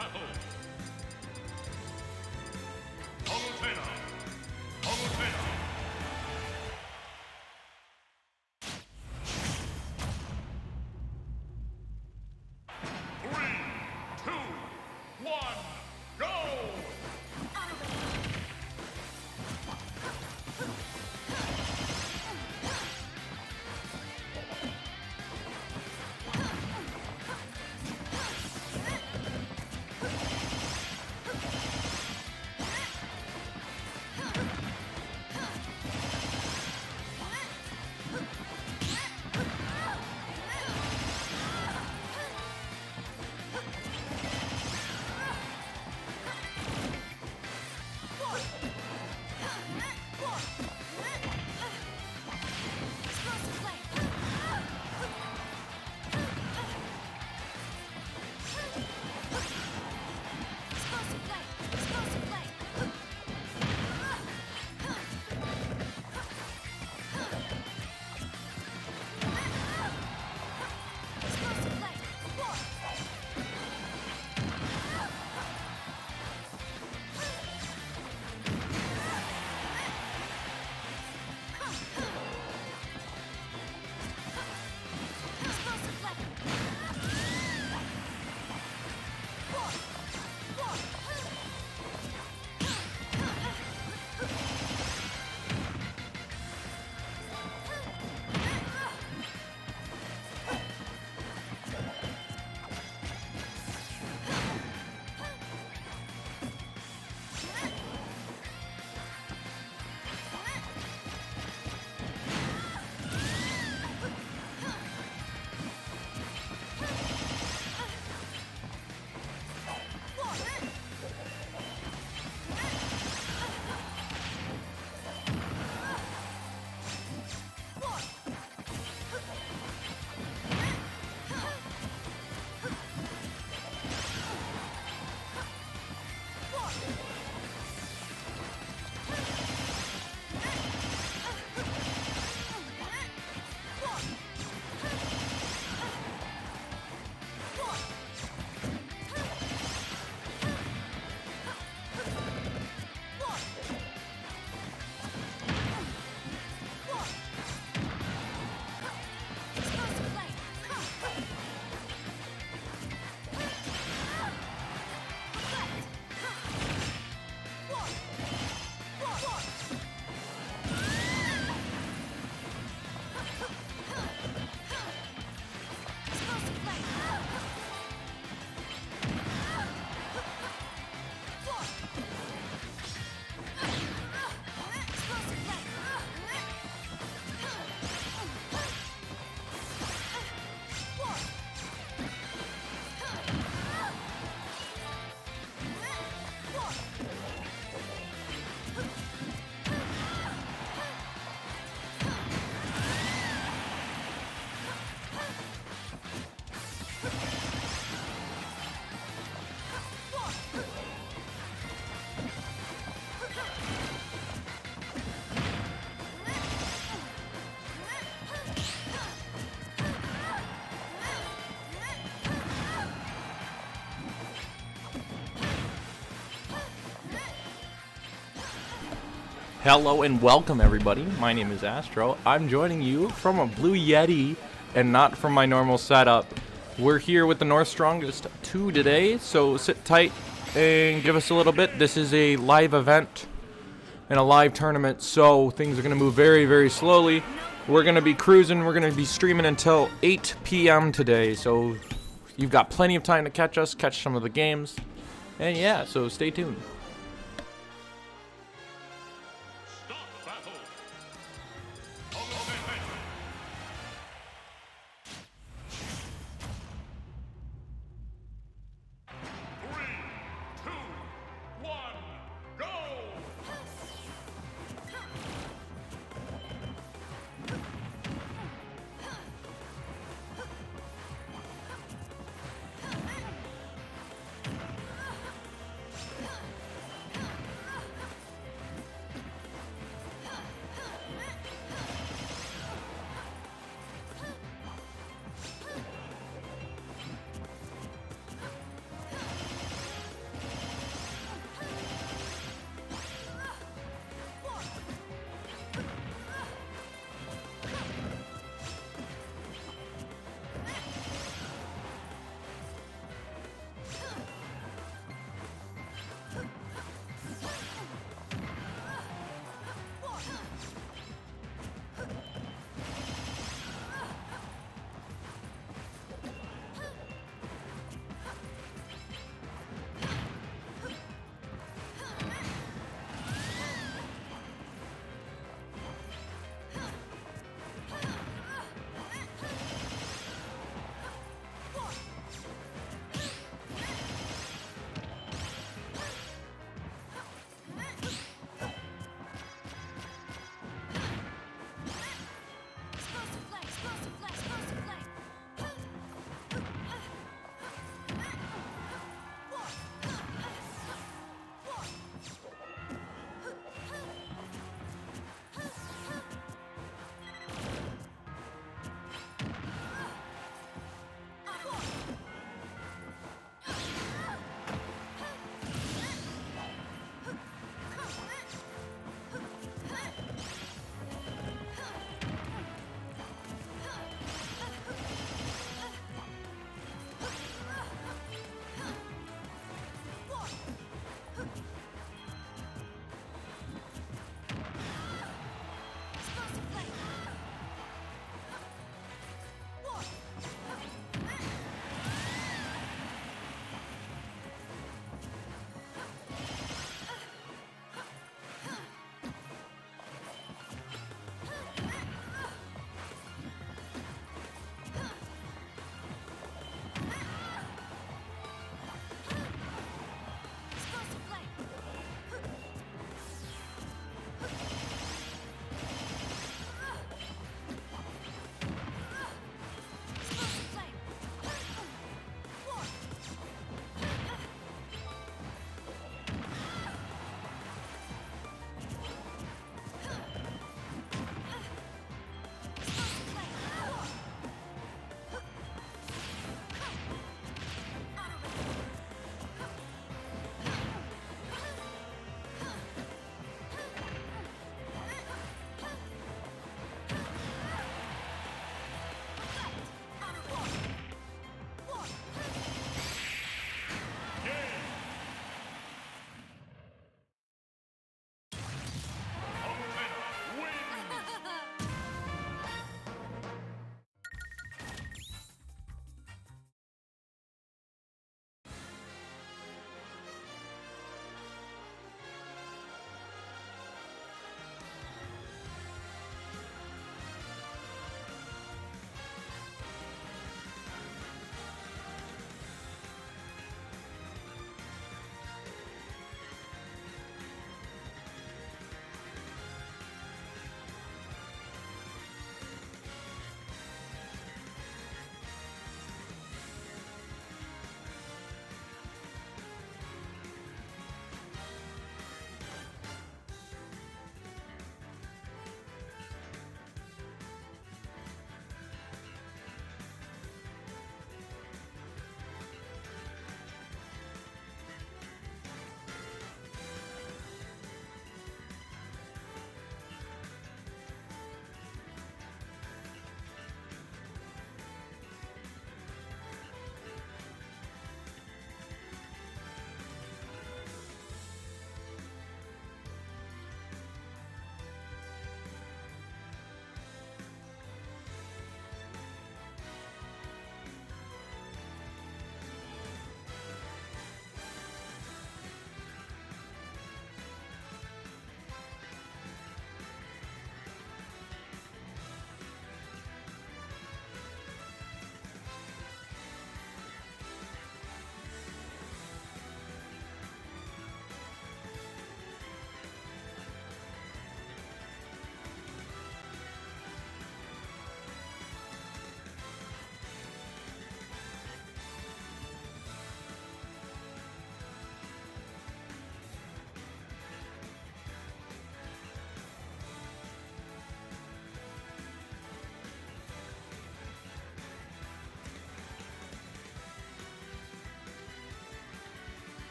battle. Palutena. Palutena. Three, two, one, go! Hello and welcome, everybody. My name is Astro. I'm joining you from a Blue Yeti and not from my normal setup. We're here with the North Strongest 2 today, so sit tight and give us a little bit. This is a live event and a live tournament, so things are going to move very, very slowly. We're going to be cruising. We're going to be streaming until 8 p.m. today, so you've got plenty of time to catch us, catch some of the games. And yeah, so stay tuned.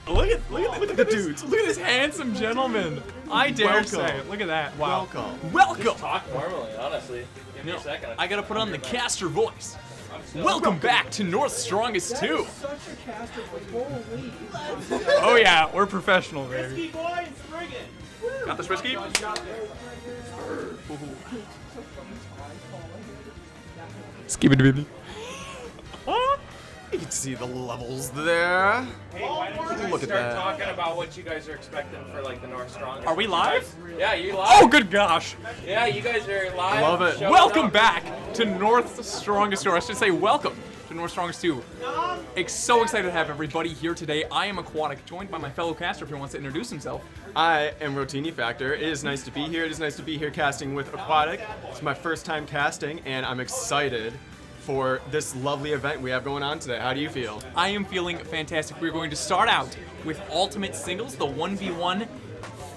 Look at the dudes. Look at this handsome gentleman. I dare Welcome. say. Look at that. Wow. Welcome. Welcome. Talk normally, honestly. Give me No, a second. I gotta put on the caster voice. Welcome back to North's Strongest 2. Such a caster, but holy. Oh yeah, we're professional, baby. Boys, bring it. Got this risky? Skip it, baby. You can see the levels there. Hey, why don't you guys Look at start that. talking about what you guys are expecting for like the North Strongest? Are we live? Yeah, you live. Oh, good gosh. Yeah, you guys are live. Love it. Showing Welcome up. back to North's Strongest 2. I should say welcome to North's Strongest 2. So excited to have everybody here today. I am Aquatic, joined by my fellow caster if he wants to introduce himself. I am Rotini Factor. It is nice to be here. It is nice to be here casting with Aquatic. It's my first time casting, and I'm excited for this lovely event we have going on today. How do you feel? I am feeling fantastic. We're going to start out with Ultimate Singles, the 1v1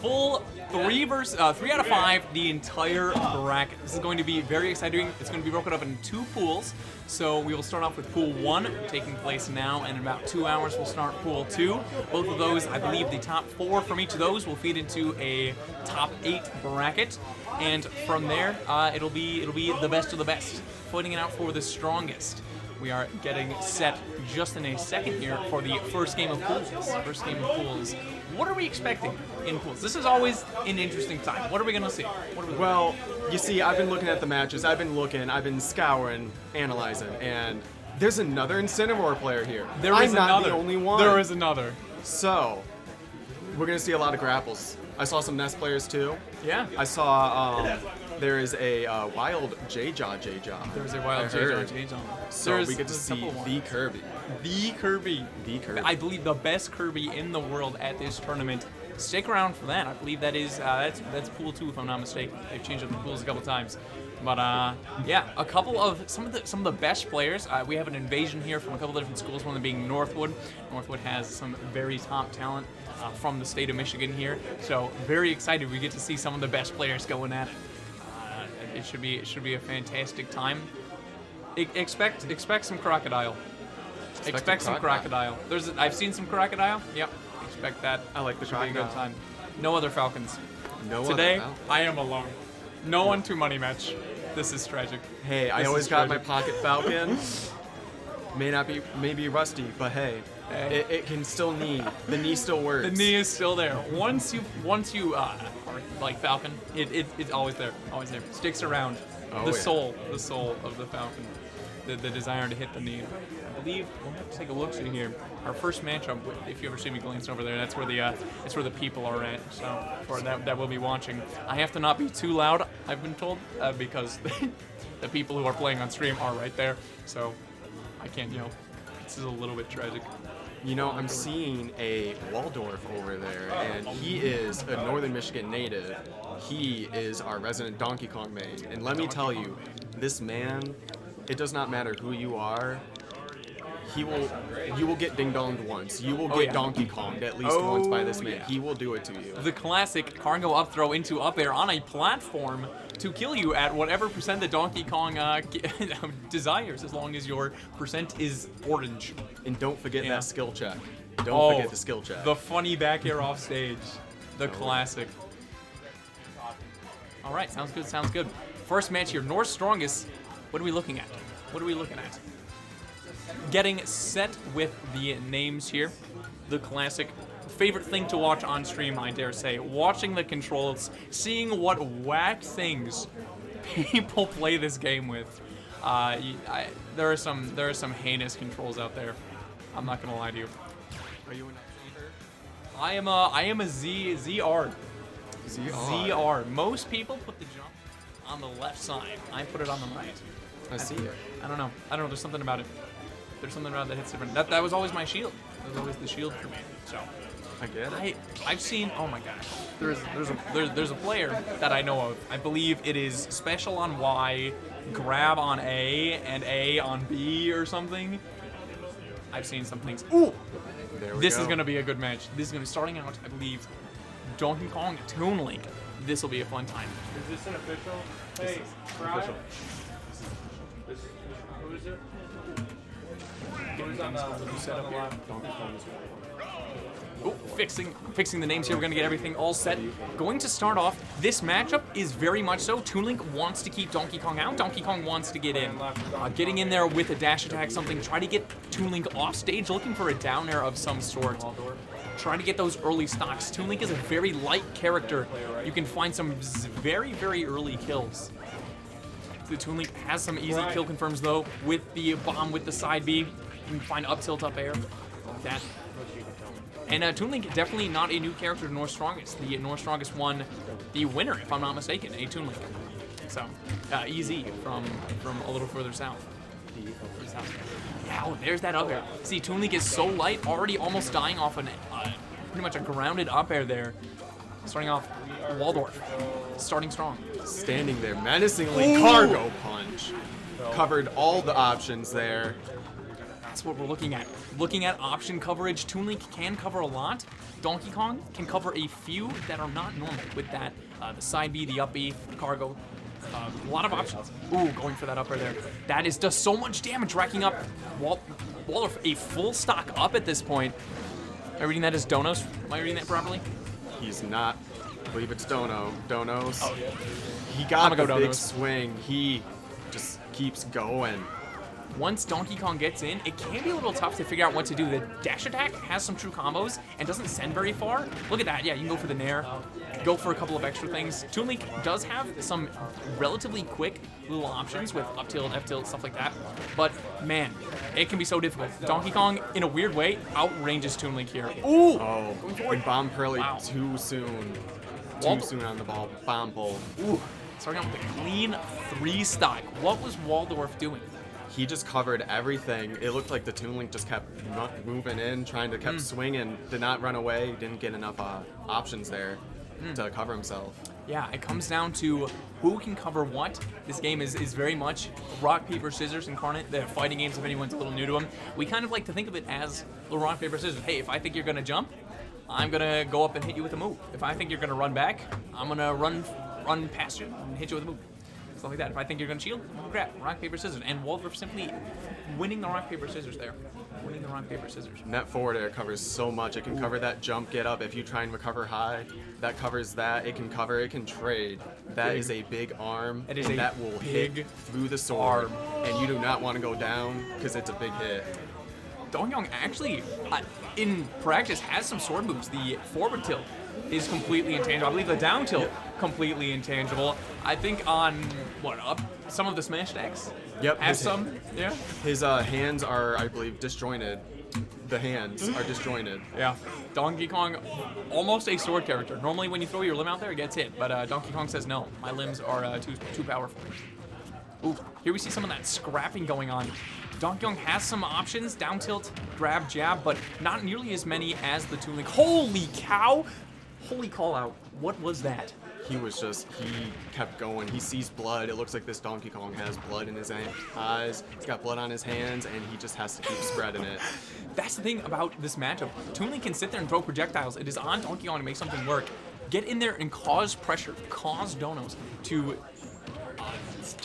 full 3 out of 5, the entire bracket. This is going to be very exciting. It's going to be broken up into 2 pools. So we will start off with Pool 1, taking place now, and in about 2 hours we'll start Pool 2. Both of those, I believe the top 4 from each of those will feed into a top 8 bracket. And from there, it'll be the best of the best, fighting it out for the strongest. We are getting set just in a second here for the first game of pools. What are we expecting in pools? This is always an interesting time. What are we gonna see? What are we Well, you see, I've been looking at the matches. I've been scouring, analyzing, and there's another Incineroar player here. There I'm is not another. the only one. There is another. So, we're gonna see a lot of grapples. I saw some Nest players too. Yeah. I saw there is a wild J-Jaw. There's a wild I heard. J-Jaw. So we get to see the Kirby. The Kirby. The Kirby. I believe the best Kirby in the world at this tournament. Stick around for that. I believe that is that's Pool 2 if I'm not mistaken. They've changed up the pools a couple times. But yeah, a couple of some of the best players. We have an invasion here from a couple of different schools. One of them being Northwood. Northwood has some very top talent from the state of Michigan here. So very excited. We get to see some of the best players going at it. It should be a fantastic time. Expect some crocodile. Expect some crocodile. I've seen some crocodile. Yep. Expect that. I like the Should be a good crocodile. time. No other Falcons. No Today, other Falcon. I am alone. No one to money match. This is tragic. Hey, I This always is got my tragic. pocket Falcon. May be rusty, but hey, Hey. it can still knee. The knee still works. The knee is still there. Once you are like Falcon, it's always there. Always there. Sticks around. Oh, the yeah. soul of the Falcon. The desire to hit the knee. I believe we'll have to take a look see here. Our first matchup, if you ever see me glance over there, that's where the people are at. So for that we'll be watching. I have to not be too loud, I've been told, because the people who are playing on stream are right there. So I can't yell. This is a little bit tragic. You know, I'm seeing a Waldorf over there, and he is a Northern Michigan native. He is our resident Donkey Kong main. And let me tell you, this man, it does not matter who you are, you will get ding-donged once. You will get yeah. Donkey Konged at least once by this man. yeah. He will do it to you. The classic cargo up throw into up air on a platform to kill you at whatever percent the Donkey Kong desires, as long as your percent is orange. And don't forget Yeah. that skill check. Don't forget the skill check. The funny back air off stage. The classic. All right, sounds good, sounds good. First match here, North's Strongest. What are we looking at? What are we looking at? Getting set with the names here. The classic. Favorite thing to watch on stream, I dare say. Watching the controls, seeing what whack things people play this game with. There are some heinous controls out there. I'm not gonna lie to you. Are you an I am a ZR. ZR. Most people put the jump on the left side. I put it on the right. I see it. I don't know. There's something about it. There's something about it that hits different. That was always my shield. That was always the shield for me. So I get it. I've seen. Oh my gosh. There's a player that I know of. I believe it is special on Y, grab on A, and A on B or something. I've seen some things. Ooh. There we This go. is gonna be a good match. This is gonna be starting out, I believe, Donkey Kong Toon Link. This will be a fun time. Is this an official? Hey, Official. Who is it? Who's on the Set up here. Oh, fixing the names here. We're gonna get everything all set. Going to start off. This matchup is very much so. Toon Link wants to keep Donkey Kong out. Donkey Kong wants to get in. Getting in there with a dash attack, something. Try to get Toon Link off stage, looking for a down air of some sort. Try to get those early stocks. Toon Link is a very light character. You can find some very, very early kills. The Toon Link has some easy kill confirms though with the bomb, with the side B. You can find up tilt, up air, like that. And Toon Link definitely not a new character to North Strongest. The North Strongest won the winner, if I'm not mistaken, a Toon Link. So, easy from a little further south. Yeah, oh, there's that up air. See, Toon Link is so light, already almost dying off an pretty much a grounded up air there. Starting off Waldorf, starting strong. Standing there menacingly, cargo punch. Covered all the options there. That's what we're looking at. Looking at option coverage, Toon Link can cover a lot. Donkey Kong can cover a few that are not normal with that. The side B, the up B, cargo. A lot of options. Ooh, going for that upper there. That does so much damage, racking up Waldorf a full stock up at this point. Am I reading that as Donos? Am I reading that properly? He's not. I believe it's Donos. Oh, yeah. He got I'ma the go big Donos. swing. He just keeps going. Once Donkey Kong gets in, it can be a little tough to figure out what to do. The dash attack has some true combos and doesn't send very far. Look at that. Yeah, you can go for the nair, go for a couple of extra things. Toon Link does have some relatively quick little options with up tilt, F tilt, stuff like that. But man, it can be so difficult. Donkey Kong, in a weird way, outranges Toon Link here. Ooh! Oh, Going forward. and bomb Pearly Wow. too soon. Too Wald- soon on the ball. Bomb pull. Ooh! Starting out with a clean 3 stock. What was Waldorf doing? He just covered everything. It looked like the Toon Link just kept moving in, trying to kept swinging, did not run away, didn't get enough options there to cover himself. Yeah, it comes down to who can cover what. This game is very much rock, paper, scissors incarnate. The fighting games, if anyone's a little new to them, we kind of like to think of it as little rock, paper, scissors. Hey, if I think you're gonna jump, I'm gonna go up and hit you with a move. If I think you're gonna run back, I'm gonna run past you and hit you with a move. Stuff like that. If I think you're gonna shield, I'm gonna grab rock, paper, scissors. And Waldorf simply winning the rock, paper, scissors there. Winning the rock, paper, scissors. Net forward air covers so much. It can cover that jump, get up. If you try and recover high, that covers that. It can cover, it can trade. That is a big arm, It is and a that will big hit through the sword. arm. And you do not want to go down because it's a big hit. Donkey Kong actually, in practice, has some sword moves. The forward tilt is completely intangible. I believe the down tilt, completely intangible. I think on, up some of the smash decks? Yep, Has his- some, yeah? His hands are, I believe, disjointed. The hands are disjointed. Yeah. Donkey Kong, almost a sword character. Normally when you throw your limb out there, it gets hit. But Donkey Kong says, no, my limbs are too powerful. Ooh, here we see some of that scrapping going on. Donkey Kong has some options, down tilt, grab, jab, but not nearly as many as the Toon Link. Holy cow! Holy call out. What was that? He kept going. He sees blood. It looks like this Donkey Kong has blood in his eyes. He's got blood on his hands, and he just has to keep spreading it. That's the thing about this matchup. Toon Link can sit there and throw projectiles. It is on Donkey Kong to make something work. Get in there and cause pressure, cause Donos to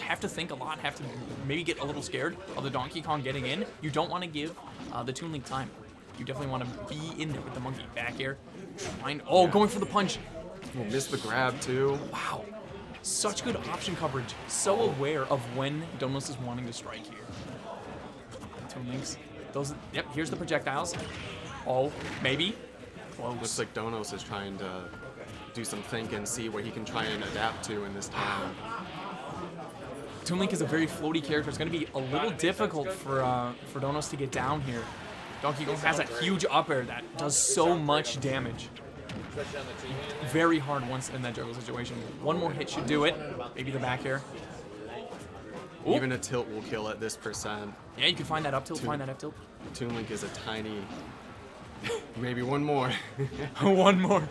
have to think a lot, have to maybe get a little scared of the Donkey Kong getting in. You don't want to give the Toon Link time. You definitely want to be in there with the monkey. Back air. Going for the punch. We'll miss the grab, too. Wow. Such good option coverage. So aware of when Donos is wanting to strike here. Toon Links. Yep, here's the projectiles. Oh, maybe. Close. Looks like Donos is trying to do some thinking, see what he can try and adapt to in this time. Toon Link is a very floaty character. It's going to be a little difficult for Donos to get down here. Donkey Kong has a huge up air that does so much damage. Very hard once in that juggle situation. One more hit should do it. Maybe the back air. Ooh. Even a tilt will kill at this percent. Yeah, you can find that up tilt, find that up tilt. Toon Link is a tiny... Maybe one more. One more.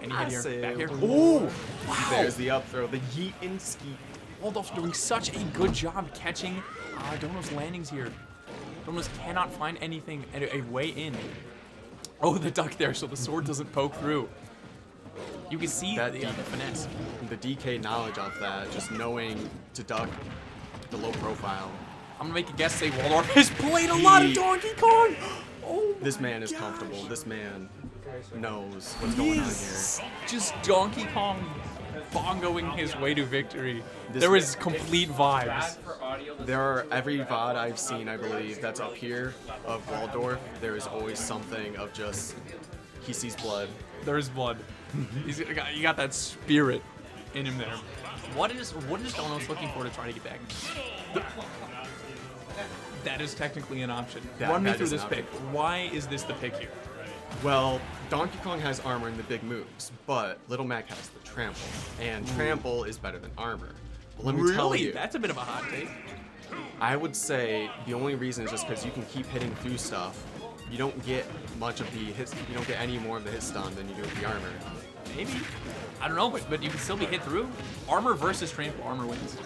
Any hit here. say Back here. one Ooh! Wow! There's the up throw, the yeet and skeet. Waldorf's doing such a good job catching Donos' landings here. Donos cannot find anything, a way in. Oh, the duck there, so the sword doesn't poke through. You can see That the finesse. The DK knowledge of that, just knowing to duck the low profile. I'm gonna make a guess, say Waldorf has played a lot of Donkey Kong! Oh This my man is gosh. comfortable. This man knows what's going on here. He's just Donkey Kong bongoing his way to victory. This- There is complete vibes. There are every VOD I've seen, I believe, that's up here of Waldorf. There is always something of just he sees blood. There is blood. You got that spirit in him there. What is Donos looking for to try to get back? That is technically an option. Run me that through is an this pick. Why is this the pick here? Well, Donkey Kong has armor in the big moves, but Little Mac has the trample, and trample is better than armor. But let me tell you, That's a bit of a hot take. I would say the only reason is just because you can keep hitting through stuff. You don't get much of the hits. You don't get any more of the hit stun than you do with the armor. Maybe. I don't know, but you can still be hit through. Armor versus trample. Armor wins.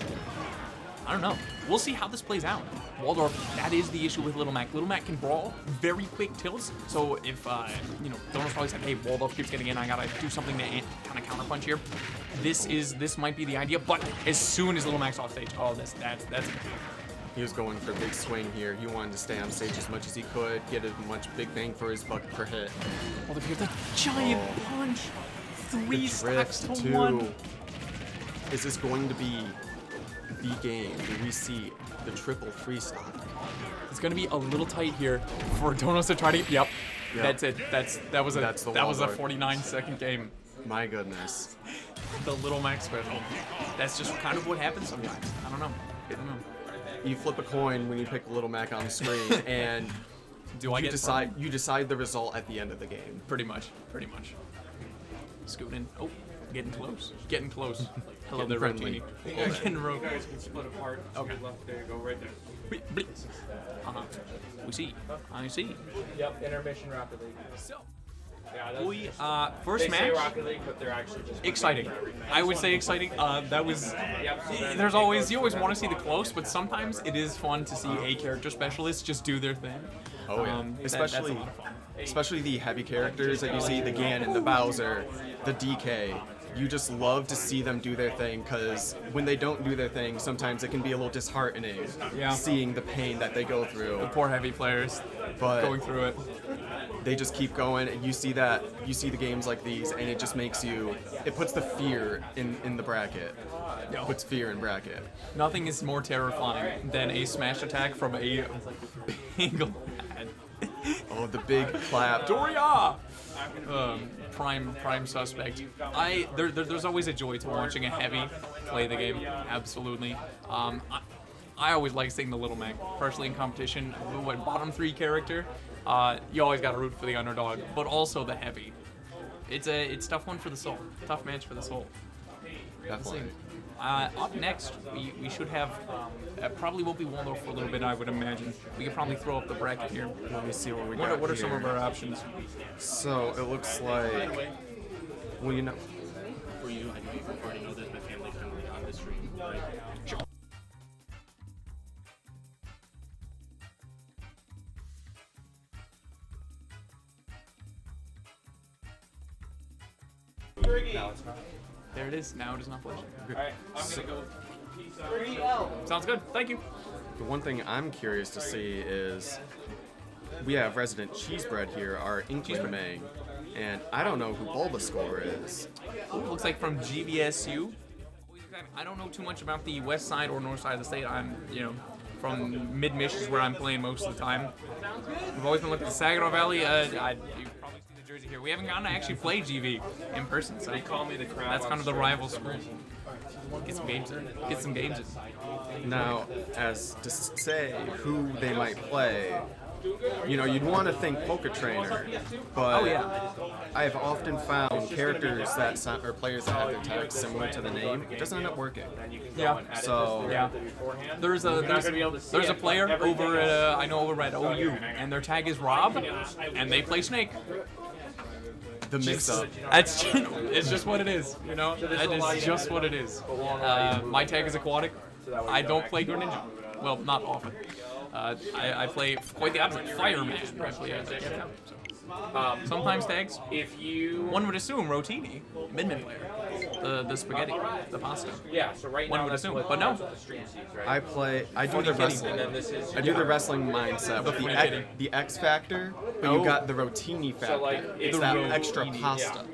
I don't know. We'll see how this plays out. Waldorf, that is the issue with Little Mac. Little Mac can brawl very quick tilts. So if, Donos probably said, hey, Waldorf keeps getting in, I gotta do something to kind of counterpunch here. This might be the idea, but as soon as Little Mac's off stage, that's He was going for a big swing here. He wanted to stay on stage as much as he could, get as much big bang for his buck per hit. Waldorf here, the giant punch. Three The stacks drift, to too. one. Is this going to be the game? Do we see the triple freestyle? It's gonna be a little tight here for Donos to try to. Yep. That's it. That was a That's the that was a Waldorf. 49-second game. My goodness. The Little Mac special. That's just kind of what happens sometimes. I don't know. You flip a coin when you pick Little Mac on the screen, and Do I you get decide the result at the end of the game. Pretty much. Scooting in. Oh, getting close. Getting close. Hello there, friendly. Rotini. Getting You guys can split apart. Okay. Left, there you go, right there. Uh-huh. We see. I see. Yep, intermission Rocket League. So, Yeah, that's we, official. first They say match. Rocket League, but they're actually just Exciting. I would say exciting. That was. There's always you always want to see the close, but sometimes it is fun to see a character specialist just do their thing. Oh yeah, That's a especially lot of fun. especially the heavy characters that you see, the Ganon, the Bowser, the DK. You just love to see them do their thing, because when they don't do their thing, sometimes it can be a little disheartening. Yeah. Seeing the pain that they go through, Poor heavy players but going through it. they just keep going, and you see the games like these, and it just makes you. It puts the fear in the bracket. It puts fear in bracket. Nothing is more terrifying than a smash attack from a big lad. Oh, the big clap. Doria! Prime suspect. There's always a joy to watching a heavy play the game. Absolutely. I always like seeing the Little Mac, partially in competition. What bottom 3 character? You always got to root for the underdog, but also the heavy. It's tough one for the soul. Tough match for the soul. Definitely. Up next, we should have. Probably won't be Waldorf for a little bit, I would imagine. We could probably throw up the bracket here. Let me see what we What got are some here. of our options? So it looks like. Well, you know. For you, I know you already know there's my family friendly on the stream, right? Sure. There it is. Now it is not flashing. Alright, I'm gonna go. Sounds good. Thank you. The one thing I'm curious to see is we have Resident Cheesebread here, our Inkling main, and I don't know who Bulbasaur is. Ooh, looks like from GVSU. I don't know too much about the west side or north side of the state. I'm, from mid-Mich is where I'm playing most of the time. We've always been looking at the Saginaw Valley. You probably see the jersey here. We haven't gotten to actually play GV in person, so Call me the crab. that's kind of the rival school. Get some games in. Get some games in. Now, as to say who they might play, you'd want to think Poker Trainer, but I've often found characters or players that have their tags similar to the name, it doesn't end up working. Yeah. So Yeah. There's a player over at I know over at OU, and their tag is Rob, and they play Snake. the mix-up. It's just what it is, That is just what it is. My tag is Aquatic. I don't play Greninja. Well, not often. I play quite the opposite. Fireman. I play as a sometimes tags. If you One would assume Rotini, mid player. the spaghetti, the pasta. Yeah, so right One now would that's assume, what, but no. that's what the stream sees, right? I do Funny the kitty. wrestling. And then this is I do the wrestling mindset with funny the kitty. the X factor, but Oh. you got the rotini factor. like, it's the that rotini, extra yeah. pasta,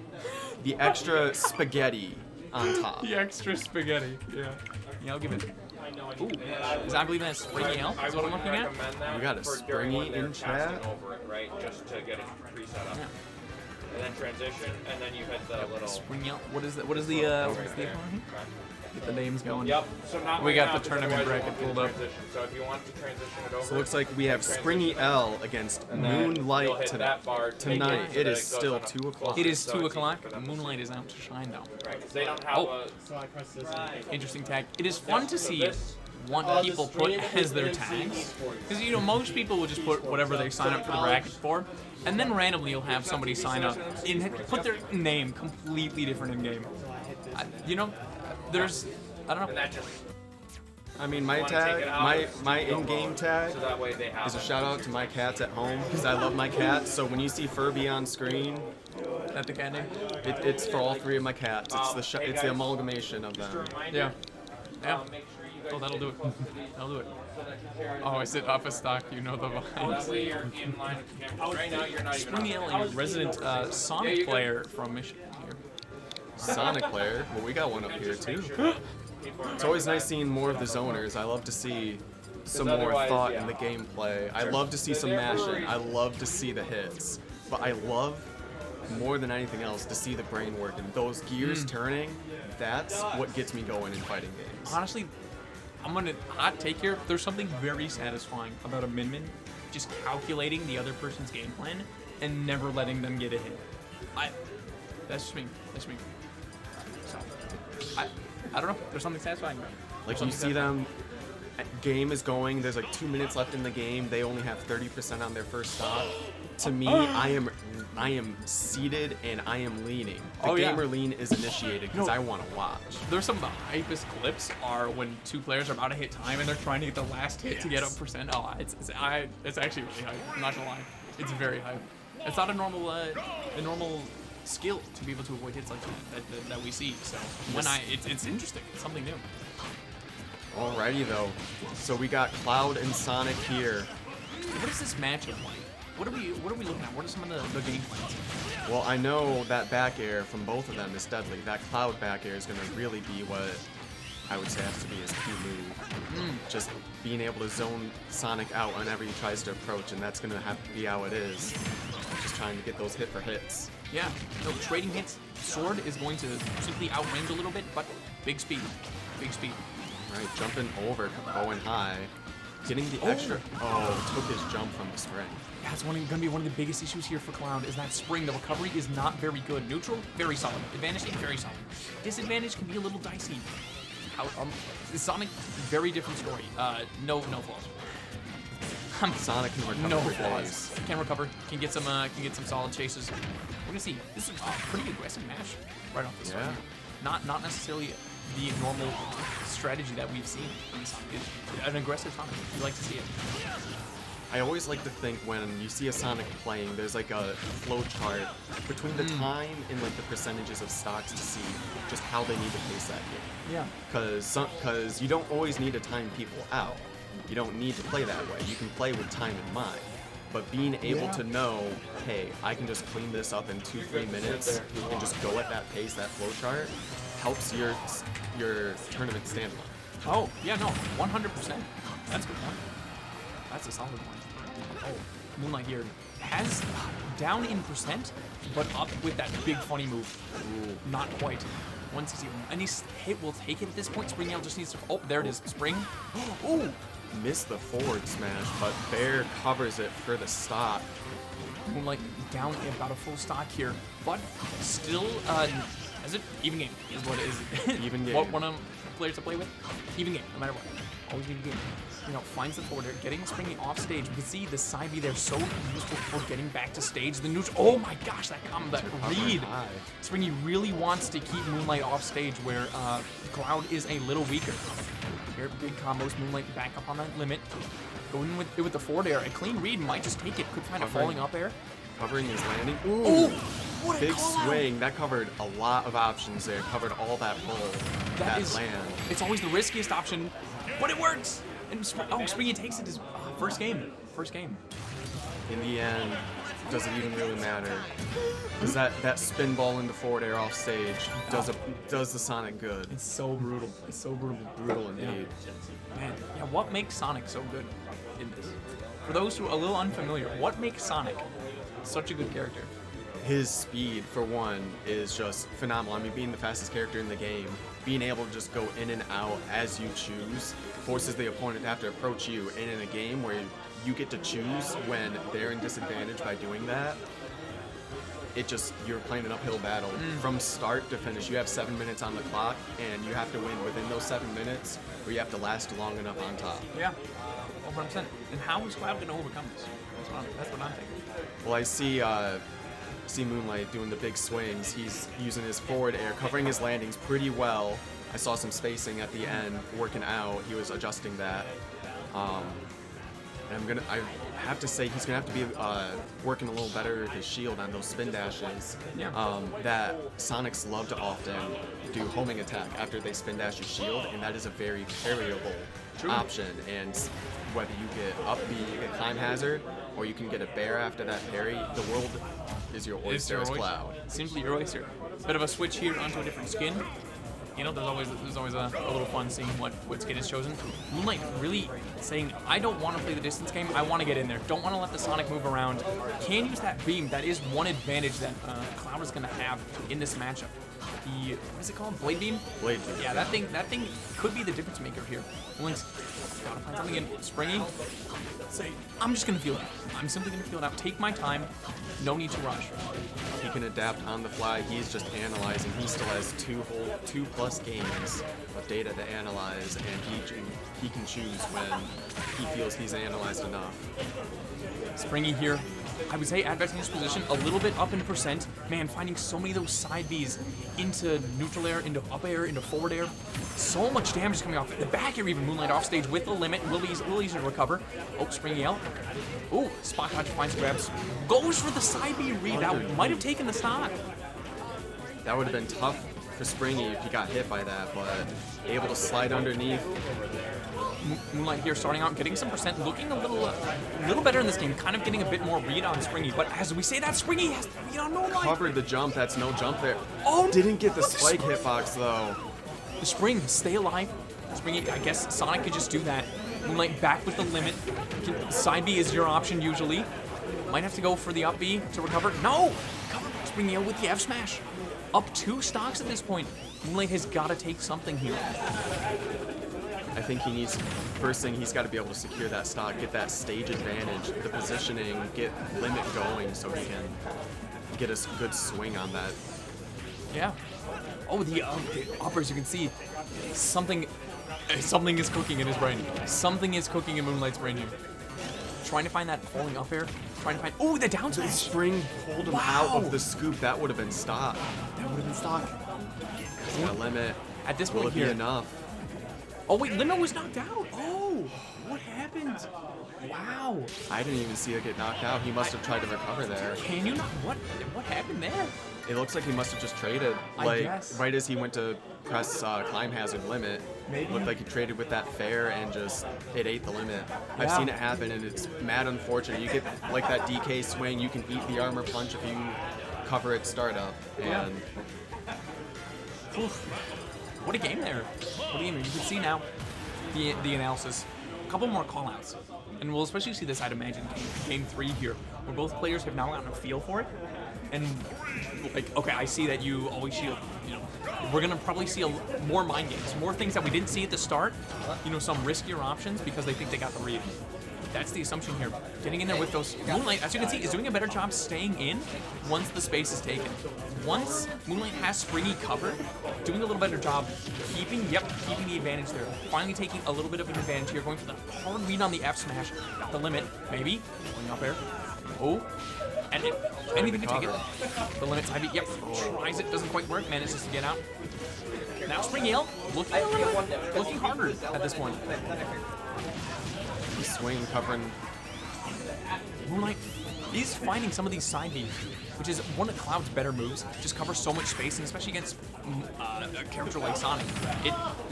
the extra spaghetti on top. The extra spaghetti. Yeah. Yeah, I'll give it. Ooh, is I believe that's springy L? Is what I'm looking at? We got a springy in chat. Over it, right? Just to get it pre-set up. And then transition, and then you hit the little. Springy L. What is the Get the names going. Yep. So not We right got now, the 'cause tournament otherwise bracket you won't pulled do up. the transition. So if you want to transition it over. So it looks like we have Springy L against and then you'll Moonlight hit that bar, take tonight. so It that is goes still on a 2 o'clock. It is So 2 it's easy o'clock. for them to Moonlight is out to shine now. Right, 'cause they don't have Oh. Interesting tag. It is fun to see what people put as their tags. Because, you know, most people will just put whatever they sign up for the bracket for. And then randomly you'll have somebody sign up and put their name completely different in game. You know, there's, I don't And know. that just I mean, my wanna take tag, it out, my go in-game low, tag so that way they have is a it. shout out to my cats at home because I love my cats. So when you see Furby on screen, At the cat name? it's for all 3 of my cats. It's the amalgamation of them. Yeah. Yeah. Oh, that'll do it. That'll do it. Oh, is it off a stock? You know the vibes. Way you're in line with the camera. Right now you're not even on. Springy L, a resident Sonic player from Michigan here. Sonic player. Well, we got one up here too. It's always nice seeing more of the zoners. I love to see some more otherwise, thought yeah. in the gameplay. I love to see some mashing. I love to see the hits. But I love more than anything else to see the brain working. Those gears turning, that's what gets me going in fighting games. Honestly, I'm gonna hot take here. There's something very satisfying about a Min just calculating the other person's game plan and never letting them get a hit. That's just me. That's me. So, I don't know. There's something satisfying about it. Like you see them, game is going, there's like 2 minutes left in the game, they only have 30% on their first stock. To me, I am seated and I am leaning. The Oh, yeah. gamer lean is initiated because No. I want to watch. There's some of the hypest clips are when 2 players are about to hit time and they're trying to get the last hit to get up percent. Oh, it's actually really hype. I'm not gonna lie. It's very hype. It's not a normal skill to be able to avoid hits like that we see. So it's interesting. It's something new. Alrighty though, so we got Cloud and Sonic here. What is this matchup like? What are we looking at? What are some of the game plans? Well, I know that back air from both of them is deadly. That Cloud back air is going to really be what I would say has to be his key move. Just being able to zone Sonic out whenever he tries to approach, and that's going to have to be how it is. Just trying to get those hit for hits. Yeah, no, trading hits. Sword is going to simply outrange a little bit, but big speed. Big speed. Right, jumping over, going high. Getting the extra. Oh, took his jump from the spring. Yeah, it's going to be one of the biggest issues here for Cloud is that spring. The recovery is not very good. Neutral, very solid. Advantage, very solid. Disadvantage can be a little dicey. Sonic, very different story. No flaws. Sonic can recover No for flaws. days. Can recover. Can get some solid chases. We're gonna see. This is a pretty aggressive match right off the start. Yeah. Not necessarily the normal strategy that we've seen in Sonic. It's an aggressive Sonic. You like to see it. I always like to think when you see a Sonic playing, there's like a flow chart between the time and like the percentages of stocks to see just how they need to pace that game. Yeah. Because you don't always need to time people out. You don't need to play that way. You can play with time in mind. But being able to know, hey, I can just clean this up in 2-3 minutes and just go at that pace, that flow chart, helps your tournament stand alone. Oh, yeah, no, 100%. That's a good point. That's a solid point. Oh, Moonlight here has down in percent, but up with that big funny move. Ooh. Not quite. 161. Any hit will take it at this point. Spring Yell just needs to. Oh, there it is. Spring. Ooh. Missed the forward smash, but Bear covers it for the stop. Moonlight down about a full stock here, but still, is it even game? Is what it is. Even game. What one of players to play with? Even game, no matter what. Always even game. You know, finds the forward, getting Springy off stage. You can see the side B there so useful for getting back to stage. The neutral. Oh my gosh, that read. Springy really wants to keep Moonlight off stage where Cloud is a little weaker. Here, big combos. Moonlight back up on that limit. Going with the forward air. A clean read might just take it. Could find a falling up air. Covering his landing. Ooh! What a Big call out. swing. That covered a lot of options there. Covered all that pull, that is, land. It's always the riskiest option, but it works. And Springy takes it his first game. First game. In the end, does it even really matter? Does that spin ball into forward air off stage does the Sonic good? It's so brutal. It's so brutal. Brutal indeed. Man, yeah, what makes Sonic so good in this? For those who are a little unfamiliar, what makes Sonic such a good character? His speed, for one, is just phenomenal. I mean, being the fastest character in the game, being able to just go in and out as you choose, forces the opponent to have to approach you. And in a game where you get to choose when they're in disadvantage by doing that, you're playing an uphill battle. From start to finish, you have 7 minutes on the clock, and you have to win within those 7 minutes, or you have to last long enough on top. Yeah, 100%. And how is Cloud going to overcome this? That's what I'm thinking. Well, I see Moonlight doing the big swings. He's using his forward air, covering his landings pretty well. I saw some spacing at the end working out. He was adjusting that. And I have to say he's gonna have to be working a little better with his shield on those spin dashes. Yeah. That Sonics love to often do homing attack after they spin dash your shield, and that is a very parryable option. And whether you get up B, you get Climb Hazard, or you can get a bear after that parry, the world is your oyster as Cloud. Simply your oyster. Bit of a switch here onto a different skin. You know, there's always a little fun seeing what skin is chosen. Moonlight really saying, I don't want to play the distance game, I want to get in there. Don't want to let the Sonic move around. Can use that beam. That is one advantage that Cloud is going to have in this matchup. The, what is it called? Blade Beam? Blade Beam. Yeah, that thing could be the difference maker here. Moonlight's gotta find something in Springy. Say, I'm just going to feel it out. I'm simply going to feel it out. Take my time. No need to rush. He can adapt on the fly. He's just analyzing. He still has 2+ games of data to analyze, and he can choose when he feels he's analyzed enough. Springy here, I would say advantageous position, a little bit up in percent. Man, finding so many of those side Bs into neutral air, into up air, into forward air. So much damage coming off. The back air even, Moonlight off stage with the limit, a little easier to recover. Oh, Springy out. Oh, spot dodge finds grabs. Goes for the side B read. That might have taken the stock. That would have been tough for Springy if he got hit by that, but able to slide underneath. Moonlight here starting out, getting some percent, looking a little better in this game, kind of getting a bit more read on Springy. But as we say that, Springy has the read on Moonlight. Covered the jump. That's no jump there. Oh, didn't get the what spike hitbox though. The spring, stay alive. Springy, I guess Sonic could just do that. Moonlight back with the limit. Side B is your option usually. Might have to go for the up B to recover. No! Cover Springy out with the F smash. Up 2 stocks at this point. Moonlight has got to take something here. I think he needs, first thing, he's got to be able to secure that stock, get that stage advantage, the positioning, get limit going so he can get a good swing on that. Yeah. Oh, the uppers, you can see something is cooking in his brain. Something is cooking in Moonlight's brain here. Trying to find that falling up air. Trying to find, oh, the down The smash. spring pulled him out of the scoop. That would have been stock. That would have been stock. He's got a limit. At this Will point it be here. enough? Oh, wait, Limit was knocked out. Oh, what happened? Wow. I didn't even see it get knocked out. He must have tried to recover there. Can you not? What happened there? It looks like he must have just traded, I like, guess. right as he went to press Climb Hazard limit. Maybe. Looked like he traded with that fair and just, it ate the limit. I've Yeah. seen it happen, and it's mad unfortunate. You get, like, that DK swing, you can eat the armor punch if you cover at startup. Yeah. And Oof. What a game there. What a game. You can see now the analysis. A couple more callouts. And we'll especially see this, I'd imagine, game 3 here, where both players have now gotten a feel for it. And, like, okay, I see that you always shield. You know, we're going to probably see more mind games, more things that we didn't see at the start. You know, some riskier options because they think they got the read. That's the assumption here. Getting in there with those. Moonlight, as you can see, is doing a better job staying in once the space is taken. Once Moonlight has Springy covered, doing a little better job keeping the advantage there. Finally taking a little bit of an advantage here, going for the hard read on the F smash. Got the limit, maybe. Going up there. Oh. And anything to take it. The limit's Ivy. Yep. Tries it, doesn't quite work. Manages to get out. Now Springy looking harder at this point. swing covering. Moonlight is finding some of these side beams, which is one of Cloud's better moves. Just covers so much space, and especially against a character like Sonic,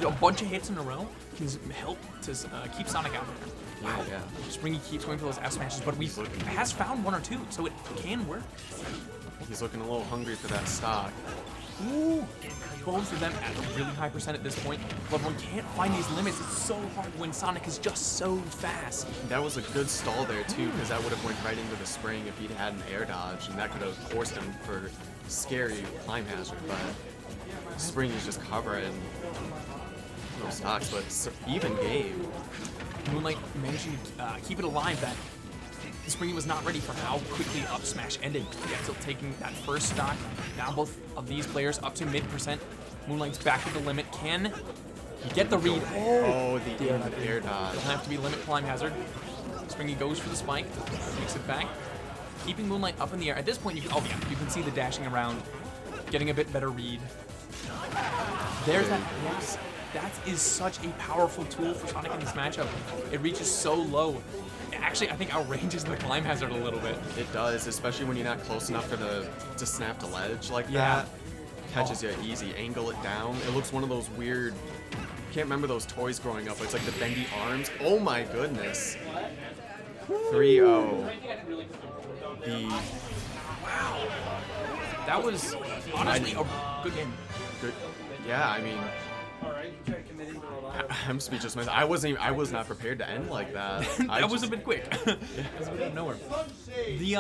a bunch of hits in a row can help to keep Sonic out there. Yeah, yeah. Springy keeps going for those F smashes, but we has found 1 or 2, so it can work. He's looking a little hungry for that stock. Ooh, both of them at a really high percent at this point. Bloodborne can't find these limits. It's so hard when Sonic is just so fast. That was a good stall there too, because that would have went right into the spring if he'd had an air dodge, and that could have forced him for scary climb hazard. But spring is just covering those stocks, but even game. Moonlight managing to keep it alive. That Springy was not ready for how quickly up smash ended. Yeah, still taking that first stock. Now both of these players up to mid percent. Moonlight's back at the limit. Can he get the read? Oh, the air dodge. It'll have to be limit climb hazard. Springy goes for the spike, takes it back, keeping Moonlight up in the air. At this point, you can see the dashing around, getting a bit better read. There's that. Yes, that is such a powerful tool for Sonic in this matchup. It reaches so low. It actually, I think, outranges the climb hazard a little bit. It does, especially when you're not close enough for to snap the ledge like Yeah. that. Catches you easy. Angle it down. It looks one of those weird. Can't remember those toys growing up. It's like the bendy arms. Oh my goodness. 3-0. That was honestly a good game. Good. Yeah, I mean. I'm speechless myself. I was not prepared to end like that. That was a bit quick. That was a bit out of nowhere. The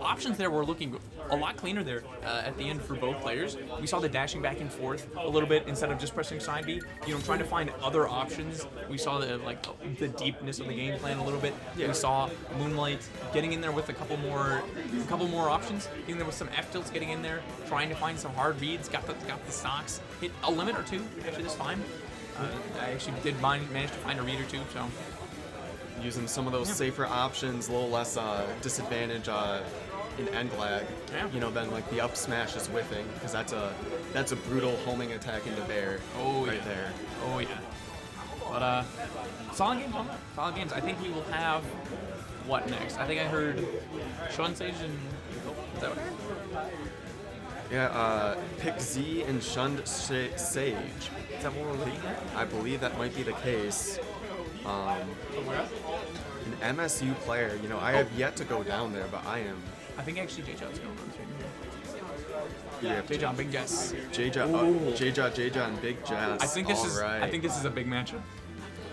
options there were looking a lot cleaner there at the end for both players. We saw the dashing back and forth a little bit instead of just pressing side B. You know, trying to find other options. We saw the deepness of the game plan a little bit. Yeah. We saw Moonlight getting in there with a couple more options. Getting there with some F tilts, getting in there, trying to find some hard reads. Got the stocks. Hit a limit or two actually this time. I actually did manage to find a read or two. So. Using some of those safer options, a little less disadvantage in end lag. Yeah. You know, then like the up smash is whiffing, because that's a brutal homing attack into there. Oh, right yeah. there. Oh yeah. But solid games on that. Solid games. I think we will have what next? I think I heard Sean Sage and is that what I heard? Yeah, Pick Z and Shunned Sage. Is that what we're looking at? I believe that might be the case. An MSU player, you know, I have yet to go down there, but I am. I think actually J Jot's going on too. Yeah, J Jot, Big Jess. J-Jot, and Big Jess. I think this is. Alright. I think this is a big matchup.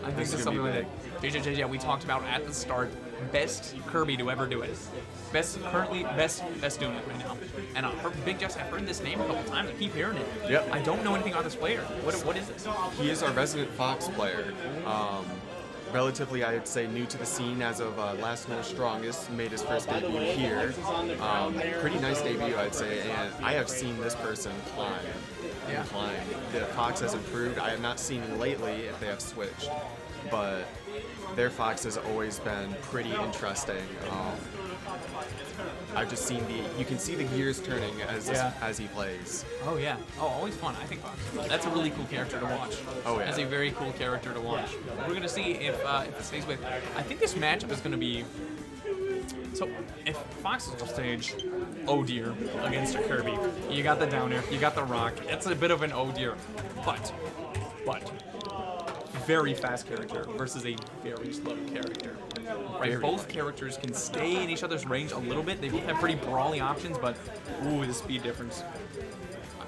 I think this is is something gonna like be that. JJ, we talked about at the start. Best Kirby to ever do it. Best doing it right now. And Big Jess, I've heard this name a couple times. I keep hearing it. Yep. I don't know anything about this player. What is this? He is our resident Fox player. Relatively, I'd say, new to the scene as of last North Strongest. Made his first debut here. Pretty nice debut, I'd say. And I have seen this person climb. Yeah. Climb. The Fox has improved. I have not seen lately if they have switched, but their Fox has always been pretty interesting. I've just seen you can see the gears turning as he plays. Oh yeah. Oh, always fun. I think that's a really cool character to watch. Oh, yeah. That's a very cool character to watch. We're gonna see if it stays with. I think this matchup is gonna be. So if Fox is stage, oh dear, against a Kirby, you got the down air, you got the rock. It's a bit of an oh dear, but very fast character versus a very slow character. Right, both characters can stay in each other's range a little bit. They both have pretty brawly options, but ooh, the speed difference.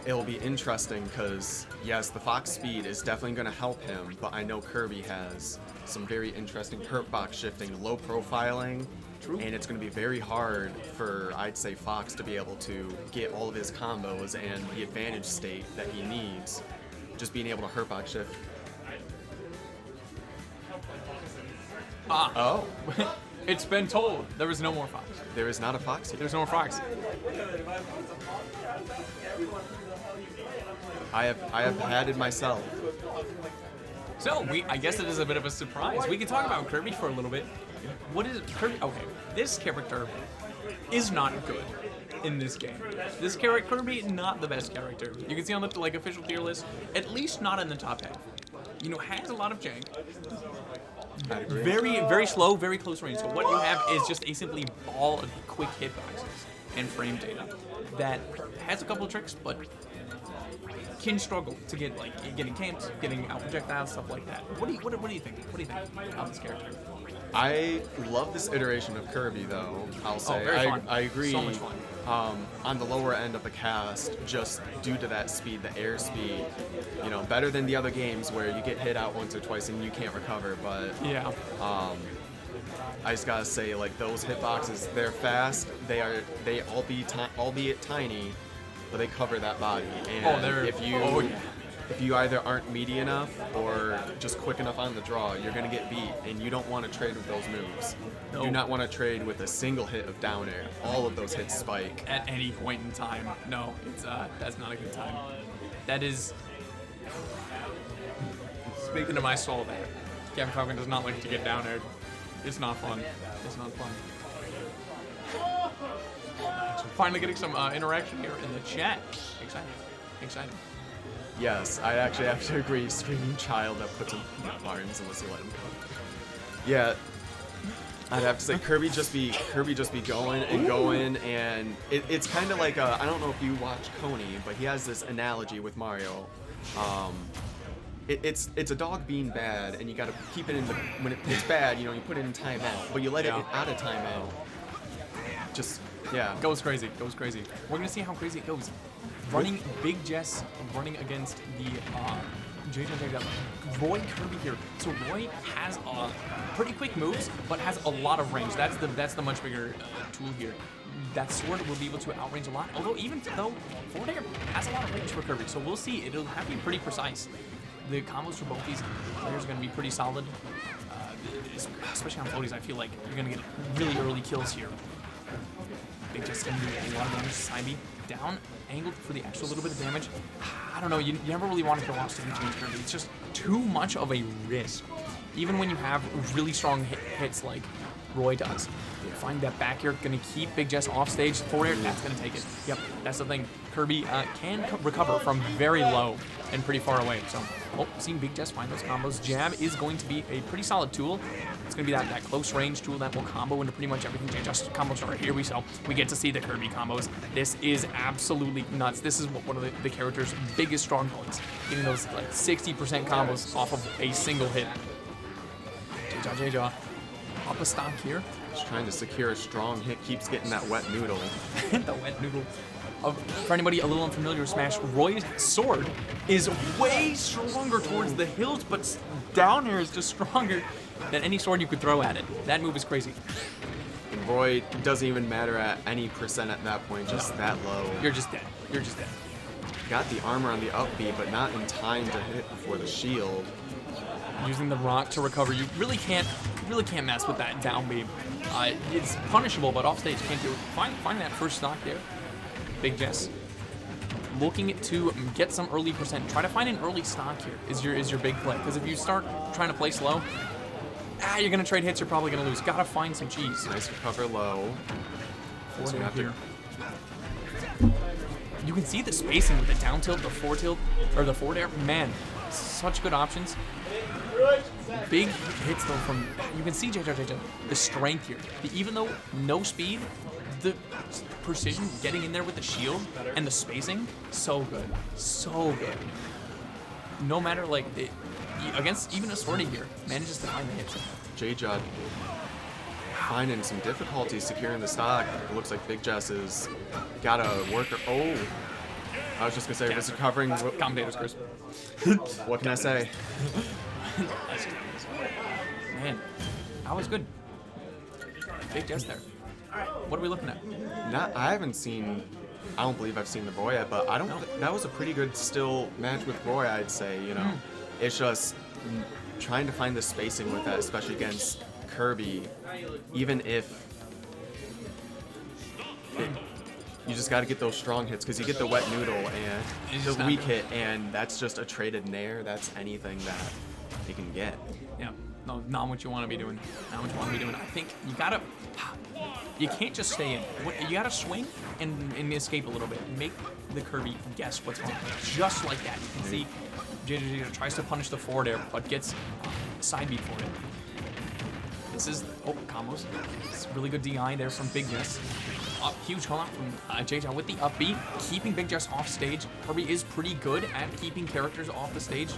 It'll be interesting because, yes, the Fox speed is definitely going to help him, but I know Kirby has some very interesting hurt box shifting, low profiling, and it's going to be very hard for, I'd say, Fox to be able to get all of his combos and the advantage state that he needs, just being able to hurt box shift. Oh. It's been told there was no more Fox. There is not a Fox here. There's no more Fox. I have had it myself. So I guess it is a bit of a surprise. We can talk about Kirby for a little bit. What is Kirby? Okay, this character is not good in this game. This Kirby, not the best character. You can see on the official tier list, at least not in the top 10. You know, has a lot of jank. Very, very slow, very close range. So what you have is just a simply ball of quick hitboxes and frame data that has a couple of tricks, but can struggle to get getting camped, getting out projectiles, stuff like that. What do you think? What do you think about this character? I love this iteration of Kirby, though. I'll say. very fun. I agree. So much fun. On the lower end of the cast, just due to that speed, the air speed, better than the other games where you get hit out once or twice and you can't recover. But Yeah. I just gotta say, like, those hitboxes, they're fast. They albeit tiny, but they cover that body. And if you either aren't meaty enough or just quick enough on the draw, you're gonna get beat, and you don't want to trade with those moves. No. You do not want to trade with a single hit of down air. All of those hits spike. At any point in time, no, it's that's not a good time. That is speaking to my soul. There, Captain Falcon does not like to get down aired. It's not fun. It's not fun. Finally getting some interaction here in the chat. Exciting. Yes, I actually have to agree. Screaming child that puts him in the arms unless you let him go. Yeah, I'd have to say Kirby just be going and going, and it's kind of like I don't know if you watch Coney, but he has this analogy with Mario. It's a dog being bad, and you got to keep it in when it's bad. You put it in timeout, but you let it out of timeout. Just Goes crazy. We're gonna see how crazy it goes. Running Big Jess, running against the JJ Roy Kirby here. So Roy has pretty quick moves, but has a lot of range. That's the much bigger tool here. That sword will be able to outrange a lot. Although even though forward air has a lot of range for Kirby, so we'll see. It'll have to be pretty precise. The combos for both these players are going to be pretty solid, especially on floaties. I feel like you're going to get really early kills here. Big Jess going to do a lot of damage. Side B down, angled for the extra little bit of damage. I don't know, you never really want to go off stage against Kirby. It's just too much of a risk. Even when you have really strong hits like Roy does. Find that back air, gonna keep Big Jess off stage. Forward air, that's gonna take it. Yep, that's the thing. Kirby can recover from very low and pretty far away. So, seeing Big Jess find those combos. Jab is going to be a pretty solid tool. It's gonna be that close range tool that will combo into pretty much everything. Just combos are here. We get to see the Kirby combos. This is absolutely nuts. This is one of the character's biggest strong points. Getting those like 60% combos off of a single hit. J-Jaw. Up a stock here. Just trying to secure a strong hit, keeps getting that wet noodle. The wet noodle. For anybody a little unfamiliar with Smash, Roy's sword is way stronger towards the hills, but down here is just stronger than any sword you could throw at it. That move is crazy. And Roy doesn't even matter at any percent at that point, just that low. You're just dead. Got the armor on the up B, but not in time to hit before the shield. Using the rock to recover, you really can't mess with that down B. It's punishable, but off stage can't do it. Find that first stock there. Big Jess looking to get some early percent. Try to find an early stock here is your big play. Because if you start trying to play slow, you're gonna trade hits. You're probably gonna lose. Gotta find some cheese. Nice recover low. Forward air here. You can see the spacing with the down tilt, the forward tilt, or the forward air. Man, such good options. Big hits though from, you can see the strength here. Even though no speed, the precision getting in there with the shield and the spacing, so good. No matter against even a swordy here, manages to find the hits. J-Judd finding some difficulty securing the stock. It looks like Big Jess has got a worker. Oh, I was just gonna say, was recovering. Commentators, Chris. What can I say? Man, that was good. Big Jess there. What are we looking at? I haven't seen. I don't believe I've seen the Roy yet, but that was a pretty good still match with Roy, I'd say. It's just trying to find the spacing with that, especially against Kirby. Even if you just got to get those strong hits, because you get the wet noodle and the weak hit, and that's just a traded nair. That's anything that you can get. Yeah, no, not what you want to be doing. I think you can't just stay in. You gotta swing and escape a little bit. Make the Kirby guess what's going on. Just like that. You can see JJ tries to punish the forward air, but gets side beat for it. This is, combos. It's really good DI there from Big Jess. Huge call out from JJ with the upbeat, keeping Big Jess off stage. Kirby is pretty good at keeping characters off the stage.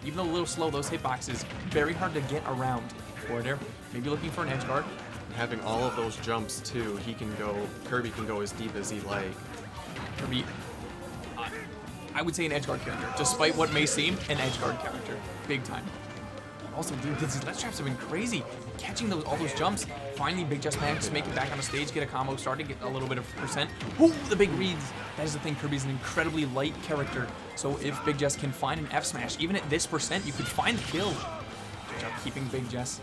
Even though a little slow, those hitboxes, very hard to get around. Or there, maybe looking for an edge guard. Having all of those jumps too, Kirby can go as deep as he like. Kirby, I would say an edge guard character, despite what may seem, an edge guard character, big time. Also, dude, these ledge traps have been crazy. Catching all those jumps, finally Big Jess managed to make it back on the stage, get a combo started, get a little bit of percent. Ooh, the big reads. That is the thing, Kirby's an incredibly light character, so if Big Jess can find an F smash, even at this percent, you could find the kill. Good job keeping Big Jess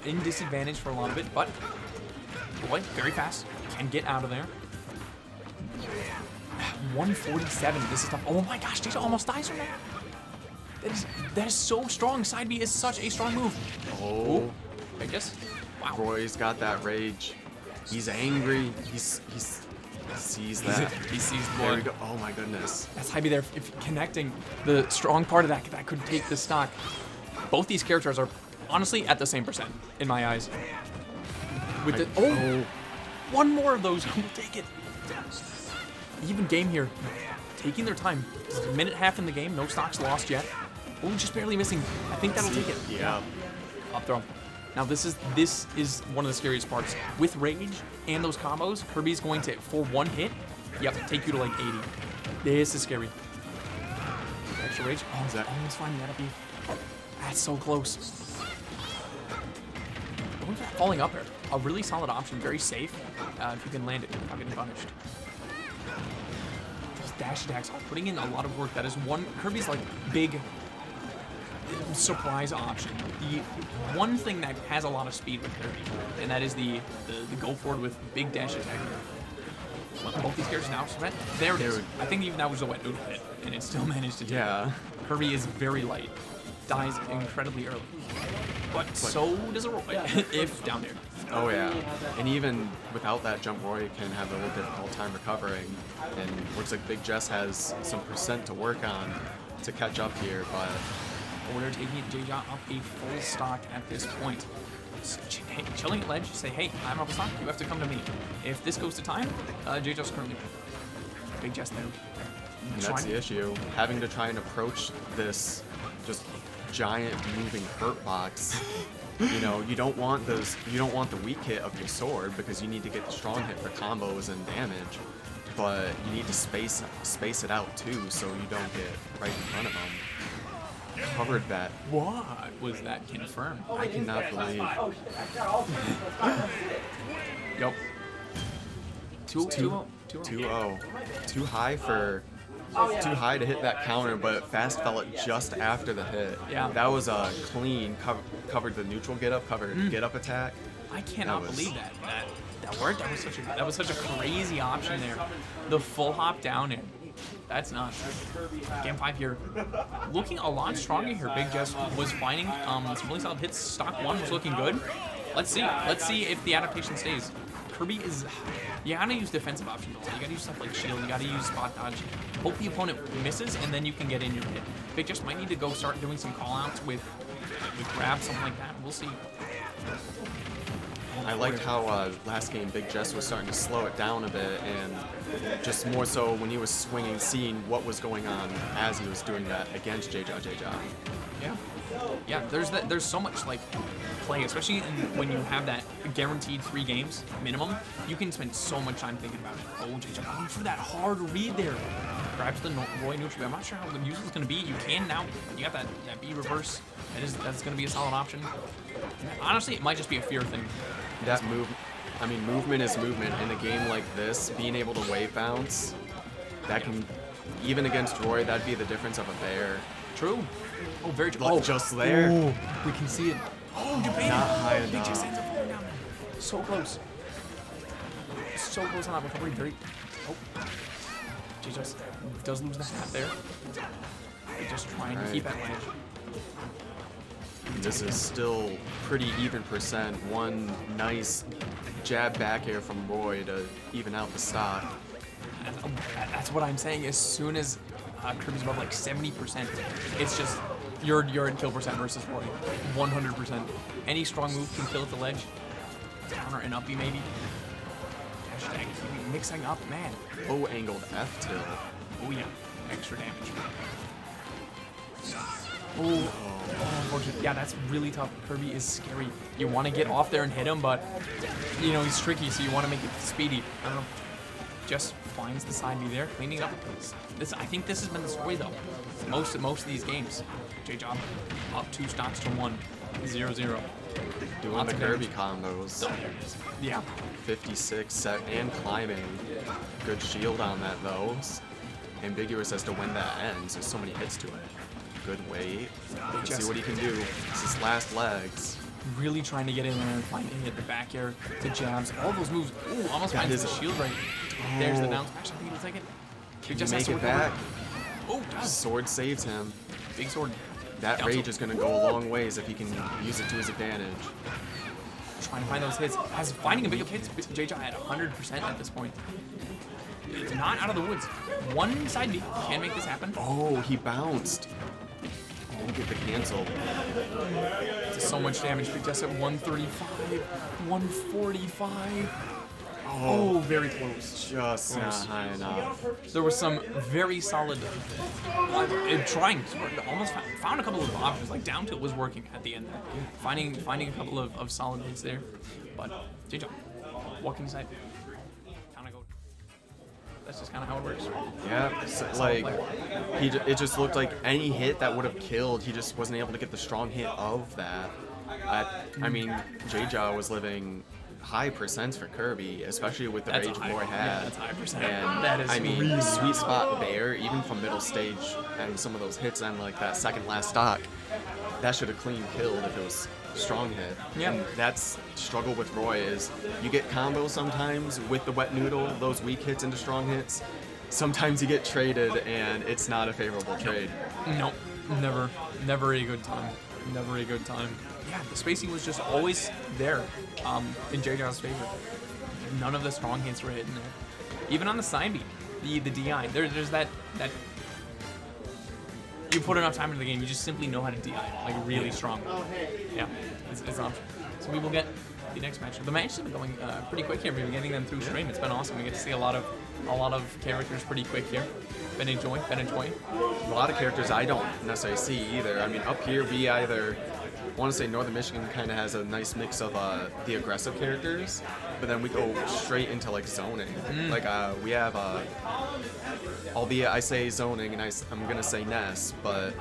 in disadvantage for a lot of it, but boy, very fast, can get out of there. 147, this is tough. Oh my gosh, JJ almost dies from that. That is so strong. Side B is such a strong move. Oh, I guess. Wow. Roy's got that rage. He's angry. He sees that. He sees There we blood. go. Oh my goodness. That's Hybe there. If connecting the strong part of that could take the stock. Both these characters are honestly at the same percent in my eyes. With the one more of those, we'll take it. Even game here, taking their time. It's a minute half in the game, no stocks lost yet. Oh, just barely missing. I think that'll take it. Yeah. Up throw. Now this is one of the scariest parts. With rage and those combos, Kirby's going to, for one hit, take you to like 80. This is scary. Extra rage. Oh, Zach. almost finding that up you. That's so close. Going for that falling up air. A really solid option, very safe. If you can land it without getting punished. Those dash attacks are putting in a lot of work. That is one Kirby's like big surprise option. The one thing that has a lot of speed with Kirby, and that is the go forward with big dash attack. Both these characters now spent. There it is. I think even that was a wet noodle hit, and it still managed to do it. Yeah. Kirby is very light. Dies incredibly early. But so does a Roy, if down there. Oh yeah. And even without that jump, Roy can have a little difficult time recovering. And looks like Big Jess has some percent to work on to catch up here, but Or they're taking JJ up a full stock at this point. Chilling at ledge, say, hey, I'm up a stock, you have to come to me. If this goes to time, JJ's currently Big Jess there. and that's the issue. Having to try and approach this just giant moving hurt box. You know, you don't want the weak hit of your sword because you need to get the strong hit for combos and damage. But you need to space it out too so you don't get right in front of them. Covered that. What was that confirmed? I cannot believe. Yup. 2-0. 2-0. Too high to hit that counter, but Fast fell it just after the hit. Yeah. That was a clean covered the neutral get up, covered get up attack. I cannot That was- believe that worked. That was such a crazy option there. The full hop down in. That's nuts. Game 5 here. Looking a lot stronger here. Big Jess was finding some really solid hits. Stock 1 was looking good. Let's see. Let's see if the adaptation stays. Kirby is... You gotta use defensive options also. You gotta use stuff like shield. You gotta use spot dodge. Hope the opponent misses, and then you can get in your hit. Big Jess might need to go start doing some call-outs with grab, something like that. We'll see. I liked how last game Big Jess was starting to slow it down a bit and just more so when he was swinging, seeing what was going on as he was doing that against JJ. Yeah, there's so much like play, especially when you have that guaranteed 3 games minimum. You can spend so much time thinking about it. Oh, JJ going for that hard read there. Grabs the Roy neutral. I'm not sure how the user is going to be. You can now. You got that B reverse. That's going to be a solid option. Honestly, it might just be a fear thing. That movement is movement. In a game like this, being able to wave bounce, that can, even against Roy, that'd be the difference of a bear. True. Oh, very true. But just there. Oh, we can see it. Oh, debate. Not high Big Jess enough. ends up falling down there. So close. So close on that recovery. Very. Oh. JJ does lose the hat there. They're just trying to keep that ledge. This is still pretty even percent. One nice jab back air from Roy to even out the stock. That's what I'm saying. As soon as Kirby's above like 70%, it's just You're at kill percent versus Roy. 100%. Any strong move can kill at the ledge. Counter and uppy maybe. Dash attack, mixing up, man. Low angled F tilt. Oh yeah, extra damage. Oh, unfortunate. Yeah, that's really tough. Kirby is scary. You want to get off there and hit him, but you know he's tricky, so you want to make it speedy. I don't know. Just finds the side B there, cleaning up the place. I think this has been the story though. Most of these games. J-Job up 2 stocks to 1. 0-0. Doing Lots the of Kirby damage. combos. Yeah. 56 set and climbing. Good shield on that though. Ambiguous as to when that ends. There's so many hits to it. Good wait. Let's see what he can do. It's his last legs. Really trying to get in there and find a hit. The back air to jabs. All those moves. Ooh, almost That finds is the a- shield right. There's the down smash. I think he'll take it. He Can just you has make to it recover. back? Oh, does. Sword saves him. Big sword. That Down rage tilt. is going to go a long ways if he can use it to his advantage. Trying to find those hits. As finding a big hits, JJ at 100% at this point. It's not out of the woods. One side B can make this happen. Oh, he bounced. Didn't get the cancel. It's so much damage. Big Jess at 135, 145. Oh, very close. Just not high enough. There was some very solid trying. Almost found a couple of options. Like down tilt was working at the end there. Finding a couple of solid hits there. But JJ, what can you say? Kind of go. That's just kind of how it works. Yeah, like it just looked like any hit that would have killed, he just wasn't able to get the strong hit of that. I mean, J-Jaw was living high percents for Kirby, especially with the That's rage a high- Roy had. yeah, that's high percent. And That is I mean, really sweet spot there, even from middle stage, and some of those hits on like that second last stock, that should have clean killed if it was strong hit. Yeah. And that's struggle with Roy is you get combos sometimes with the wet noodle, those weak hits into strong hits. Sometimes you get traded and it's not a favorable trade. Nope, never a good time. Never a good time. Yeah, the spacing was just always there in JJ's favor. None of the strong hits were hitting there. Even on the side beat, the DI, there's that you put enough time into the game, you just simply know how to DI, like really strong. Yeah, it's awesome. So we will get the next match. The matches have been going pretty quick here. We've been getting them through stream. It's been awesome. We get to see a lot of characters pretty quick here. Been enjoying. A lot of characters I don't necessarily see either. I mean, up here we either want to say Northern Michigan kind of has a nice mix of the aggressive characters, but then we go straight into like zoning. Like we have, albeit I say zoning and I'm gonna say Ness, but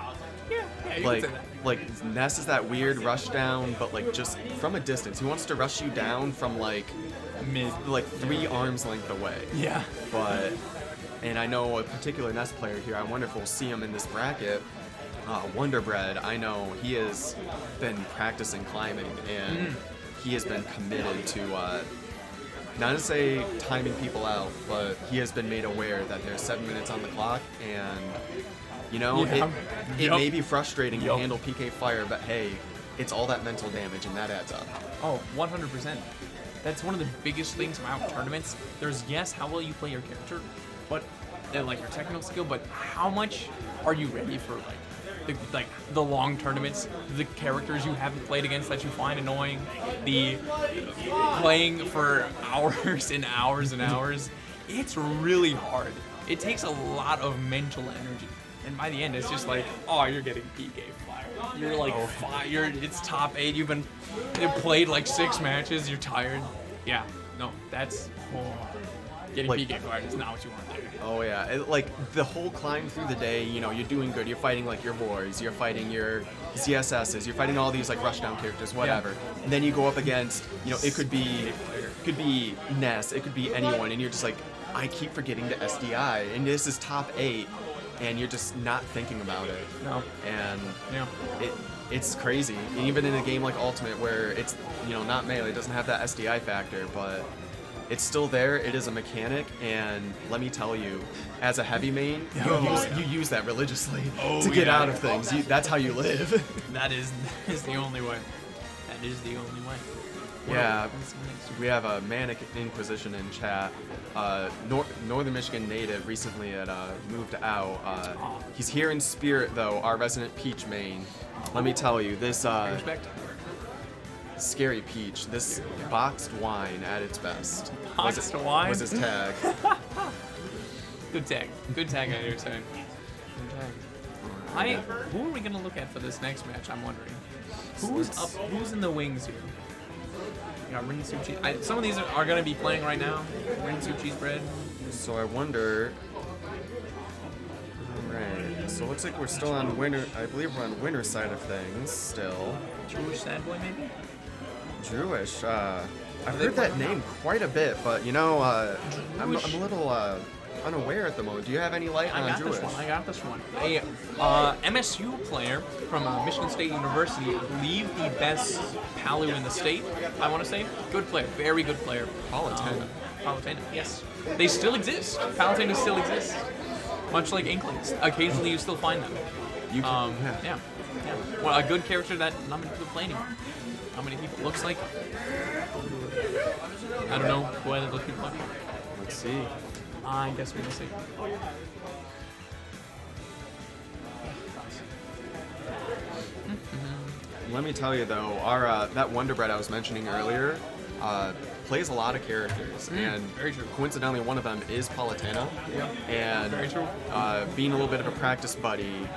Yeah, you like can say that. like Ness is that weird rush down, but like just from a distance. He wants to rush you down from like Mid. like 3 arms length away. Yeah. But, and I know a particular Ness player here, I wonder if we'll see him in this bracket. Wonderbread, I know he has been practicing climbing and he has been committed to, not to say timing people out, but he has been made aware that there's 7 minutes on the clock and, you know, Yeah. it Yup. may be frustrating to Yup. handle PK Fire, but hey, it's all that mental damage and that adds up. Oh, 100%. That's one of the biggest things about tournaments. There's yes, how well you play your character, but like your technical skill, but how much are you ready for the long tournaments, the characters you haven't played against that you find annoying, the playing for hours and hours and hours. It's really hard. It takes a lot of mental energy. And by the end, it's just like, oh, you're getting PK Fire. You're like, it's top 8. You've played like 6 matches. You're tired. Yeah, no, that's getting Like- PK Fire is not what you want to do. Oh yeah, like the whole climb through the day, you know, you're doing good. You're fighting like your wars, you're fighting your ZSSs, you're fighting all these like rushdown characters, whatever. And then you go up against, you know, it could be Ness, it could be anyone, and you're just like, I keep forgetting to SDI, and this is top 8, and you're just not thinking about it. No. And Yeah. it's crazy. Even in a game like Ultimate, where it's, you know, not melee, it doesn't have that SDI factor, but it's still there. It is a mechanic, and let me tell you, as a heavy main, you use that religiously to get out of things. That's how you live. That is the only way. That is the only way. Yeah, we have a Manic Inquisition in chat. Northern Michigan native recently had moved out. He's here in spirit though, our resident Peach main. Let me tell you, this Respect. Scary Peach, this boxed wine at its best. Boxed wine? Was his tag. Good tag. Good tag on your side. Good tag. Who are we gonna look at for this next match? I'm wondering. Who's up? Who's in the wings here? We got Rinsu cheese. Some of these are gonna be playing right now. Rinsu cheese bread. So I wonder. Alright, so it looks like we're still on winner. I believe we're on winner side of things still. Jewish sad boy maybe. Jewish. I've heard that name quite a bit, but you know, I'm a little unaware at the moment. Do you have any light on Jewish? I got this one. A MSU player from Michigan State University, I believe the best Palu in the state, I want to say. Good player, very good player. Palatena. Palatena, yes. They still exist. Palatena still exists. Much like Inklings. Occasionally you still find them. You can, Yeah. Well, a good character that not many people play anymore. How many people? Looks like. I don't know who other those people are. Let's see. I guess we will see. Let me tell you though, our that Wonder Bread I was mentioning earlier plays a lot of characters, and very true. coincidentally one of them is Palatena. And Very true. Being a little bit of a practice buddy,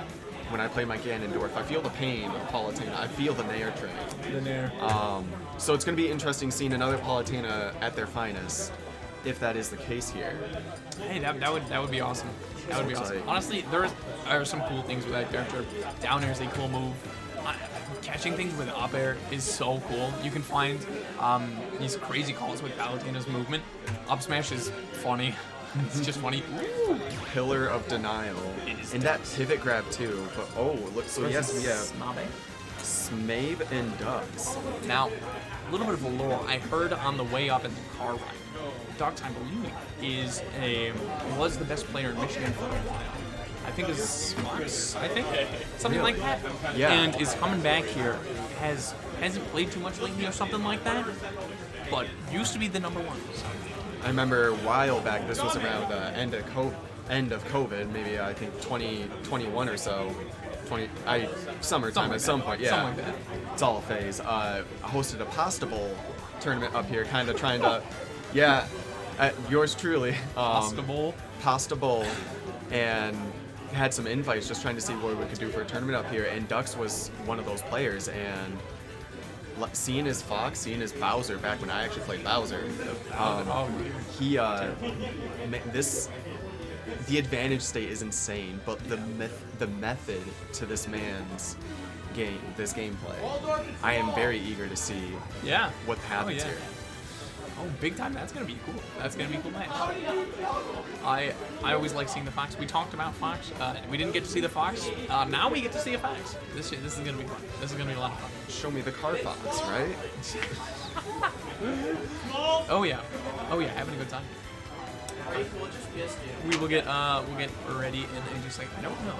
when I play my Ganondorf, I feel the pain of Palatena. I feel the Nair train. The Nair. So it's going to be interesting seeing another Palatena at their finest, if that is the case here. Hey, that would be awesome. That would be Looks awesome. like- Honestly, there are some cool things with that character. Down air is a cool move. Catching things with up air is so cool. You can find these crazy calls with Palatena's movement. Up smash is funny. It's just funny. Ooh. Pillar of Denial. It is And that pivot grab too. But look, so yes, we have Snabe. Smabe and Ducks. Now, a little bit of a lore. I heard on the way up in the car ride, Ducks, I believe, was the best player in Michigan for a while. I think is Fox, I think. Something like that. Yeah. And is coming back here. Hasn't played too much lately or something like that. But used to be the number one. I remember a while back, this was around the end of COVID, maybe I think 2021 or so. Summertime at some point, yeah. Something like that. It's all a phase. I hosted a Pasta Bowl tournament up here, kind of trying to, yeah, yours truly. Pasta Bowl. Pasta Bowl, and had some invites just trying to see what we could do for a tournament up here, and Dux was one of those players, and seeing his Fox, seeing his Bowser back when I actually played Bowser, he the advantage state is insane, but the method to this man's gameplay, I am very eager to see Yeah. what happens here. Oh, big time. That's going to be cool. That's going to be a cool match. I always like seeing the Fox. We talked about Fox. We didn't get to see the Fox. Now we get to see a Fox. This is going to be fun. This is going to be a lot of fun. Show me the car Fox, right? Oh yeah, having a good time. We'll get ready and just like I don't know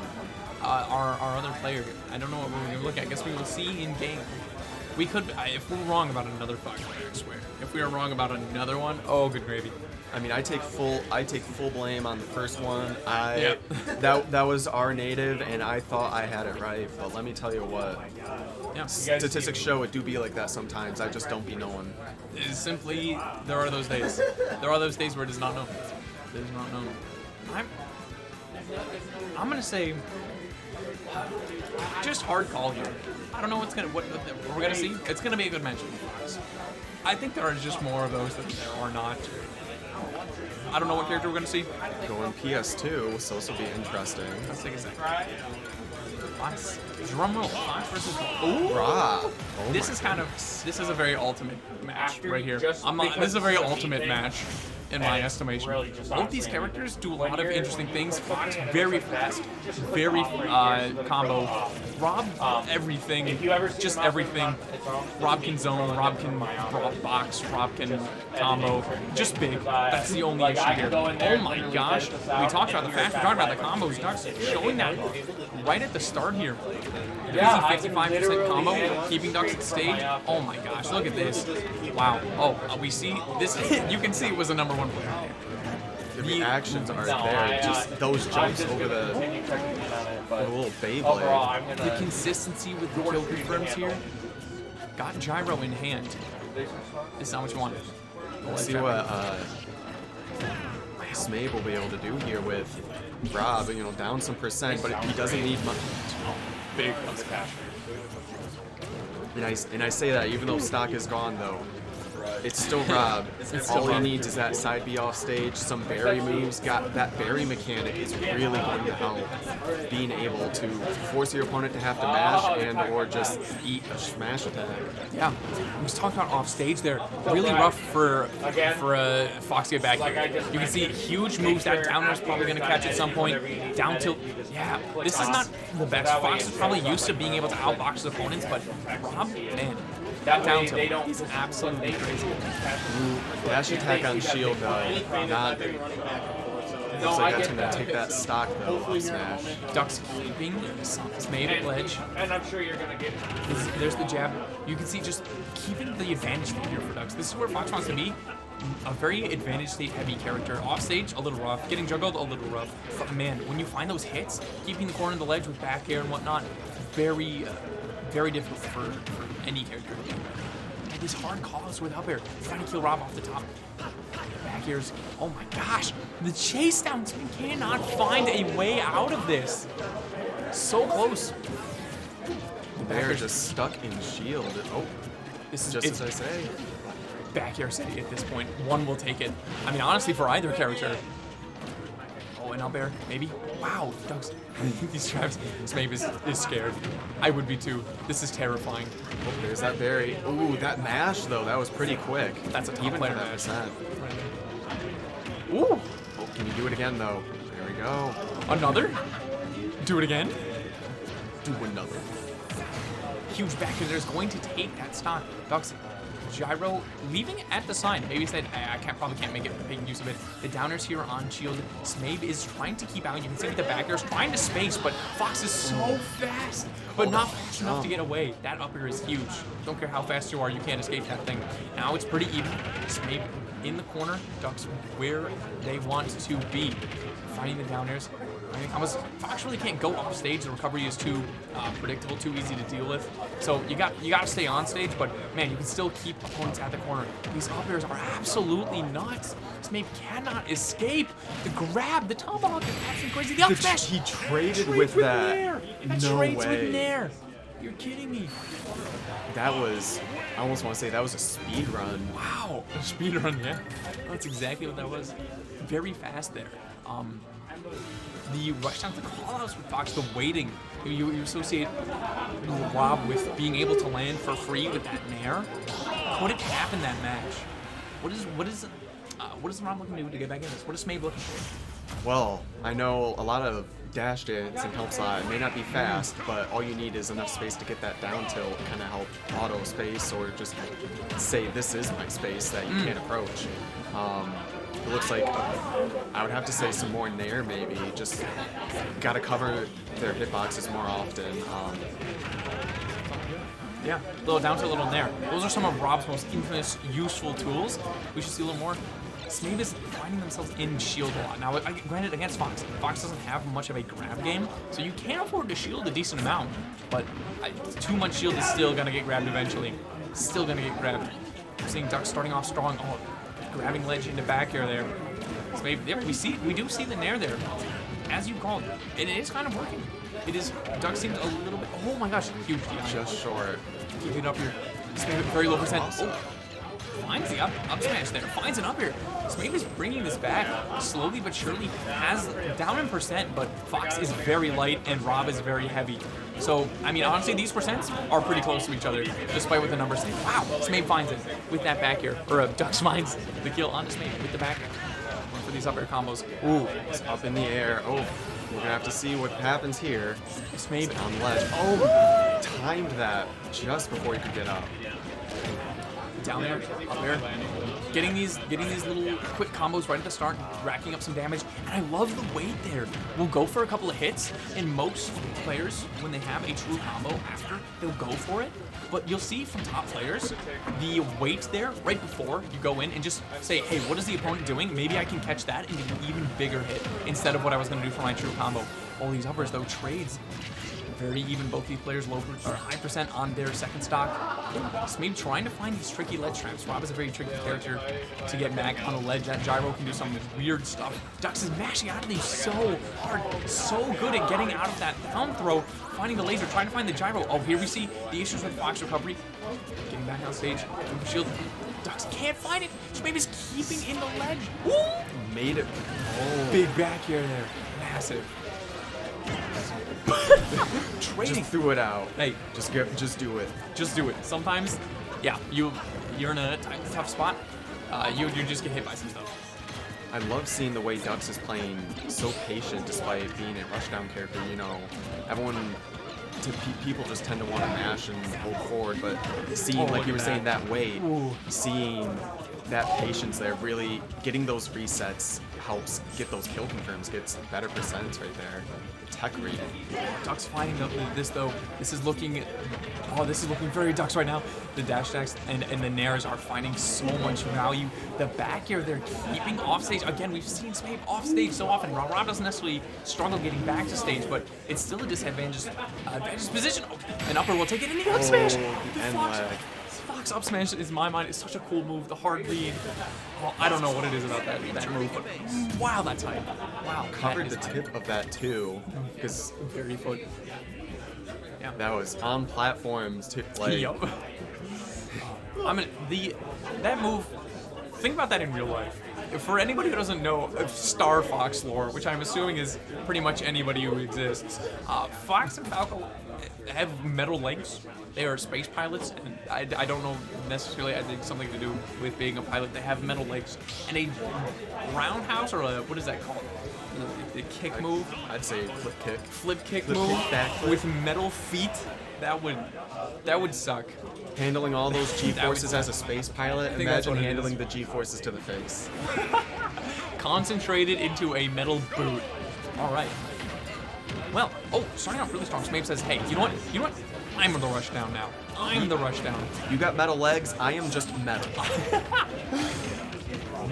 our other player. I don't know what we're gonna look at. I guess we will see in game. We could if we're wrong about another Fox player. I swear. If we are wrong about another one, oh good gravy. I mean, I take full blame on the first one. Yeah. that was our native, and I thought I had it right. But let me tell you what, Yeah. statistics show it do be like that sometimes. I just don't be knowing. It is simply there are those days. There are those days where it is not known. It is not known. I'm gonna say just hard call here. I don't know what we're gonna see. It's gonna be a good match. I think there are just more of those than there are not. I don't know what character we're gonna see. Going PS2, so this will be interesting. Let's take a second. Fox. Drum roll. Fox versus. Ooh. Rah. Oh This my is a very ultimate match right here. Just This is a very ultimate match. in my estimation. Both these characters do a lot of interesting things. Fox, very fast, very combo. Rob, everything, just everything. Rob can zone, Rob can box, Rob can combo, just big. That's the only issue here. Oh my gosh, we talked about the fast, we talked about the combos. Ducks showing that right at the start here. Easy 55% combo, keeping Ducks at stage. Oh my gosh, look at this. Wow. Oh, we see this. You can see it was a #1 player. The reactions are there. Just those jumps over the little Beyblade. The consistency with the kill confirms here. Got gyro in hand. This is not what you want. Let's see what Smabe will be able to do here with Rob. You know, down some percent, but he doesn't need much. Big on the cash. And I say that even though stock is gone, though. It's still Rob. All he needs is that side B off stage, some berry moves. Got that berry mechanic is really going to help being able to force your opponent to have to mash and or just eat a smash attack. Yeah, I was talking about off stage there. Really rough for Fox to get back here. You can see huge moves. That downer is probably going to catch at some point. Down tilt. Yeah, this is not the best. Fox is probably used to being able to outbox his opponents, but Rob, man. That down tilt is absolutely crazy. Dash attack on shield though, not. Looks like that's gonna take that stock though off smash. Ducks keeping Smabe at ledge. And I'm sure you're gonna get. There's the jab. You can see just keeping the advantage here for Ducks. This is where Fox wants to be. A very advantage state heavy character. Off stage, a little rough. Getting juggled, a little rough. But man, when you find those hits, keeping the corner of the ledge with back air and whatnot, very difficult for any character. And these hard calls with up air, trying to kill Rob off the top. Back airs. Oh my gosh, the chase downs. We cannot find a way out of this. So close. They're just stuck in shield. Oh, This is just as I say. back air city at this point. One will take it. I mean, honestly, for either character. Oh, an up air, maybe. Wow, Ducks. These traps. Smabe is scared. I would be too. This is terrifying. Oh, there's that berry. Ooh, that mash though, that was pretty quick. That's a top Even player for that mash. percent. Ooh, Oh, can you do it again though? There we go. another? Do it again. Do another. Huge back air there's going to take that stock. Ducks. Gyro leaving at the sign. Maybe said I probably can't make use of it. The downers here on shield. Smabe is trying to keep out. You can see with the back airs trying to space, but Fox is so fast, but not fast enough to get away. That up air is huge. Don't care how fast you are, you can't escape that thing. Now it's pretty even. Smabe in the corner. Ducks where they want to be. Finding the downers. Fox really can't go off stage. The recovery is too predictable, too easy to deal with. So you got to stay on stage, but man, you can still keep opponents at the corner. These up airs are absolutely nuts. Smabe cannot escape. The grab, the tomahawk is absolutely crazy. The up smash. He traded with that. Nair. That No trades way. with Nair. You're kidding me. That was, I almost want to say that was a speed run. Wow. A speed run, yeah. That's exactly what that was. Very fast there. The rush down, the callouts with Fox, the waiting. You associate Rob with being able to land for free with that Nair. Could it happen that match? What is Rob looking to do to get back in this? What is Smabe looking for? Well, I know a lot of dash dance and help slide may not be fast, but all you need is enough space to get that down tilt, kind of help auto space, or just say this is my space that you can't approach. It looks like I would have to say some more Nair maybe. Just gotta cover their hitboxes more often. Yeah, a little down to a little Nair. Those are some of Rob's most infamous, useful tools. We should see a little more. Smabe is finding themselves in shield a lot. Now, granted, against Fox, Fox doesn't have much of a grab game, so you can afford to shield a decent amount, but too much shield is still gonna get grabbed eventually. Still gonna get grabbed. We're seeing Ducks starting off strong. Oh, grabbing ledge into back air there. Smabe, there we do see the Nair there, as you called, and it is kind of working. It is. Ducks seems a little bit. Oh my gosh, huge. Just short. Keeping it up here. Smabe very low percent. Oh. Finds the up smash there. Finds an up here. Smabe is bringing this back slowly but surely. Has down in percent, but Fox is very light and Rob is very heavy. So, I mean, honestly, these percents are pretty close to each other, despite what the numbers say. Wow, Smabe finds it with that back air. Or Dux finds the kill on Smabe with the back air. Going for these up air combos. Ooh, it's up in the air. Oh, we're gonna have to see what happens here. Smabe On the ledge. Oh, timed that just before he could get up. down there, up air, getting these little quick combos right at the start, racking up some damage, and I love the weight there. We'll go for a couple of hits, and most players, when they have a true combo after, they'll go for it. But you'll see from top players, the weight there right before you go in and just say, hey, what is the opponent doing? Maybe I can catch that and get an even bigger hit instead of what I was going to do for my true combo. All these uppers, though, trades. Very even, both these players low or high percent on their second stock. Smabe trying to find these tricky ledge traps. Rob is a very tricky character to get back on the ledge. That gyro can do some weird stuff. Dux is mashing out of these so hard, so good at getting out of that thumb throw, finding the laser, trying to find the gyro. Oh, here we see the issues with Fox recovery. Getting back on stage, shield. Dux can't find it. Smabe is keeping in the ledge. Woo! Made it. Oh, Big back here there. Massive. Trading. just threw it out. Hey, Just do it. just do it. Sometimes, yeah, you're in a tough spot. You just get hit by some stuff. I love seeing the way Dux is playing so patient despite being a rushdown character. You know, everyone, people just tend to want to mash and hold forward, but seeing, like you were saying, that weight, seeing that patience there, really getting those resets helps get those kill confirms, gets better percents right there. Tech reading. Dux finding this though. This is looking very Dux right now. The dash attacks and the nairs are finding so much value. The back air they're keeping off stage. Again, we've seen Smabe off stage so often. Rob doesn't necessarily struggle getting back to stage, but it's still a disadvantageous position. Oh, an upper will take it in the up smash. the The end Fox, leg. Fox up smash is, in my mind, is such a cool move. The hard lead. Well, I don't know what it is about that move, but wow, that's hype. Wow. Covered the that is tip of that too, because very foot. Yeah. that was on platforms too. Like, Yup. I mean, that move. Think about that in real life. For anybody who doesn't know of Star Fox lore, which I'm assuming is pretty much anybody who exists, Fox and Falco have metal legs. They are space pilots, and I don't know necessarily. I think something to do with being a pilot. They have metal legs, and a roundhouse or what is that called? The kick move. I'd say flip kick. Flip kick Flip move kick, backflip. with metal feet. That would suck. Handling all those That would G-forces suck. as a space pilot, think that's imagine what it handling is. the G-forces to the face. Concentrated into a metal boot. All right. Well, starting off really strong. Smabe says, "Hey, you know what? I'm the rushdown now. I'm the rushdown." You got metal legs, I am just metal.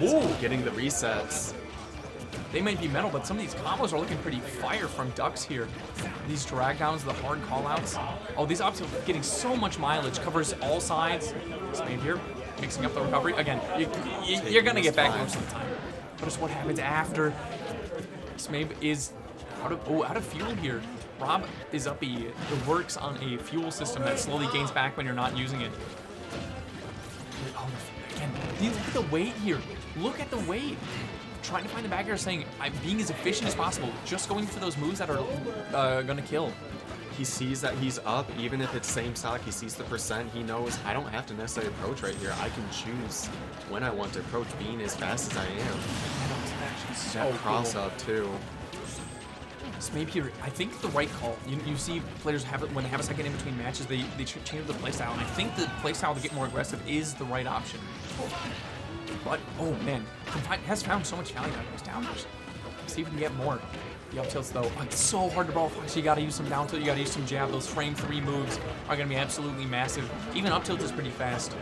Whoa, getting the resets. They might be metal, but some of these combos are looking pretty fire from Dux here. These drag downs, the hard callouts. Oh, these ops are getting so much mileage. Covers all sides. Smabe here, mixing up the recovery. Again, you're gonna get back most of the time. But it's what happens after. Smabe is out of fuel here. Rob is uppy. It works on a fuel system that slowly gains back when you're not using it. Oh, again, look at the weight here. Look at the weight. Trying to find the back air, saying, I'm being as efficient as possible, just going for those moves that are gonna kill. He sees that he's up, even if it's same stock, he sees the percent, he knows I don't have to necessarily approach right here. I can choose when I want to approach, being as fast as I am. That cross up too. Smabe here, I think the right call. You see players have it when they have a second in between matches, they change the playstyle, and I think the playstyle to get more aggressive is the right option. But, oh man, has found so much value out of those downers. See if we can get more. The up tilts though, it's so hard to brawl Fox. You gotta use some down tilt, you gotta use some jab. Those frame 3 moves are gonna be absolutely massive. Even up tilt is pretty fast.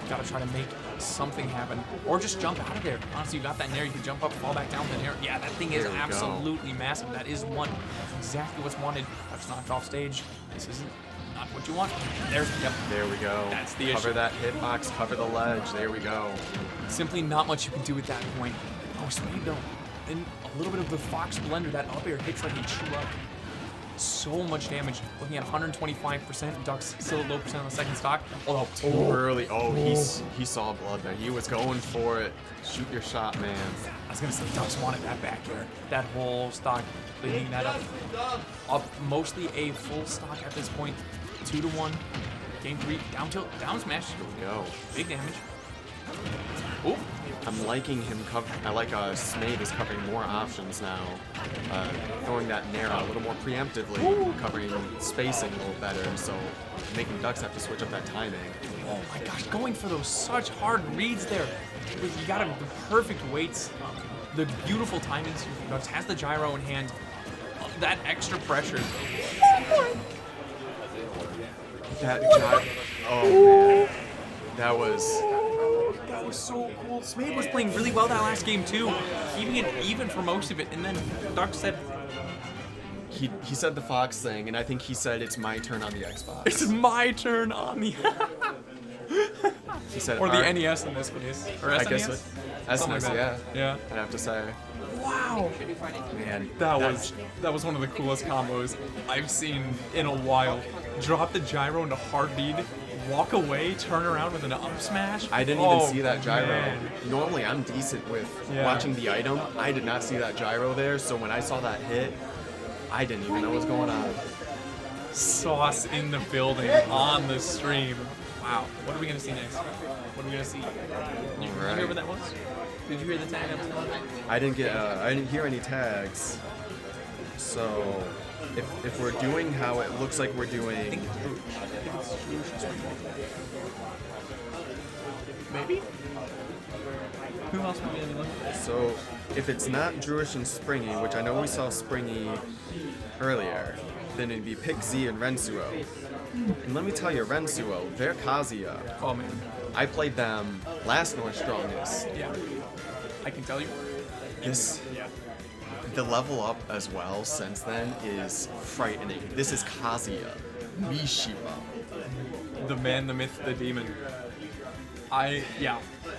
Gotta try to make something happen. Or just jump out of there. Honestly, you got that nair, you can jump up, fall back down with the nair. Yeah, that thing is There we go. absolutely massive. That is exactly what's wanted. That's knocked off stage. This isn't not what you want. Yep. There we go. That's the Cover issue. that hitbox, cover the ledge. There we go. Simply not much you can do at that point. Oh, Smabe though, in a little bit of the Fox blender, that up air hits like a true up. so much damage. Looking at 125%, Ducks still at low percent on the second stock. Although, Too early. Oh, he saw blood there. He was going for it. Shoot your shot, man. I was gonna say Ducks wanted that back here. That whole stock, cleaning that up. Mostly a full stock at this point. 2-1. Game 3, down tilt, down smash. Here we go. Big damage. Oh, I'm liking him cover. I like Smade is covering more options now. Throwing that Nair out a little more preemptively, covering spacing a little better, so making Ducks have to switch up that timing. oh my gosh, going for those such hard reads there. You got him the perfect weights, the beautiful timings. Ducks has the gyro in hand. That extra pressure. That gyro. Oh man, that was. That was so cool. Smade was playing really well that last game too, keeping it even for most of it. And then Ducks said, He said the Fox thing, and I think he said it's my turn on the Xbox. "It's my turn on the." He said, Or the "Alright." NES in this case. Or SNES? I guess it. Something like SNES, yeah. that. Yeah. I'd have to say, Wow. man, That was one of the coolest combos I've seen in a while. Drop the gyro into hard lead, walk away, turn around with an up smash. I didn't even Oh, see that gyro. man. Normally, I'm decent with Yeah. watching the item. I did not see that gyro there, so when I saw that hit, I didn't even know what was going on. Sauce in the building on the stream. Wow. What are we gonna see next? What are we gonna see? You hear what that was? Did you hear the tag? That was going? I didn't hear any tags. So, if we're doing how it looks like we're doing, Maybe. Who else would we be looking at? so if it's not Druish and Springy, which I know we saw Springy earlier, then it'd be Pick Z and Rensuo. And let me tell you, Rensuo, they're Kazuya. Oh man. I played them last North Strongest. Yeah. I can tell you. The level up as well since then is frightening. This is Kazuya, Mishima. The man, the myth, the demon.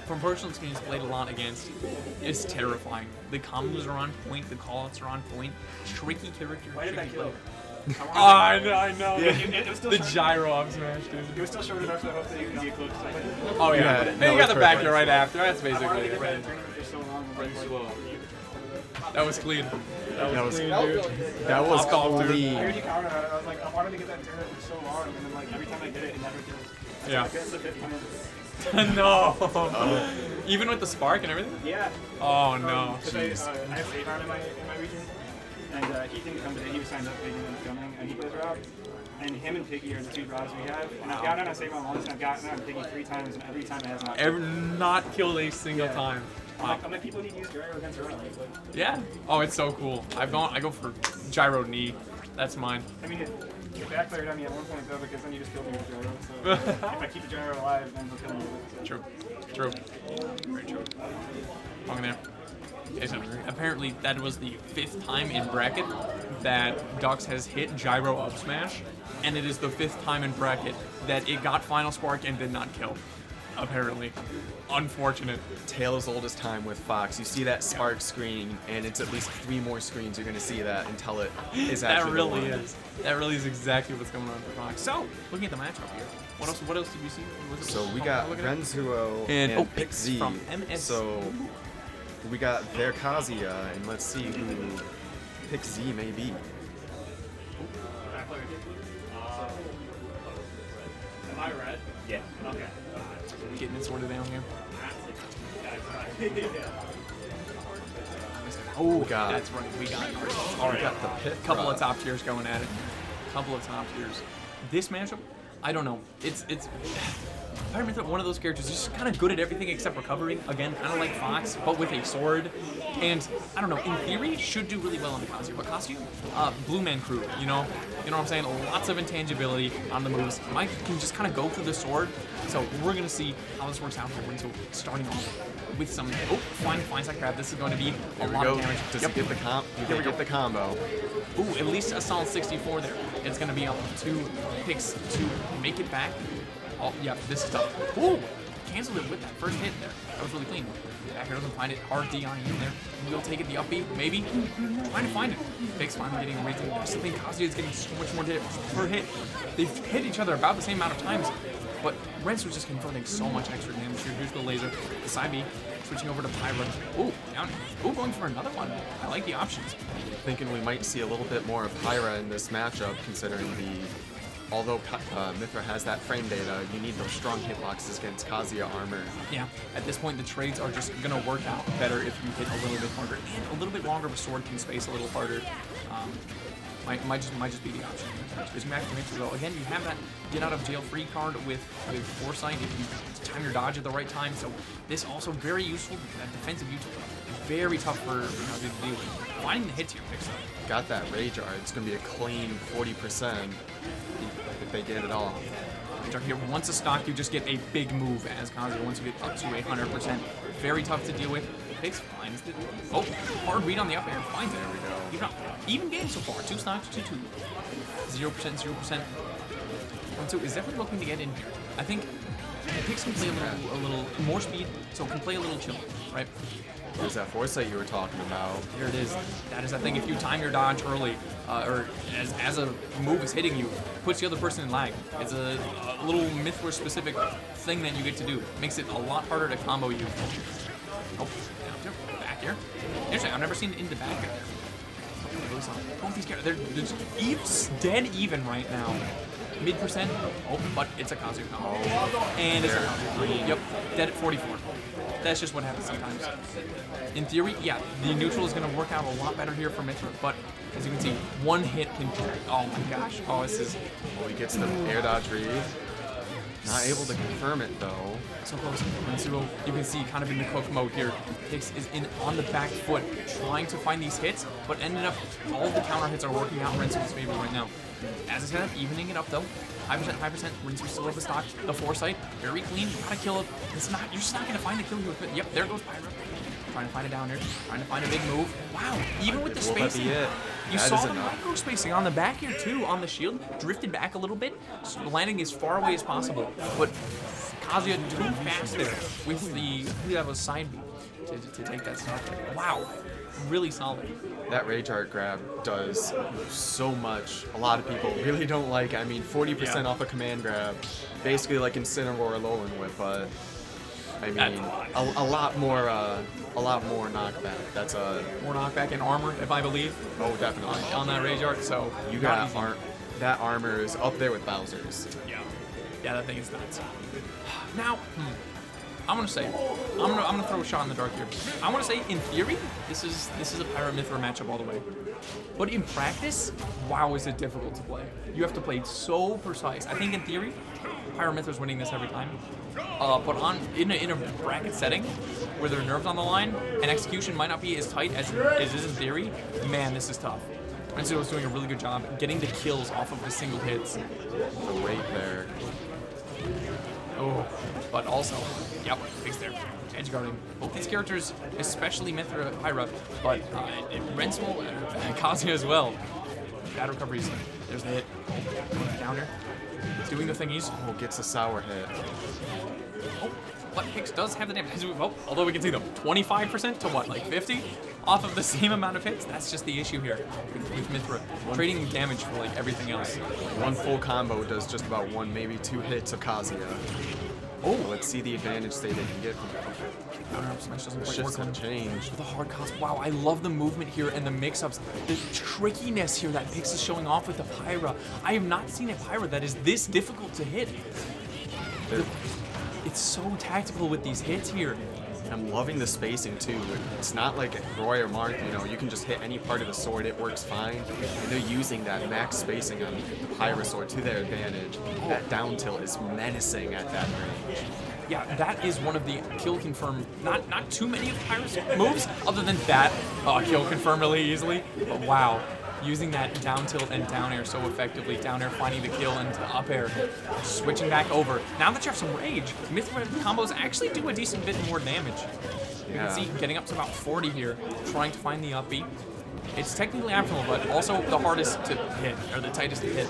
From personal experience, played a lot against. It's terrifying. The combos are on point, the callouts are on point. Tricky character. Why did that tricky kill? player. I know. It was still The short- gyro up smash, dude. It was still short enough, so I hope that you can get close to somebody. Oh yeah. Yeah, And no, you got it's the back perfect. here right after. That's I wanted to basically get it. that in tournament for so long. That was clean. That was dude. that was Top off, dude. clean. I heard you counter that. I was like, I wanted to get that in tournament for so long, and then like every time I did it, it never kills. Yeah. That's the fifth time. No. Even with the spark and everything? Yeah. Oh no. Because I have Savon in my region, and he didn't come today. He was signed up, but he didn't end up coming, and he plays Rob. And him and Piggy are the two Robs we have. And I've gotten on Savon once, and I've gotten on Piggy 3 times, and every time it has not. Not killed a single time. Wow. I'm like, people need to use gyro against Rob. Yeah. Oh, it's so cool. I go for gyro knee. That's mine. I mean, it backfired on me at one point though, because then you just killed me with gyro. So if I keep the gyro alive, then he'll kill me with it. True. True. Very true. Hung there. Okay, so apparently that was the 5th time in bracket that Ducks has hit gyro up smash, and it is the 5th time in bracket that it got final spark and did not kill. Apparently. Unfortunate. Tale as old as time with Fox. You see that spark screen, and it's at least 3 more screens you're gonna see that until it is That actually. really the one. is. That really is exactly what's going on for Fox. So, looking at the matchup here. What else did we see? Was it- So we oh, got look at it. Renzuo And- and, oh, Pick picks Z. from MS. So we got their Kazuya, and let's see who Pick Z may be. Am I red? Yeah. Okay. Getting it sorted down here. Oh, we got That's right. We got we got the pit. couple Rob. of top tiers going at it. Couple of top tiers. This matchup, I don't know. It's Pyramithra, one of those characters who's just kind of good at everything except recovering. Again, kind of like Fox, but with a sword. And I don't know. In theory, should do really well on the costume. But costume, Blue Man Crew. You know what I'm saying? Lots of intangibility on the moves. Mike can just kind of go through the sword. So we're gonna see how this works out for Renzo, starting off with some. Oh, finds that grab. This is going to be a Here we lot go. of damage. Does Yep. he get the comp? Here He we go. get the combo. Ooh, at least a solid 64 there. It's going to be up to Picks to make it back. Oh, yeah, this is tough. Ooh, canceled it with that first hit there. That was really clean. Backer doesn't find it. Hard DI in there. He'll take it the up B, maybe. Trying to find it. Pix finally getting everything. I still think Kazuya is getting so much more damage per hit. They've hit each other about the same amount of times, but Rents was just confronting so much extra damage here. Here's the laser. The side B. Switching over to Pyra. Ooh, down. Ooh, going for another one. I like the options. Thinking we might see a little bit more of Pyra in this matchup, considering although Mythra has that frame data, you need those strong hitboxes against Kazuya armor. Yeah, at this point the trades are just going to work out better if you hit a little bit harder, and a little bit longer of a sword can space a little harder. Might just be the option. Switching back to Mythra though, again, you have that get out of jail free card with Foresight if you time your dodge at the right time, so this also very useful, that defensive utility. Very tough for Kazuya to deal with. Finding the hits here picks up. Got that Rage Art. It's going to be a clean 40% if they get it off. Here, once a stock, you just get a big move as Kazuya. Once you get up to 100%, very tough to deal with. Pix finds it. Oh, hard read on the up air. Finds it. There we go. He's not even game so far. 2 stocks, 2-2. 0%, 0%. 1-2 is definitely looking to get in here. I think Pix can play a little more speed, so can play a little chill, right? There's that Foresight you were talking about. Here it is. That is, I think, if you time your dodge early, or as a move is hitting you, puts the other person in lag. It's a little Mythra-specific thing that you get to do. Makes it a lot harder to combo you. Oh, down there, back here. Interesting, I've never seen it into back here. Both these characters, they're just dead even right now. Mid-percent. Oh, but it's a Kazuya combo. And it's a Kazuya. Yep, dead at 44. That's just what happens sometimes. In theory, yeah, the neutral is going to work out a lot better here for Mythra, but as you can see, one hit can... Oh my gosh. Oh, this is... Oh, he gets the air dodge read. Not able to confirm it, though. So close. Rensuro, you can see kind of in the cook mode here. Pix is in on the back foot, trying to find these hits, but ended up, all of the counter hits are working out in Rensuro's favor right now. As it's kind of evening it up, though. 5%, 5%. Rensuro still have the stock. The Foresight, very clean. You gotta kill it. It's not, you're just not gonna find the kill here. Yep, there goes Pyra. Trying to find it down here. Trying to find a big move. Wow, even with the spacing. You saw the micro spacing on the back here too, on the shield. Drifted back a little bit, landing as far away as possible. But Kazuya too fast there with that was side B to take that stock there. Wow, really solid. That Rage Art grab does so much. A lot of people really don't like it. I mean, 40% off a command grab, basically like Incineroar Alolan Whip, but I mean, a lot more knockback. That's more knockback and armor, if I believe. Oh, definitely. On that Rage Art, so you got that armor is up there with Bowser's. Yeah, that thing is nuts. Now, I'm gonna throw a shot in the dark here. I want to say, in theory, this is a Pyra Mythra matchup all the way. But in practice, wow, is it difficult to play. You have to play so precise. I think in theory, Pyra Mythra's winning this every time. But in a bracket setting where there are nerves on the line and execution might not be as tight as it is in theory, man, this is tough. Rensuro's doing a really good job getting the kills off of the single hits. The weight there. Oh, but also, yep, Pix there. Edge guarding both these characters, especially Mythra, Pyra, but Rensuo and Kazuya as well. Bad recoveries. There's the hit. Counter. He's doing the thingies. Oh, gets a sour hit. Oh, but Pix does have the damage. Oh, although we can see them 25% to what, like 50? Off of the same amount of hits? That's just the issue here with Mythra. Trading damage for like everything else. One full combo does just about one, maybe 2 hits of Kazuya. Oh, let's see the advantage state they can get from it. The shifts have changed. The hard cost. Wow, I love the movement here and the mix-ups. The trickiness here that Pix is showing off with the Pyra. I have not seen a Pyra that is this difficult to hit. It's so tactical with these hits here. I'm loving the spacing too. It's not like Roy or Mark, you can just hit any part of the sword, it works fine. And they're using that max spacing on the Pyra sword to their advantage. That down tilt is menacing at that range. Yeah, that is one of the kill confirm, not too many of Pyra's moves, other than that, kill confirm really easily. But wow, using that down tilt and down air so effectively. Down air finding the kill and up air, switching back over. Now that you have some rage, Mythra combos actually do a decent bit more damage. You can see getting up to about 40 here, trying to find the up B. It's technically optimal, but also the hardest to hit, or the tightest to hit.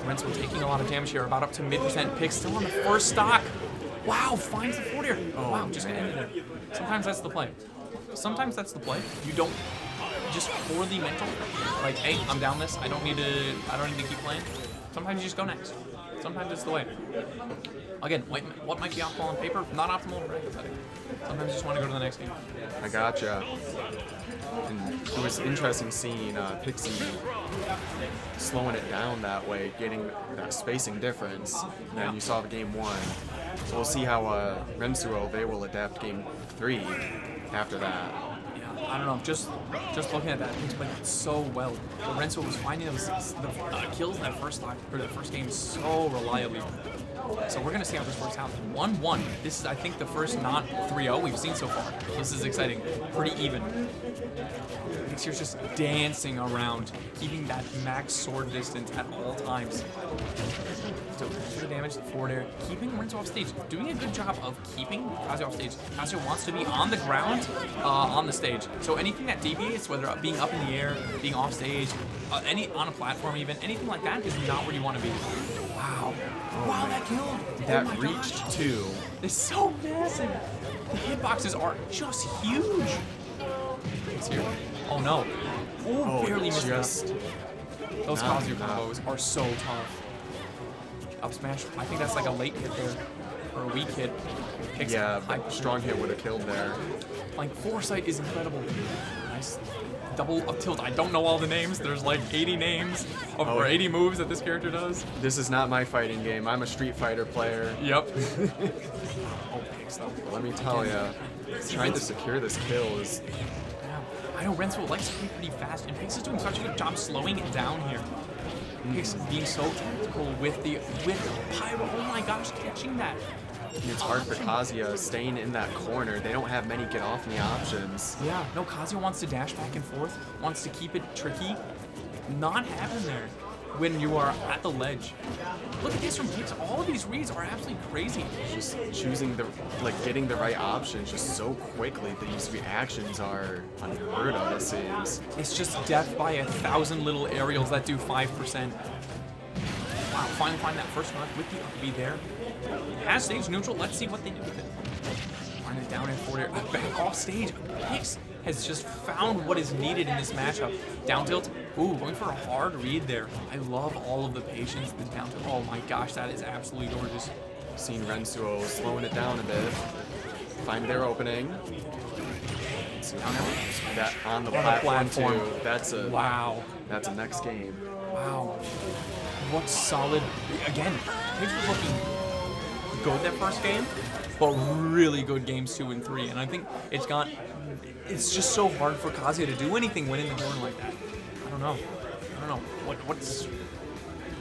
Rensuo taking a lot of damage here, about up to mid-percent. Pix still on the first stock. Wow, finds the forward air. Wow, just gonna end it there. Sometimes that's the play. Sometimes that's the play. You don't just for the mental, like, hey, I'm down this. I don't need to keep playing. Sometimes you just go next. Sometimes it's the way. Again, what might be optimal on paper, not optimal in bracket setting. Sometimes you just want to go to the next game. I gotcha. And it was interesting seeing Pixie slowing it down that way, getting that spacing difference. And then you saw the game 1. So we'll see how Rensuo, they will adapt game 3 after that. Yeah, I don't know. Just looking at that, he's played it so well. Lorenzo was finding those the kills in that first game so reliably. So we're gonna see how this works out. 1-1. This is, I think, the first not 3-0 we've seen so far. This is exciting. Pretty even. Pixier's just dancing around, keeping that max sword distance at all times. So extra damage to forward air, keeping Renzo off stage, doing a good job of keeping Kazuya off stage. Kazuya wants to be on the ground, on the stage. So anything that deviates, whether being up in the air, being off stage, on a platform even, anything like that is not where you want to be. Wow. Wow, that killed. That oh my reached gosh. 2. It's so massive. The hitboxes are just huge. It's here. Oh no. Oh, barely missed just it. Those not Kazuya enough. combos are so tough. Up smash. I think that's like a late hit there. Or a weak hit. Kicks Yeah, high. but strong hit would have killed there. Like, foresight is incredible. Nice. Double up tilt. I don't know all the names. There's like 80 names or 80 moves that this character does. This is not my fighting game. I'm a Street Fighter player. Yep. Oh, Pix though. Let me tell you, trying to secure this kill is Yeah. I know Renzo likes to play pretty fast, and Pix is doing such a good job slowing it down here. Pix being so tactical with Pyro. Oh my gosh, catching that. it's hard for Kazuya staying in that corner. They don't have many get off me options. Yeah, no, Kazuya wants to dash back and forth, wants to keep it tricky. Not happening there when you are at the ledge. Look at this from Pix. All of these reads are absolutely crazy. Just choosing getting the right options just so quickly. These reactions are unheard of, it seems. It's just death by 1,000 little aerials that do 5%. Wow, finally find that first one with the up B there. Has stage neutral. Let's see what they do with it. Finally down in forward air. Back off stage. Pix has just found what is needed in this matchup. Down tilt. Ooh, going for a hard read there. I love all of the patience in this down tilt. Oh my gosh, that is absolutely gorgeous. Seeing Rensuo slowing it down a bit. Find their opening. Down air. That on the On the platform platform. too. That's a next game. Wow. What solid. Again, Pix was looking good that first game, but really good games 2 and 3. And I think it's just so hard for Kazuya to do anything winning the tournament like that. I don't know.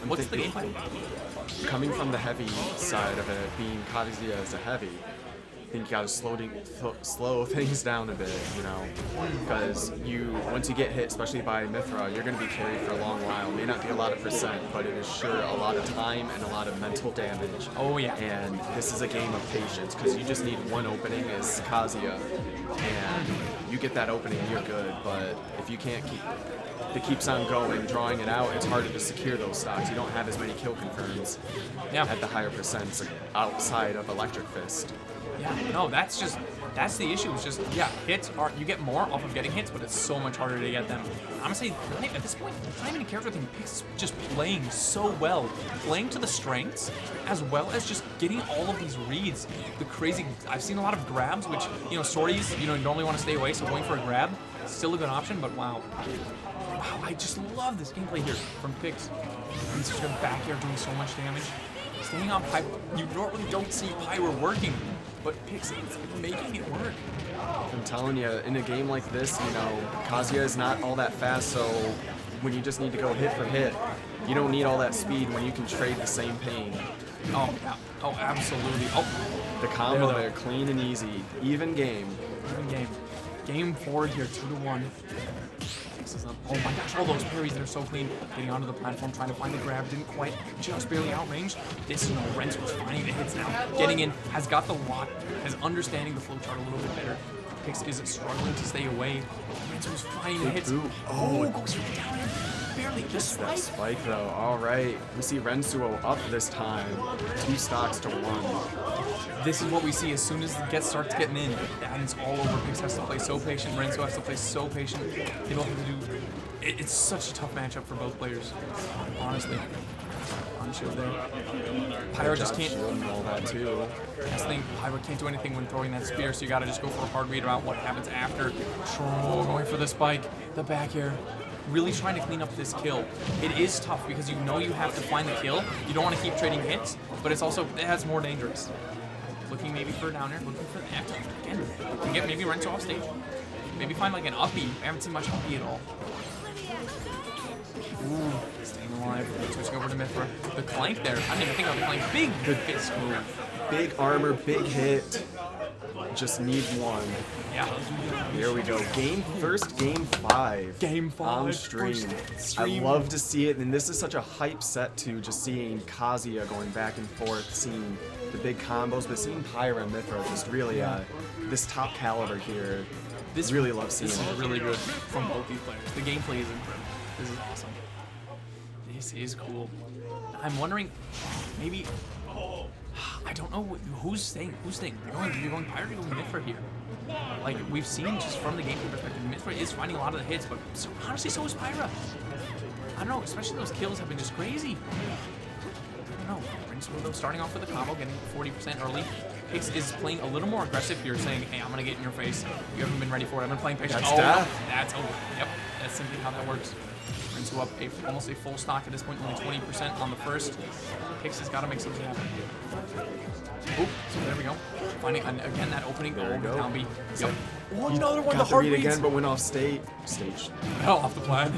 What's the game plan? Coming from the heavy side of it, being Kazuya as a heavy, I think you gotta slow things down a bit, you know, because once you get hit, especially by Mithra, you're gonna be carried for a long while. May not be a lot of percent, but it is sure a lot of time and a lot of mental damage. Oh yeah. And this is a game of patience, because you just need one opening as Kazuya, and you get that opening, you're good. But if you can't it keeps on going, drawing it out, it's harder to secure those stocks. You don't have as many kill confirms at the higher percents outside of Electric Fist. Yeah, no, that's the issue. It's just, hits are, you get more off of getting hits, but it's so much harder to get them. Honestly, at this point, it's not even a character thing. Pix is just playing so well. Playing to the strengths, as well as just getting all of these reads. The crazy, I've seen a lot of grabs, which, sorties, you normally want to stay away, so going for a grab, still a good option, but wow. Wow, I just love this gameplay here from Pix. He's just back here doing so much damage. Staying on Pyro, you normally don't see Pyro working, but Pix is making it work. I'm telling you, in a game like this, Kazuya is not all that fast, so when you just need to go hit for hit, you don't need all that speed when you can trade the same pain. Oh, yeah. Oh, absolutely. Oh, The combo There, though. there, clean and easy. Even game. even game. Game forward here, 2-1. Pix is up. Oh my gosh, all those parries that are so clean. Getting onto the platform, trying to find the grab, didn't quite, just barely outranged. This is Renz was finding the hits now. Getting in, has got the lock, has understanding the flowchart a little bit better. Pix is struggling to stay away. Renz was finding the hits. Ooh. Oh, goes for the down air. barely. The spike. Spike though, all right. We see Rensuo up this time, 2 stocks to 1. This is what we see as soon as the get starts getting in. That is all over. Pix has to play so patient. Renzo has to play so patient. They both have to do. It's such a tough matchup for both players, honestly. On shield there. Pyro just can't. Shield and all that too. That's the thing. Pyro can't do anything when throwing that spear, so you gotta just go for a hard read about what happens after. Tro going for the spike, the back air. Really trying to clean up this kill. It is tough because you know you have to find the kill. You don't want to keep trading hits, but it's also that's more dangerous. Looking maybe for a down air, looking for the F. Again, you can get maybe Renzo off stage. Maybe find like an uppy. I haven't seen much uppy at all. Ooh, staying alive. Switching over to Mythra. The clank there. I didn't even think of the clank. Big good fist move. Big armor, big hit. Just need one. Yeah. Here we go. First game 5. Game 5. On stream. I love to see it, and this is such a hype set too, just seeing Kazuya going back and forth, seeing the big combos, but seeing Pyra and Mythra just really, this top caliber here, really love seeing This it. is really good from both these players. The gameplay is incredible. This is awesome. This is cool. I'm wondering, maybe, I don't know who's staying. You're going Pyro or going Mythra here. Like we've seen just from the gameplay perspective, Mythra is finding a lot of the hits, but honestly so is Pyra. I don't know, especially those kills have been just crazy. I don't know. Rincewill though starting off with a combo, getting 40% early. Pix is playing a little more aggressive here, saying, hey, I'm gonna get in your face. You haven't been ready for it. I've been playing patient. That's death. That's over. Yep, that's simply how that works. Rincewill up almost a full stock at this point, only 20% on the first. Pix has got to make something happen. Oop, so there we go. Finding, again, that opening. There we go. Down B. Yep. Oh, another one, the Got the hard read reads. again, but went off stage. Hell, off the plan.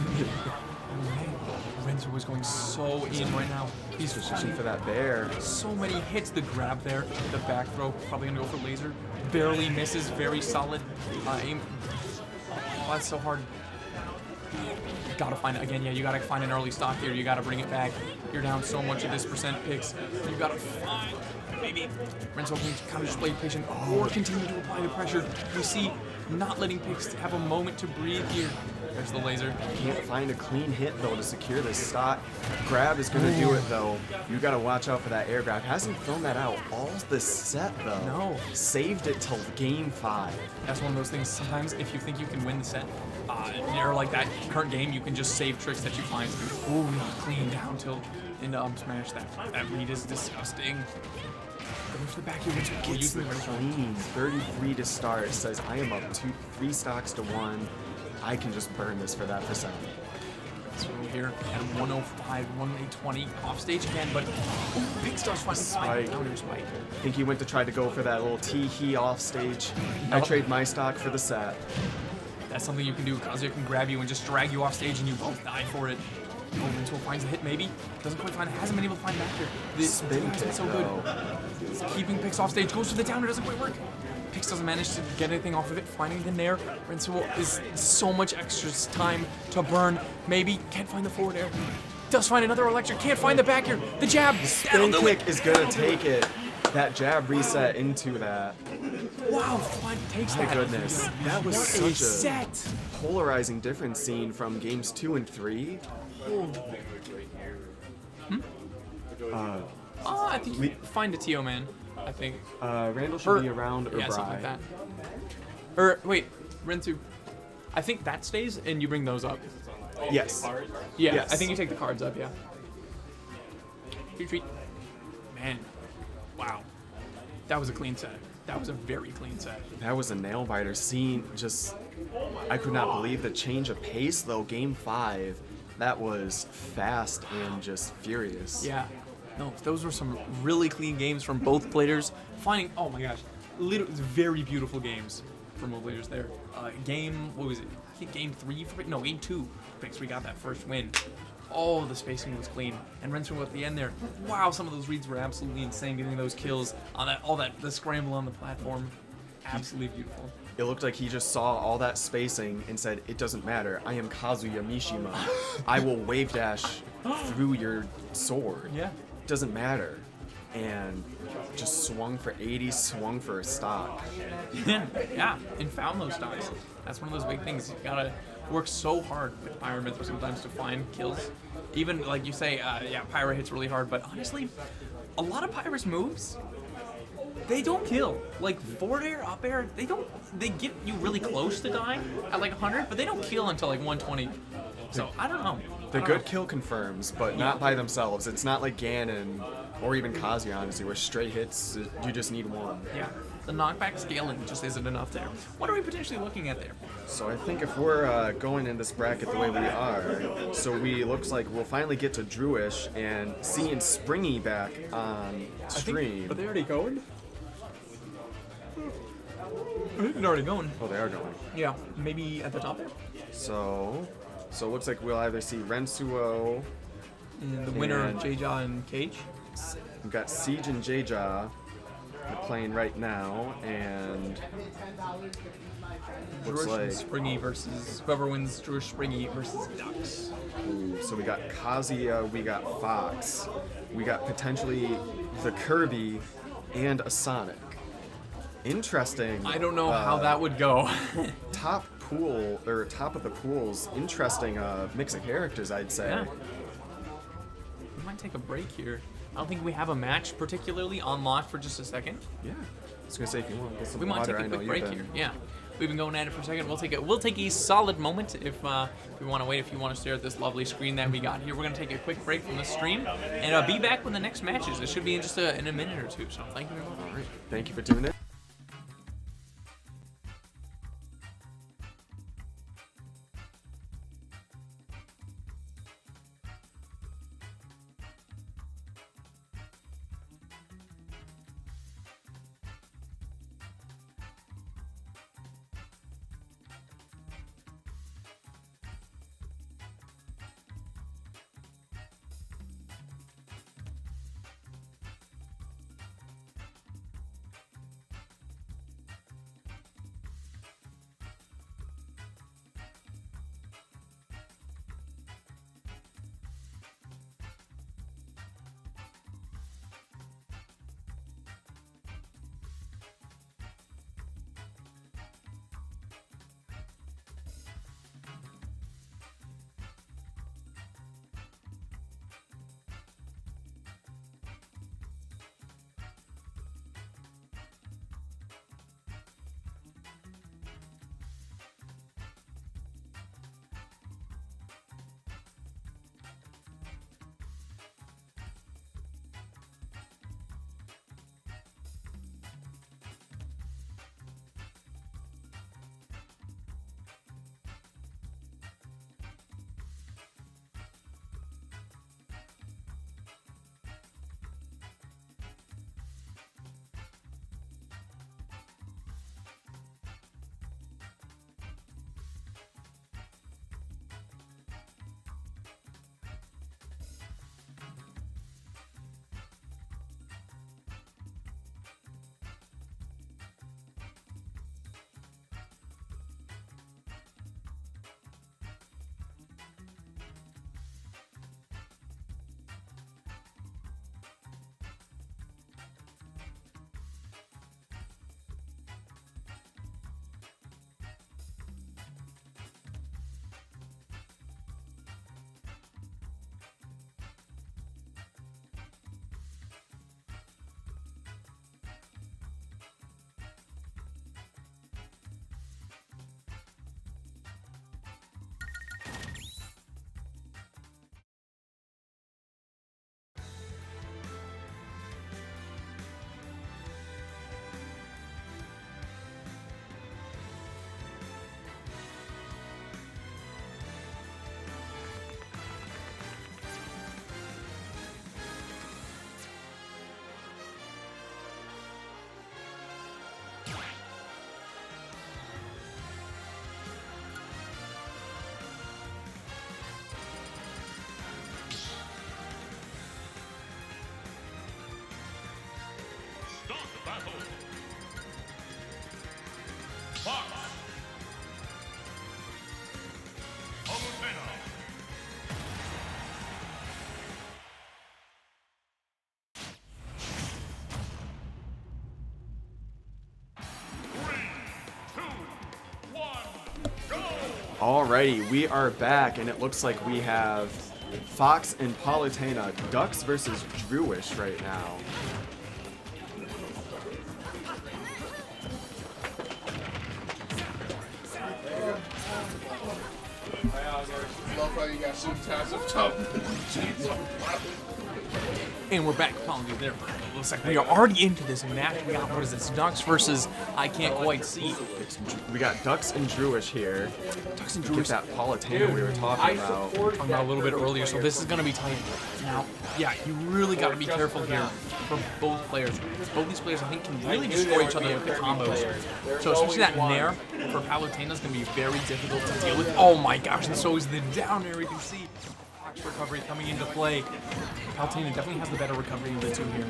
Renzo was going so in right now. He's Fishing for that bear. so many hits. The grab there, the back throw, probably gonna go for laser. Barely misses, very solid aim. Oh, that's so hard. Gotta find it again. Yeah, you gotta find an early stock here. You gotta bring it back. You're down so much of this percent picks. You gotta find maybe Renzo can kind of just play patient or continue to apply the pressure. We see not letting picks have a moment to breathe here. There's the laser. Can't find a clean hit though to secure this stock. Grab is gonna do it though. You gotta watch out for that air grab. Hasn't thrown that out all this set though. No. Saved it till game 5. That's one of those things. Sometimes if you think you can win the set, or like that current game, you can just save tricks that you find. Ooh, not clean down tilt into up smash. That read is disgusting. Going for the back here. Gets Using the the clean. 33 to start. Says I am up 3 stocks to 1. I can just burn this for that percent. So here at 105, 120 off stage again, but Big Star's finding spike. Down here, spike. I think he went to try to go for that little tee-hee off stage. I trade my stock for the set. That's something you can do. Kazuya can grab you and just drag you off stage and you both die for it. Oh, Rincewill finds a hit maybe. Doesn't quite find it. Hasn't been able to find back here. The Spin has been kick, so good. It's keeping Pix off stage. Goes for the downer. Doesn't quite work. Pix doesn't manage to get anything off of it. Finding the nair. Rincewill is so much extra time to burn. Maybe can't find the forward air. Does find another electric. Can't find the back here. The jab. Spin That'll do it. kick is gonna take it. That jab reset into that. Wow. Takes My that. goodness. That was What such a a set. polarizing difference seen from games 2 and 3. I think you find a Tio man. I think. Randall should be around or Yeah, something Bri. like that. Or wait, Rentu. I think that stays and you bring those up. Yes. Yeah, Yes. I think you take the cards up. Yeah. Retreat. Man, wow, that was a clean set. That was a very clean set. That was a nail biter. Scene just, I could not believe the change of pace though. Game 5, that was fast and just furious. Yeah. No, those were some really clean games from both players. Finding, oh my gosh, literally very beautiful games from both players there. What was it? I think game 3 for no, game 2. Pix, we got that first win. Oh, the spacing was clean. And Renzo at the end there. Wow, some of those reads were absolutely insane. Getting those kills on the scramble on the platform, absolutely beautiful. It looked like he just saw all that spacing and said, "It doesn't matter. I am Kazuya Mishima. I will wave dash through your sword. Yeah. It doesn't matter." And just swung for 80, swung for a stock. Yeah, and found those stocks. That's one of those big things. You gotta works so hard with Pyramithra sometimes to find kills. Even like you say, yeah, Pyra hits really hard, but honestly, a lot of Pyra's moves, they don't kill. Like forward air, up air, they get you really close to dying at like 100, but they don't kill until like 120. So I don't know. The good kill confirms, but not by themselves. It's not like Ganon or even Kazi, honestly, where straight hits, you just need one. Yeah, the knockback scaling just isn't enough there. What are we potentially looking at there? So I think if we're going in this bracket the way we are, so looks like we'll finally get to Druish and seeing Springy back on stream. Are they already going? I think they're already going. Oh, they are going. Yeah, maybe at the top there. So it looks like we'll either see Rensuo. And the winner of And- J-Jaw and Cage. We've got Siege and J-Jaw playing right now, and looks Druish like and Springy versus whoever wins Druish Springy versus Ducks. so we got Kazuya, we got Fox, we got potentially the Kirby, and a Sonic. Interesting. I don't know how that would go. Top of the pools. Interesting mix of characters, I'd say. Yeah. We might take a break here. I don't think we have a match particularly on lock for just a second. Yeah. I was gonna say if you want to get some We might water, take I a know quick you've break been. here. Yeah. We've been going at it for a second. We'll take a solid moment if we want to wait. If you want to stare at this lovely screen that we got here, we're gonna take a quick break from the stream and be back when the next match is. It should be in just in a minute or two. So thank you very much. All right. Thank you for tuning in. Start battle. Fox. Palutena. Alrighty, we are back, and it looks like we have Fox and Palutena, Ducks versus Drewish right now. Love how you got some tabs up top. And we're back. Apologies there for a second. We are already into this match. We got, what is this? Ducks versus I can't quite see. We got Ducks and Drewish here. Ducks and Get Drewish. that Palutena we were talking about. Talking about a little bit earlier, so this is going to be tight. Now, yeah, you really got to be careful here for both players. Both these players, I think, can really destroy each other with the combos. So especially that Nair for Palutena is going to be very difficult to deal with. Oh my gosh, and so is the down air. You can see Fox recovery coming into play. Palutena definitely has the better recovery of the two here.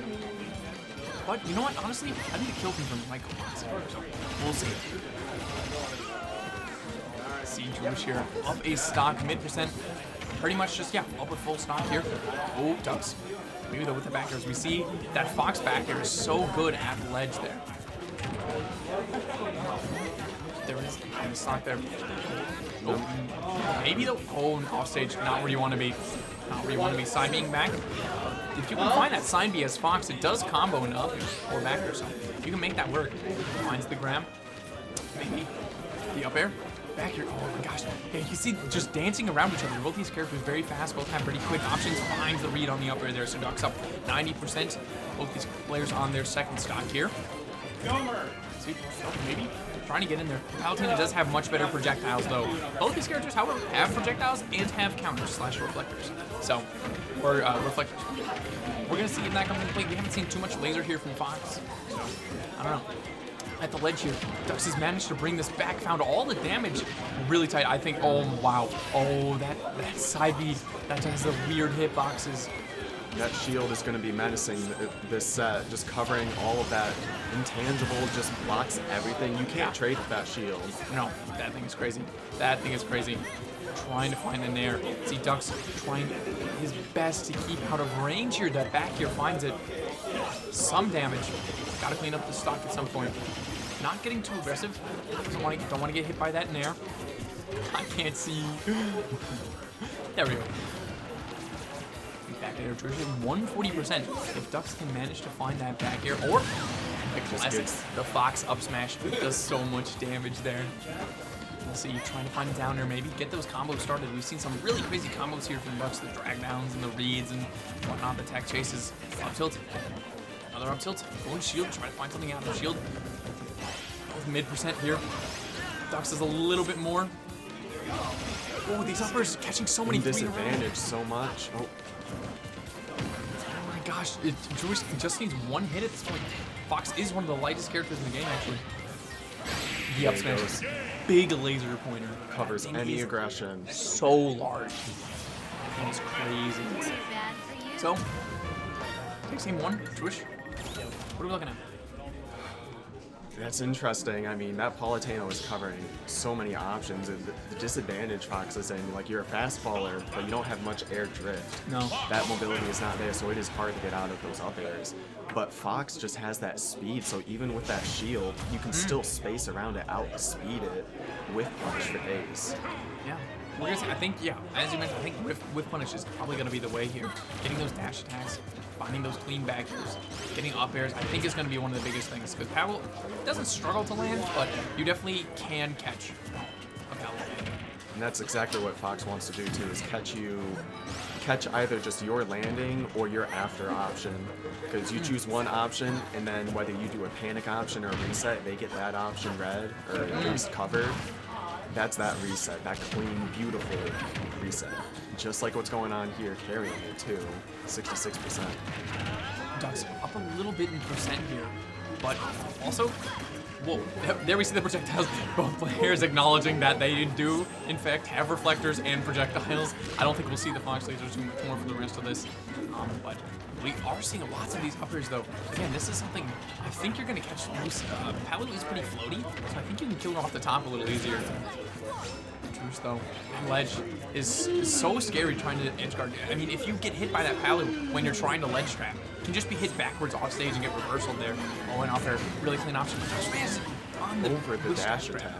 But you know what? Honestly, I think the kill confirmed Michael. So we'll see. See Drewish here up a stock mid%. Pretty much just, yeah, up a full stock here. Oh, Ducks. Maybe though with the back airs. We see that Fox back air is so good at ledge there. There is a stock there. Oh, maybe though. Oh, off stage. Not where you want to be. Not where you want to be. Side being back. If you can find that side B as Fox, it does combo enough or back air, so you can make that work. Finds the grab. Maybe the up air. Back here. Oh my gosh. Yeah, you see just dancing around each other. Both these characters very fast, both have pretty quick options. Finds the read on the up air there, so Ducks up 90%. Both these players on their second stock here. See, maybe trying to get in there. Palutena does have much better projectiles though. Both these characters, however, have projectiles and have counters / reflectors. So, or reflectors. We're gonna see if that comes into play. We haven't seen too much laser here from Fox. So, I don't know. At the ledge here, Ducks has managed to bring this back, found all the damage really tight. I think, oh wow. Oh, that side B, that does the weird hitboxes. That shield is going to be menacing this set, just covering all of that intangible, just blocks everything. You can't trade with that shield. No, that thing is crazy. That thing is crazy. Trying to find a Nair. See Ducks trying his best to keep out of range here. That back here finds it. Some damage. Got to clean up the stock at some point. Not getting too aggressive. Don't want to get hit by that Nair. I can't see. There we go. Back air attrition 140%. If Ducks can manage to find that back air, or the classics, the Fox up smash does so much damage there. We'll see, trying to find a down air, maybe get those combos started. We've seen some really crazy combos here from Ducks, the drag downs and the reads and whatnot, the tech chases. Up tilt, another up tilt, going shield, try to find something out of the shield. Both mid% here. Ducks is a little bit more. Oh, these uppers catching so many disadvantage so much. Oh my gosh, Drewish just needs one hit at this point. Fox is one of the lightest characters in the game, actually. The up smash, big laser pointer. Covers any aggression. So large. That is crazy. So, takes game one, Drewish. What are we looking at? That's interesting. I mean, that Palutena was covering so many options. And the disadvantage Fox is in, like, you're a fast faller, but you don't have much air drift. No. That mobility is not there, so it is hard to get out of those up airs. But Fox just has that speed, so even with that shield, you can still space around it, outspeed it with punish for days. Yeah. We're gonna see, I think, yeah, as you mentioned, I think with punish is probably going to be the way here. Getting those dash attacks, finding those clean back airs, getting up airs, I think is going to be one of the biggest things. Because Pavel doesn't struggle to land, but you definitely can catch a Pavel. And that's exactly what Fox wants to do too, is catch either just your landing or your after option. Because you choose one option, and then whether you do a panic option or a reset, they get that option red, or at least covered. That's that reset, that clean, beautiful reset. Just like what's going on here, carrying it too, 66%. Ducks up a little bit in percent here, but also, whoa, there we see the projectiles. Both players acknowledging that they do, in fact, have reflectors and projectiles. I don't think we'll see the Fox lasers too much more for the rest of this, but we are seeing lots of these uppers though. Again, this is something I think you're going to catch loose. Paladin is pretty floaty, so I think you can kill him off the top a little easier. Drewish though, ledge is so scary trying to edge guard. I mean, if you get hit by that Paladin when you're trying to ledge trap, you can just be hit backwards off stage and get reversal there. Oh, and off there, really clean option. On the over the dash attack.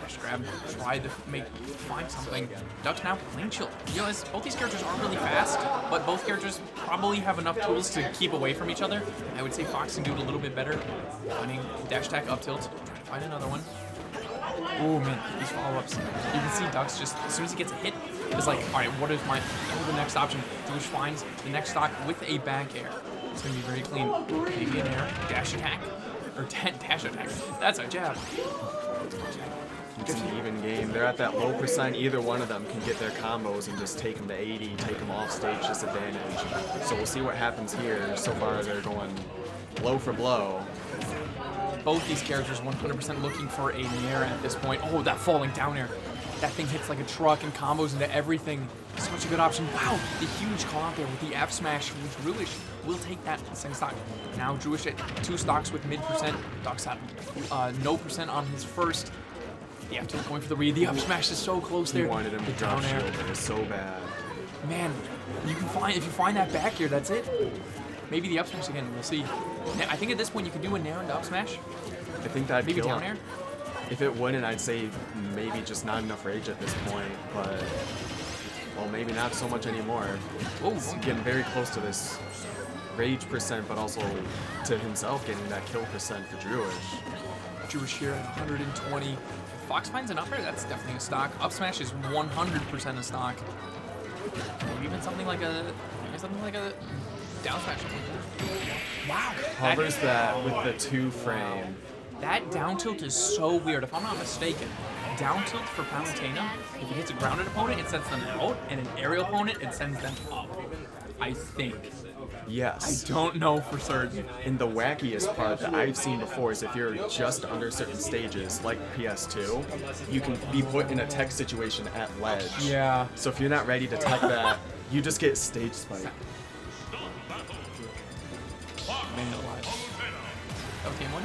dash grab, try to find something. Duck's now lane shield. You realize both these characters aren't really fast, but both characters probably have enough tools to keep away from each other. I would say Fox can do it a little bit better. Finding dash attack up tilt, try to find another one. Oh man, these follow-ups. You can see Ducks just, as soon as he gets a hit, it's like, all right, what is the next option? Jewish finds the next stock with a back air. It's gonna be very clean. Maybe an air, dash attack, or dash attack. That's a jab. It's an even game. They're at that low percent. Either one of them can get their combos and just take them to 80, take them off stage disadvantage. So we'll see what happens here. So far, they're going blow for blow. Both these characters 100% looking for a nair at this point. Oh, that falling down air. That thing hits like a truck and combos into everything. Such a good option. Wow, the huge call out there with the F smash, which Druish will take that second stock. Now Druish at 2 stocks with mid percent. Ducks had no percent on his first. The F tilt going for the read. The up smash is so close there. He wanted him to The drop down air. shield there so bad. Man, you can find if you find that back here, that's it. Maybe the up smash again. We'll see. I think at this point you can do a nair and up smash. I think that'd Maybe kill down him. air. If it wouldn't, I'd say maybe just not enough rage at this point, but well, maybe not so much anymore. Oh, He's getting very close to this rage percent, but also to himself getting that kill percent for Druish. Jewish here at 120. If Fox finds an up air, that's definitely a stock. Up smash is 100% a stock. Maybe even something like a down smash. Wow. Covers that with the 2 frame. That down tilt is so weird. If I'm not mistaken, down tilt for Palutena, if it hits a grounded opponent, it sends them out, and an aerial opponent, it sends them up. I think. Yes. I don't know for certain. And the wackiest part that I've seen before is if you're just under certain stages, like PS2, you can be put in a tech situation at ledge. Yeah. So if you're not ready to tech that, you just get stage spike. Man alive. That was game 1?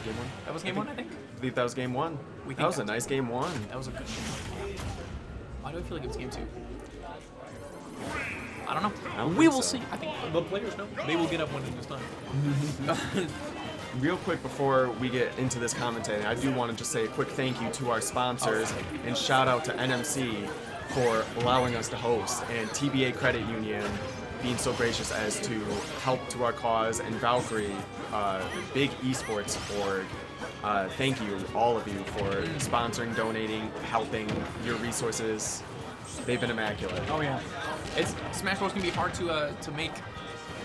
Game 1? That was game 1, I think? I think that was game 1. We That think was a that- nice game 1. That was a good game. Why do I feel like it was game 2? I don't know. I don't We think will so. see. I think the players know. They will get up when it is done. Real quick before we get into this commentating, I do want to just say a quick thank you to our sponsors and shout out to NMC for allowing us to host, and TBA Credit Union being so gracious as to help to our cause, and Valkyrie, big esports org. Thank you, all of you, for sponsoring, donating, helping your resources. They've been immaculate. Oh yeah, Smash Bros can be hard to make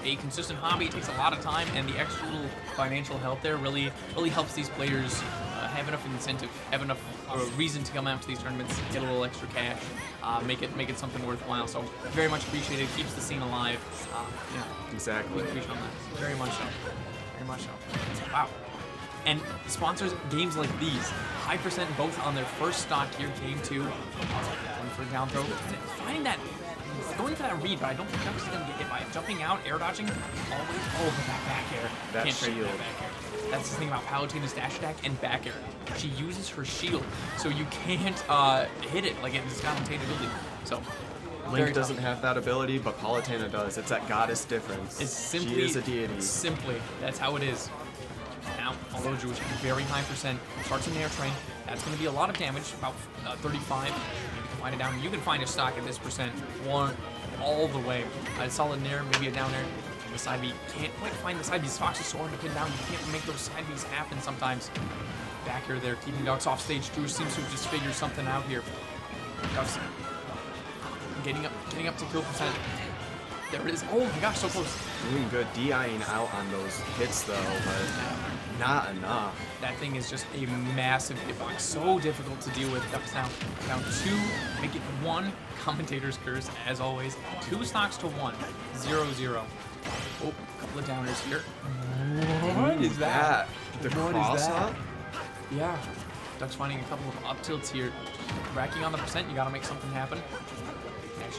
a consistent hobby. It takes a lot of time, and the extra little financial help there really helps these players have enough incentive, have enough reason to come out to these tournaments, get a little extra cash, make it something worthwhile. So very much appreciated. It keeps the scene alive. Yeah, Exactly. we appreciate that. Very much so. Very much so. Wow. And sponsors games like these. High percent both on their first stock here, game 2. One for down throw. Finding that, going for that read, but I don't think Ducks is going to get hit by it. Jumping out, air dodging, always. Oh, but that back air. That Can't trade shield. that back air. That's the thing about Palutena's dash attack and back air. She uses her shield, so you can't hit it like it's got contained ability. So, very Link doesn't tough. have that ability, but Palutena does. It's that goddess difference. It's simply, she is a deity. Simply, that's how it is. Now, although Jewish very high percent, starts an air train. That's going to be a lot of damage, about 35. You can find it down. You can find a stock at this percent, one all the way. A solid nair, maybe a down air. The side B can't quite find the side B. Fox is so hard to pin down. You can't make those side Bs happen sometimes. Back here, there, keeping Ducks off stage. Jewish seems to have just figured something out here. Ducks getting up to kill percent. There it is. Oh my gosh, so close. Doing good, DIing out on those hits though, but not enough. That thing is just a massive hitbox. So difficult to deal with. Ducks now down 2, make it 1. Commentator's curse, as always. 2 stocks to 1. 0-0. Oh, a couple of downers here. What is that? The What is cross that? up? Yeah. Ducks finding a couple of up tilts here. Racking on the percent, you gotta make something happen.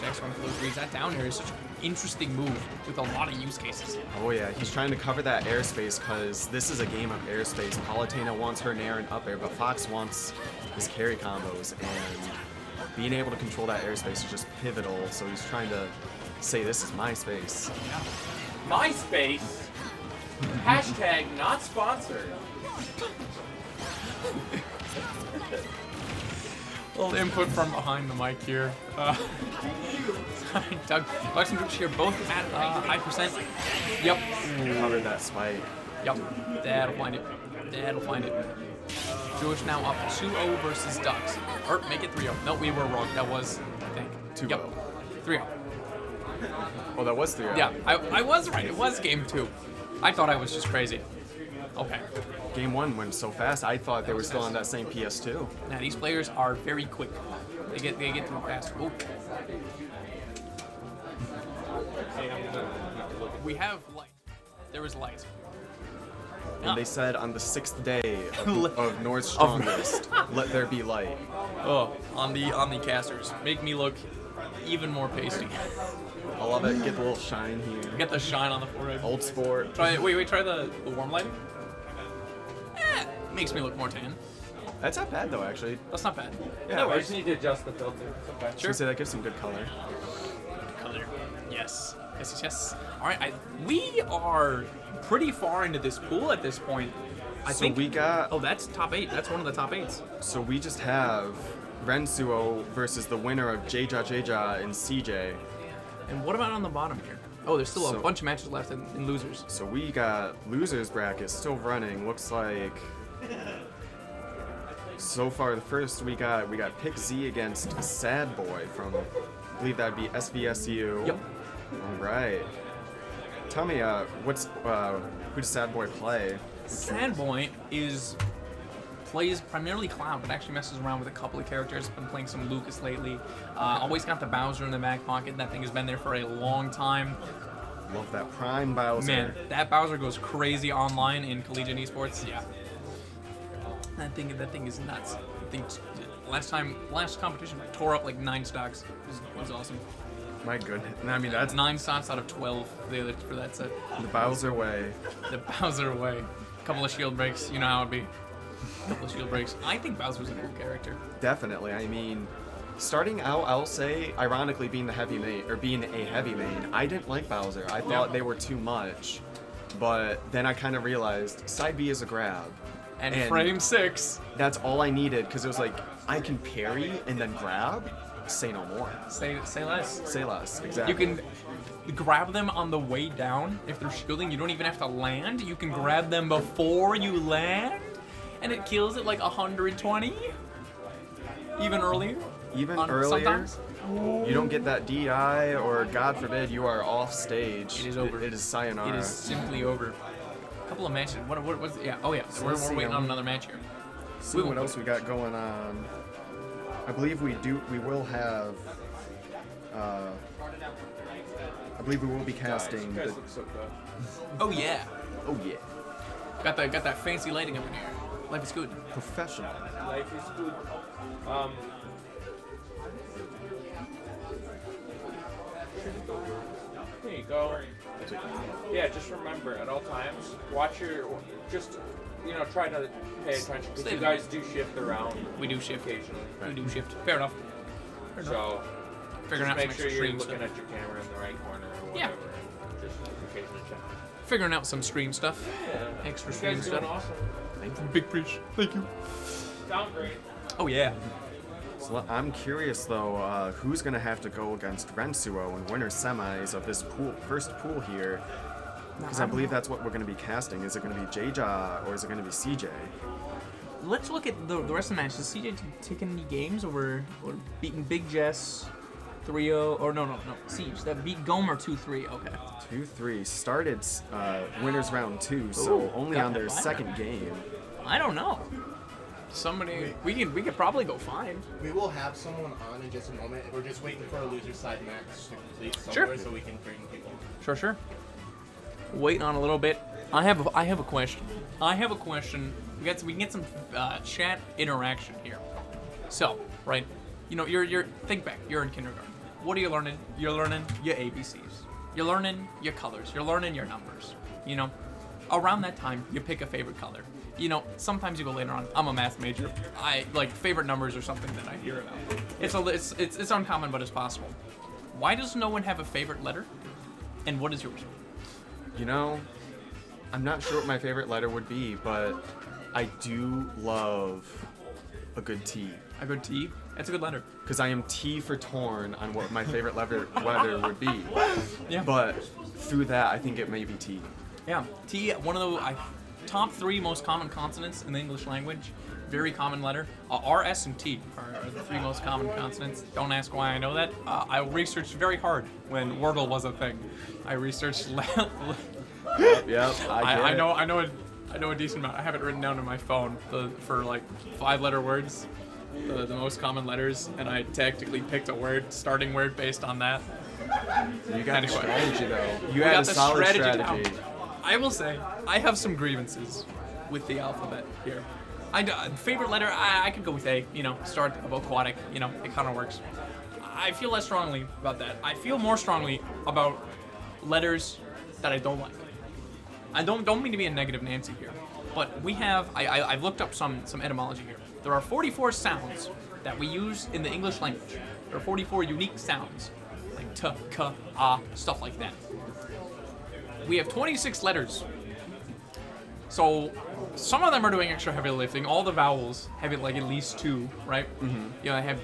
Next one for those reads. That down here is such an interesting move with a lot of use cases. Oh yeah, he's trying to cover that airspace because this is a game of airspace. Palutena wants her nair and up air, but Fox wants his carry combos, and being able to control that airspace is just pivotal. So he's trying to say, this is my space. MySpace. Hashtag not sponsored. Little input from behind the mic here. Sorry, Doug. Bucks and Groups here, both at high percent. Yep. Covered that spike. Yep. That'll find it. That'll find it. Jewish now up 2-0 versus Ducks. Or make it 3-0. No, we were wrong. That was, I think. 2-0. Yep. 3-0. Oh, that was 3-0. Yeah, I was right. It was game 2. I thought I was just crazy. Okay. Game 1 went so fast, I thought they were still on that same PS2. Now these players are very quick. They get through fast. Oh. We have light. There is light. And they said on the 6th day of North's Strongest, let there be light. Oh, on the casters, make me look even more pasty. I love it. Get the little shine here. Get the shine on the forehead. Old sport. Try try the warm lighting. Makes me look more tan. That's not bad though, actually. That's not bad. Yeah, I just need to adjust the filter. It's okay. I would say that gives some good color. Color. Yes. Yes. All right. We are pretty far into this pool at this point. I think we got. Oh, that's top 8. That's one of the top 8s. So we just have Rensuo versus the winner of Jeja and CJ. And what about on the bottom here? Oh, there's still a So- bunch of matches left in losers. So we got losers bracket still running. Looks like so far the first we got Pick Z against Sad Boy from, I believe that'd be SVSU. Yep. All right. Tell me, who does Sad Boy play? Sad Boy plays primarily Cloud, but actually messes around with a couple of characters. Been playing some Lucas lately. Always got the Bowser in the back pocket. That thing has been there for a long time. Love that Prime Bowser. Man, that Bowser goes crazy online in collegiate esports. Yeah. That thing is nuts. I think last competition I tore up like 9 stocks. It was awesome. My goodness. I mean, that's 9 stocks out of 12 for that set. the Bowser way. The Bowser way. Couple of shield breaks. You know how it'd be. Couple of shield breaks. I think Bowser's a cool character. Definitely. I mean, starting out, I'll say, ironically, being a heavy main, I didn't like Bowser. I thought they were too much. But then I kind of realized side B is a grab. And frame 6. That's all I needed, because it was like, I can parry and then grab. Say no more. Say less. Say less. Exactly. You can grab them on the way down. If they're shielding, you don't even have to land. You can grab them before you land, and it kills at like 120. Even earlier. Even earlier. Sometimes. You don't get that DI, or God forbid, you are off stage. It is over. It is sayonara. It is simply over. A couple of matches. What's yeah? Oh yeah. So We're let's see, waiting on another match here. See what else we got going on. I believe we will have. I believe we will be casting. You guys look so good. Oh yeah. Oh yeah. Got that fancy lighting up in here. Life is good. Professional. Life is good. There you go. Yeah, just remember at all times, watch your, try to pay attention because Stay you there. guys do shift around We do shift. occasionally. We do shift. Fair enough. So Figuring out just some make sure you're extreme looking stuff. at your camera in the right corner or Yeah. whatever. Just occasionally check. Figuring out some stream stuff. Yeah. Extra You stream guys doing stuff. awesome. Big preach. Thank you. Sound great. Oh yeah. So I'm curious though, who's gonna have to go against Rensuo in winter semis of this first pool here? Because I believe that's what we're gonna be casting. Is it gonna be Jeja or is it gonna be CJ? Let's look at the rest of the match. Does CJ take any games or beating Big Jess 3-0? Or no, Siege. That beat Gomer 2-3. Okay. 2-3 started winners round 2, so Ooh, only got on their that vibe. second game. I don't know. Somebody we could probably go 5. We will have someone on in just a moment. We're just waiting for a loser side match to complete Sure. somewhere so we can bring people. Sure. Waiting on a little bit. I have a question. We can get some chat interaction here. So, right, you're think back. You're in kindergarten. What are you learning? You're learning your ABCs. You're learning your colors. You're learning your numbers. Around that time, you pick a favorite color. Sometimes you go later on. I'm a math major. I like favorite numbers or something that I hear about. It's uncommon, but it's possible. Why does no one have a favorite letter? And what is yours? I'm not sure what my favorite letter would be, but I do love a good T. A good T. That's a good letter. because I am T for torn on what my favorite letter would be. Yeah. But through that, I think it may be T. Yeah, T, one of the top 3 most common consonants in the English language. Very common letter. R, S, and T are the 3 most common consonants. Don't ask why I know that. I researched very hard when Wordle was a thing. I researched. Yep. I know a decent amount. I have it written down on my phone for like 5-letter words, the most common letters, and I tactically picked a starting word based on that. You got Anyway. the strategy though. You We had got a the solid strategy strategy. down. I will say, I have some grievances with the alphabet here. Favorite letter, I could go with A, start of aquatic, it kind of works. I feel less strongly about that. I feel more strongly about letters that I don't like. I don't mean to be a negative Nancy here, but we have, I've looked up some etymology here. There are 44 sounds that we use in the English language. There are 44 unique sounds, like t, k, ah, stuff like that. We have 26 letters. So some of them are doing extra heavy lifting. All the vowels have it like at least 2, right? Mm-hmm. I have,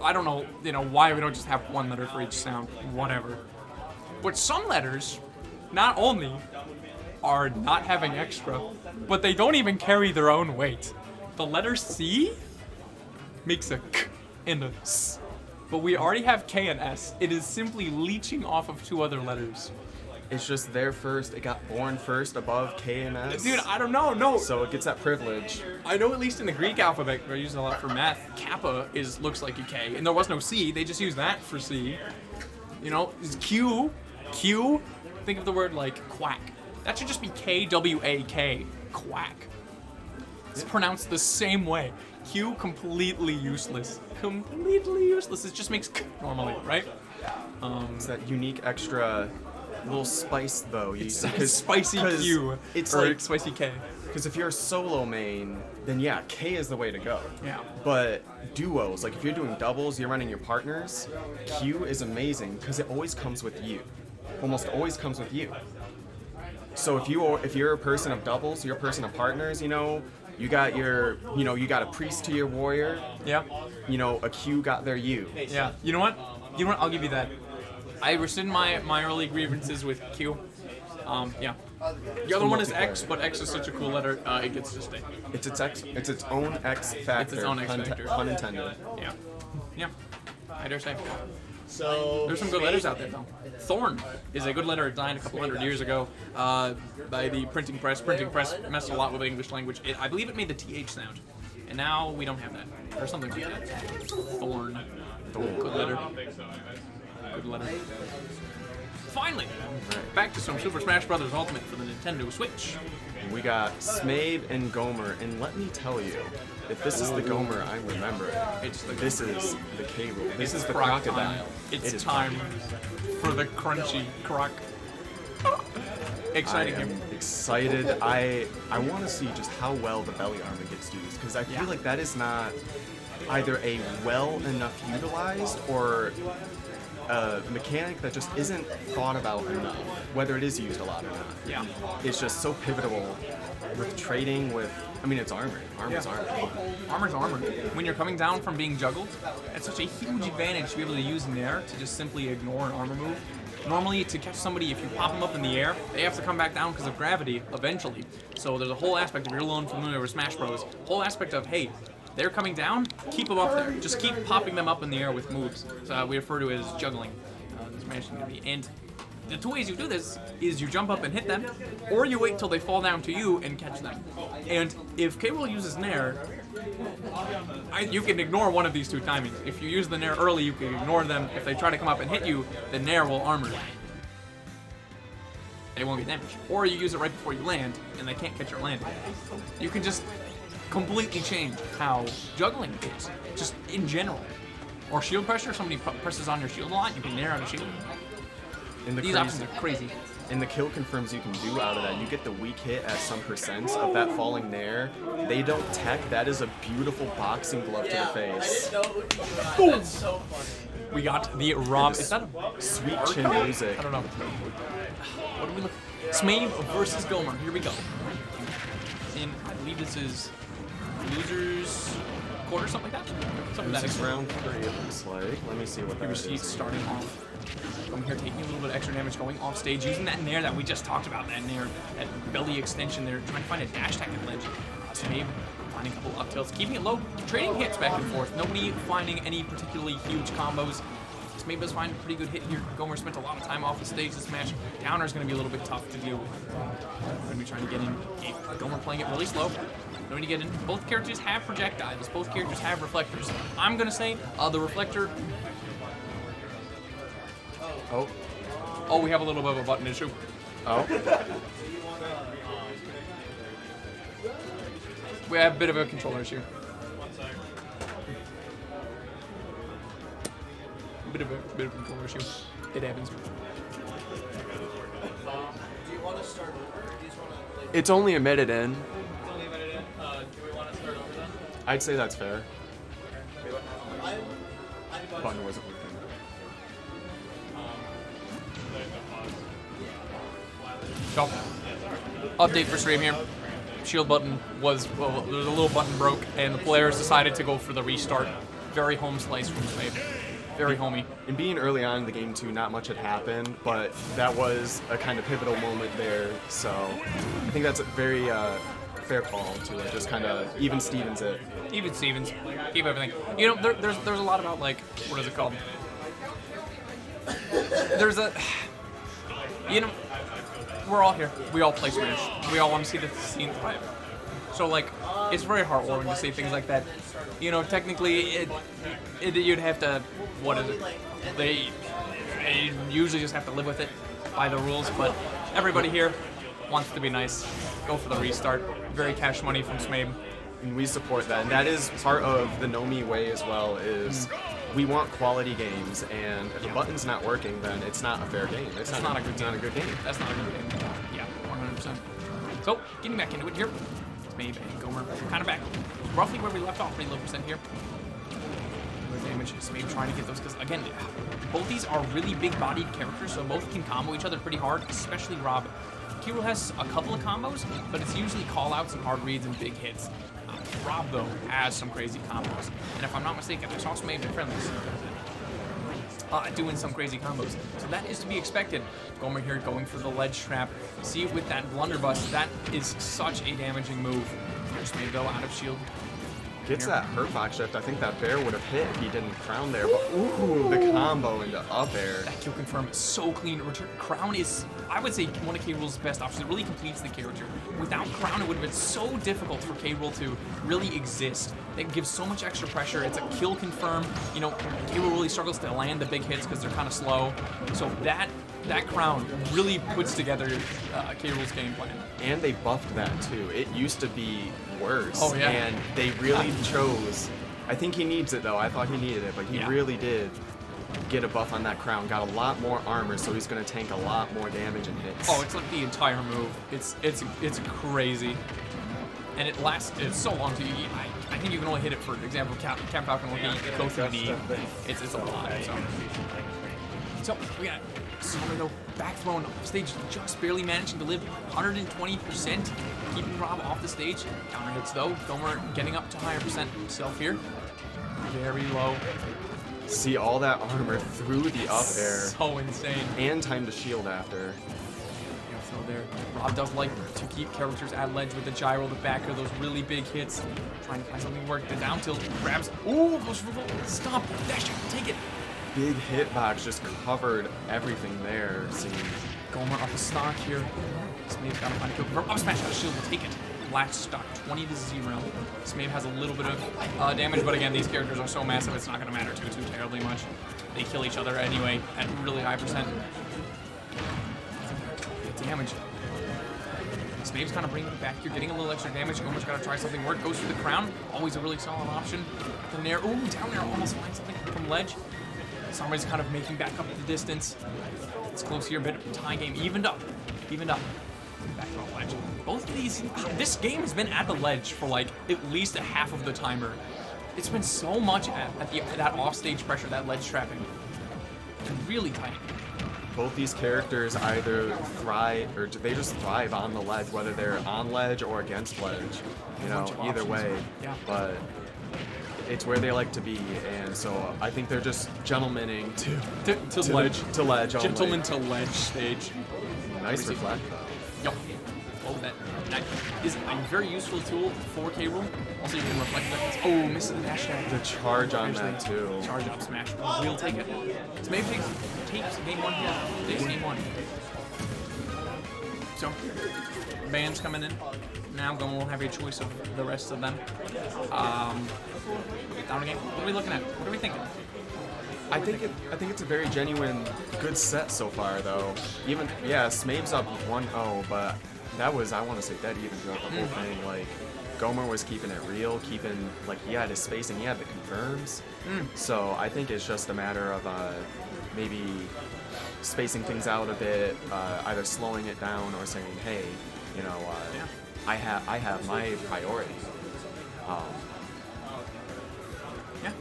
I don't know, why we don't just have 1 letter for each sound, whatever. But some letters, not only are not having extra, but they don't even carry their own weight. The letter C makes a k and a s, but we already have K and S. It is simply leeching off of 2 other letters. It's just there first. It got born first above K and S. Dude, I don't know. No. So it gets that privilege. I know at least in the Greek alphabet, they're using a lot for math. Kappa looks like a K, and there was no C. They just used that for C. Is Q. Think of the word like quack. That should just be K-W-A-K. Quack. It's pronounced the same way. Q, completely useless. Completely useless. It just makes K normally, right? It's that unique extra little spice though. It's spicy Q. It's or like spicy K. because if you're a solo main, then yeah, K is the way to go. Yeah. But duos, like if you're doing doubles, you're running your partners, Q is amazing because it always comes with you. Almost always comes with you. So if you're a person of doubles, you're a person of partners, you got you got a priest to your warrior. Yeah. A Q got their U. Yeah. You know what? I'll give you that. I rescind my early grievances with Q. Yeah. The other one is X, but X is such a cool letter, it gets to stay. It's its own X factor. It's its own X factor. Pun intended. Yeah. Yeah. I dare say. So There's some good letters out there, though. Thorn is a good letter. It died a couple hundred years ago by the printing press. Printing press messed a lot with the English language. I believe it made the TH sound. And now we don't have that. Or something like that. Thorn. Good letter. Good letter. Finally, back to some Super Smash Bros. Ultimate for the Nintendo Switch. We got Smabe and Gomer, and let me tell you, if this is the Gomer I remember, this is the K rule. This is the Croc crocodile. time. It's It is time for the crunchy croc. I Exciting am game. excited. I want to see just how well the belly armor gets used because I feel like that is not either a well enough utilized or a mechanic that just isn't thought about enough, whether it is used a lot or not. Yeah. It's just so pivotal with trading with. I mean, it's armor. Armor's armor. Armor's armor. When you're coming down from being juggled, it's such a huge advantage to be able to use Nair to just simply ignore an armor move. Normally, to catch somebody, if you pop them up in the air, they have to come back down because of gravity eventually. So there's a whole aspect, if you're alone familiar with Smash Bros, whole aspect of, hey, they're coming down, keep them up there. Just keep popping them up in the air with moves. So we refer to it as juggling. Smash Bros. And the 2 ways you do this is you jump up and hit them, or you wait till they fall down to you and catch them. And if K. Rool uses Nair, you can ignore one of these 2 timings. If you use the Nair early, you can ignore them. If they try to come up and hit you, the Nair will armor them. They won't get damaged. Or you use it right before you land, and they can't catch your landing. You can just completely change how juggling is, just in general. Or shield pressure, somebody presses on your shield a lot, you can Nair out a shield. These options are crazy. And the kill confirms you can do out of that. You get the weak hit at some percents of that falling Nair. They don't tech. That is a beautiful boxing glove to the face. That's so funny. We got the Rob. Is that a Sweet chin music. I don't know. What do we look? Smabe versus Gomer. Here we go. And I believe this is losers quarter, something like that. Something like This is that. round 3, it looks like. Let me see what that Here we is. see starting off. Going here, taking a little bit of extra damage, going off stage, using that nair that we just talked about, that nair, that belly extension there, trying to find a dash attack at ledge. Smabe finding a couple up tilts, keeping it low, trading hits back and forth. Nobody finding any particularly huge combos. Smabe does find a pretty good hit here. Gomer spent a lot of time off the stage this match. Downer's going to be a little bit tough to deal with. Going to be trying to get in. Gomer playing it really slow. Going to get in. Both characters have projectiles. Both characters have reflectors. I'm going to say the reflector. Oh, we have a little bit of a button issue. Oh. We have a bit of a controller issue. Bit of a controller issue. It happens. It's only a minute in. I'd say that's fair. Button wasn't working. So, update for stream here. Shield button was, well, there was a little button broke, and the players decided to go for the restart. Very home slice from Smabe. Very homey. And being early on in the game too, not much had happened, but that was a kind of pivotal moment there. So I think that's a very fair call to just kind of even Stevens it. Even Stevens. Keep everything. You know, there's a lot about, like, what is it called? There's a, you know, we're all here. We all play Smash. We all want to see the scene thrive. So, like, it's very heartwarming to see things like that. You know, technically, you'd have to, what is it? They usually just have to live with it by the rules, but everybody here wants to be nice. Go for the restart. Very cash money from Smabe. And we support that, and that is part of the Nomi way as well, is we want quality games, and if the button's not working, then it's not a fair game. It's not a good game. That's not a good game. Yeah, 100%. So, getting back into it here. Smabe and Gomer kind of back roughly where we left off, pretty low percent here. With damage, Smabe trying to get those, because again, both these are really big-bodied characters, so both can combo each other pretty hard, especially Rob. K. Rool has a couple of combos, but it's usually call-outs and hard reads and big hits. Rob, though, has some crazy combos. And if I'm not mistaken, I saw Smabe in friendlies doing some crazy combos. So that is to be expected. Gomer here going for the ledge trap. See, with that blunderbuss, that is such a damaging move. Here's Smabe, though, out of shield. Gets that hurt box shift. I think that bear would have hit if he didn't crown there. But ooh, the combo into up air. That kill confirm is so clean. Return Crown is, I would say, one of K. Rool's best options. It really completes the character. Without Crown, it would have been so difficult for K. Rool to really exist. It gives so much extra pressure. It's a kill confirm. You know, K. Rool really struggles to land the big hits because they're kind of slow. So that Crown really puts together K. Rool's game plan. And they buffed that too. It used to be worse. Oh, yeah. And they really chose. I think he needs it though. I thought he needed it, but he really did get a buff on that crown. Got a lot more armor, so he's gonna tank a lot more damage and hits. Oh, it's like the entire move. It's crazy, and it lasts. It's so long to. I think you can only hit it, for example, Cap Falcon will go through the. It's a lot. So we got Summer, though, back thrown off stage, just barely managing to live 120%, keeping Rob off the stage. Counter hits, though. Gomer getting up to higher percent himself here. Very low. See all that armor through the up air. So insane. And time to shield after. So there, Rob does like to keep characters at ledge with the gyro, the backer, those really big hits. Trying to find something to work. The down tilt grabs. Ooh, goes for the stop. Dash, take it. Big hitbox just covered everything there. See, Gomer off the stock here. Smabe got to find a kill. Up smash out of shield to take it. Latch stock 20-0. Smabe has a little bit of damage, but again, these characters are so massive, it's not going to matter too terribly much. They kill each other anyway at really high percent. Good damage. Smabe's kind of bringing it back here, getting a little extra damage. Gomer's got to try something. Work goes for the crown. Always a really solid option. The nair. Ooh, down there, almost finds something from ledge. Summer's kind of making back up the distance. It's close here, a bit of a tie game. Evened up. Back on ledge. Both of these, this game has been at the ledge for like at least a half of the timer. It's been so much at that offstage pressure, that ledge trapping. And really tight. both these characters either thrive, or they just thrive on the ledge, whether they're on ledge or against ledge. You know, either way. Yeah. But it's where they like to be, and so I think they're just gentlemening To ledge. to ledge only. Gentleman to ledge stage. Nice reflect. Yep. Oh, that is a very useful tool for K-Rool. Also, you can reflect that. Oh, misses the dash attack. The charge on that too. Charge up smash. We'll take it. So maybe takes game one here. Takes game one. So, bands coming in. Now Gomer will have a choice of the rest of them. Down game. What are we looking at? What are we thinking? I think it's a very genuine, good set so far, though. Even Smabe's up 1-0, but that was, I want to say, dead even throughout the whole thing. Like, Gomer was keeping it real, he had his spacing, he had the confirms. So I think it's just a matter of maybe spacing things out a bit, either slowing it down or saying, hey, you know, I have my priority. Yeah.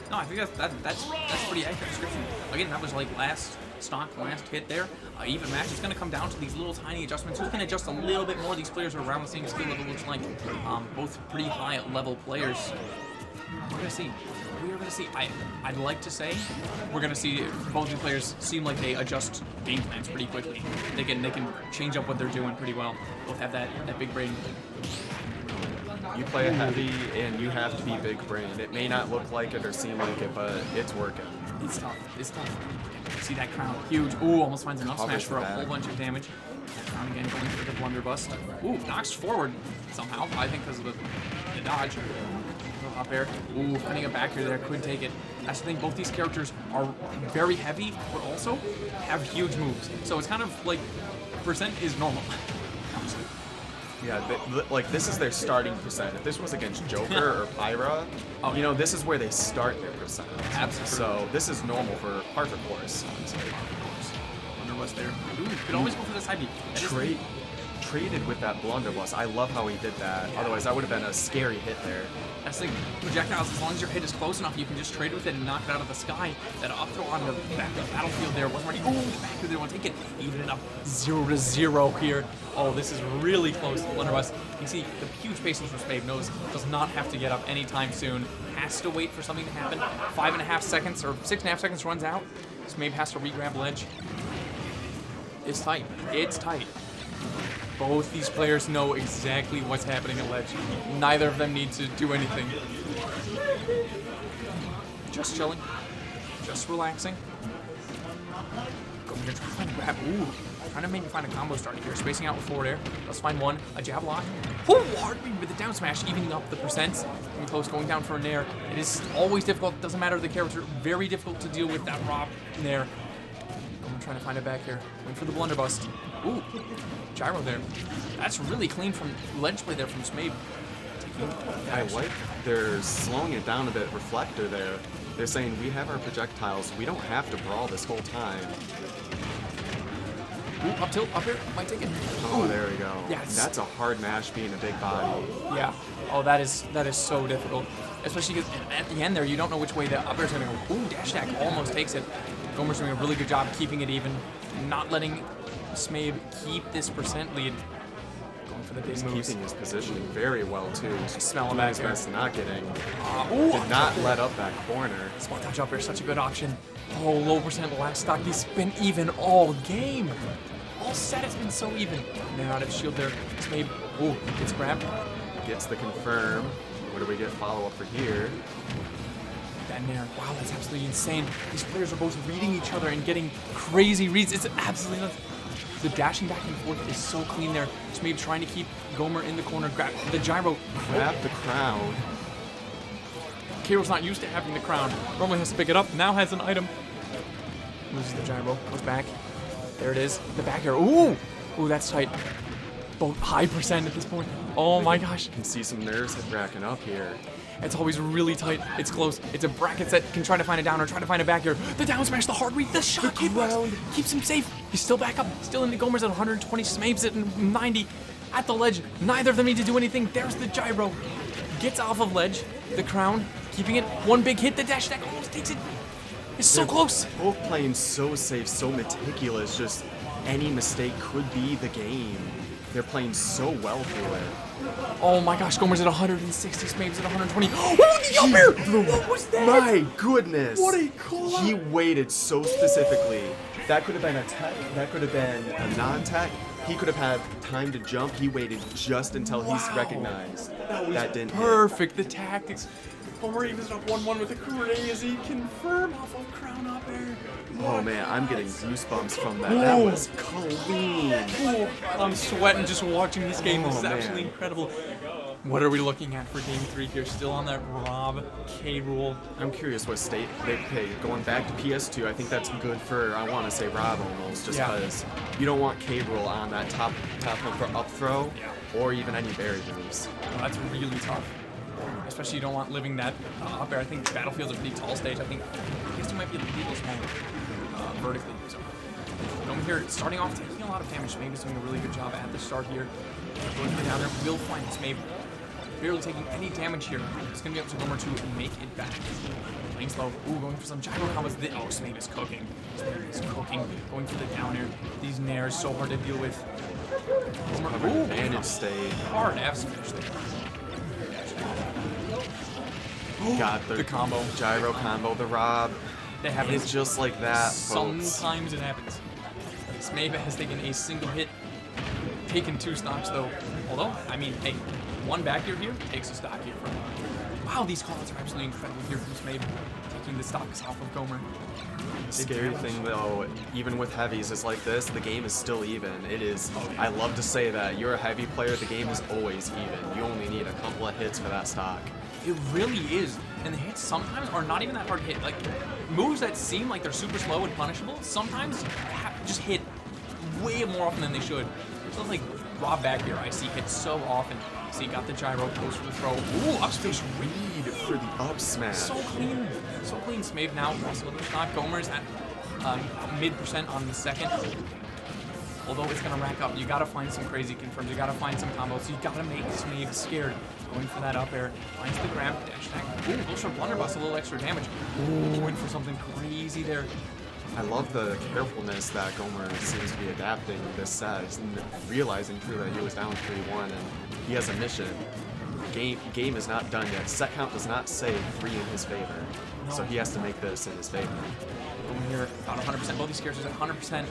No, I think that's pretty accurate description. Again, that was like last hit there. Even match. It's going to come down to these little tiny adjustments. Who can adjust a little bit more? These players are around the same skill level, looks like. Both pretty high level players. We're going to see. We are going to see. I'd like to say we're going to see both these players seem like they adjust game plans pretty quickly. They can change up what they're doing pretty well. Both have that big brain. You play a heavy, and you have to be big brain. It may not look like it or seem like it, but it's working. It's tough. It's tough. See that crown. Huge. Ooh, almost finds an up smash for a whole bunch of damage. Crown again going for the blunderbuss. Ooh, knocks forward somehow. I think because of the dodge. Up air. Ooh, finding a back here there could take it. That's the thing. Both these characters are very heavy, but also have huge moves. So it's kind of like percent is normal. Yeah, like this is their starting percent. If this was against Joker or Pyra, you know, this is where they start their percent. Absolutely. So this is normal for par for course, honestly. Blunderbuss there. Ooh, could always go for the side beat. Traded with that blunderbuss. I love how he did that. Otherwise, that would have been a scary hit there. That's the thing. Projectiles, as long as your hit is close enough, you can just trade with it and knock it out of the sky. That up throw on the back of the battlefield there wasn't ready. Ooh, the back there want to take it. Even it up 0-0 here. Oh, this is really close. Blunderbuss. You see, the huge patience from Smabe does not have to get up anytime soon. Has to wait for something to happen. 5.5 seconds or 6.5 seconds runs out. Smabe has to re-grab ledge. It's tight. It's tight. Both these players know exactly what's happening at ledge. Neither of them need to do anything. Just chilling. Just relaxing. Going to try to find a grab. Ooh. Trying to maybe find a combo starter here. Spacing out with forward air. Let's find one. A jab lock. Oh, hard beat with the down smash, evening up the percents. Getting close, going down for a nair. It is always difficult. Doesn't matter the character. Very difficult to deal with that raw nair. I'm trying to find it back here. Wait for the blunderbuss. Ooh, gyro there. That's really clean from ledge play there from Smabe. I like they're slowing it down a bit. Reflector there. They're saying we have our projectiles. We don't have to brawl this whole time. Ooh, up tilt, up here, might take it. Oh, there we go. Yeah, that's a hard match being a big body. Yeah. Oh, that is so difficult. Especially because at the end there, you don't know which way the up air's gonna go. Ooh, dash attack almost takes it. Gomer's doing a really good job keeping it even, not letting Smabe keep this percent lead. Going for the big moves. Keeping his position very well too. Smell him Doing back his best not getting. Ooh, Did not let up that corner. Spot touch up air, such a good option. Oh, low percent last stock. He's been even all game. All set, it's been so even. Now out of shield there. Smabe. Ooh, gets grabbed. Gets the confirm. What do we get follow up for here? That nair. Wow, that's absolutely insane. These players are both reading each other and getting crazy reads. It's absolutely nuts. The dashing back and forth is so clean there. Smabe trying to keep Gomer in the corner. Grab the gyro. Grab the crown. K-Rool's not used to having the crown. Normally has to pick it up. Now has an item. Loses the gyro. Goes back. There it is. The back air. Ooh! Ooh, that's tight. Both high percent at this point. Oh my gosh. You can see some nerves racking up here. It's always really tight. It's close. It's a bracket set. Can try to find a down or try to find a back air. The down smash, the hard read, the shot hitbox keeps him safe. He's still back up. Still in the Gomer's at 120. Smabe's at 90. At the ledge. Neither of them need to do anything. There's the gyro. Gets off of ledge. The crown. Keeping it. One big hit. The dash attack almost takes it. It's so close. Both playing so safe, so meticulous. Just any mistake could be the game. They're playing so well through it. Oh my gosh, Gomer's at 160, Smabe's at 120. Oh, the up air! What was that? My goodness! What a call out. He waited so specifically. That could have been a tech. That could have been a non-tech. He could have had time to jump. He waited just until he's recognized. That didn't hit. Perfect. The tactics. Gomer evens it up 1-1 with a crazy confirm off of crown up air. Oh man, I'm getting goosebumps from that. That was clean. Oh, I'm sweating just watching this game. This is man. absolutely incredible. What are we looking at for game 3 here? Still on that Rob K rule. I'm curious what state they play. Going back to PS2, I think that's good for, I want to say Rob almost, just Yeah. because you don't want K-Rool on that top one for up throw or even any berry moves. Oh, that's really tough. Especially you don't want living that up air. I think Battlefield's a pretty tall stage. I think PS2 might be a little small vertically. So Gomer here starting off taking a lot of damage. Smabe is doing a really good job at the start here. Going down there, will find Smabe barely taking any damage here. It's going to be up to Gomer to make it back. Playing slow. Ooh, going for some gyro combos. Oh, Smabe is cooking. Smabe is cooking. Going for the down air. These nairs so hard to deal with. Gomer, ooh, Advantage state. hard F smash there. Got The combo. gyro combo, the Rob. They have It's just like that, folks. Sometimes it happens. Smabe has taken a single hit, taken 2 stocks though. Although, I mean, hey, 1 back here takes a stock here from. Wow, these callouts are absolutely incredible here from Smabe, taking the stocks off of Gomer. Scary thing though, even with heavies is like this, the game is still even. It is, I love to say that. You're a heavy player, the game is always even. You only need a couple of hits for that stock. It really is. And the hits sometimes are not even that hard to hit. Like, moves that seem like they're super slow and punishable, sometimes just hit way more often than they should. So like Rob back here, I see hits so often. See, got the gyro, goes for the throw. Ooh, up space read. For the up smash. So clean. So clean. Smabe now lost a little bit. Not Gomer's at mid% on the second. Although it's going to rack up. You got to find some crazy confirms. You got to find some combos. So you got to make Smabe scared. Going for that up air. Finds the grab. Dash attack. Ooh, goes for blunderbuss. A little extra damage. Ooh, going for something crazy there. I love the carefulness that Gomer seems to be adapting this set, and realizing too that he was down 3-1 and he has a mission. Game is not done yet. Set count does not say 3 in his favor, so he has to make this in his favor. Gomer here, about 100%. Both these characters at 100%.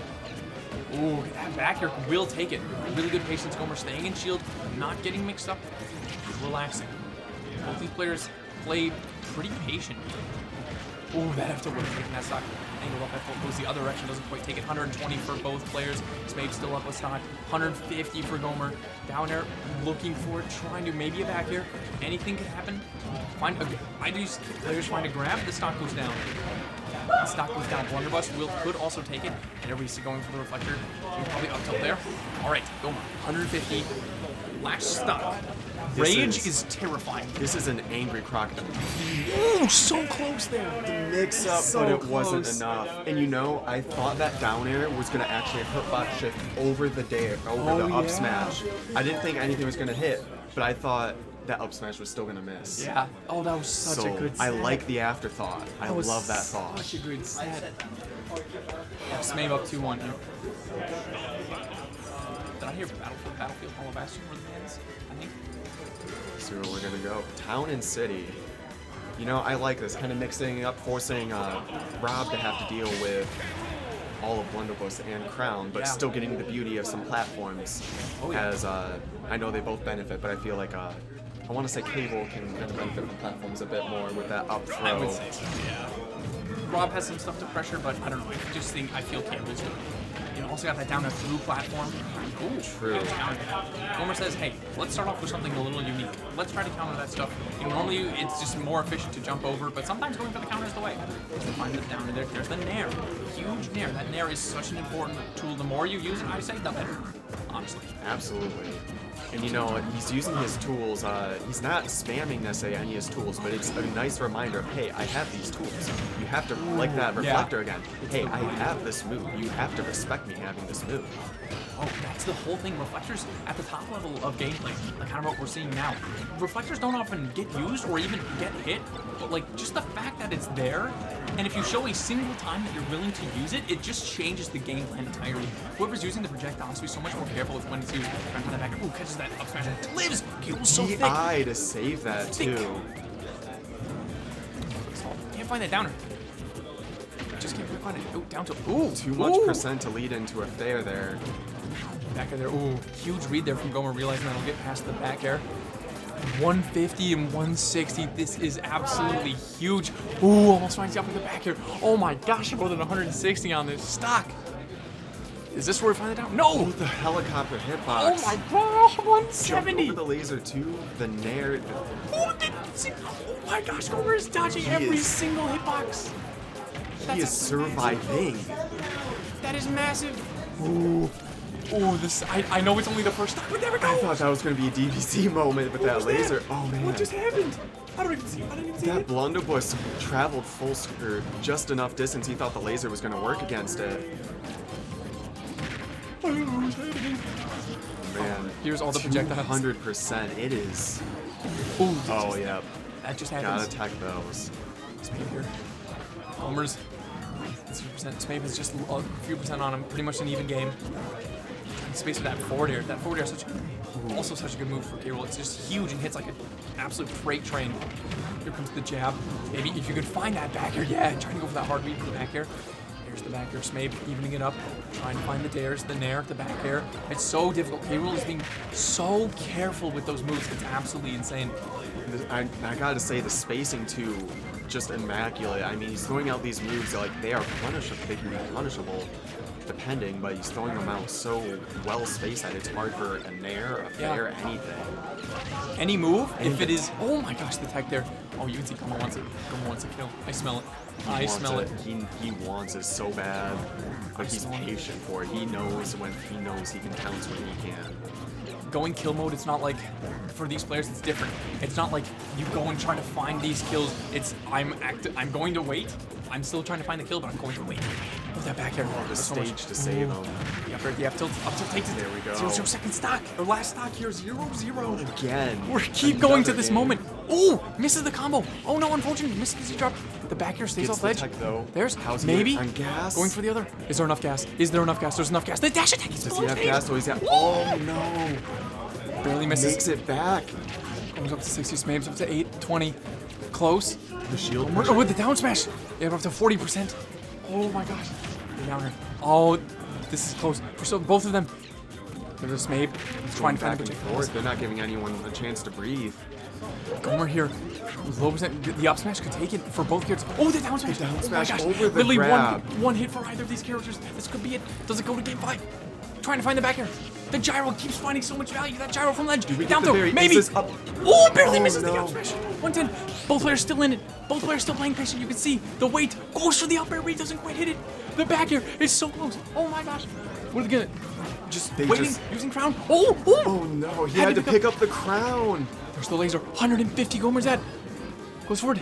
Ooh, that back here will take it. Really good patience. Gomer staying in shield, not getting mixed up, relaxing. Both these players play pretty patient. Ooh, that after would have taken that stock. Angle up at full goes the other direction, doesn't quite take it. 120 for both players. Smabe still up with stock. 150 for Gomer. Down there, looking for it, trying to maybe a back here. Anything could happen. Either these players find a grab, the stock goes down. The stock goes down. Blunderbuss could also take it. And everybody's going for the reflector. Probably up tilt there. All right, Gomer, 150. Last stock. Rage is terrifying. This is an angry crocodile. Ooh, so close there. Mix up, So but it wasn't close. enough. And you know, I thought that down air was gonna actually hurt bot shift over the up smash. I didn't think anything was gonna hit, but I thought that up smash was still gonna miss. Yeah. Oh, that was such So a good set. I like the afterthought. I was love that thought. Such a good set. Smabe up 2-1 here. Did I hear Battlefield Hall of Bastion were the hands? I think. See where we're gonna go. Town and city. You know, I like this kind of mixing up, forcing Rob to have to deal with all of Blunderbuss and Crown, but Yeah. still getting the beauty of some platforms. Oh, yeah. As I know they both benefit, but I feel like I want to say Cable can kind of benefit from platforms a bit more with that up throw. I would say so, yeah. Rob has some stuff to pressure, but I don't know. I feel Campbell's good. You know, also got that down there through platform. Ooh, True. Gomer says, hey, let's start off with something a little unique. Let's try to counter that stuff. You know, normally it's just more efficient to jump over, but sometimes going for the counter is the way. So find the down there. There's the Nair. Huge Nair. That Nair is such an important tool. The more you use it, I say, the better. Honestly. Absolutely. And you know, he's using his tools, he's not spamming necessarily any of his tools, but it's a nice reminder of, hey, I have these tools. You have to, like that reflector again, hey, I have this move. You have to respect me having this move. Oh, that's the whole thing. Reflectors at the top level of gameplay, like kind of what we're seeing now. Reflectors don't often get used or even get hit, but like just the fact that it's there, and if you show a single time that you're willing to use it, it just changes the game plan entirely. Whoever's using the projectile has to be so much more careful with when to try and find that back. Ooh, catches that up smash and lives. Cable's so thick. DI to save that Thick. too. Can't find that downer. Just can't find it. Oh, down to ooh, Too much percent to lead into a fair there. Back air there. Ooh, huge read there from Gomer, realizing that he'll get past the back air. 150 and 160. This is absolutely huge. Ooh, almost finds the up with the back air. Oh my gosh, more than 160 on this stock. Is this where we find it down? No! Oh, the helicopter hitbox. Oh my gosh, Jumped 170. over the laser too. The nair. Oh my gosh, Gomer is dodging every is- single hitbox. He is surviving. That is massive. Ooh. Ooh, this, I know it's only the first stop, but there we go. I thought that was going to be a DVC moment with that was that? laser. Oh man. What just happened? I don't even see That it. blunderbuss traveled or just enough distance. He thought the laser was going to work against it. Man, Here's all the projectiles. 100%. It is. Ooh, Oh yeah. that just Gotta happens. attack those. Smabe here. Gomer's 3%. Smabe is just a few percent on him. Pretty much an even game. And space for that forward air. That forward air is also such a good move for K-Rool. It's just huge and hits like an absolute freight train. Here comes the jab. Maybe if you could find that back air. Yeah, trying to go for that hard read for the back air. Here's the back air. Smabe evening it up. Trying to find the dares, the nair, the back air. It's so difficult. K-Rool is being so careful with those moves. It's absolutely insane. I gotta say the spacing too, just immaculate. I mean, he's throwing out these moves that, like, they are punishable. They can be punishable, depending, but he's throwing them out so well spaced that it's hard for a nair, a fair, anything. Any move, if it is, oh my gosh, the tech there. Oh, you can see Gomer wants it. Gomer wants a kill. I smell it. I Wants smell it. He wants it so bad, but he's patient for it. He knows when he can pounce when he can. Going kill mode, it's not like, for these players, it's different. It's not like you go and try to find these kills. It's, I'm going to wait. I'm still trying to find the kill, but I'm going to wait. Oh, that back air. The stage to save him. The up tilt takes it. There we go. 0 second stock. Or last stock here, 0-0. Again. We keep going to Another this game. moment. Oh, misses the combo. Oh no, unfortunately, misses the Z drop. The back air stays Gets off the ledge. tech, though. There's How's he maybe on gas? going for the other. Is there enough gas? Is there enough gas? There's enough gas. The dash attack is Does full he of have stage. gas? Oh, he's got. Oh no! Barely misses. Makes it back. Goes up to 60. Smabe's up to 8, 20. Close. The shield. Oh, with the down smash. Yeah, up to 40%. Oh my gosh. The downer. Oh, this is close. For so both of them. There's a Smabe. Trying to find back the and forth. They're not giving anyone a chance to breathe. Gomer here. Low percent. The up smash could take it for both characters. Oh, the down smash. down Oh my smash gosh. over the Literally grab. one hit for either of these characters. This could be it. Does it go to game 5? Trying to find the back air. The gyro keeps finding so much value. That gyro from ledge. we get Down the throw. very Maybe. aces up? Oh, barely Oh, misses the no. up smash. 110. Both players still in it. Both players still playing patient. You can see the weight goes for the up air, but he doesn't quite hit it. The back air is so close. Oh my gosh. What are they gonna? Just They waiting, just- using crown. Oh, oh. Oh no! He had to pick up the crown. There's the laser. 150 Gomer's at. Goes forward.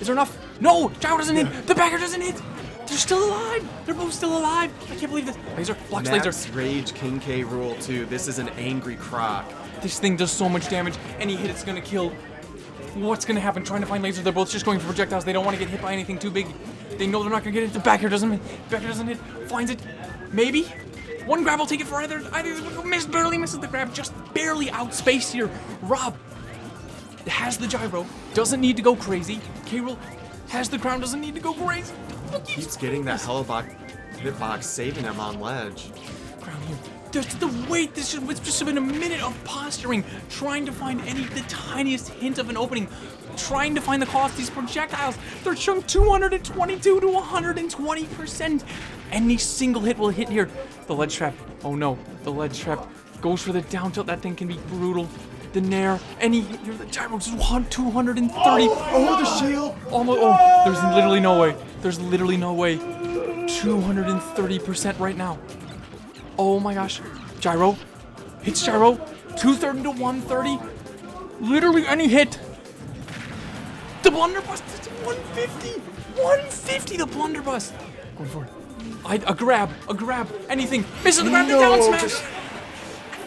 Is there enough? No! Gyro doesn't hit! The backer doesn't hit! They're still alive! They're both still alive! I can't believe this. Laser. Blocks laser. Max Rage King K rule too. This is an angry croc. This thing does so much damage. Any hit it's gonna kill. What's gonna happen? Trying to find laser. They're both just going for projectiles. They don't want to get hit by anything too big. They know they're not gonna get it. The backer doesn't hit. Backer doesn't hit. Finds it. Maybe. One grab will take it for either. Barely misses the grab. Just barely outspaced here. Rob has the gyro. Doesn't need to go crazy. K-Rool has the crown. Doesn't need to go crazy. Keeps getting that hitbox, saving him on ledge. Crown here. Just the weight. This should just have been a minute of posturing, trying to find the tiniest hint of an opening, trying to find the cost of these projectiles. They're chunked 222 to 120%. Any single hit will hit here. The ledge trap. Oh no. The ledge trap goes for the down tilt. That thing can be brutal. The nair. Any hit here. The gyro just 230. Oh, the shield! Almost. Oh, there's literally no way. There's literally no way. 230% right now. Oh my gosh. Gyro. Hits gyro. 230 to 130. Literally any hit. The blunderbuss is 150. 150 the blunderbuss. Going for it. A grab, anything. Misses the grab, the down smash.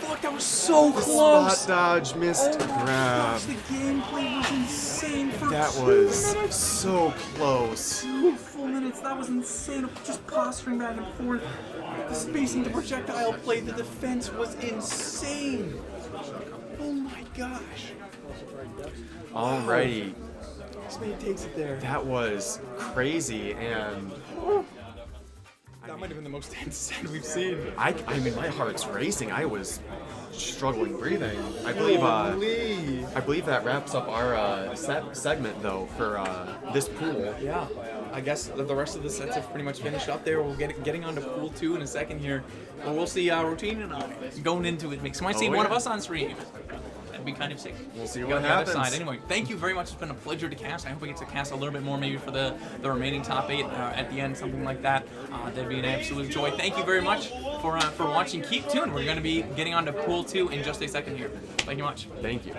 Fuck, that was so close. Spot dodge, missed grab. The gameplay was insane for That 2 was minutes. so close. 2 full minutes. That was insane. Just posturing back and forth. The spacing, the projectile play, the defense was insane. Oh my gosh. Alrighty, This man takes it there. that was crazy, and That might have been the most tense set we've seen. I mean, my heart's racing. I was struggling breathing. I believe that wraps up our segment though for this pool. Yeah, I guess the rest of the sets have pretty much finished up there. We'll get getting on to pool 2 in a second here. But we'll see Routine and I going into it. Might see one of us on stream. That'd be kind of sick. We'll see Go what on the other happens. side. Anyway, thank you very much. It's been a pleasure to cast. I hope I get to cast a little bit more maybe for the remaining top 8 at the end, something like that. That'd be an absolute joy. Thank you very much for watching. Keep tuned. We're going to be getting on to pool 2 in just a second here. Thank you much. Thank you.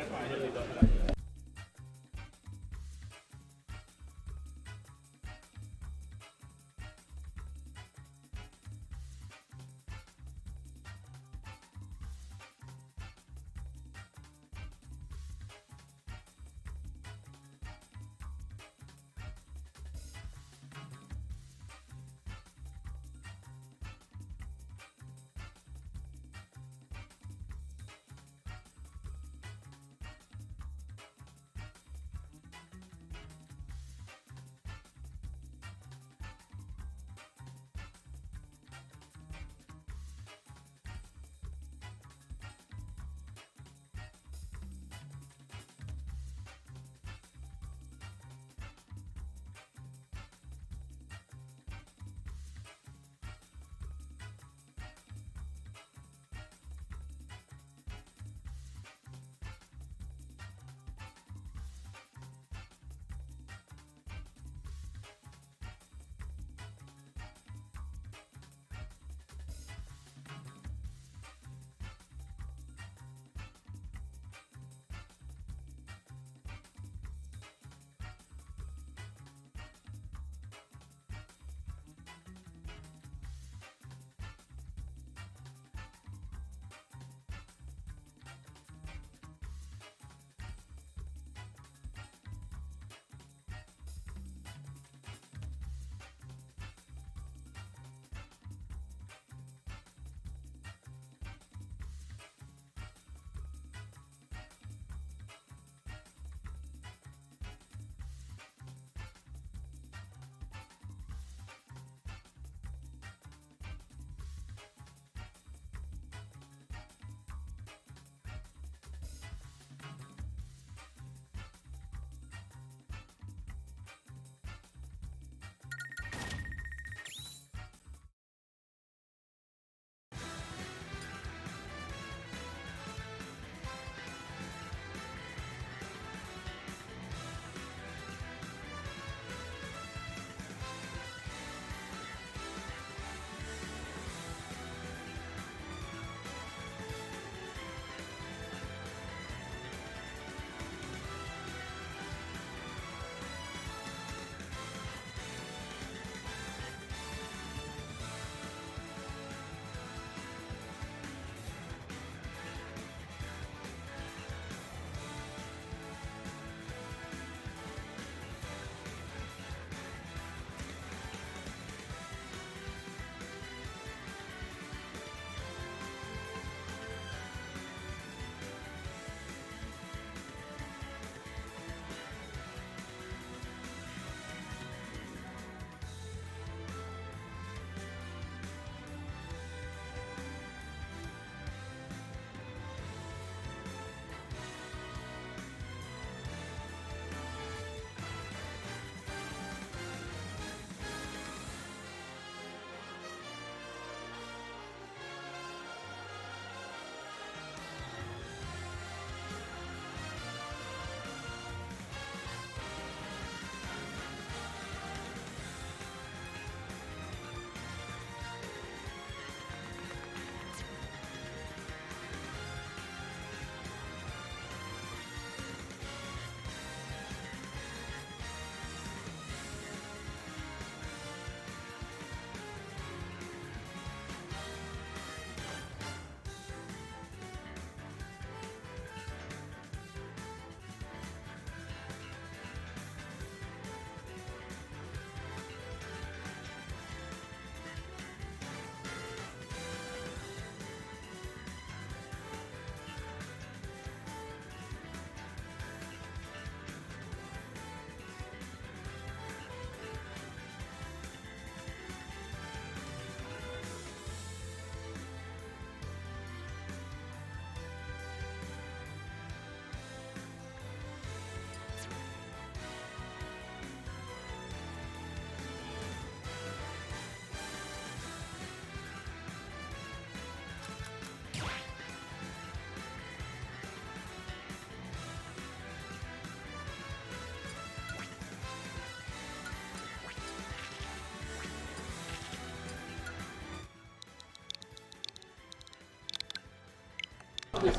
Is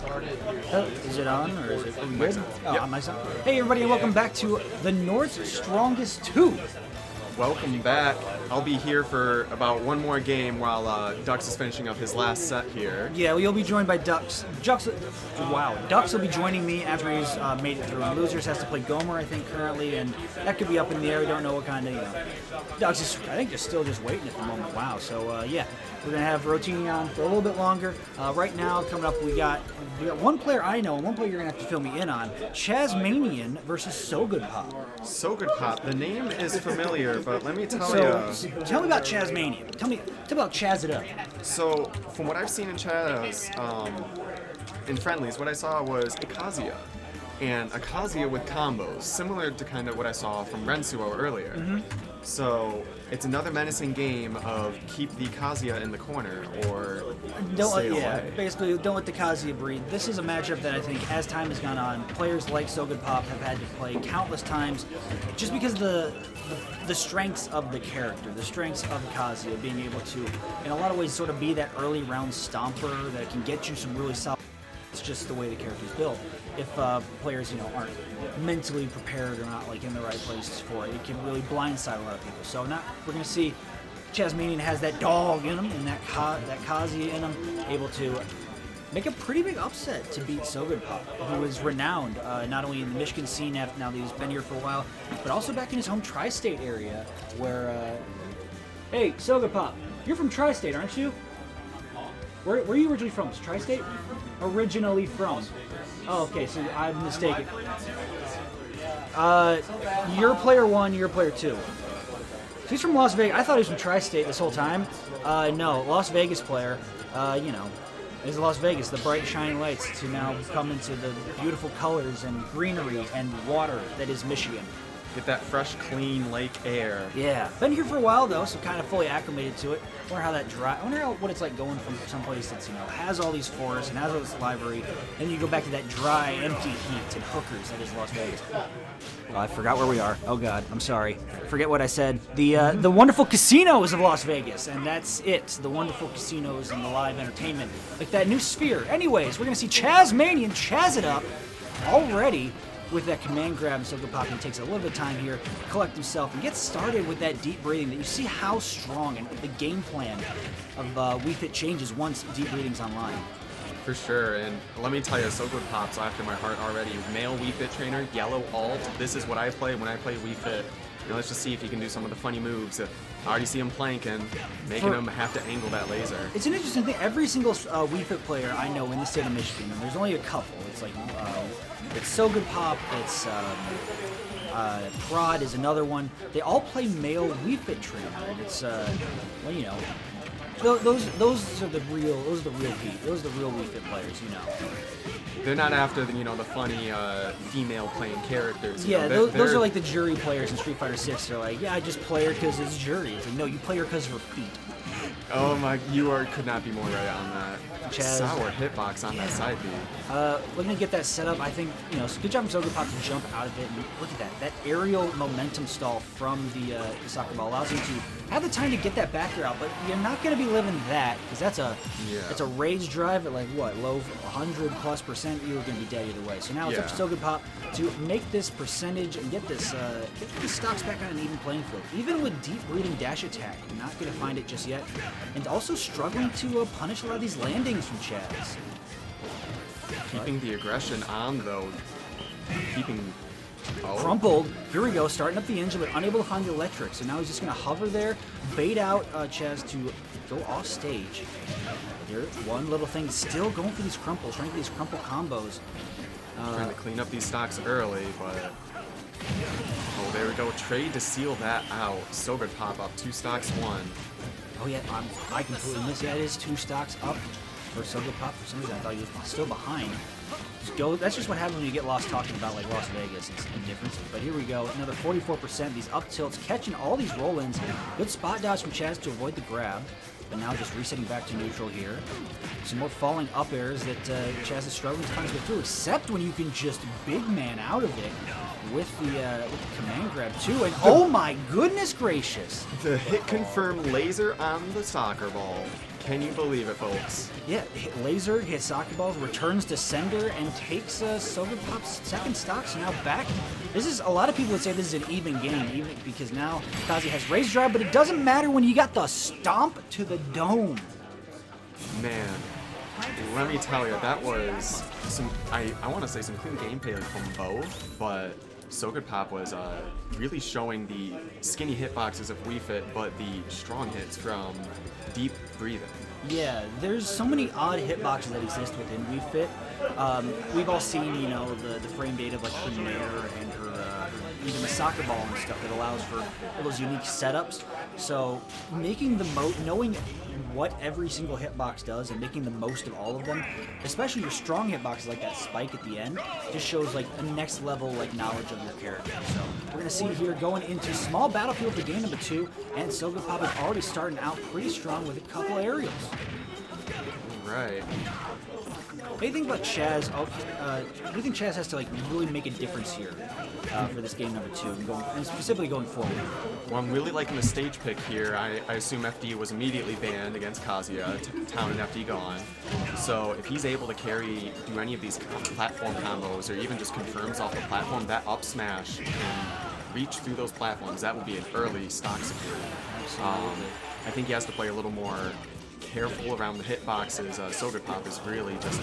it on or is it good? Oh, on my side. Hey everybody, and welcome back to the North's Strongest 2. Welcome back. I'll be here for about one more game while Dux is finishing up his last set here. Yeah, well, you'll be joined by Dux. Dux will be joining me after he's made it through. Losers has to play Gomer, I think, currently, and that could be up in the air. We don't know what kind of, Dux is, I think, just still just waiting at the moment. Wow. So, yeah, we're going to have Rotini on for a little bit longer. Right now, coming up, we got one player I know and one player you're going to have to fill me in on. Chazmanian versus So Good Pop. So Good Pop. The name is familiar, but let me tell you. Tell me about Chazmanian. Tell me about Chaz It Up. So, from what I've seen in Chaz, in friendlies, what I saw was Ikazuya. And Ikazuya with combos, similar to kind of what I saw from Rensuo earlier. So, it's another menacing game of keep the Kazuya in the corner or stay away. Basically, don't let the Kazuya breathe. This is a matchup that I think, as time has gone on, players like So Good Pop have had to play countless times, just because the strengths of the character, the strengths of Kazuya, being able to, in a lot of ways, sort of be that early round stomper that can get you some really solid. It's just the way the character's built. If players, aren't mentally prepared or not like in the right places for it, it can really blindside a lot of people. So we're going to see Chazmanian has that dog in him and that Kazuya in him, able to make a pretty big upset to beat So Good Pop, who is renowned not only in the Michigan scene now that he's been here for a while, but also back in his home tri-state area where, hey, So Good Pop, you're from tri-state, aren't you? Where are you originally from? Is tri-state? Originally from. Oh, okay, so I'm mistaken. You're player 1, you're player 2. So he's from Las Vegas. I thought he was from tri-state this whole time. No, Las Vegas player. Is Las Vegas, the bright shining lights to now come into the beautiful colors and greenery and water that is Michigan. Get that fresh, clean lake air. Yeah, been here for a while though, so kind of fully acclimated to it. Wonder how that what it's like going from someplace that's has all these forests and has all this library, and you go back to that dry, empty heat and hookers that is Las Vegas. Oh, I forgot where we are. Oh God, I'm sorry. Forget what I said. The wonderful casinos of Las Vegas, and that's it. The wonderful casinos and the live entertainment, like that new Sphere. Anyways, we're gonna see Chazmanian Chaz It Up already. With that command grab, and So Good Pop, he takes a little bit of time here to collect himself and get started with that deep breathing. That you see how strong and the game plan of Wii Fit changes once deep breathing's online. For sure, and let me tell you, So Good Pop's after my heart already. Male Wii Fit trainer, yellow alt. This is what I play when I play Wii Fit. Let's just see if he can do some of the funny moves. I already see him planking, making him have to angle that laser. It's an interesting thing. Every single Wii Fit player I know in the state of Michigan, and there's only a couple. It's like it's So Good Pop. It's Prod is another one. They all play male Wii Fit trainer, and it's those are the real Wii. Those are the real Wii Fit players, They're not after the funny female playing characters. Yeah, those are like the jury players in Street Fighter 6. They're like, yeah, I just play her because it's jury. It's like, no, you play her because of her feet. Oh my, could not be more right on that. Chaz. Sour hitbox on that side B. Looking to get that set up, I think, good job from So Good Pop to jump out of it. And look at that. That aerial momentum stall from the soccer ball allows you to have the time to get that back air out, but you're not going to be living that, because that's a rage drive at low 100+%. You're going to be dead either way. So now it's up to So Good Pop to make this percentage and get these stocks back on an even playing field. Even with deep breathing dash attack, you're not going to find it just yet. And also struggling to punish a lot of these landings from Chaz. Keeping the aggression on, though. Crumpled. Here we go, starting up the engine, but unable to find the electric. So now he's just going to hover there, bait out Chaz to go off stage. There's one little thing, still going for these crumples, trying to get these crumple combos. Trying to clean up these stocks early, but... Oh, there we go. Trade to seal that out. So Good Pop up 2 stocks 1. Oh yeah, I completely missed. Yeah, it is 2 stocks up for So Good Pop. For some reason, I thought he was still behind. That's just what happens when you get lost talking about Las Vegas and differences. But here we go, another 44%. These up tilts, catching all these roll-ins. Good spot dodge from Chaz to avoid the grab. But now just resetting back to neutral here. Some more falling up airs that Chaz is struggling to kind of get through, except when you can just big man out of it with the command grab too. And oh my goodness gracious! The hit confirm laser on the soccer ball. Can you believe it, folks? Yeah, laser hits soccer balls, returns to sender, and takes Soga Pop's second stock. So now back. This is, a lot of people would say this is an even game, even because now Kazi has Rage Drive, but it doesn't matter when you got the stomp to the dome. Man, let me tell you, that was some, I want to say some clean gameplay from both, but So Good Pop was really showing the skinny hitboxes of Wii Fit, but the strong hits from deep breathing. Yeah, there's so many odd hitboxes that exist within Wii Fit. We've all seen, you know, the frame data of like her Nair and her even the soccer ball and stuff that allows for all those unique setups. So making the knowing what every single hitbox does and making the most of all of them, especially your strong hitboxes like that spike at the end, just shows like a next level like knowledge of your character. So we're gonna see here going into small battlefield for game number 2, and So Good Pop is already starting out pretty strong with a couple aerials. Right. What do you think about Chaz? Do you think Chaz has to like really make a difference here for this game number 2, and specifically going forward? Well, I'm really liking the stage pick here. I assume FD was immediately banned against Kazuya, Town and FD gone. So if he's able to do any of these platform combos, or even just confirms off the platform, that up smash and reach through those platforms, that will be an early stock security. I think he has to play a little more careful around the hitboxes. So Good Pop is really just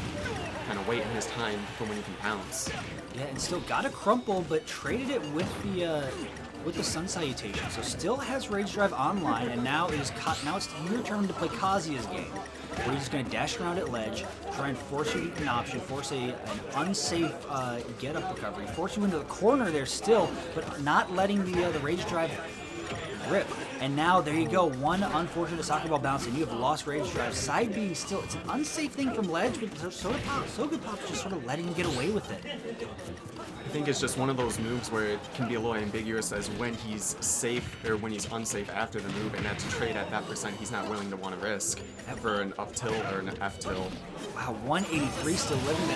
kind of waiting his time for when he can pounce. Yeah, and still got a crumple, but traded it with the Sun Salutation. So still has Rage Drive online, and now it's your turn to play Kazuya's game, where he's just going to dash around at ledge, try and force you an option, force an unsafe get-up recovery, force you into the corner there still, but not letting the Rage Drive rip. And now there you go, one unfortunate soccer ball bounce, and you have lost Rage Drive. Side being still, it's an unsafe thing from ledge, but So Good Pop's just sort of letting him get away with it. I think it's just one of those moves where it can be a little ambiguous as when he's safe or when he's unsafe after the move, and that's a trade at that percent he's not willing to want to risk for an up tilt or an F tilt. Wow, 183 still living the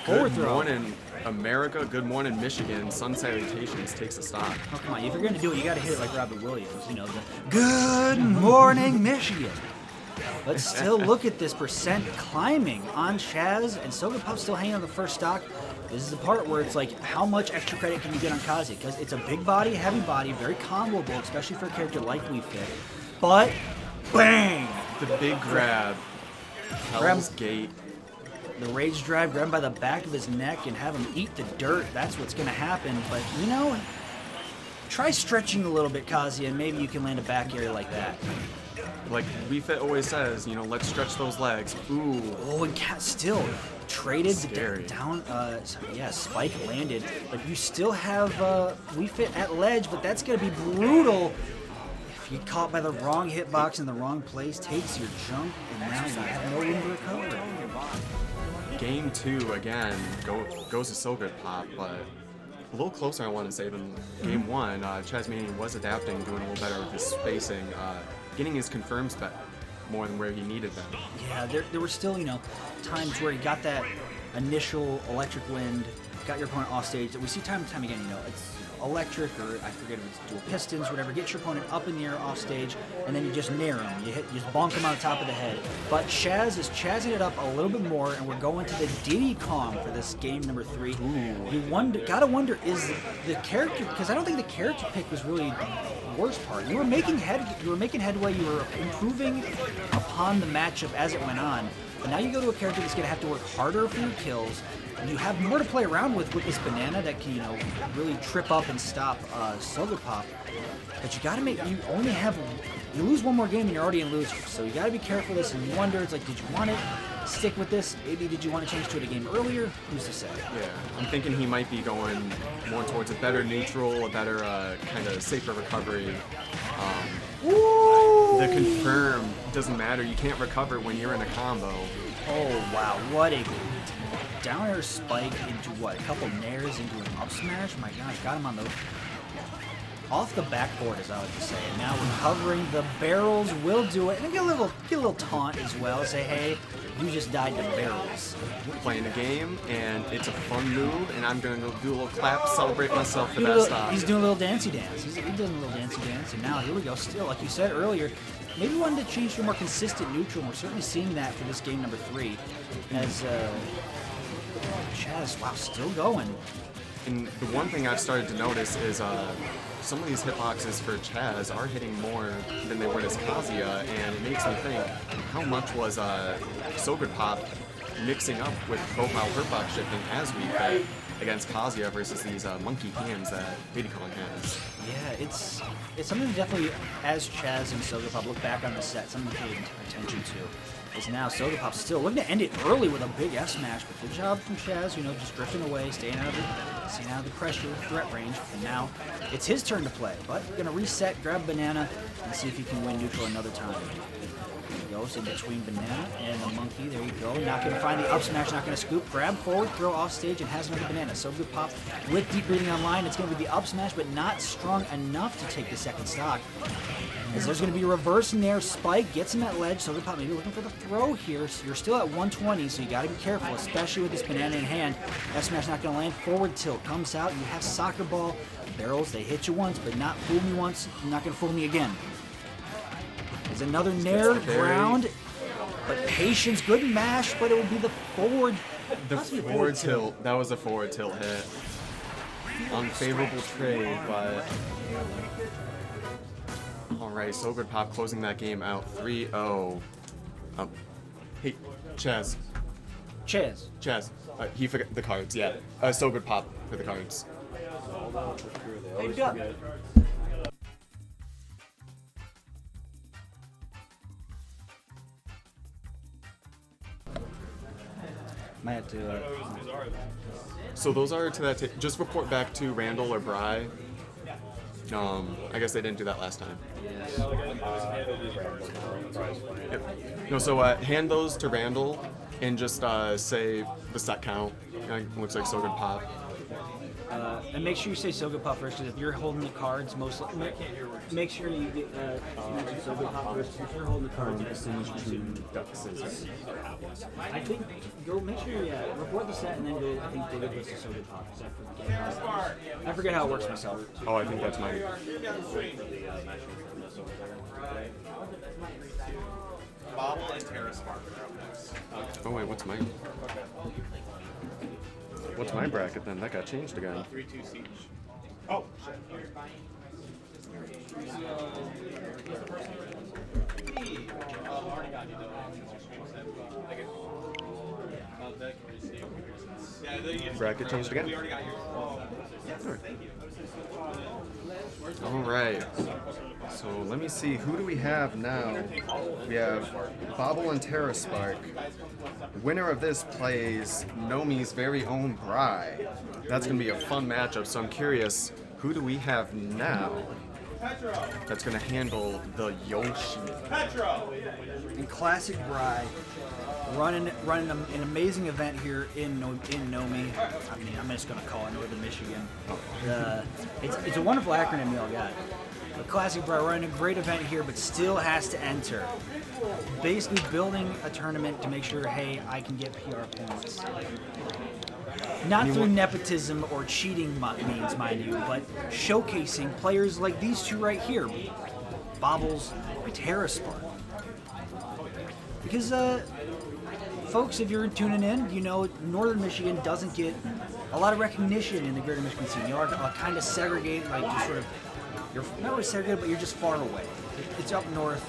forward throw. Good morning, America. Good morning, Michigan. Sun Salutations takes a stock. Oh, come on. If you're going to do it, you got to hit it like Robert Williams. You know, the Good Morning, Michigan. Let's still look at this percent climbing on Chaz, and So Good Pop still hanging on the first stock. This is the part where it's like, how much extra credit can you get on Kazi? Because it's a big body, heavy body, very comboable, especially for a character like Wii Fit. But, bang! The big grab. Hell's Gate. The Rage Drive, grab him by the back of his neck and have him eat the dirt. That's what's going to happen. But, you know, try stretching a little bit, Kazi, and maybe you can land a back air like that. Like Wii Fit always says, you know, let's stretch those legs. Ooh. Oh, and Cat still traded Scary. down. Yeah, Spike landed. But you still have Wii Fit at ledge, but that's going to be brutal. If you get caught by the wrong hitbox in the wrong place, takes your jump, and now you have no room to recover. Game 2 again goes to So Good Pop, but a little closer I want to say than Game 1. Chazmanian was adapting, doing a little better with his spacing, getting his confirms back more than where he needed them. Yeah, there were still, you know, times where he got that initial electric wind, got your opponent off stage. That we see time and time again, you know, it's electric, or I forget if it's dual pistons, whatever. Get your opponent up in the air off stage, and then you just nair him. You just bonk him on the top of the head. But Chaz is chazzing it up a little bit more, and we're going to the Diddy Kong for this game number 3. You gotta wonder, is the character, because I don't think the character pick was really the worst part. You were making headway. You were improving upon the matchup as it went on. But now you go to a character that's gonna have to work harder for your kills. You have more to play around with this banana that can, you know, really trip up and stop So Good Pop. But you gotta you lose one more game and you're already in loser. So you gotta be careful with this, and you wonder, it's like, did you want to stick with this? Maybe did you want to change to it a game earlier? Who's to say? Yeah, I'm thinking he might be going more towards a better neutral, a better kind of safer recovery. The confirm doesn't matter. You can't recover when you're in a combo. Oh, wow. What a down air spike into what? A couple nairs into an up smash? My gosh, got him on the... off the backboard, as I like to say. And now recovering the barrels will do it. And get a little taunt as well. Say, hey, you just died to barrels. Playing a game, and it's a fun move, and I'm going to do a little clap, celebrate myself for that stop. He's doing a little dancey dance. He's doing a little dancey dance. And now here we go. Still, like you said earlier, maybe wanted to change to a more consistent neutral. And we're certainly seeing that for this game number 3. As Chaz, wow, still going. And the one thing I've started to notice is some of these hitboxes for Chaz are hitting more than they were as Kazuya, and it makes me think, how much was So Good Pop mixing up with profile hitbox shifting as we play against Kazuya versus these monkey hands that Diddy Kong has? Yeah, it's something to definitely, as Chaz and So Good Pop look back on the set, something to pay attention to. Is now So Good Pop still looking to end it early with a big F smash, but good job from Chaz, just drifting away, staying out of the pressure, threat range. And now it's his turn to play, but gonna reset, grab Banana, and see if he can win neutral another time. There he goes in between Banana and the monkey. There you go. Not gonna find the up smash, not gonna scoop, grab forward, throw off stage, and has another Banana. So Good Pop with deep breathing online. It's gonna be the up smash, but not strong enough to take the second stock. As there's going to be a reverse nair spike, gets him at ledge. So Good Pop maybe looking for the throw here. So you're still at 120, so you got to be careful, especially with this Banana in hand. F smash not going to land. Forward tilt comes out. You have soccer ball barrels. They hit you once, but not fool me once. You're not going to fool me again. There's another nair ground, but patience, good mash, but it will be the forward. The forward tilt. That was a forward tilt hit. Unfavorable trade, but. Alright, So Good Pop closing that game out 3-0. Hey, Chaz. Chaz. He forgot the cards, yeah. So Good Pop for the cards. Might have to. So those are to that. Just report back to Randall or Bry. I guess they didn't do that last time. Yep. No, so hand those to Randall and just say the set count. Looks like So Good Pop. And make sure you say So Good Pop first, because if you're holding the cards, make sure you get So Good Pop first. If you're holding the cards, I think make sure you report the set and then go. I think David goes to So Good Pop. I forget how it works myself. Oh, I think that's mine. Bobble and Terra Spark are up next. Oh wait, what's mine? What's my bracket then? That got changed again. 3-2 siege. Oh, shit. Bracket changed again. All right. So let me see. Who do we have now? We have Bobble and Terra Spark. Winner of this plays Nomi's very own Bry. That's going to be a fun matchup. So I'm curious, who do we have now that's going to handle the Yoshi? And classic Bry. Running an amazing event here in Nomi. I mean, I'm just going to call it Northern Michigan. It's a wonderful acronym we all got. But Classic Bry running a great event here, but still has to enter. Basically building a tournament to make sure, hey, I can get PR points. Not through nepotism or cheating means, mind you, but showcasing players like these two right here. Bobbles and Terra Spark. Because, folks, if you're tuning in, you know Northern Michigan doesn't get a lot of recognition in the greater Michigan scene. You are kind of segregated, like you sort of, you're not really segregated, but you're just far away. It's up north.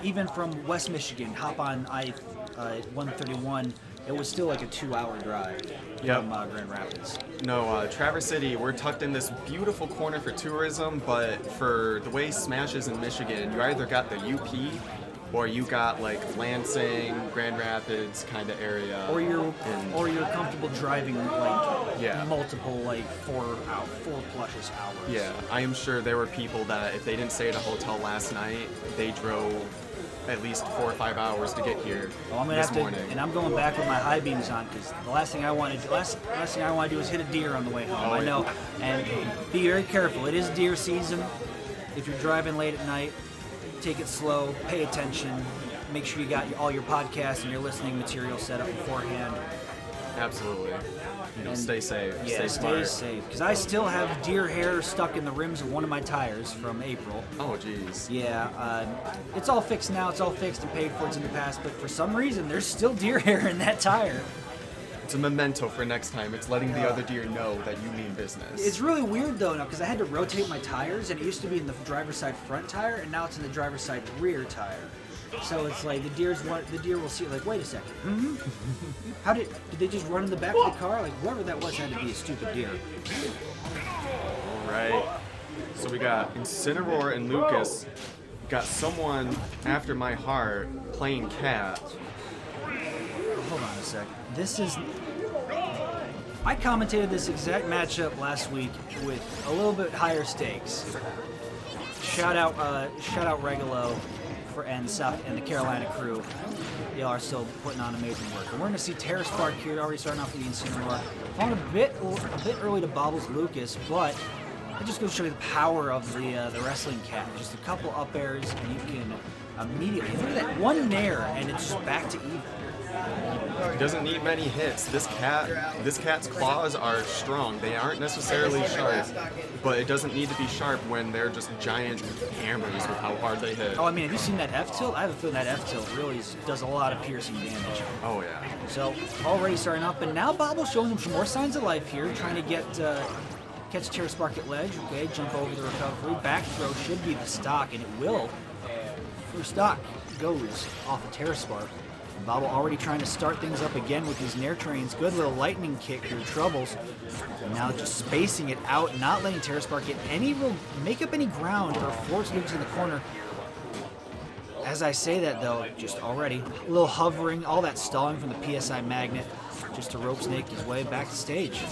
Even from West Michigan, hop on I-131, it was still like a 2-hour drive from Grand Rapids. No, Traverse City, we're tucked in this beautiful corner for tourism, but for the way Smash is in Michigan, you either got the UP or you got like Lansing, Grand Rapids kind of area. Or you're comfortable driving like multiple like 4+ hours. Yeah, I am sure there were people that if they didn't stay at a hotel last night, they drove at least 4 or 5 hours to get here Well, I'm gonna this have to, morning. and I'm going back with my high beams on because the last thing I want to do, last thing I want to do is hit a deer on the way home. Oh, I yeah. know, and be very careful. It is deer season. If you're driving late at night, take it slow. Pay attention. Make sure you got all your podcasts and your listening material set up beforehand. Absolutely. You know, And- stay safe. Yeah, stay stay smart. safe. Because I still have deer hair stuck in the rims of one of my tires from April. Oh, jeez. Yeah, it's all fixed now. It's all fixed and paid for. It's in the past. But for some reason, there's still deer hair in that tire. It's a memento for next time. It's letting the other deer know that you mean business. It's really weird though now because I had to rotate my tires, and it used to be in the driver's side front tire, and now it's in the driver's side rear tire. So it's like the deer will see it like, wait a second. How did they just run in the back of the car? Like whoever that was had to be a stupid deer. All right. So we got Incineroar and Lucas. Got someone after my heart playing cat. Hold on a sec. I commentated this exact matchup last week with a little bit higher stakes. Shout out Regalo and the Carolina crew. They are still putting on amazing work. And we're going to see Terra Spark here, already starting off with the Incineroar. Falling a bit early to Bobbles Lucas, but it just goes to show you the power of the wrestling cat. Just a couple up airs, and you can immediately look at that one nair, and it's just back to even. He doesn't need many hits. This cat's claws are strong. They aren't necessarily sharp, but it doesn't need to be sharp when they're just giant hammers with how hard they hit. Oh, I mean, have you seen that F-tilt? I have a feeling that F-tilt really does a lot of piercing damage. Oh yeah. So, already starting up, and now Bobble's showing them some more signs of life here, trying to get catch Terra Spark at ledge. Okay, jump over the recovery. Back throw should be the stock, and it will. First stock goes off of Terra Spark. Bobble already trying to start things up again with these Nair trains. Good little lightning kick through Troubles. And now just spacing it out, not letting Terra Spark get make up any ground or force Lucas in the corner. As I say that though, just already a little hovering, all that stalling from the PSI magnet, just to rope snake his way back to stage.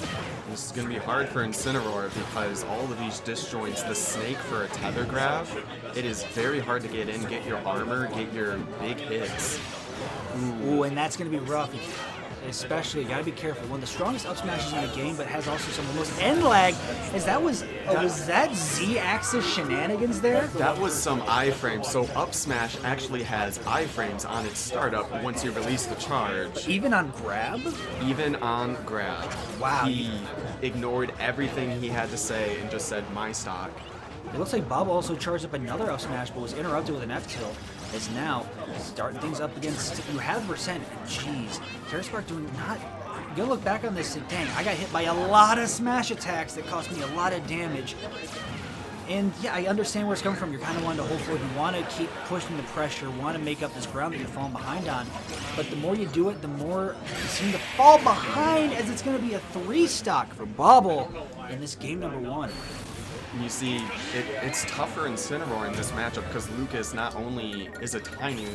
This is going to be hard for Incineroar because all of these disjoints, the snake for a tether grab, it is very hard to get in, get your armor, get your big hits. Ooh, and that's going to be rough. Especially, you got to be careful. One of the strongest up smashes in the game, but has also some of the most end lag. Was that Z-axis shenanigans there? That was some iframes. So up smash actually has iframes on its startup once you release the charge. Even on grab? Even on grab. Wow. He ignored everything he had to say and just said, my stock. It looks like Bob also charged up another up smash, but was interrupted with an F-tilt. It's now starting things up against. You have percent. Jeez, Terra Spark doing not. You gotta look back on this and dang, I got hit by a lot of smash attacks that cost me a lot of damage. And yeah, I understand where it's coming from. You're kind of wanting to hold forward. You want to keep pushing the pressure, want to make up this ground that you're falling behind on. But the more you do it, the more you seem to fall behind, as it's going to be a 3-stock for Bobble in this game number 1. And you see, it's tougher in Incineroar in this matchup because Lucas not only is a tiny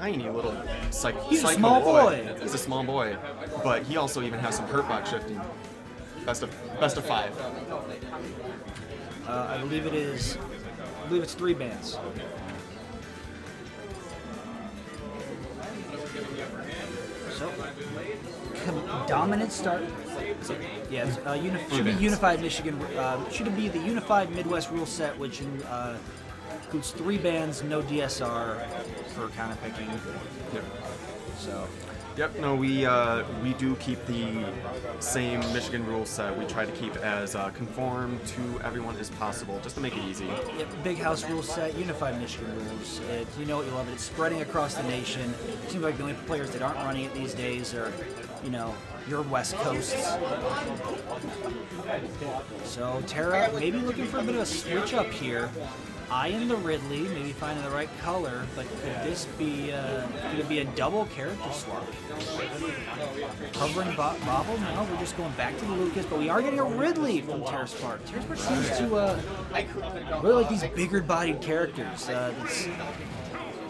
little He's a psycho small boy. He's a small boy, but he also even has some hurt box shifting. Best of 5. I believe it's 3 bands. So, dominant start. Yes, should be Unified Michigan. Should be the Unified Midwest rule set, which includes 3 bands, no DSR for counter picking. Yep. So. Yep. No, we do keep the same Michigan rule set. We try to keep as conform to everyone as possible, just to make it easy. Yep, big house rule set, Unified Michigan rules. You know what you love it. It's spreading across the nation. Seems like the only players that aren't running it these days are, your West Coasts. So Terra maybe looking for a bit of a switch up here. Eyeing the Ridley, maybe finding the right color, but could this be could it be a double character swap? Covering Bobble? No, we're just going back to the Lucas, but we are getting a Ridley from Terra Spark. Terra Spark seems to really like these bigger-bodied characters.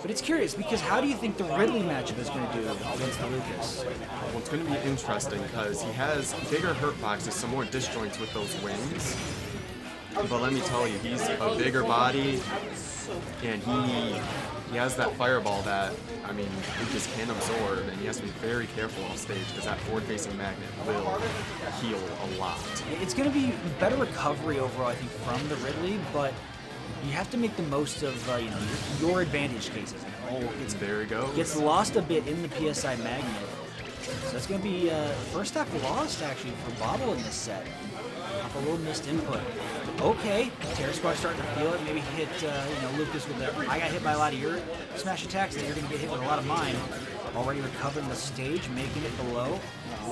But it's curious, because how do you think the Ridley matchup is going to do against the Lucas? Well, it's going to be interesting because he has bigger hurt boxes, some more disjoints with those wings. But let me tell you, he's a bigger body, and he has that fireball that, I mean, Lucas can absorb, and he has to be very careful off stage because that forward-facing magnet will heal a lot. It's going to be better recovery overall, I think, from the Ridley, but you have to make the most of your advantage cases. There it goes. Gets lost a bit in the PSI magnet. So it's going to be first stack lost, actually, for Bobble in this set. Off a little missed input. Okay, TerraSpark's starting to feel it. Maybe hit Lucas with the. I got hit by a lot of your smash attacks, and you're going to get hit with a lot of mine. Already recovering the stage, making it below. A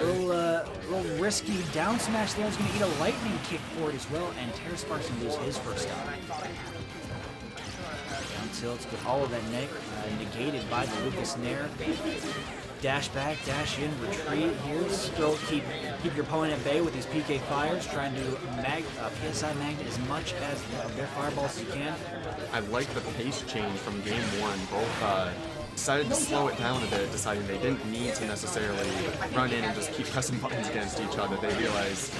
little risky down smash there. He's going to eat a lightning kick for it as well, and TerraSpark's going to lose his first stock. Down tilts with all of that negated by the Lucas Nair. Dash back, dash in, retreat here. Still keep your opponent at bay with these PK fires, trying to PSI magnet as much as their fireballs as you can. I like the pace change from game one. Both decided to slow it down a bit, deciding they didn't need to necessarily run in and just keep pressing buttons against each other. They realize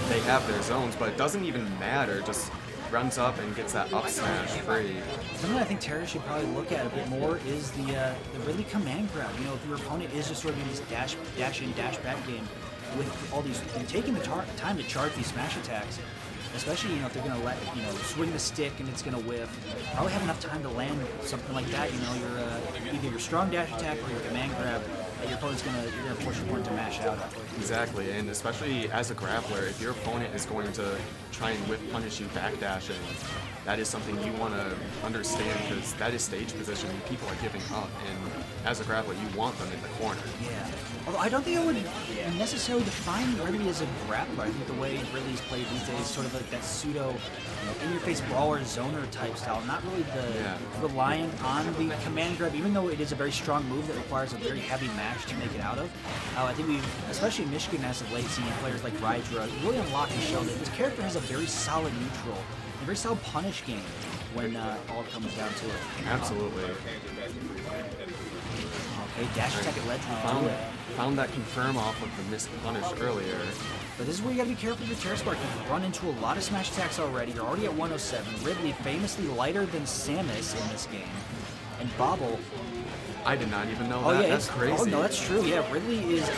they have their zones, but it doesn't even matter. Just runs up and gets that up smash free. Something I think Terra should probably look at a bit more is the really command grab. You know, if your opponent is just sort of in this dash in, dash back game with all these, and taking the time to charge these smash attacks, especially if they're going to let swing the stick and it's going to whiff, probably have enough time to land something like that. Your either your strong dash attack or your command grab. Your opponent's you're gonna force your opponent to mash out. Exactly, and especially as a grappler, if your opponent is going to try and whip punish you backdashing, that is something you want to understand because that is stage position. People are giving up, and as a grappler, you want them in the corner. Yeah. Although I don't think I would necessarily define Ridley as a grappler. I think the way Ridley's played these days is sort of like that pseudo, in-your-face brawler zoner type style. Not really reliant on the command grab, even though it is a very strong move that requires a very heavy match to make it out of. I think we've, especially in Michigan as of late, seen players like Rydra really unlock and show that this character has a very solid neutral, a very solid punish game when all comes down to it. Absolutely. Okay, dash attack at ledge. Found that confirm off of the missed punish earlier. But this is where you gotta be careful with TerraSpark. You've run into a lot of smash attacks already. You're already at 107. Ridley famously lighter than Samus in this game. And Bobble. I did not even know that. That's crazy. Oh no, that's true. Yeah, Ridley is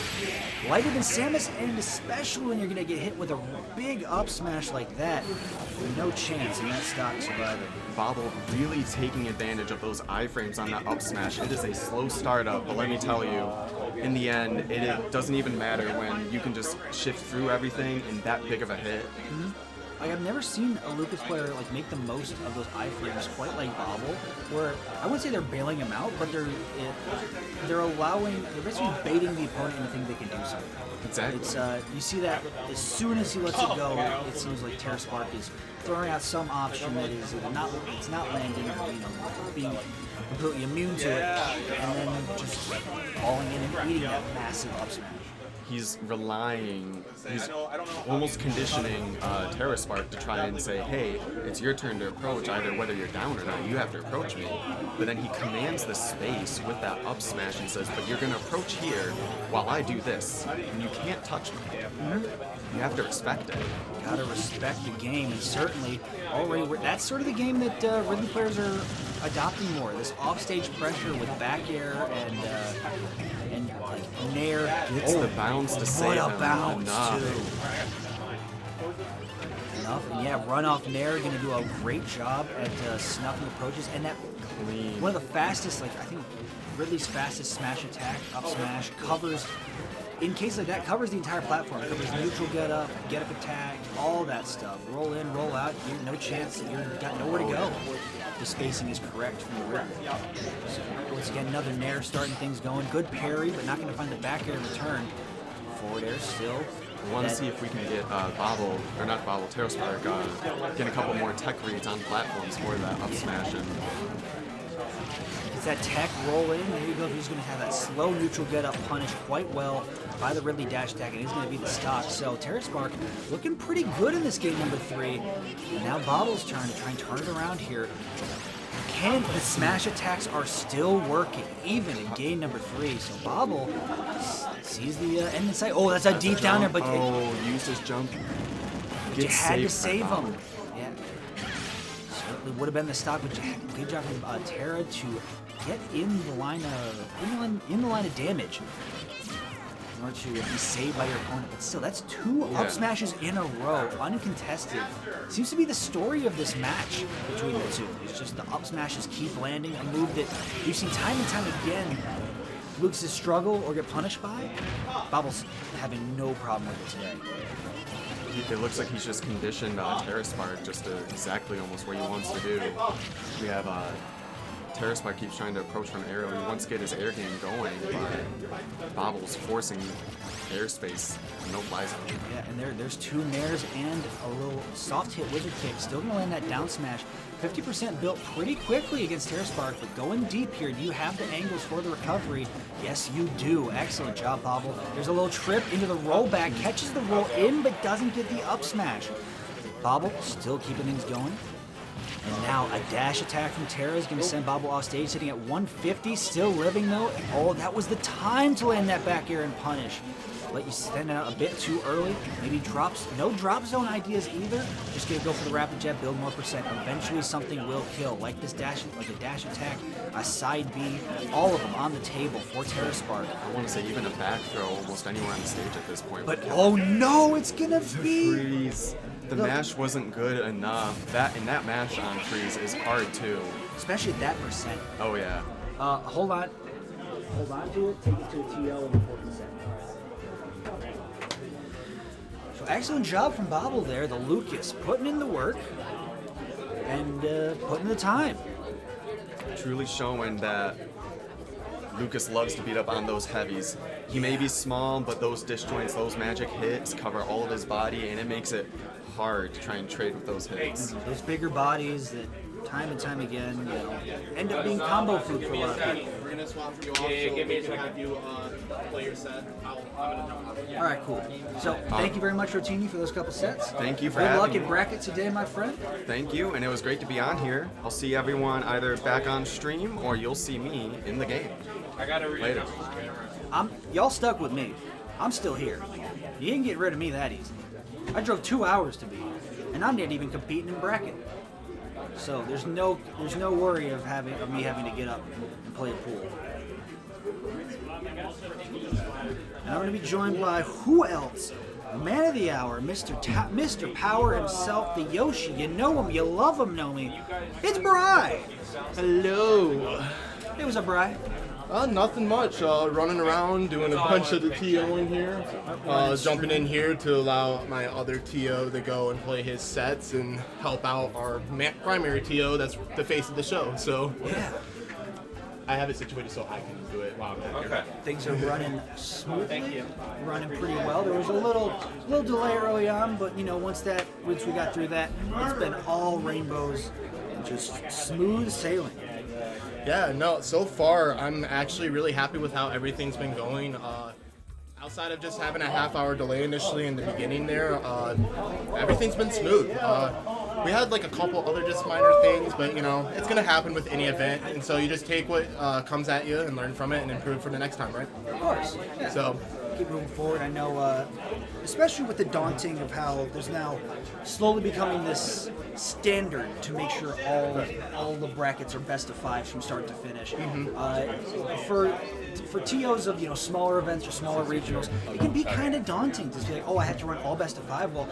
lighter than Samus, and especially when you're gonna get hit with a big up smash like that, no chance in that stock surviving. Bobble really taking advantage of those iframes on that up smash. It is a slow startup, but let me tell you, in the end, it doesn't even matter when you can just shift through everything in that big of a hit. Mm-hmm. Like, I've never seen a Lucas player make the most of those iframes quite like Bobble, where I wouldn't say they're bailing him out, but they're basically baiting the opponent into thinking they can do something. Exactly. It's you see that as soon as he lets it go, it seems like TerraSpark is throwing out some option that is not landing, or being completely immune to it, and then just falling in and eating that massive up smash. He's almost conditioning TerraSpark to try and say, hey, it's your turn to approach, either whether you're down or not, you have to approach me. But then he commands the space with that up smash and says, but you're going to approach here while I do this, and you can't touch me. Mm-hmm. You have to respect it. Gotta respect the game, and certainly already that's sort of the game that Ridley players are adopting more. This offstage pressure with back air and Nair. Gets the bounce to save him. Enough. And yeah, run off Nair, going to do a great job at snuffing approaches, and that one of the fastest, I think Ridley's fastest smash attack, up smash, covers. In case like that, covers the entire platform. It covers neutral get up attack, all that stuff. Roll in, roll out. You're no chance. You've got nowhere to go. The spacing is correct from the Ridley. So once again, another Nair starting things going. Good parry, but not going to find the back air return. Forward air still. We want to see if we can get TerraSpark, get a couple more tech reads on platforms for that up smash. It's that tech roll in. There you go. He's going to have that slow neutral get up punish quite well by the Ridley dash attack, and he's going to be the stock. So TerraSpark looking pretty good in this game number 3. And now Bobble's turn to try and turn it around here. The smash attacks are still working, even in game number 3. So Bobble sees the end in sight. Oh, that's a deep down there, but used his jump. You had to save him. Yeah. ultimately would have been the stock, but good job from Terra to get in the line of damage in order to be saved by your opponent. But still, that's 2 up smashes in a row, uncontested. Seems to be the story of this match between the two. It's just the up smashes keep landing, a move that we've seen time and time again Lucas struggle or get punished by. Bobble's having no problem with it today. It looks like he's just conditioned Terraspark just to exactly almost what he wants to do. We have Terraspark keeps trying to approach from aerial. He wants to get his air game going, but Bobble's forcing airspace, no fly zone. Yeah, and there's 2 nairs and a little soft hit wizard kick. Still gonna land that down smash. 50% built pretty quickly against Terraspark, but going deep here, do you have the angles for the recovery? Yes, you do. Excellent job, Bobble. There's a little trip into the rollback, catches the roll in, but doesn't get the up smash. Bobble still keeping things going. And now a dash attack from Terra is going to send Bobble off stage, sitting at 150, still living though. Oh, that was the time to land that back air and punish. Let you stand out a bit too early. Maybe drops, no drop zone ideas either. Just gonna go for the rapid jet, build more percent. Eventually something will kill, like this dash, like a dash attack, a side B, all of them on the table for Terraspark. I want to say even a back throw almost anywhere on the stage at this point. But oh no, it's gonna be freeze. The mash wasn't good enough. That mash on freeze is hard too. Especially at that percent. Oh yeah. Hold on to it. Take it to a TL in 40 seconds. So excellent job from Bobble there. The Lucas putting in the work and putting in the time. Truly showing that Lucas loves to beat up on those heavies. He may be small, but those disjoints, those magic hits cover all of his body, and it makes it hard to try and trade with those hits. Those bigger bodies that time and time again, you know, end up being combo food for a lot of people. We're gonna swap for you off, so we can have you play your set. I'm gonna jump off. All right, cool. So thank you very much, Rotini, for those couple sets. Thank you for having me. Good luck me. in bracket today, my friend. Thank you, and it was great to be on here. I'll see everyone either back on stream or you'll see me in the game. I gotta read Later. Y'all stuck with me. I'm still here. You didn't get rid of me that easy. I drove 2 hours to be here, and I'm not even competing in bracket. So there's no worry of me having to get up and play a pool. And I'm going to be joined by who else? Man of the hour, Mr. Power himself, the Yoshi. You know him, you love him, know me. It's Bri. Hello. Hey, what's up, Bri? Nothing much. Running around, doing a bunch of the TO in here. Jumping in here to allow my other TO to go and play his sets and help out our primary TO that's the face of the show. So yeah, I have it situated so I can do it while I'm here. Okay. Things are running smoothly, running pretty well. There was a little delay early on, but you know, once we got through that, it's been all rainbows and just smooth sailing. Yeah, no, so far I'm actually really happy with how everything's been going. Outside of just having a half-hour delay initially in the beginning there, everything's been smooth. We had like a couple other just minor things, but you know, it's gonna happen with any event, and so you just take what comes at you and learn from it and improve for the next time, right? Of course. Yeah. So keep moving forward. I know, especially with the daunting of how there's now slowly becoming this standard to make sure all the brackets are best of fives from start to finish. For TOs of smaller events or smaller regionals, it can be kind of daunting to be like, oh, I have to run all best of five. Well,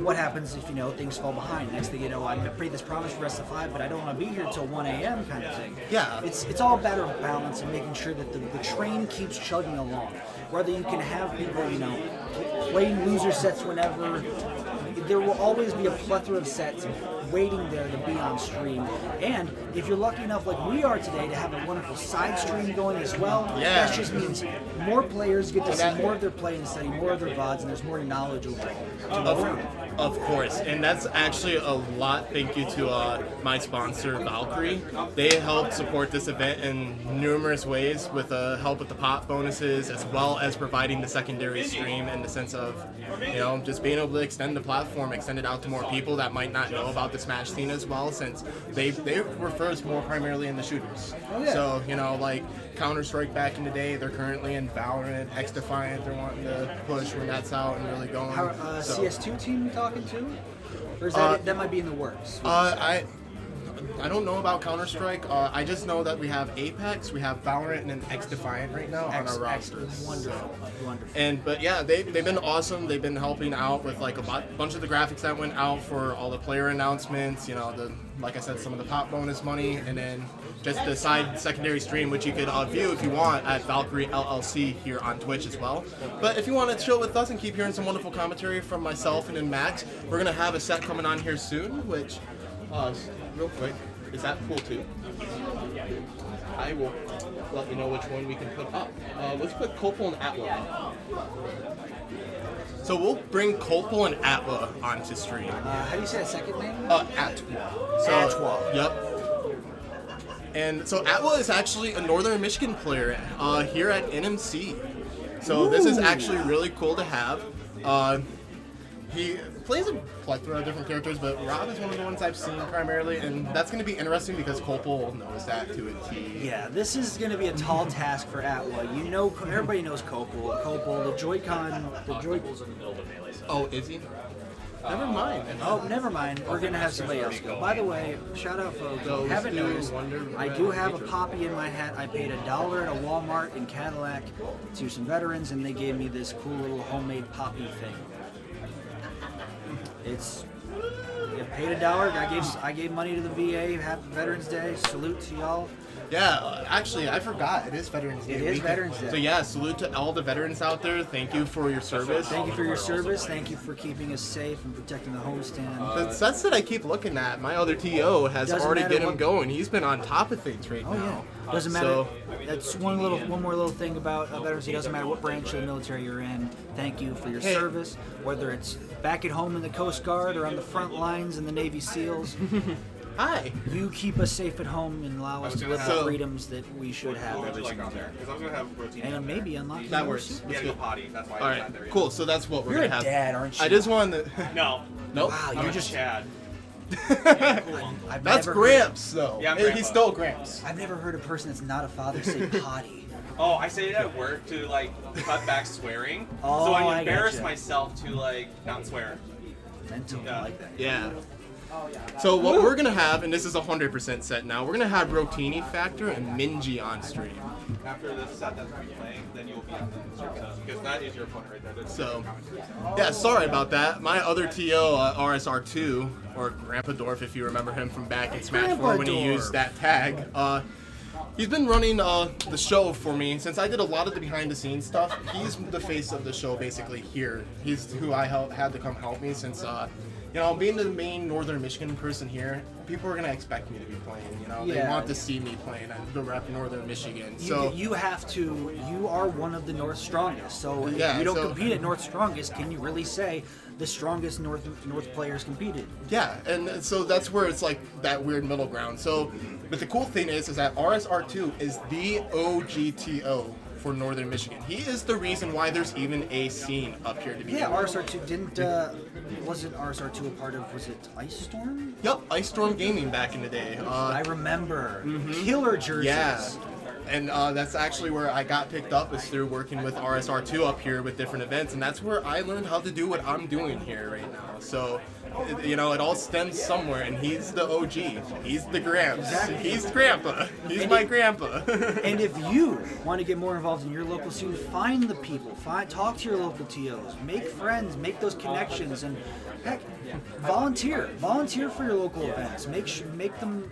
what happens if things fall behind? Next thing you know, I made this promise for best of five, but I don't want to be here until 1 a.m. kind of thing. Yeah, it's all about a balance and making sure that the train keeps chugging along. Whether you can have people playing loser sets whenever. There will always be a plethora of sets waiting there to be on stream. And if you're lucky enough, like we are today, to have a wonderful side stream going as well, that just means more players get to see more of their play and study more of their VODs, and there's more knowledge overall. Of course, and that's actually a lot thank you to my sponsor, Valkyrie. They helped support this event in numerous ways with help with the pop bonuses, as well as providing the secondary stream in the sense of, just being able to extend the platform, extend it out to more people that might not know about the Smash scene as well, since they were first more primarily in the shooters. Oh, yeah. So, you know, like Counter-Strike back in the day, they're currently in Valorant, X-Defiant, they're wanting to push when that's out and really going. How, so, CS2 team you talking to? Or is that might be in the works? I don't know about Counter-Strike. I just know that we have Apex, we have Valorant, and then X-Defiant right now on our rosters. Wonderful, wonderful. But yeah, they've been awesome. They've been helping out with like a bunch of the graphics that went out for all the player announcements. You know, like I said, some of the pop bonus money, and then just the secondary stream, which you could view if you want at Valkyrie LLC here on Twitch as well. But if you want to chill with us and keep hearing some wonderful commentary from myself and then Max, we're gonna have a set coming on here soon, which. Real quick, is that cool too? I will let you know which one we can put up. Let's put Copal and Atla. So we'll bring Copal and Atla onto stream. How do you say that second name? Atwa. So, Atwa. Yep. And so Atwa is actually a Northern Michigan player here at NMC. So this is actually really cool to have. He plays a plethora of different characters, but Rob is one of the ones I've seen primarily, and that's going to be interesting because Copal knows that to a T. Yeah, this is going to be a tall task for Atwa. You know, everybody knows Copal. Copal, the Joy-Con, Oh, is he? Never mind. Oh, never mind. We're going to have somebody else go. By the way, shout out, folks. Haven't noticed, I do have a poppy in my hat. I paid $1 at a Walmart in Cadillac to some veterans, and they gave me this cool little homemade poppy thing. It's paid $1. I gave money to the VA. Happy Veterans Day. Salute to y'all. Yeah, actually, I forgot. It is Veterans Day. It is Veterans Day. So yeah, salute to all the veterans out there. Thank you for your service. Thank you for your service. Thank you for keeping us safe and protecting the homestand. The sets that I keep looking at, my other TO has Doesn't already matter get him what- going. He's been on top of things right Oh now. yeah, doesn't matter. So, That's one more little thing about Veterans Day. Doesn't matter what branch of the military you're in. Thank you for your Hey. service, whether it's back at home in the Coast Guard or on the front lines in the Navy SEALs. hi. You keep us safe at home and allow us to live the freedoms that we should have every single day. Because I was going to have protein. And maybe unlock That more works. secrets. That's Yeah, good. potty. That's why All I'm not there right, yet. cool. So that's what we're You're a gonna have. dad, aren't you? I just wanted to. No. Nope. Wow, I'm you're a just. Chad. I've That's never Gramps, though. Yeah, I'm He's Grandpa. still Gramps. I've never heard a person that's not a father say potty. Oh, I say it at work to like cut back swearing. Oh, so I I embarrass gotcha. myself to like not swear. Mental, Yeah. I like that. Yeah. So what we're gonna have, and this is 100% set now, we're gonna have Rotini Factor and Minji on stream. After this set that's going to be playing, then you'll be on the circus. Because that is your opponent right there. That's So, yeah, sorry about that. My other TO, RSR2, or Grandpa Dorf, if you remember him from back in Smash 4 when he Grandpa used that tag, he's been running the show for me since I did a lot of the behind-the-scenes stuff. He's the face of the show basically here. He's who I had to come help me since, you know, being the main Northern Michigan person here, people are gonna expect me to be playing. You know, they Yeah. want to see me playing at the rep Northern Michigan. You, So you have to. You are one of the North Strongest. So if Yeah, you don't so- compete at North Strongest, can you really say the strongest North players competed? yeah, and so that's where it's like that weird middle ground. So, but the cool thing is that RSR2 is the OGTO for Northern Michigan. He is the reason why there's even a scene up here to be. Yeah, RSR2 didn't. Wasn't RSR2 a part of? Was it Ice Storm? Yep, Ice Storm Gaming back in the day. I remember. Killer jerseys. Yeah. And that's actually where I got picked up, is through working with RSR2 up here with different events, and that's where I learned how to do what I'm doing here right now. So, you know, it all stems somewhere, and he's the OG. He's the Gramps. Exactly. He's Grandpa. He's my grandpa. And if you want to get more involved in your local scene, find the people, talk to your local TOs, make friends, make those connections, and heck, volunteer for your local events. Make them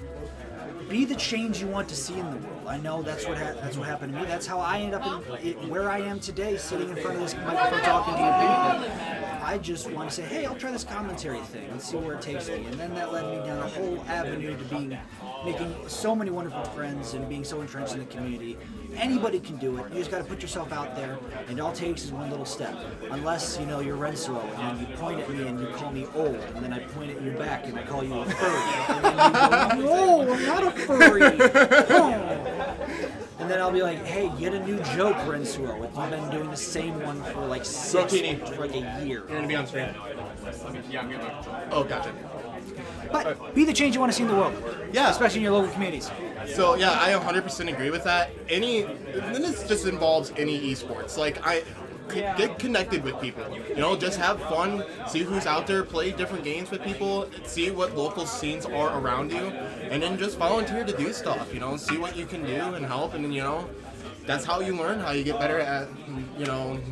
be the change you want to see in the world. I know that's what happened to me. That's how I ended up where I am today, sitting in front of this microphone talking to you people. I just want to say, hey, I'll try this commentary thing and see where it takes me. And then that led me down a whole avenue to making so many wonderful friends and being so entrenched in the community. Anybody can do it. You just got to put yourself out there, and all it takes is one little step. Unless, you know, you're Rensuo, and then you point at me and you call me old, and then I point at you back and I call you a furry. And then you go, no, I'm not a furry. Oh. And then I'll be like, hey, get a new joke, Rensuo. You've been doing the same one for like Rotini. for like a year. You're gonna be on stream. Yeah, I'm going to. Oh, gotcha. But be the change you want to see in the world. Yeah. Especially in your local communities. So yeah, I 100% agree with that. Then it just involves any esports. Like get connected with people. You know, just have fun, see who's out there, play different games with people, see what local scenes are around you, and then just volunteer to do stuff. You know, see what you can do and help, and then that's how you learn, how you get better at,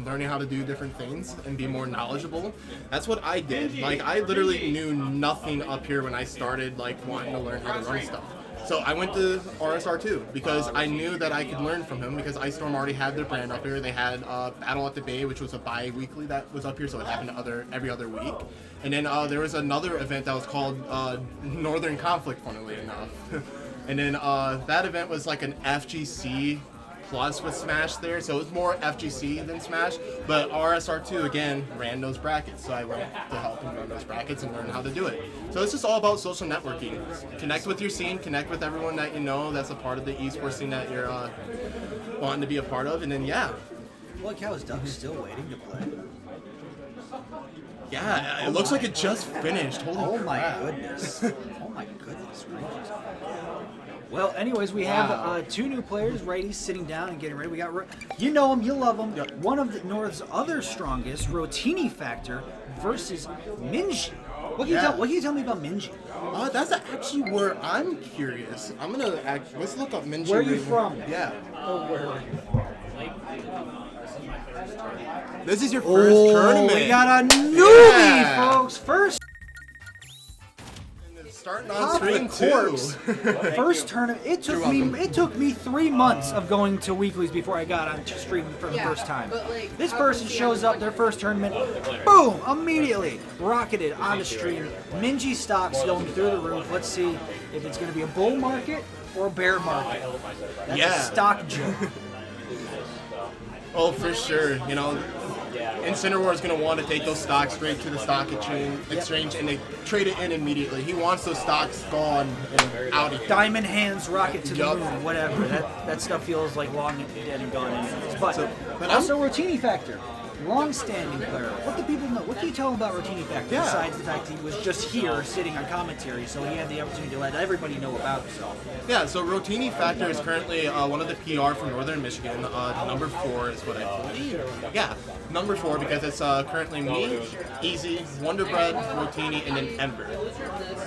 learning how to do different things and be more knowledgeable. That's what I did. Like, I literally knew nothing up here when I started, wanting to learn how to run stuff. So I went to RSR2 because I knew that I could learn from him because Ice Storm already had their brand up here. They had Battle at the Bay, which was a bi-weekly that was up here, so it happened every other week. And then there was another event that was called Northern Conflict, funnily enough. And then that event was like an FGC plus with Smash there, so it was more FGC than Smash, but RSR2 again ran those brackets, so I went to help him run those brackets and learn how to do it. So it's just all about social networking. Connect with your scene, connect with everyone that you know that's a part of the esports scene that you're wanting to be a part of, and then Holy cow, is Doug still waiting to play? Yeah, it looks like it just finished. Holy crap. My goodness. Oh my goodness gracious. Well, anyways, we have two new players, righties, sitting down and getting ready. We got, you know him, you love him. One of the North's other strongest, Rotini Factor versus Minji. What can you tell me about Minji? That's actually where I'm curious. Let's look up Minji. Where are you from? Yeah. Oh, where? This is your first tournament. We got a newbie, folks. Starting on stream too. First tournament. It took me 3 months of going to weeklies before I got on stream for the first time. This person shows up, their first tournament, boom, immediately rocketed on the stream. Minji stocks going through the roof. Let's see if it's going to be a bull market or a bear market. That's a stock joke. Oh, for sure. Incineroar is going to want to take those stocks straight to the stock exchange and they trade it in immediately. He wants those stocks gone and out of here. Diamond hands, rocket to the moon, whatever. That stuff feels like long and dead and gone anyways. But also Rotini Factor. Long-standing player. What do people know? What can you tell them about Rotini Factor besides the fact he was just here sitting on commentary, so he had the opportunity to let everybody know about himself? Yeah, so Rotini Factor is currently one of the PR from Northern Michigan. Number 4 is what I believe. Yeah, number 4 because it's currently me, Easy, Wonder Bread, Rotini, and then Ember.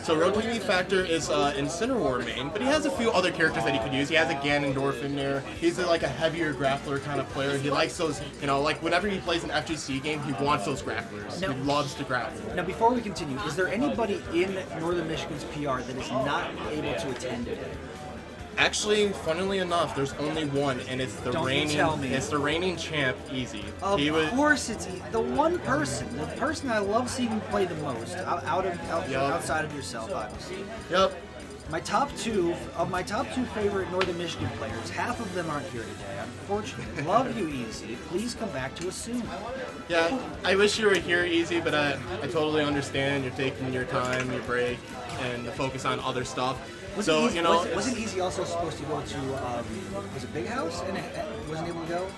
So Rotini Factor is Incineroar main, but he has a few other characters that he could use. He has a Ganondorf in there. He's like a heavier grappler kind of player. He likes those, like whenever he plays an FGC game, he wants those grapplers. He loves to grapple. Now, before we continue, is there anybody in Northern Michigan's PR that is not able to attend today? Actually, funnily enough, there's only one, and it's the reigning champ, Easy. Of course, it's the one person, the person I love seeing play the most, outside of yourself, obviously. Yep. My top two favorite Northern Michigan players, half of them aren't here today, unfortunately. Love you, Easy. Please come back to us soon. Yeah, I wish you were here, Easy, but I totally understand. You're taking your time, your break, and to focus on other stuff. Wasn't Easy also supposed to go to, was it Big House and wasn't able to go?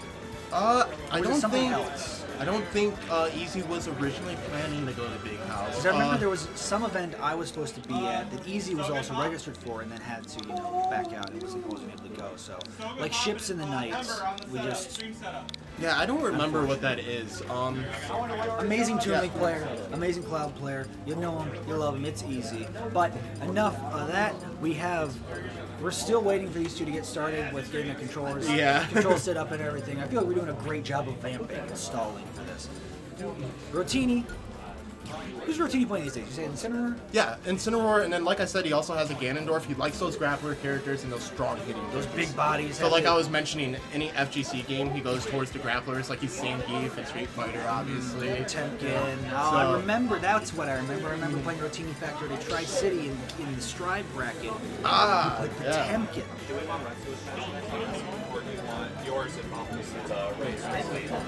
I don't think Easy was originally planning to go to Big House. Because I remember there was some event I was supposed to be at that Easy was also registered for and then had to, back out and wasn't able to go. So, like Ships in the Night, we just... Yeah, I don't remember what that is. Amazing Toon Link player, amazing Cloud player. You know him, you love him, it's Easy. But enough of that. We're still waiting for these two to get started with getting the controllers, control set up and everything. I feel like we're doing a great job of vamping and stalling for this. Rotini. Who's Rotini playing these days? You say Incineroar? Yeah, Incineroar, and then like I said, he also has a Ganondorf. He likes those grappler characters and those strong hitting. Those big bodies. So like I was mentioning, any FGC game, he goes towards the grapplers, like he's Zangief and Street Fighter, obviously. Temkin. I remember, that's what I remember. I remember playing Rotini Factor at Tri-City in the Strive bracket. Ah, he played the Temkin. Do we want or do you want yours and Mopus' race from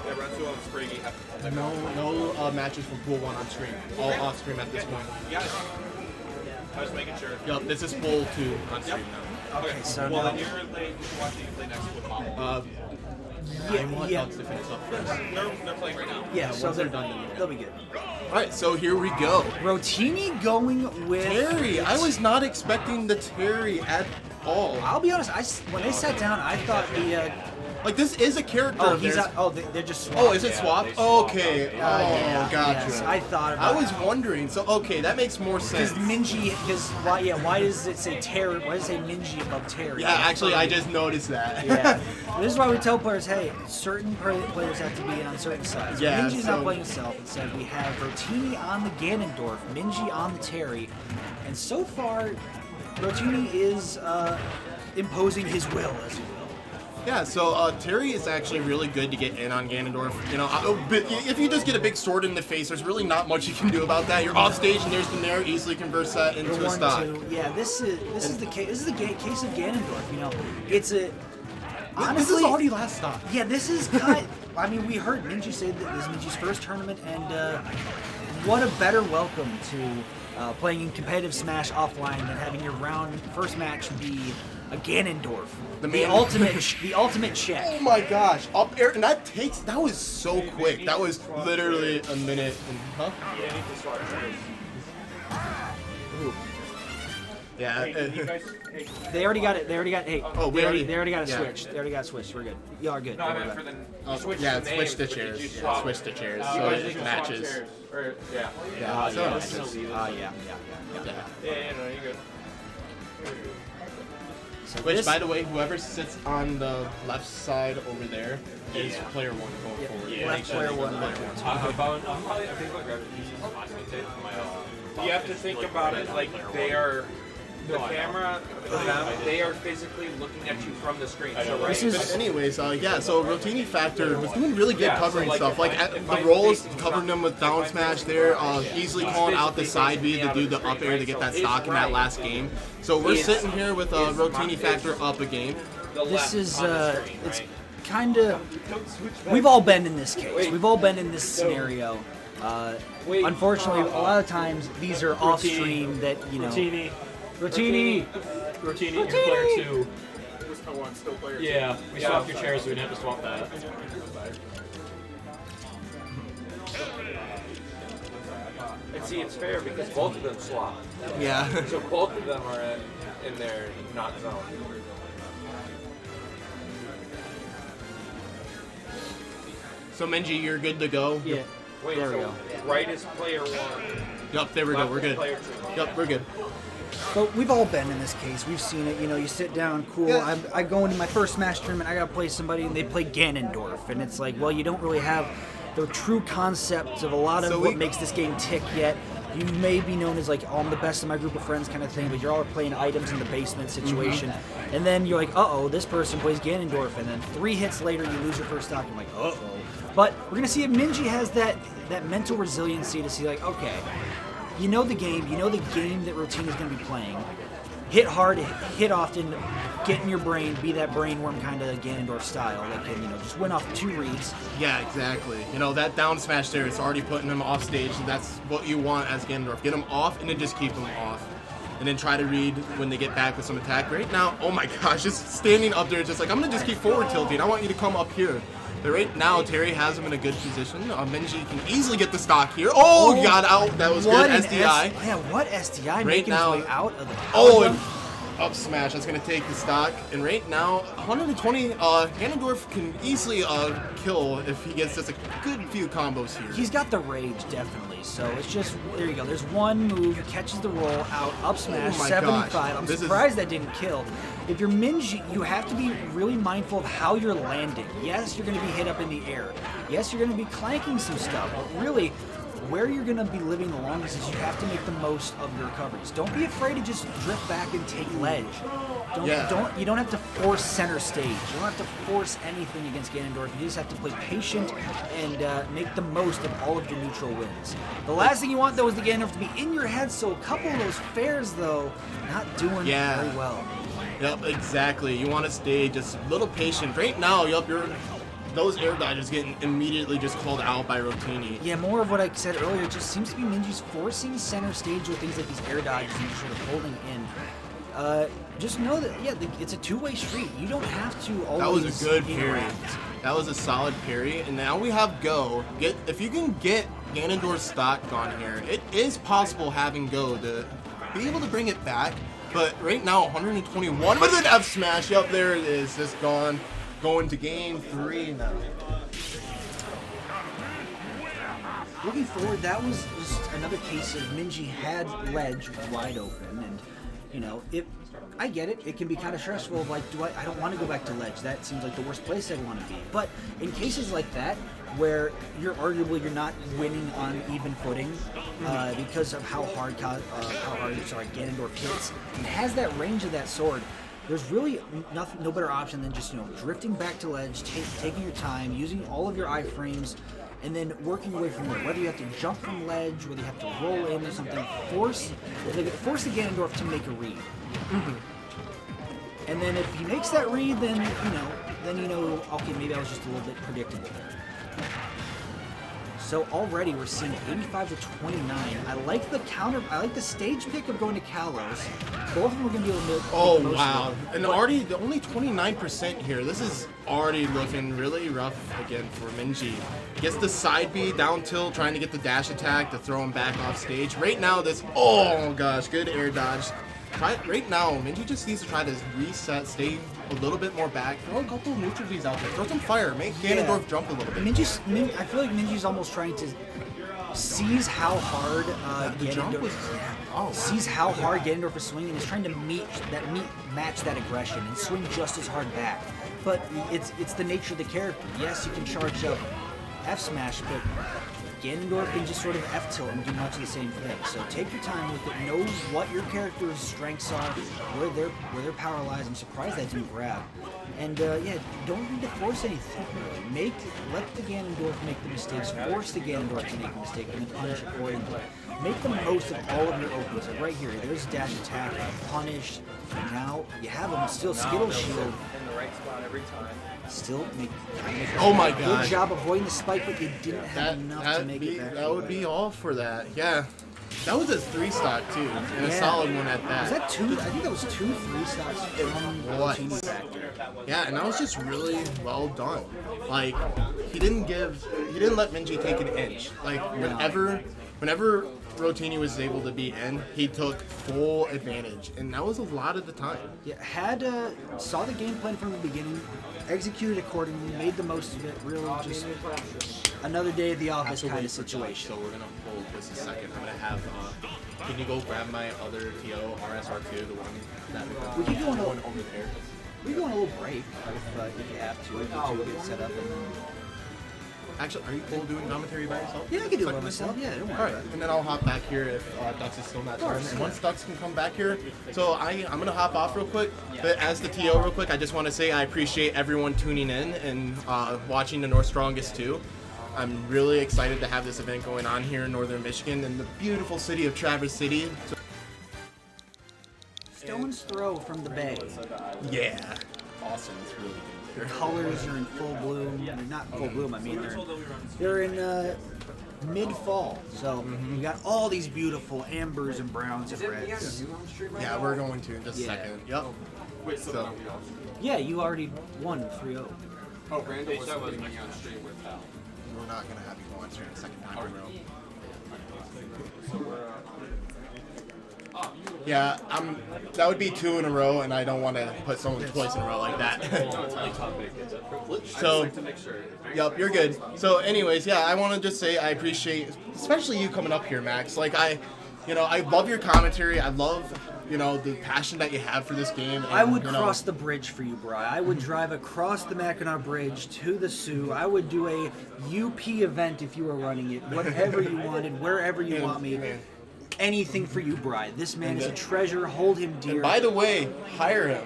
Yeah, Renzo and Spriggy have to No matches for Pool 1 on stream. All off stream at this point. Yeah, I was making sure. Yup, this is Pool 2 on stream now. Okay, so well, then you're watching you play next with Mom. I want Dogs to finish up first. They're playing right now. Yeah, so they're done. They'll be good. Alright, so here we go. Rotini going with Terry. I was not expecting the Terry at all. I'll be honest. When they sat down, I thought the. Like, this is a character. Oh, of he's theirs. out. Oh, they're just swapped. Oh, is it swapped? Okay. Yeah, gotcha. yes, I thought about I was that. wondering. So, okay, that makes more sense. Because Minji, why does it say Terry? Why does it say Minji above Terry? Yeah, actually, I just noticed that. Yeah. This is why we tell players, hey, certain players have to be on certain sides. Yeah, Minji's so- not playing himself. Instead, we have Rotini on the Ganondorf, Minji on the Terry, and so far, Rotini is imposing his will, as you will. Yeah, so Terry is actually really good to get in on Ganondorf. You know, but if you just get a big sword in the face, there's really not much you can do about that. You're off stage, and there's the Nair, easily converts that into a stock. 1-2. Yeah, this is the case. This is the case of Ganondorf. You know, it's a. Honestly, this is already last stock. Yeah, this is kind. I mean, we heard Minji say that this is Minji's first tournament, and what a better welcome to playing in competitive Smash offline than having your first match be a Ganondorf, the ultimate check. Oh my gosh, up air, and that was so quick. That was literally a minute. Yeah. They already got it. They already got. Hey, Oh, they already got it yeah. switched. They already got it switched. We're good. You are good. No, I Don't worry meant about for it. the. Oh, Switch yeah, the switch names, the but did chairs. you Yeah, swap- switch the chairs. You So guys it just swap matches. chairs, or- yeah. Yeah, so yeah, it's just- yeah. Yeah. Yeah, no, you're good. So Which, this- by the way, whoever sits on the left side over there is player one going forward. Left player one. You have to think about it like they are. The camera for them, they are physically looking at you from the screen. So right. But anyways, yeah, so Rotini Factor was doing really good Yeah, so covering like stuff. if Like I- if the I rolls, face covering them with down smash there, easily calling out the side B to do the up air to get that stock in that last game. So we're sitting here with Rotini Factor up a game. This is it's kind of. We've all been in this case. We've all been in this scenario. Unfortunately, a lot of times these are off stream that you know. Rotini, you're player 2. Yeah, we swapped your chairs, so we didn't have to swap that. And see, it's fair because both of them swap. Yeah. So both of them are in their not zone. So Minji, you're good to go. Yeah. Wait, There we so go. right is player 1. Yep, there we go. left We're is good. player 2. Yep, we're good. But we've all been in this case. We've seen it. You know, you sit down, cool. Yeah. I go into my first Smash tournament. I gotta play somebody, and they play Ganondorf, and it's like, well, you don't really have the true concept of a lot of So what we- makes this game tick yet. You may be known as like, oh, I'm the best of my group of friends kind of thing, but you're all playing items in the basement situation. And then you're like, uh-oh, this person plays Ganondorf, and then 3 hits later you lose your first stock. I'm like, uh-oh. But we're gonna see if Minji has that mental resiliency to see like, okay, you know the game that Rotini is gonna be playing. Hit hard, hit often, get in your brain, be that brainworm kind of Ganondorf style that can, you know, just win off 2 reads. Yeah, exactly. You know, that down smash there is already putting him off stage, and that's what you want as Ganondorf. Get him off, and then just keep him off. And then try to read when they get back with some attack. Right now, oh my gosh, just standing up there, just like, I'm going to just keep forward tilting. I want you to come up here. But right now, Terry has him in a good position. Minji can easily get the stock here. Oh, got out. That was What good. an SDI. Yeah, what SDI Right making now- his way out of the power Oh, jump? and up smash. That's going to take the stock. And right now, 120, Ganondorf can easily kill if he gets just a good few combos here. He's got the rage, definitely. So it's just, there you go. There's one move, catches the roll, out, up smash, Oh my 75. gosh. I'm This is- surprised that didn't kill. If you're Minji, you have to be really mindful of how you're landing. Yes, you're going to be hit up in the air. Yes, you're going to be clanking some stuff. But really, where you're going to be living the longest is you have to make the most of your recoveries. Don't be afraid to just drift back and take ledge. You don't have to force center stage. You don't have to force anything against Ganondorf. You just have to play patient and make the most of all of your neutral wins. The last thing you want, though, is the Ganondorf to be in your head, so a couple of those fairs, though, not doing very well. Yep, exactly. You want to stay just a little patient. Right now, those air dodges getting immediately just called out by Rotini. Yeah, more of what I said earlier. It just seems to be Minji's forcing center stage with things like these air dodges and just sort of holding in. just know that it's a two-way street. You don't have to always. That was a good parry. interact. That was a solid parry, and now we have Go. If you can get Ganondorf's stock on here, it is possible having Go to be able to bring it back. But right now, 121 with an F smash. Up there it is, just gone. Going to game 3 now. Looking forward, that was just another case of Minji had ledge wide open, and you know, I get it. It can be kind of stressful. Of like, I don't want to go back to ledge. That seems like the worst place I'd want to be. But in cases like that, where you're not winning on even footing because of how hard Ganondorf hits and has that range of that sword. There's really no better option than just drifting back to ledge, taking your time, using all of your iframes, and then working away from there. Whether you have to jump from ledge, whether you have to roll in or something, force the Ganondorf to make a read. And then if he makes that read, then okay, maybe I was just a little bit predictable there. So already we're seeing 85 to 29. I like the stage pick of going to Kalos. Both of them are going to be able to make Oh, the most wow. of it. And already, only 29% here. This is already looking really rough again for Minji. Gets the side B down tilt, trying to get the dash attack to throw him back off stage. Right now, oh gosh, good air dodge. Right now, Minji just needs to try to reset, stay a little bit more back, throw a couple of neutral Vs out there, throw some fire, make Ganondorf jump a little bit. I feel like Minji's almost trying to seize how hard sees how hard Ganondorf is swinging and is trying to match that aggression and swing just as hard back. But it's the nature of the character. Yes, you can charge up F smash, but Ganondorf can just sort of F-tilt and do much of the same thing. So take your time with it. Know what your character's strengths are, where their power lies. I'm surprised that didn't grab. And don't need to force anything really. Let the Ganondorf make the mistakes. Force the Ganondorf to make a mistake and then punish accordingly. Make the most of all of your openings. Like right here, there's dash attack, punished. Now you have him still Skittle Shield. In the right spot every time. Still make oh my good god. job avoiding the spike, but you didn't have enough to make it back. That would be all for that. Yeah. That was a 3-stock too, and a solid one at that. Was that 2? I think that was 2 3-stocks from What? Yeah, and that was just really well done. Like he didn't let Minji take an inch. Like whenever Rotini was able to be in, he took full advantage, and that was a lot of the time. Yeah, saw the game plan from the beginning, executed accordingly, made the most of it. Really, just another day at the office kind of situation. So we're gonna hold this a second. I'm gonna have. Can you go grab my other TO RSR2, the one that we can go over there? We can go on a little break if you have to. If you get set up and then. Actually, are you cool doing commentary by yourself? Yeah, I can do it by myself. Yeah, don't worry. All right, and then I'll hop back here if Dux is still not done. And once Dux can come back here, so I'm gonna hop off real quick. But as the TO, real quick, I just want to say I appreciate everyone tuning in and watching the North Strongest 2. I'm really excited to have this event going on here in Northern Michigan in the beautiful city of Traverse City. Stone's throw from the bay. Yeah, awesome. It's really good. Their colors are in full bloom. They're not in full bloom. I mean, they're in mid-fall. So you got all these beautiful ambers and browns and reds. Yeah, we're going to in just a second. Yep. Wait, so yeah, you already won 3-0. Oh, Randall was looking on stream with Hal. We're not gonna have you go on stream a second time in a row. Yeah, that would be 2 in a row, and I don't want to put someone twice in a row like that. So, yep, you're good. So, anyways, yeah, I want to just say I appreciate, especially you coming up here, Max. Like, I love your commentary. I love, the passion that you have for this game. And, I would cross the bridge for you, Bri. I would drive across the Mackinac Bridge to the Sioux. I would do a UP event if you were running it, whatever you wanted, wherever you want me. Anything for you, Bri. This man is a treasure. Hold him dear. And by the way, hire him.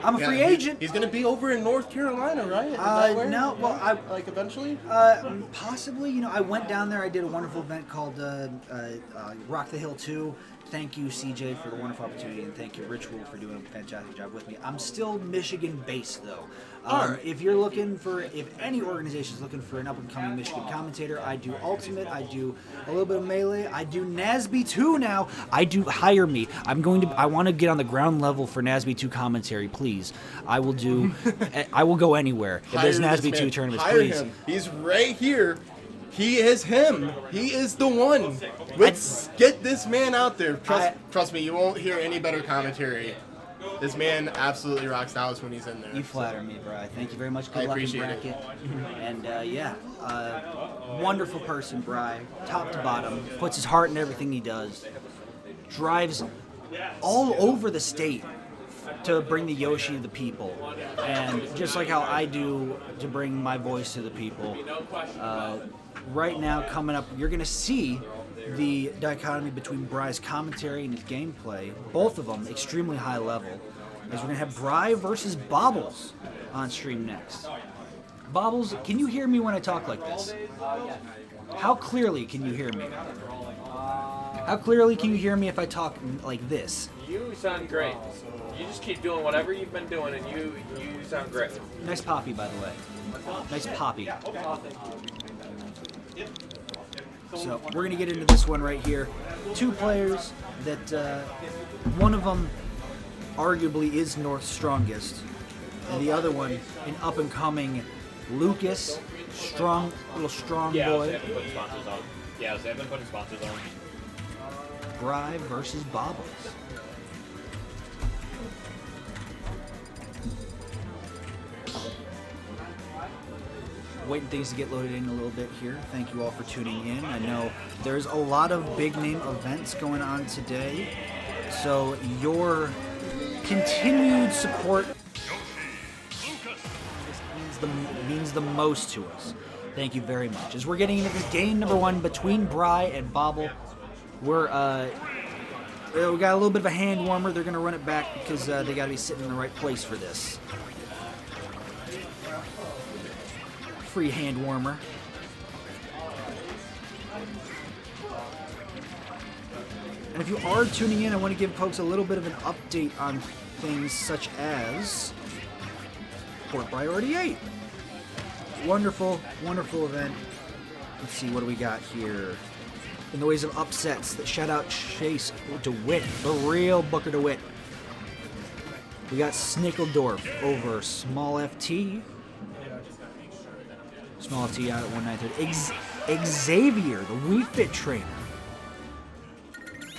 I'm a free agent. He's going to be over in North Carolina, right? Is that where? No, well, eventually? Possibly. I went down there. I did a wonderful event called Rock the Hill 2. Thank you, CJ, for the wonderful opportunity, and thank you, Ritual, for doing a fantastic job with me. I'm still Michigan-based, though. If you're looking for, if any organization is looking for an up-and-coming Michigan commentator, I do Ultimate, I do a little bit of Melee, I do NASB 2 now. I do hire me. I want to get on the ground level for NASB 2 commentary, please. I will go anywhere. If there's Hire this NASB 2 man. tournaments, Hire please. him. He's right here. He is him. He is the one. Let's get this man out there. Trust me, you won't hear any better commentary. This man absolutely rocks Dallas when he's in there. You flatter me, Bri. Thank you very much. I Good luck in appreciate it. bracket. And wonderful person, Bri. Top to bottom. Puts his heart in everything he does. Drives all over the state to bring the Yoshi to the people. And just like how I do to bring my voice to the people. Right now, coming up, you're going to see the dichotomy between Bri's commentary and his gameplay. Both of them extremely high level. As we're going to have Bri versus Bobbles on stream next. Bobbles, can you hear me when I talk like this? How clearly can you hear me? How clearly can you hear me if I talk like this? You sound great. You just keep doing whatever you've been doing, and you sound great. Nice poppy, by the way. Nice poppy. So we're going to get into this one right here. Two players that one of them arguably is North's strongest, and the other one an up-and-coming Lucas, little strong boy. They've been putting sponsors on. Yeah, they've been putting sponsors on. Bri versus Bobbles. Waiting things to get loaded in a little bit here. Thank you all for tuning in. I know there's a lot of big name events going on today, so your continued support means the most to us. Thank you very much. As we're getting into this game number one between Bri and Bobble, we got a little bit of a hand warmer. They're going to run it back because they got to be sitting in the right place for this. Free hand warmer. And if you are tuning in, I want to give folks a little bit of an update on things such as Port Priority 8. Wonderful, wonderful event. Let's see, what do we got here? In the ways of upsets, shout out Chase DeWitt, the real Booker DeWitt. We got Snickledorf over Small FT. Small FT out at 193. Xavier, the Wii Fit trainer.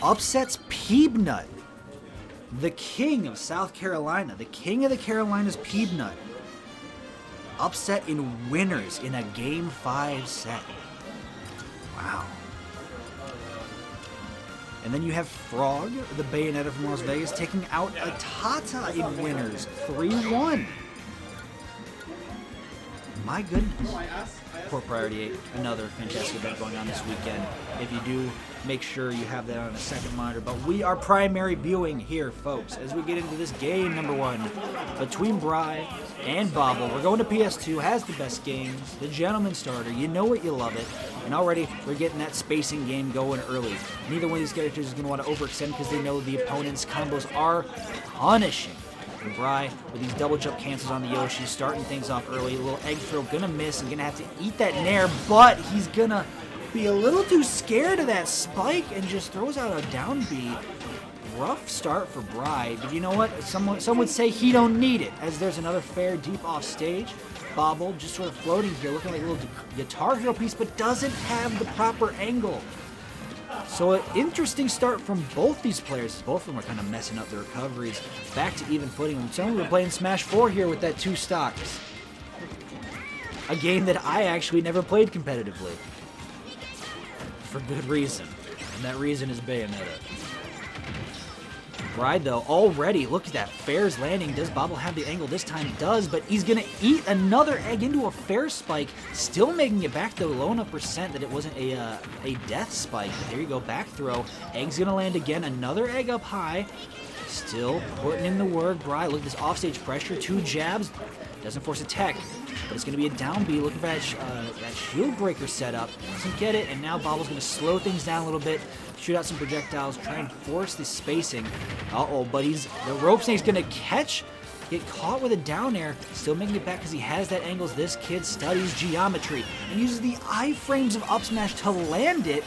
Upsets Peebnut, the king of South Carolina, the king of the Carolinas, Peebnut. Upset in winners in a Game 5 set. Wow. And then you have Frog, the Bayonetta from Las Vegas, taking out a Tata in winners, 3-1. My goodness. Port Priority 8, another fantastic event going on this weekend. If you do, make sure you have that on a second monitor. But we are primary viewing here, folks, as we get into this game number one between Bri and Bobble. We're going to PS2, has the best games, the gentleman starter. You know it, you love it. And already we're getting that spacing game going early. Neither one of these characters is going to want to overextend because they know the opponent's combos are punishing. And Bri, with these double jump cancels on the Yoshi, starting things off early. A little egg throw, gonna miss and gonna have to eat that nair, but he's gonna be a little too scared of that spike and just throws out a down B. Rough start for Bri, but you know what? Some would say he don't need it, as there's another fair deep off stage. Bobble just sort of floating here, looking like a little Guitar Hero piece, but doesn't have the proper angle. So an interesting start from both these players. Both of them are kind of messing up their recoveries. Back to even footing. I'm telling you, we're playing Smash 4 here with that 2 stock. A game that I actually never played competitively. For good reason. And that reason is Bayonetta. Bri, though, already, look at that. Fair's landing. Does Bobble have the angle this time? Does, but he's going to eat another egg into a fair spike. Still making it back, though, low enough percent that it wasn't a death spike. But there you go, back throw. Egg's going to land again. Another egg up high. Still putting in the work. Bri, look at this offstage pressure. 2 jabs. Doesn't force a tech. But it's going to be a down B looking for that shield breaker setup. Doesn't get it, and now Bobble's going to slow things down a little bit, shoot out some projectiles, try and force the spacing. Uh-oh, but the rope snake's going to get caught with a down air, still making it back because he has that angles. This kid studies geometry and uses the iframes of up smash to land it.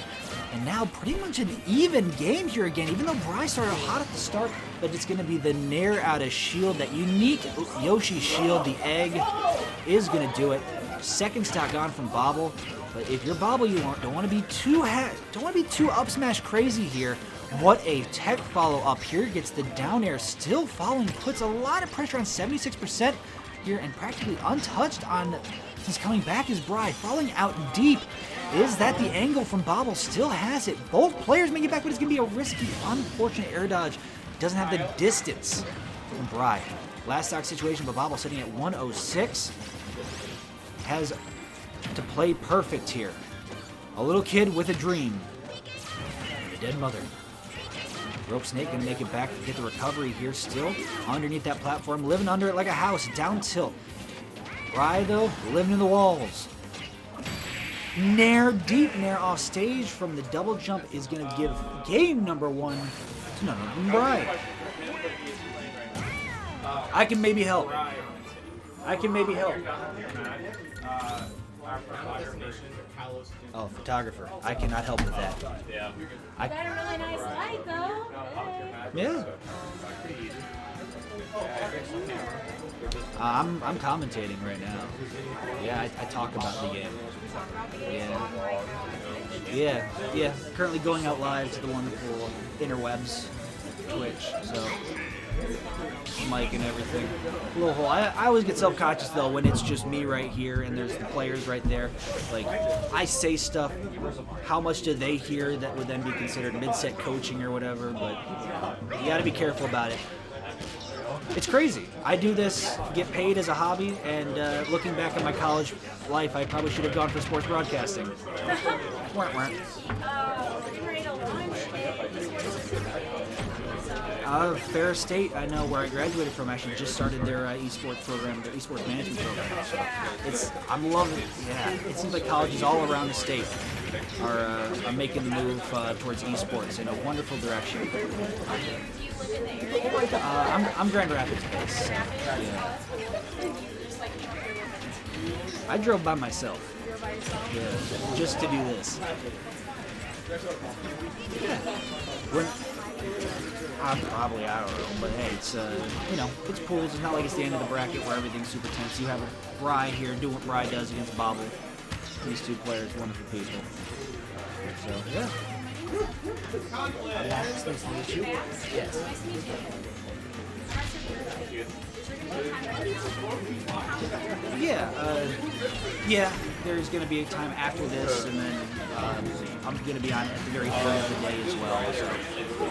And now pretty much an even game here again, even though Bry started hot at the start, but it's going to be the Nair out of shield, that unique Yoshi shield. The egg is going to do it. Second stock gone from Bobble, but if you're Bobble, you don't want to be too up smash crazy here. What a tech follow up here, gets the down air, still falling, puts a lot of pressure on 76% here, and practically untouched on since coming back is Bry, falling out deep. Is that the angle from Bobble? Still has it. Both players make it back, but it's going to be a risky, unfortunate air dodge. Doesn't have the distance from Bry. Last stock situation, but Bobble sitting at 106. Has to play perfect here. A little kid with a dream. And a dead mother. Rope Snake going to make it back to get the recovery here still. Underneath that platform, living under it like a house. Down tilt. Bry, though, living in the walls. Nair, deep Nair off stage from the double jump is going to give game number 1 to none other than Bry. I can maybe help. Oh, photographer. I cannot help with that. You got a really nice light, though. Yeah. I'm commentating right now. Yeah, I talk about the game. Yeah. Currently going out live to the wonderful interwebs, Twitch. So mic and everything. Little hole. I always get self-conscious though when it's just me right here and there's the players right there. Like, I say stuff. How much do they hear that would then be considered mid-set coaching or whatever? But you got to be careful about it. It's crazy. I do this, get paid as a hobby, and looking back at my college life, I probably should have gone for sports broadcasting. Ferris State, I know where I graduated from, actually just started their esports program, their esports management program. So I'm loving it. Yeah, it seems like colleges all around the state are making the move towards esports in a wonderful direction. I'm Grand Rapids based. Yeah. I drove by myself. Yeah, just to do this. Yeah. Probably, I don't know, but hey, it's it's pools. It's not like it's the end of the bracket where everything's super tense. You have a Bry here doing what Bry does against Bobble. These two players, wonderful people. So yeah. Nice to meet you. Yes. Yeah, there's going to be a time after this, and then I'm going to be on at the very end of the day as well, so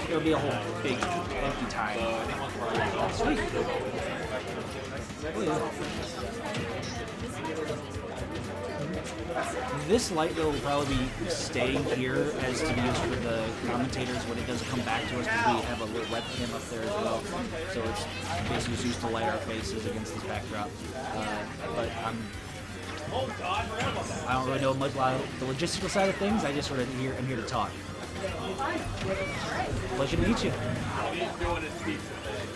there'll be a whole big empty time. Sweet. This light though will probably be staying here as to be used for the commentators when it doesn't come back to us, because we have a little webcam up there as well. So it's basically just used to light our faces against this backdrop. But I don't really know much about the logistical side of things. I just sort of I'm here to talk. Pleasure to meet you.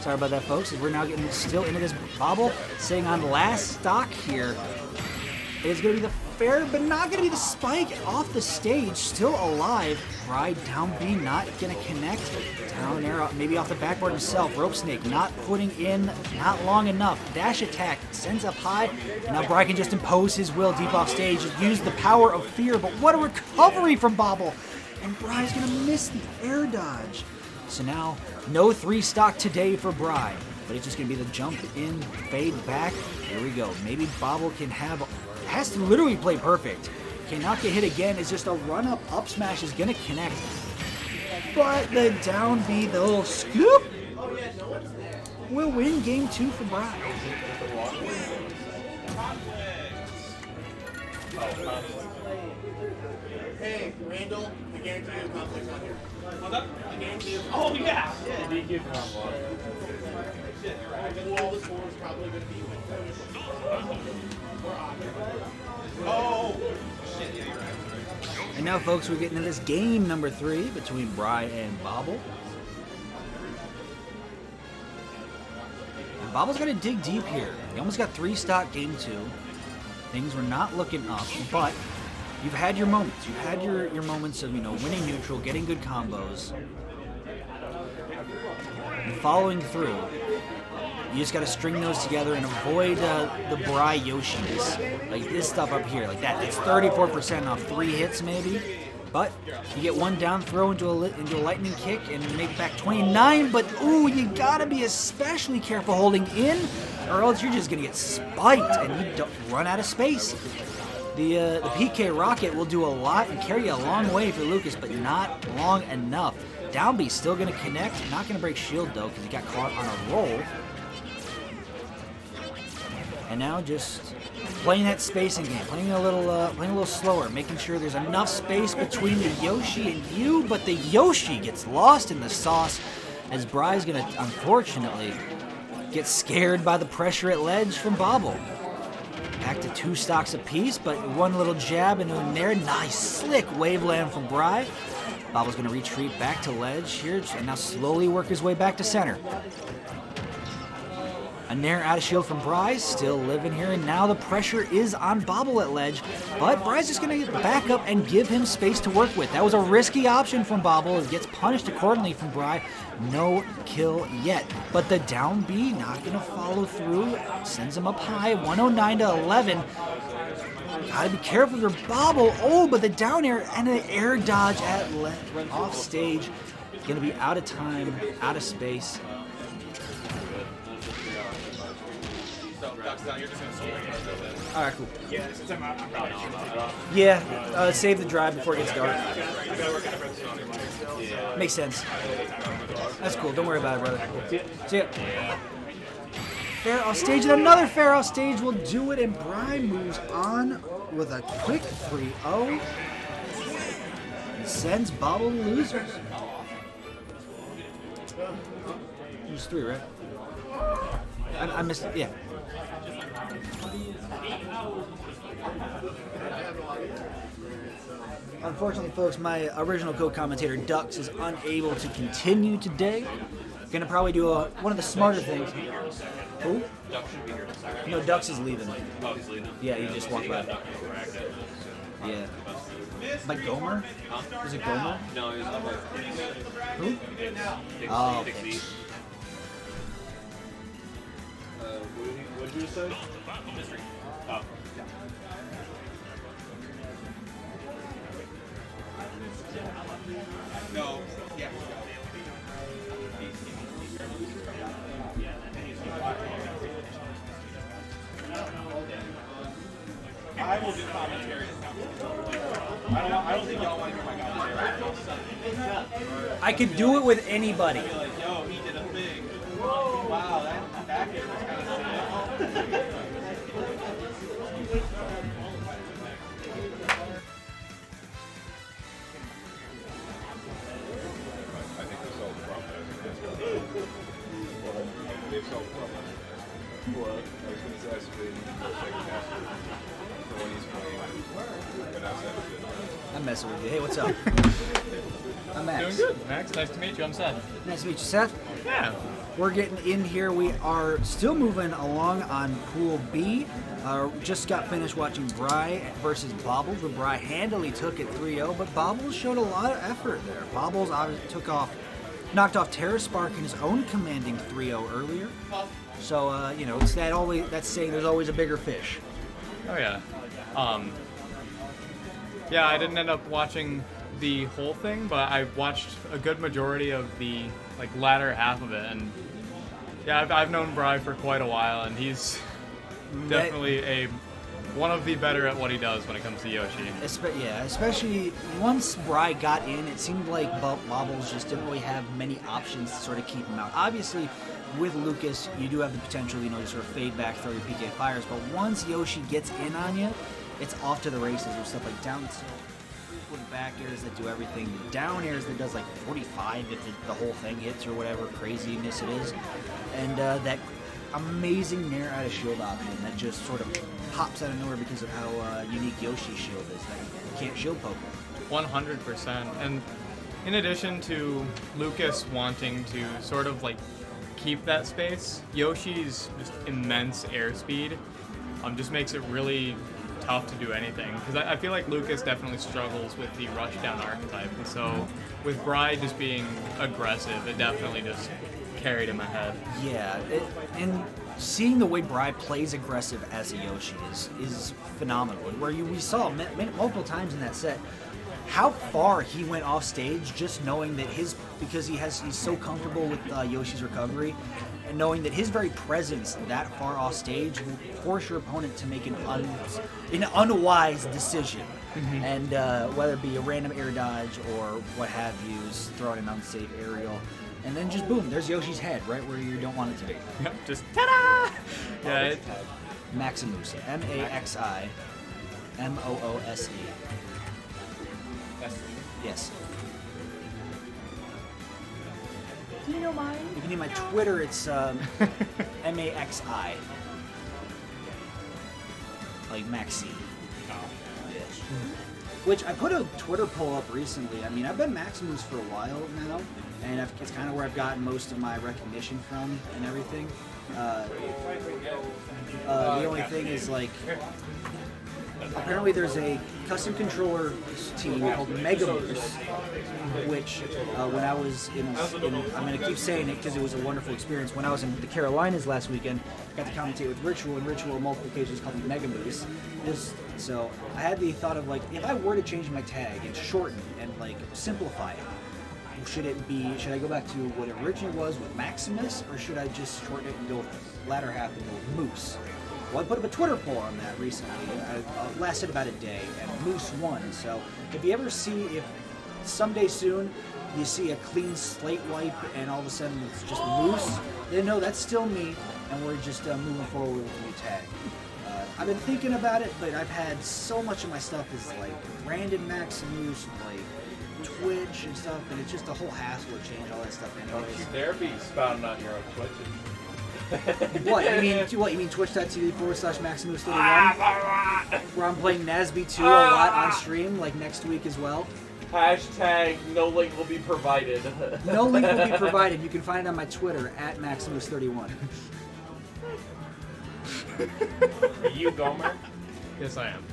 Sorry about that, folks. We're now getting still into this Bobble, sitting on last stock here. It's going to be the fair, but not going to be the spike off the stage. Still alive. Bry down B, not going to connect. Down air, maybe off the backboard himself. Rope Snake not putting in, not long enough. Dash attack sends up high. And now Bry can just impose his will deep off stage. Use the power of fear, but what a recovery from Bobble. And Bry's going to miss the air dodge. So now, no 3 stock today for Bry. But it's just going to be the jump in, fade back. Here we go. Maybe Bobble can has to literally play perfect. Cannot get hit again. It's just a run-up up smash is going to connect. But the down B, the little scoop, will win game 2 for Bry. Hey, Randall, the guarantee of conflict's on here. What's up? The guarantee of Oh, yeah. who all the scores probably going to be with. Oh, shit, yeah, you're right. And now, folks, we're getting into this game number 3 between Bry and Bobble. And Bobble's got to dig deep here. He almost got 3 stock game 2. Things were not looking up, but you've had your moments. You've had your moments of, winning neutral, getting good combos, and following through. You just got to string those together and avoid the Bry Yoshis. Like this stuff up here, like that. That's 34% off 3 hits maybe. But you get one down throw into a lightning kick and make back 29. But ooh, you gotta be especially careful holding in, or else you're just gonna get spiked and you don't run out of space. The PK Rocket will do a lot and carry you a long way for Lucas, but not long enough. Down B still gonna connect, not gonna break shield though because he got caught on a roll. And now just playing that spacing game, playing a little slower, making sure there's enough space between the Yoshi and you, but the Yoshi gets lost in the sauce as Bry's gonna unfortunately get scared by the pressure at ledge from Bobble. Back to 2 stocks apiece, but one little jab into a nair. Nice slick waveland from Bry. Bobble's gonna retreat back to ledge here and now slowly work his way back to center. A nair out of shield from Bry, still living here, and now the pressure is on Bobble at ledge, but Bry's just going to back up and give him space to work with. That was a risky option from Bobble. It gets punished accordingly from Bry. No kill yet, but the down B not going to follow through. Sends him up high, 109 to 11. Gotta be careful for Bobble. Oh, but the down air and an air dodge at off stage. Going to be out of time, out of space. Alright, cool. Yeah, save the drive before it gets dark. Makes sense. That's cool. Don't worry about it, brother. See ya. Fair off stage, and another fair off stage will do it, and Bry moves on with a quick 3-0 and sends Bobble to losers. It was 3, right? I missed it, yeah. Unfortunately, folks, my original co-commentator Dux is unable to continue today. Gonna probably do one of the smarter things. Who? No, Dux is leaving. Oh, he's leaving. Yeah, he just walked by. Yeah. Like Gomer? Is it Gomer? No, he's not. Who? Oh. Okay. What did you say? Mystery. Oh. No. Yeah. I will do commentary. I don't think y'all want to hear my commentary. I could do it with anybody. Like, yo, he did a thing. Wow, that back end was kind of sick. I'm messing with you. Hey, what's up? I'm Max. Doing good, Max. Nice to meet you. I'm Seth. Nice to meet you, Seth. Yeah. We're getting in here. We are still moving along on Pool B. Just got finished watching Bry versus Bobbles, where Bry handily took it 3-0, but Bobbles showed a lot of effort there. Bobbles obviously knocked off Terra Spark in his own commanding 3-0 earlier. So, it's that's saying there's always a bigger fish. Oh yeah. Yeah, I didn't end up watching the whole thing, but I watched a good majority of the latter half of it, and yeah, I've known Bry for quite a while, and he's definitely one of the better at what he does when it comes to Yoshi. Yeah, especially once Bry got in, it seemed like Bobbles just didn't really have many options to sort of keep him out. Obviously, with Lucas, you do have the potential, to sort of fade back, throw your PK fires, but once Yoshi gets in on you, it's off to the races with stuff like down with back airs that do everything, the down airs that does like 45 if the whole thing hits or whatever craziness it is, and that amazing nair out of shield option that just sort of pops out of nowhere because of how unique Yoshi's shield is. That you can't shield poke it. 100%. And in addition to Lucas wanting to sort of like keep that space, Yoshi's just immense airspeed just makes it really tough to do anything. Because I feel like Lucas definitely struggles with the rush down archetype, and so with Bri just being aggressive, it definitely just carried him ahead. Yeah, and seeing the way Bri plays aggressive as a Yoshi is phenomenal. Where we saw multiple times in that set how far he went off stage just knowing that because he's so comfortable with Yoshi's recovery, and knowing that his very presence that far off stage will force your opponent to make an unwise decision. Mm-hmm. And whether it be a random air dodge or what have you, throwing an unsafe aerial, and then just boom, there's Yoshi's head right where you don't want it to be. Yep, just ta-da! Yeah, Maximus, M-A-X-I, M-O-O-S-E. Yes. Do you know mine? You can need my Twitter, it's M-A-X-I. Like Maxine. Yes. Which I put a Twitter poll up recently. I mean, I've been Maximus for a while now, and it's kind of where I've gotten most of my recognition from and everything. The only thing is, like, apparently there's a custom controller team called Mega Moose, which when I was I'm going to keep saying it because it was a wonderful experience. When I was in the Carolinas last weekend, I got to commentate with Ritual, and Ritual on multiple occasions called me Mega Moose. So I had the thought of, like, if I were to change my tag and shorten and, like, simplify it, should I go back to what it originally was with Maximus, or should I just shorten it and go with the latter half and go with Moose? Well, I put up a Twitter poll on that recently. It lasted about a day, and Moose won. So if you ever if someday soon you see a clean slate wipe and all of a sudden it's just Moose, then no, that's still me, and we're just moving forward with a new tag. I've been thinking about it, but I've had so much of my stuff is like Brandon Maximus, like Twitch and stuff, and it's just a whole hassle to change all that stuff anyways. Don't you dare be spouting on your own Twitch. What you mean twitch.tv/Maximus31 where I'm playing Nasby 2 a lot on stream, like next week as well. Hashtag no link will be provided. No link will be provided. You can find it on my Twitter at Maximus31. Are you Gomer? Yes, I am.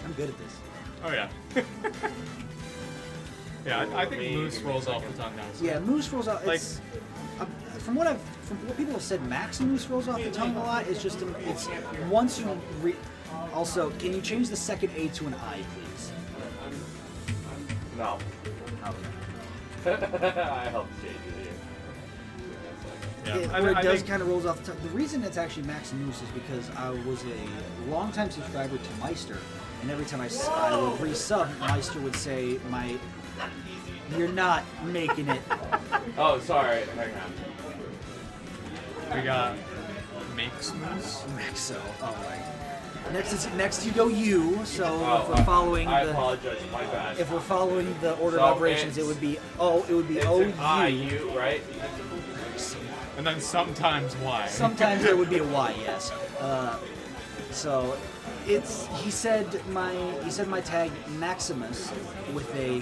I'm good at this. Oh yeah. Yeah, I think Moose rolls off the tongue now. Yeah, Moose rolls off. Like, from what people have said, Maximus rolls off the tongue a lot. It's just it's once you also, can you change the second A to an I, please? No. Okay. I helped change it here. Yeah, It does kind of rolls off the tongue. The reason it's actually Maximus is because I was a longtime subscriber to Meister, and every time I would resub, Meister would say, "You're not making it." Oh, sorry. Hang on. We got Maximus. Maxo. Oh right. Next you go you. So if we're following I apologize. My bad. If we're following the order of operations, it would be OU. IU, right? And then sometimes Y. Sometimes there would be a Y, yes. So he said my tag Maximus with a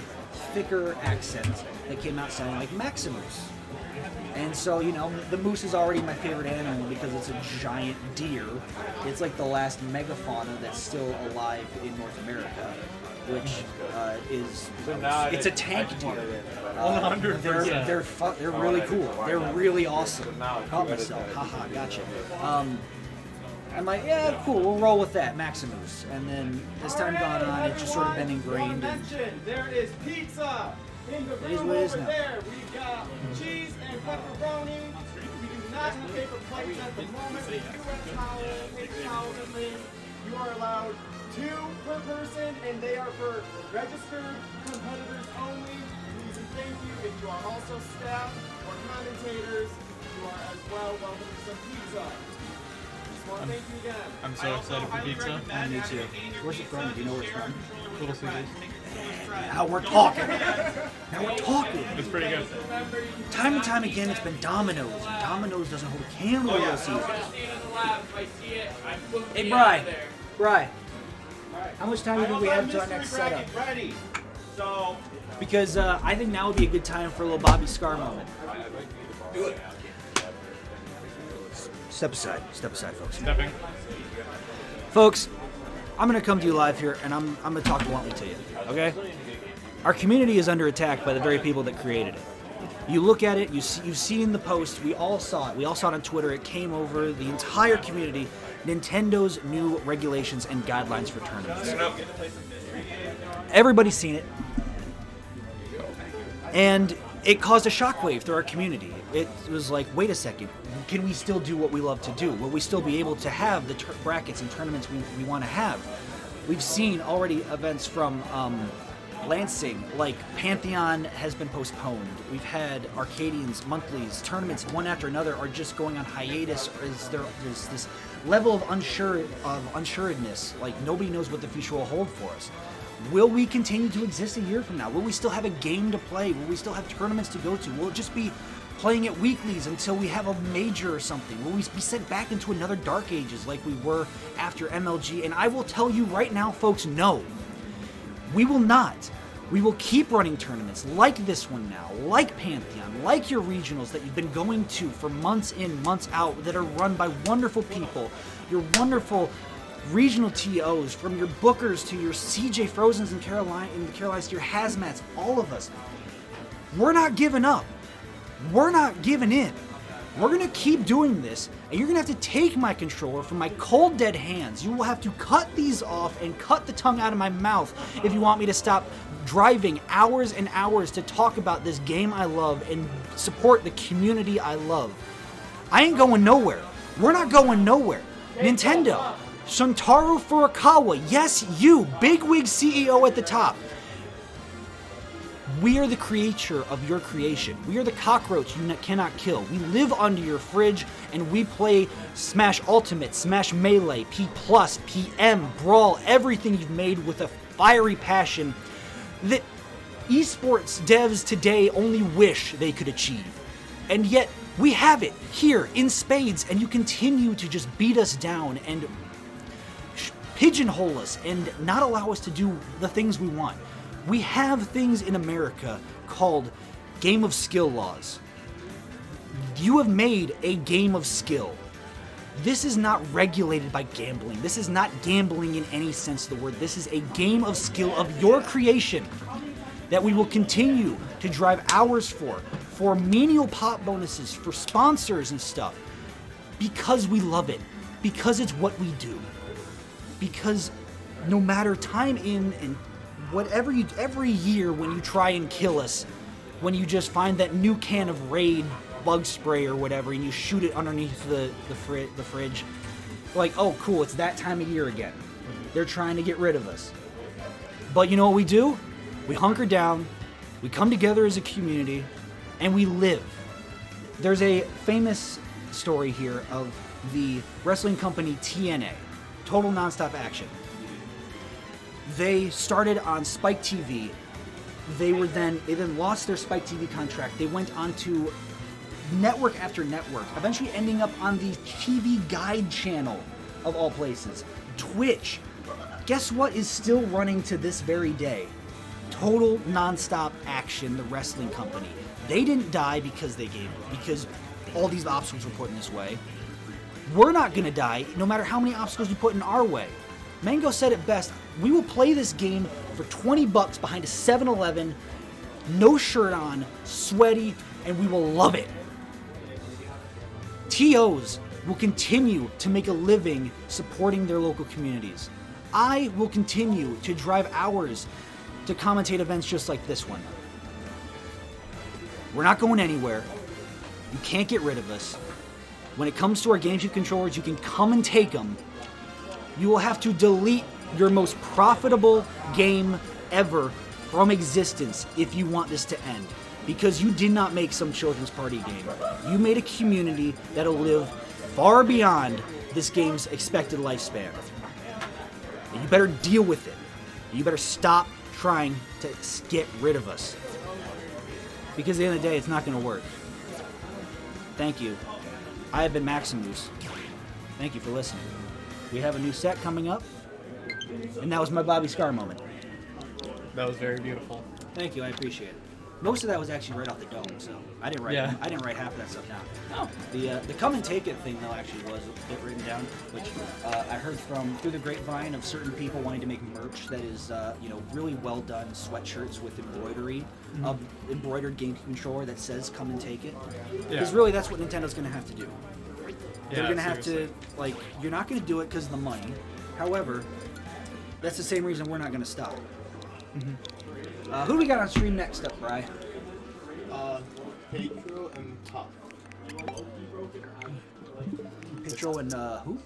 thicker accent that came out sounding like Maximus. And so, the moose is already my favorite animal because it's a giant deer. It's like the last megafauna that's still alive in North America, which it's a tank deer. 100%. They're really cool. They're really awesome. Caught myself. Haha, gotcha. I'm like, yeah, cool, we'll roll with that, Maximus. And then as time gone on, it's just sort of been ingrained. There is pizza in the room over there. We've got cheese and pepperoni. We do not have paper plates at the moment. We do have towels, paper towels and things. You are allowed 2 per person, and they are for registered competitors only. Please and thank you. If you are also staff or commentators, you are as well welcome to some pizza. I'm so excited for pizza. Me too. Where's it from? Do you know where it's from? Little Caesars. Now we're talking. Now we're talking. It's pretty good. Time and time again, it's been Domino's. And Domino's doesn't hold a candle to Little Caesars. Hey, Bri. How much time do we have to our next setup? Ready. So. Because I think now would be a good time for a little Bobby Scar moment. Do it. Step aside, folks. Stepping. Folks, I'm gonna come to you live here, and I'm gonna talk bluntly to you. Okay? Our community is under attack by the very people that created it. You look at it, you've seen the post. We all saw it. We all saw it on Twitter. It came over the entire community. Nintendo's new regulations and guidelines for tournaments. Everybody's seen it. And it caused a shockwave through our community. It was like, wait a second, can we still do what we love to do? Will we still be able to have the brackets and tournaments we want to have? We've seen already events from Lansing, like Pantheon has been postponed. We've had Arcadians, monthlies, tournaments, one after another are just going on hiatus. There's this level of unsuredness, like nobody knows what the future will hold for us. Will we continue to exist a year from now? Will we still have a game to play? Will we still have tournaments to go to? Will it just be playing at weeklies until we have a major or something? Will we be sent back into another dark ages like we were after MLG? And I will tell you right now, folks, no. We will not. We will keep running tournaments like this one now, like Pantheon, like your regionals that you've been going to for months in, months out, that are run by wonderful people, your wonderful regional TOs, from your bookers to your CJ Frozens in the Carolinas to your Hazmats, all of us. We're not giving up. We're not giving in. We're going to keep doing this, and you're going to have to take my controller from my cold, dead hands. You will have to cut these off and cut the tongue out of my mouth if you want me to stop driving hours and hours to talk about this game I love and support the community I love. I ain't going nowhere. We're not going nowhere. Nintendo, Shuntaro Furukawa, yes, you, bigwig CEO at the top. We are the creator of your creation. We are the cockroach you cannot kill. We live under your fridge, and we play Smash Ultimate, Smash Melee, P+, PM, Brawl, everything you've made with a fiery passion that esports devs today only wish they could achieve. And yet, we have it here in spades, and you continue to just beat us down and pigeonhole us and not allow us to do the things we want. We have things in America called game of skill laws. You have made a game of skill. This is not regulated by gambling. This is not gambling in any sense of the word. This is a game of skill of your creation that we will continue to drive hours for menial pop bonuses, for sponsors and stuff, because we love it, because it's what we do. Because no matter time in and whatever every year when you try and kill us, when you just find that new can of Raid bug spray or whatever and you shoot it underneath the fridge, like, oh cool, it's that time of year again. They're trying to get rid of us. But you know what we do? We hunker down, we come together as a community, and we live. There's a famous story here of the wrestling company TNA, Total Nonstop Action. They started on Spike TV. They then lost their Spike TV contract. They went on to network after network, eventually ending up on the TV Guide channel of all places. Twitch. Guess what is still running to this very day? Total Nonstop Action, the wrestling company. They didn't die because they gave up, because all these obstacles were put in this way. We're not gonna die no matter how many obstacles you put in our way. Mango said it best, we will play this game for $20 behind a 7-Eleven, no shirt on, sweaty, and we will love it. TOs will continue to make a living supporting their local communities. I will continue to drive hours to commentate events just like this one. We're not going anywhere. You can't get rid of us. When it comes to our GameCube controllers, you can come and take them. You will have to delete your most profitable game ever from existence if you want this to end. Because you did not make some children's party game. You made a community that'll live far beyond this game's expected lifespan. And you better deal with it. You better stop trying to get rid of us. Because at the end of the day, it's not going to work. Thank you. I have been Maximus. Thank you for listening. We have a new set coming up, and that was my Bobby Scar moment. That was very beautiful. Thank you, I appreciate it. Most of that was actually right off the dome, so I didn't write. Yeah. I didn't write half of that stuff down. No, the come and take it thing though actually was a bit written down, which I heard from through the grapevine of certain people wanting to make merch that is really well done sweatshirts with embroidery of embroidered game controller that says "Come and take it," because really that's what Nintendo's going to have to do. They're going to have to you're not going to do it because of the money. However, that's the same reason we're not going to stop. Who do we got on stream next up, Bri? Pedro and Puff. Pedro and who?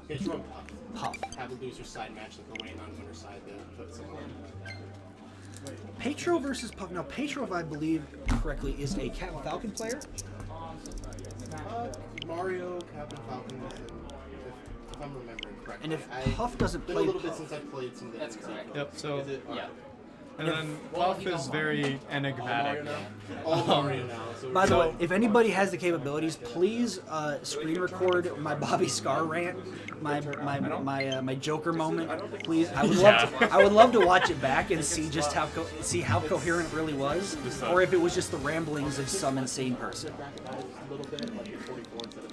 Pedro and Puff. Puff. Have a loser side match that they're waiting on winner side to put someone. Pedro versus Puff. Now, Pedro, if I believe correctly, is a Captain Falcon player. Mario, Captain Falcon, if I'm remembering correctly. And if Puff doesn't It's been play a little bit Puff- since I played some of the That's correct. Yep, so... Yeah. And then Puff is very enigmatic. All Mario now. So By the way, if anybody has the capabilities, please screen record my Bobby Scar rant, my Joker moment. Please, I would love to. I would love to watch it back and see just how coherent it really was, or if it was just the ramblings of some insane person.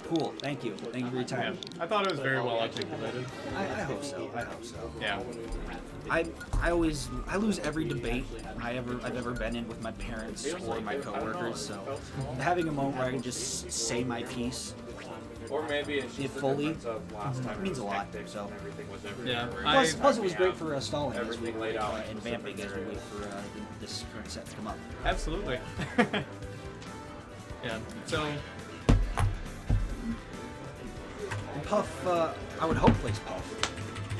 Cool. Thank you. Thank you for your time. I thought it was very well articulated. I hope so. I hope so. Yeah. I lose every debate I've ever been in with my parents or my coworkers. So having a moment where I can just say my piece, Or maybe it's just fully, the difference of last time means a lot. tactics So and everything was Yeah. plus it was great for stalling as we everything were laid out and vamping as we wait for this current set to come up. Absolutely. Yeah. So Puff, I would hope plays Puff.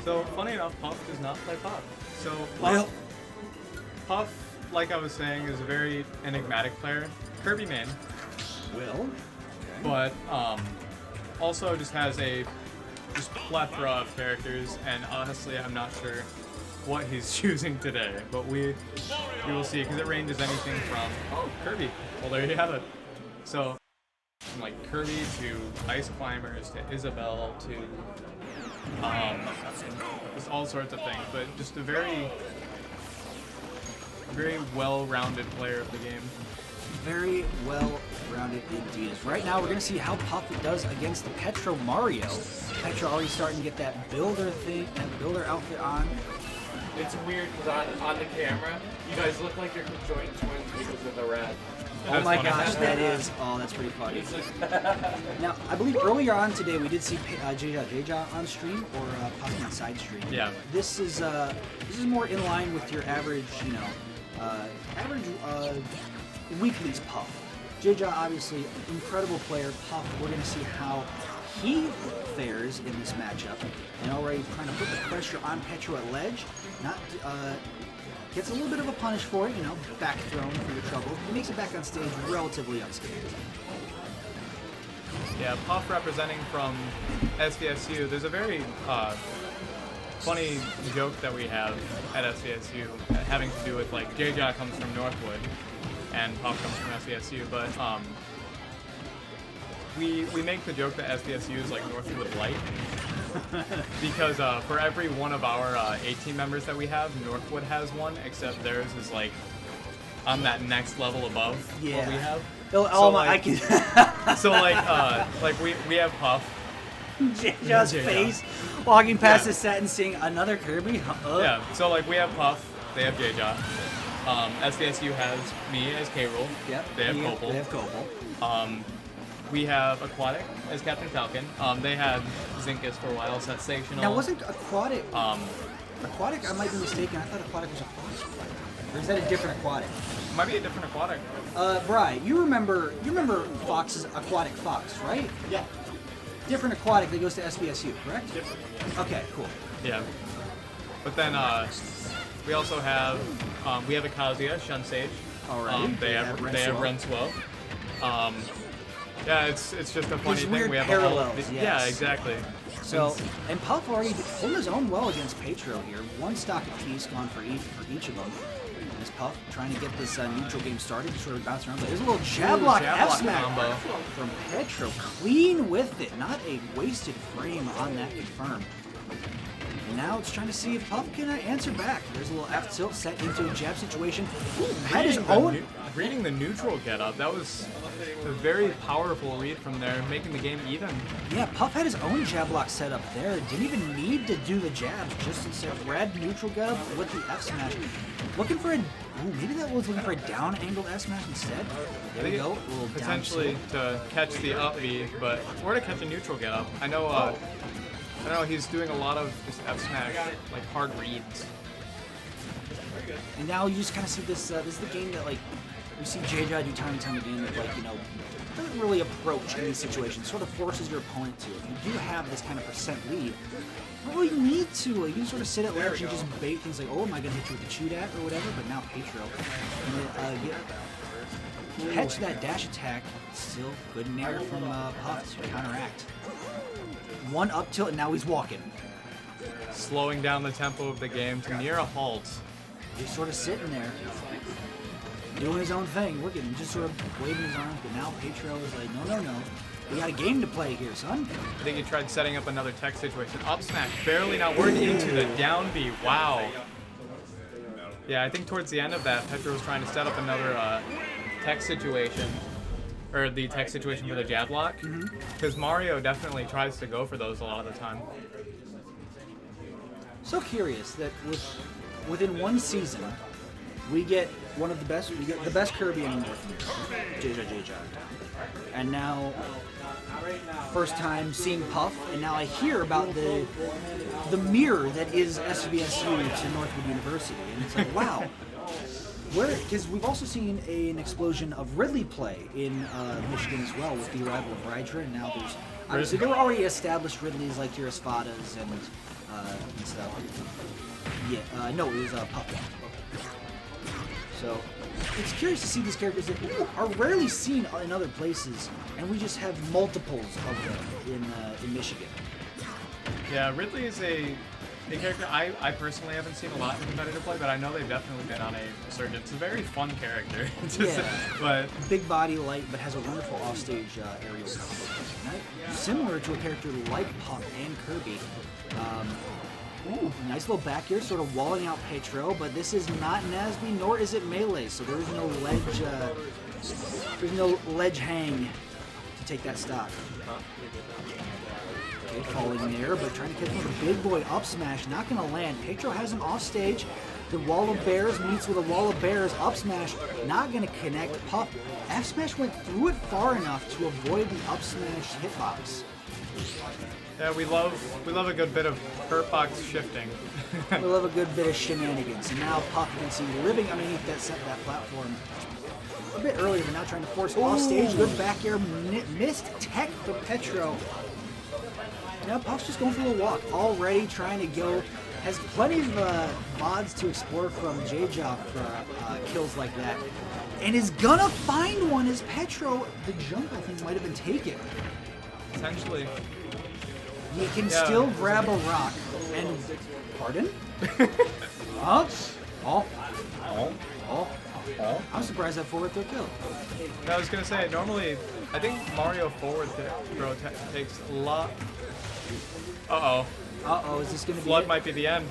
So, funny enough, Puff does not play Puff. So, Puff, like I was saying, is a very enigmatic player. Kirby main. Will. But, also just has a plethora of characters, and honestly, I'm not sure what he's choosing today. But we will see, because it ranges anything from, Kirby. Well, there you have it. So, from like Kirby to Ice Climbers to Isabelle to just all sorts of things, but just a very well-rounded player of the game. Very well-rounded indeed. Right now, we're going to see how Puff does against the Petro Mario. Petro already starting to get that builder thing, that builder outfit on. It's weird because on the camera, you guys look like you're conjoined twins because of the red. Oh my gosh, that's pretty funny. Now, I believe earlier on today we did see Jeja on stream or possibly on side stream. Yeah. This is more in line with your average, weekly's Puff. Jeja, obviously, incredible player. Puff, we're going to see how he fares in this matchup, and already trying to put the pressure on Petro at ledge. Gets a little bit of a punish for it, back thrown for your trouble. He makes it back on stage relatively unscathed. Yeah, Puff representing from SDSU. There's a very funny joke that we have at SDSU having to do with like Jeja comes from Northwood and Puff comes from SDSU, but we make the joke that SDSU is like Northwood Light. Because for every one of our 18 members that we have, Northwood has one, except theirs is like on that next level above what we have. So we have Puff. Jeja's face walking past the set and seeing another Kirby. Yeah, so like we have Puff, they have Jeja. SDSU has me as K-Rool. Yep. They have Copal. They have Copal. We have Aquatic as Captain Falcon. They had Zinkus for a while, Sensational. Now, wasn't Aquatic... Aquatic, I might be mistaken. I thought Aquatic was a Fox player. Or is that a different Aquatic? Might be a different Aquatic. Bri, you remember Fox's Aquatic Fox, right? Yeah. Different Aquatic that goes to SBSU, correct? Different. Okay, cool. Yeah. But then we also have we have Akazuya, Shunsage. Alright. They have Rensuo. Yeah, it's just a funny There's thing. weird We have parallels, yeah, yes. exactly. So, and Puff already holding his own well against Petro here. One stock apiece gone for each of them. As Puff trying to get this neutral game started, sort of bounce around. But there's a little jab lock F smack combo from Petro. Clean with it. Not a wasted frame on that confirm. And now it's trying to see if Puff can answer back. There's a little F tilt set into a jab situation. Had his own. Reading the neutral get up, that was a very powerful read from there, making the game even. Yeah, Puff had his own jab block set up there. Didn't even need to do the jabs, just instead red neutral get up with the F smash. Looking for a, ooh, maybe that was looking for a down angled F smash instead. There we go, a little potentially to catch the up B, but or to catch a neutral get up. I know he's doing a lot of just F smash like hard reads. And now you just kind of see this. This is the game that like we see JJ do time and time again. That like doesn't really approach in these situations. Sort of forces your opponent to. If you do have this kind of percent lead, you don't really need to. Like, you can sort of sit at ledge and just bait things like, oh, am I gonna hit you with the cheat at or whatever? But now Petro catch that dash attack. Still good nair from Puff to counteract. One up tilt and now he's walking. Slowing down the tempo of the game to near a halt. He's sort of sitting there, doing his own thing, working, just sort of waving his arms, but now Petro is like, no, we got a game to play here, son. I think he tried setting up another tech situation. Up smash, barely not working into the down B, wow. Yeah, I think towards the end of that, Petro was trying to set up another tech situation, or the tech situation for the jab lock, because Mario definitely tries to go for those a lot of the time. So curious that within one season, we get one of the best. We get the best Kirby in North America, JJ. And now, first time seeing Puff, and now I hear about the mirror that is SVSU to Northwood University, and it's like, wow. Because we've also seen an explosion of Ridley play in Michigan as well with the arrival of Rydra, and now there's obviously there were already established Ridleys like your Espadas and stuff. Yeah, no, it was Puff. So it's curious to see these characters that are rarely seen in other places, and we just have multiples of them in Michigan. Yeah, Ridley is a character I personally haven't seen a lot in competitive play, but I know they've definitely been on a resurgence. It's a very fun character. But big body, light, but has a wonderful offstage aerial combo. Similar to a character like Puff and Kirby. Ooh, nice little back here, sort of walling out Petro, but this is not Nasby, nor is it melee, so there is no ledge hang to take that stock. Okay, falling there, but trying to catch him with a big boy up smash, not gonna land. Petro has an off stage. The wall of bears meets with a wall of bears, up smash, not gonna connect. Puff, F smash went through it far enough to avoid the up smash hitbox. yeah, we love a good bit of hurtbox shifting. We love a good bit of shenanigans. And now Puff, you can see living underneath that platform a bit earlier, but now trying to force off stage. Good back air, missed tech for Petro. Now Puff's just going for a walk, already trying to go. Has plenty of mods to explore from J-Job for kills like that. And is gonna find one as Petro. The jump, I think, might have been taken. Essentially. You can still grab a rock and... Pardon? I'm surprised that forward throw kill. I was gonna say, normally, I think Mario forward throw takes a lot. Uh-oh, is this gonna be Flood might be the end.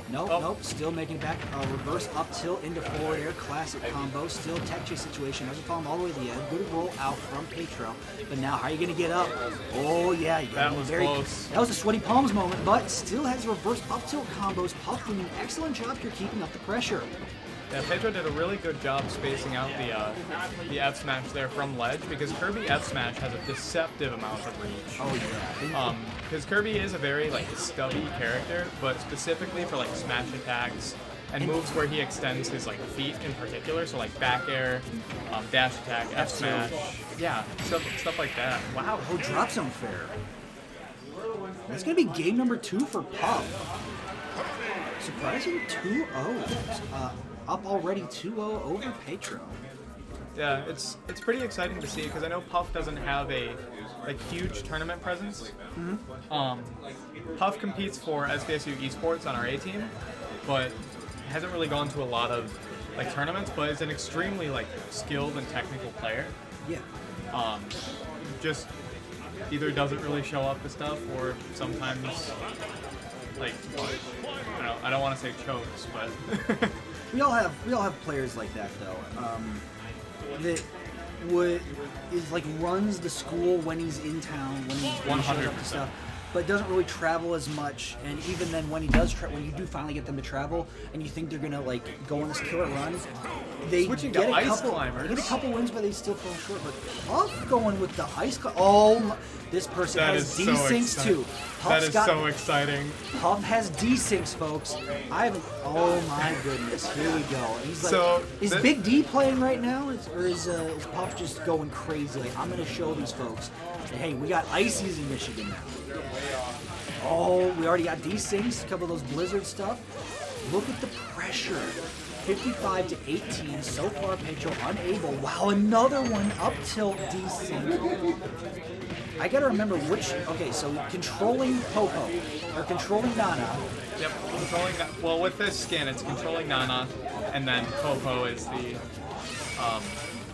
Nope, still making it back. Reverse up tilt into forward air, classic combo. Still tech chase situation. Doesn't follow him all the way to the end. Good roll out from Petro. But now, how are you going to get up? Oh, yeah. That was close. That was a sweaty palms moment, but still has reverse up tilt combos. Puff doing an excellent job here keeping up the pressure. Yeah, Petro did a really good job spacing out the F smash there from ledge, because Kirby F smash has a deceptive amount of reach. Oh yeah. Because Kirby is a very stubby character, but specifically for smash attacks and moves where he extends his feet in particular, so back air, dash attack, F smash, yeah, stuff like that. Wow, oh, drop zone fair. That's gonna be game number 2 for Puff. Surprising 2-0. Up already 2-0 over Petro. Yeah, it's pretty exciting to see, because I know Puff doesn't have a huge tournament presence. Puff competes for SBSU Esports on our A team, but hasn't really gone to a lot of like tournaments. But is an extremely like skilled and technical player. Yeah. Just either doesn't really show up to stuff, or sometimes like I don't want to say chokes, but we all have players like that though. That runs the school when he's in town, when he shows up to stuff, but doesn't really travel as much. And even then, when he does, when you do finally get them to travel, and you think they're gonna like go on this killer run, they Switching get to a ice couple, climbers. they get a couple wins, but they still fall short. But Puff going with the ice oh, this person that has is desyncs too. That is so exciting. Puff has desyncs, folks. Oh my goodness, here we go. He's like, So, is Big D playing right now, or is Puff just going crazy? Like, I'm gonna show these folks, hey, we got ices in Michigan now. Oh, we already got desyncs, a couple of those Blizzard stuff. Look at the pressure. 55 to 18. So far, Petro unable. Wow, another one up tilt desync. I gotta remember which. Okay, so controlling Popo or controlling Nana. Yep, controlling. Well, with this skin, it's controlling Nana, and then Popo is the,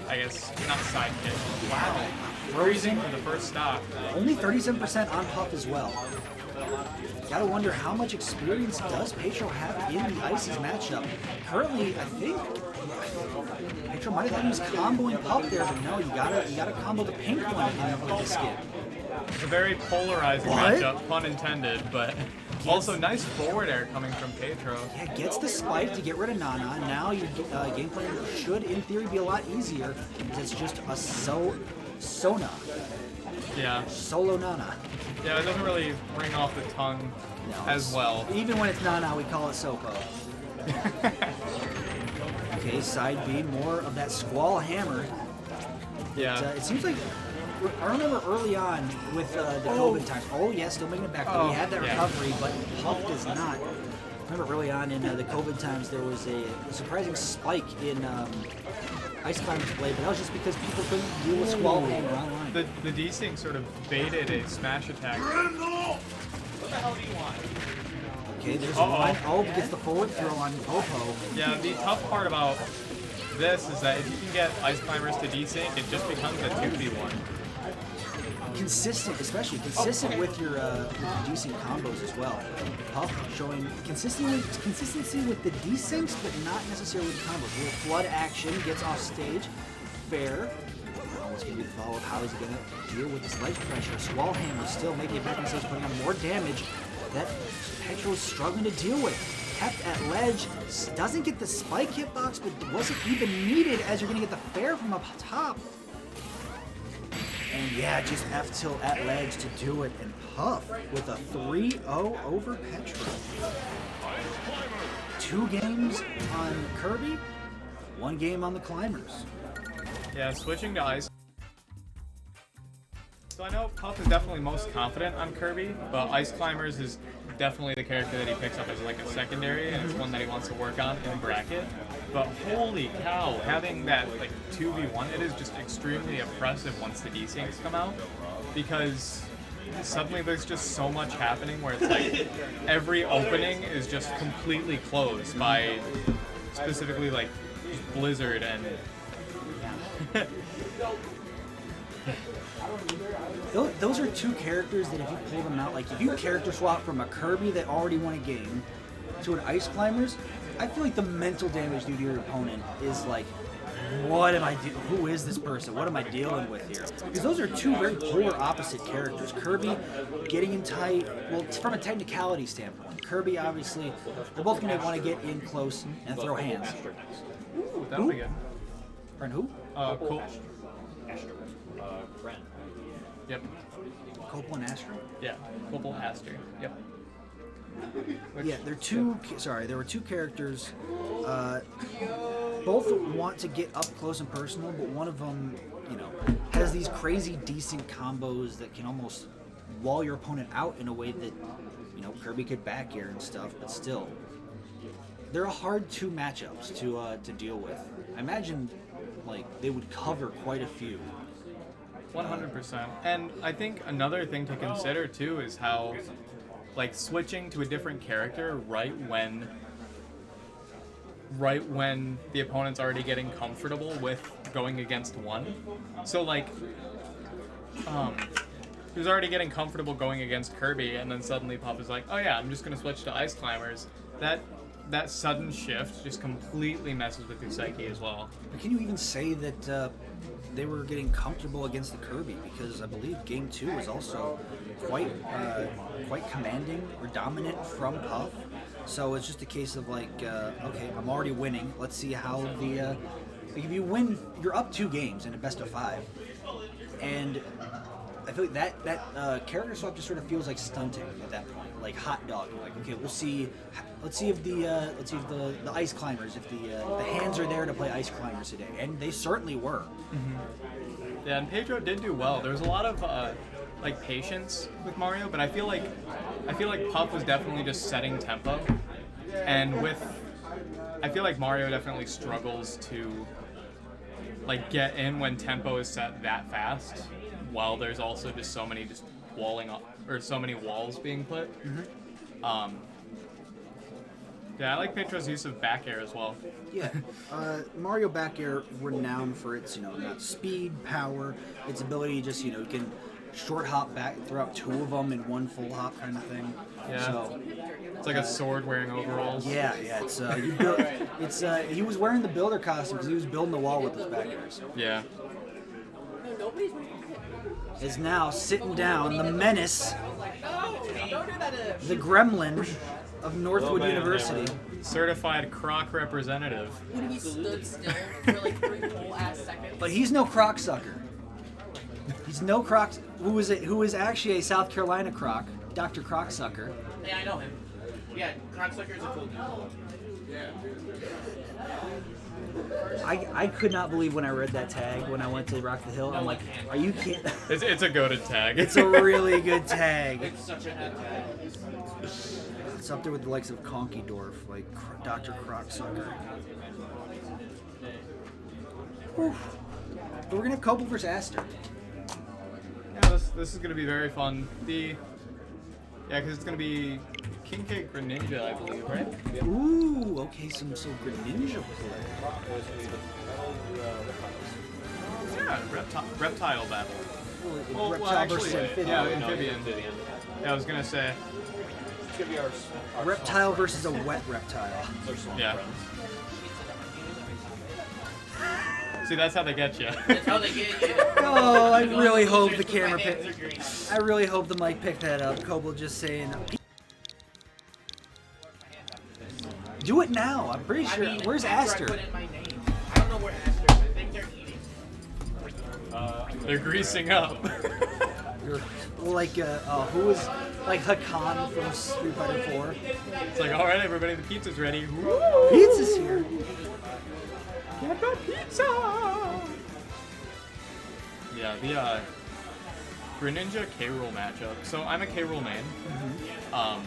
I guess not sidekick. Wow, freezing for the first stock. Only 37% on Puff as well. Gotta wonder how much experience does Petro have in the Ices matchup. Currently, I think Petro might have thought he was comboing Puff there, but no, you gotta combo the pink one in the skin. It's a very polarizing matchup, pun intended, but also nice forward air coming from Petro. Yeah, gets the spike to get rid of Nana. Now your game plan should, in theory, be a lot easier because it's just a Sona. Yeah. Solo Nana. Yeah, it doesn't really ring off the tongue as well. Even when it's Nana, we call it Sopo. Okay, side B, more of that Squall Hammer. Yeah. It seems like, I remember early on with the COVID times, yeah, still making it back, but we had that recovery, but Puff does not. I remember early on in the COVID times, there was a surprising spike in Ice Climbers play, but that was just because people couldn't deal with Squall Hammer online. The desync sort of baited a smash attack. What the hell do you want? Okay, there's one. Oh, gets the forward throw on Popo. Yeah, the tough part about this is that if you can get Ice Climbers to desync, it just becomes a 2v1. Consistent, especially consistent with your desync combos as well. Puff showing consistency with the desyncs, but not necessarily with the combos. Little flood action, gets off stage, fair. What's going to be the follow-up? How is he going to deal with this ledge pressure? Squall Hammer still making it back on stage, putting on more damage that Petro's struggling to deal with. Kept at ledge, doesn't get the spike hitbox, but wasn't even needed as you're going to get the fair from up top. And yeah, just F tilt at ledge to do it, and Puff with a 3-0 over Petro. 2 games on Kirby, 1 game on the Climbers. Yeah, switching to Ice. So I know Puff is definitely most confident on Kirby, but Ice Climbers is definitely the character that he picks up as like a secondary, and it's one that he wants to work on in bracket. But holy cow, having that like 2v1, it is just extremely oppressive once the desyncs come out, because suddenly there's just so much happening where it's like every opening is just completely closed by specifically like Blizzard and Those are 2 characters that if you pull them out, like if you character swap from a Kirby that already won a game to an Ice Climbers, I feel like the mental damage due to your opponent is like, what am I doing? Who is this person? What am I dealing with here? Because those are 2 very polar opposite characters. Kirby getting in tight, well, from a technicality standpoint. Kirby, obviously, they're both going to want to get in close and throw hands. Ooh, that'll be good. Friend who? Cool. Ren. Yep. Copel and Astro? Yeah, Copel Aster. Yep. Yeah, they're 2. Sorry, there were 2 characters. Both want to get up close and personal, but one of them, has these crazy decent combos that can almost wall your opponent out in a way that, Kirby could back air and stuff. But still, they're a hard 2 matchups to deal with. I imagine, like, they would cover quite a few. 100%. And I think another thing to consider too is how like switching to a different character right when the opponent's already getting comfortable with going against one. So like, he was already getting comfortable going against Kirby, and then suddenly Pop is like, oh yeah, I'm just gonna switch to Ice Climbers. That sudden shift just completely messes with your psyche as well. But can you even say that they were getting comfortable against the Kirby? Because I believe Game 2 was also quite commanding or dominant from Puff. So it's just a case of like, okay, I'm already winning. Let's see how the like if you win, you're up 2 games in a best of 5, and I feel like that character swap just sort of feels like stunting at that point, like hot dog. Like, okay, let's see if the Ice Climbers, if the hands are there to play Ice Climbers today, and they certainly were. Mm-hmm. Yeah, and Pedro did do well. There was a lot of like patience with Mario, but I feel like Puff was definitely just setting tempo, and I feel like Mario definitely struggles to like get in when tempo is set that fast, while there's also just so many so many walls being put. Mm-hmm. Yeah, I like Pedro's use of back air as well. Yeah, Mario back air renowned for its speed, power, its ability to just you can short hop back, throw out 2 of them in one full hop kind of thing. Yeah. So, it's like a sword wearing overalls. Yeah. He was wearing the builder costume because he was building the wall with his back airs. Yeah. Is now sitting down the menace, the gremlin of Northwood University. Certified Croc representative. When he stood still for like 3 whole ass seconds. But he's no croc sucker. He's no croc. Who is actually a South Carolina croc, Dr. Crocsucker. Yeah, I know him. Yeah, Crocsucker is a cool dude. Yeah. I could not believe when I read that tag when I went to Rock the Hill. I'm like, are you kidding? It's a goated tag. It's a really good tag. It's such a good tag. It's up there with the likes of Conkydorf, like Dr. Crocsucker. Whew. But we're gonna have Cobble versus Aster. Yeah, this is gonna be very fun. Because it's gonna be King K Greninja, I believe, right? Ooh, okay, some Greninja play. Yeah, reptile battle. Reptile actually, versus Amphibian. Yeah, Amphibian. Yeah, I was gonna say. It's gonna be our Reptile versus a wet reptile. Yeah. See, that's how they get you. That's how they get you. Oh, I really hope the camera I really hope the mic picked that up. Cobble just saying. Do it now. I'm pretty sure. Where's Aster? I put in my name. I don't know where Aster is. I think they're eating. They're greasing up. Like, who was like Hakan from Street Fighter 4? It's like, all right, everybody, the pizza's ready. Pizza's here. Get the pizza! Yeah, the Greninja K-Rool matchup. So I'm a K-Rool main. Mm-hmm.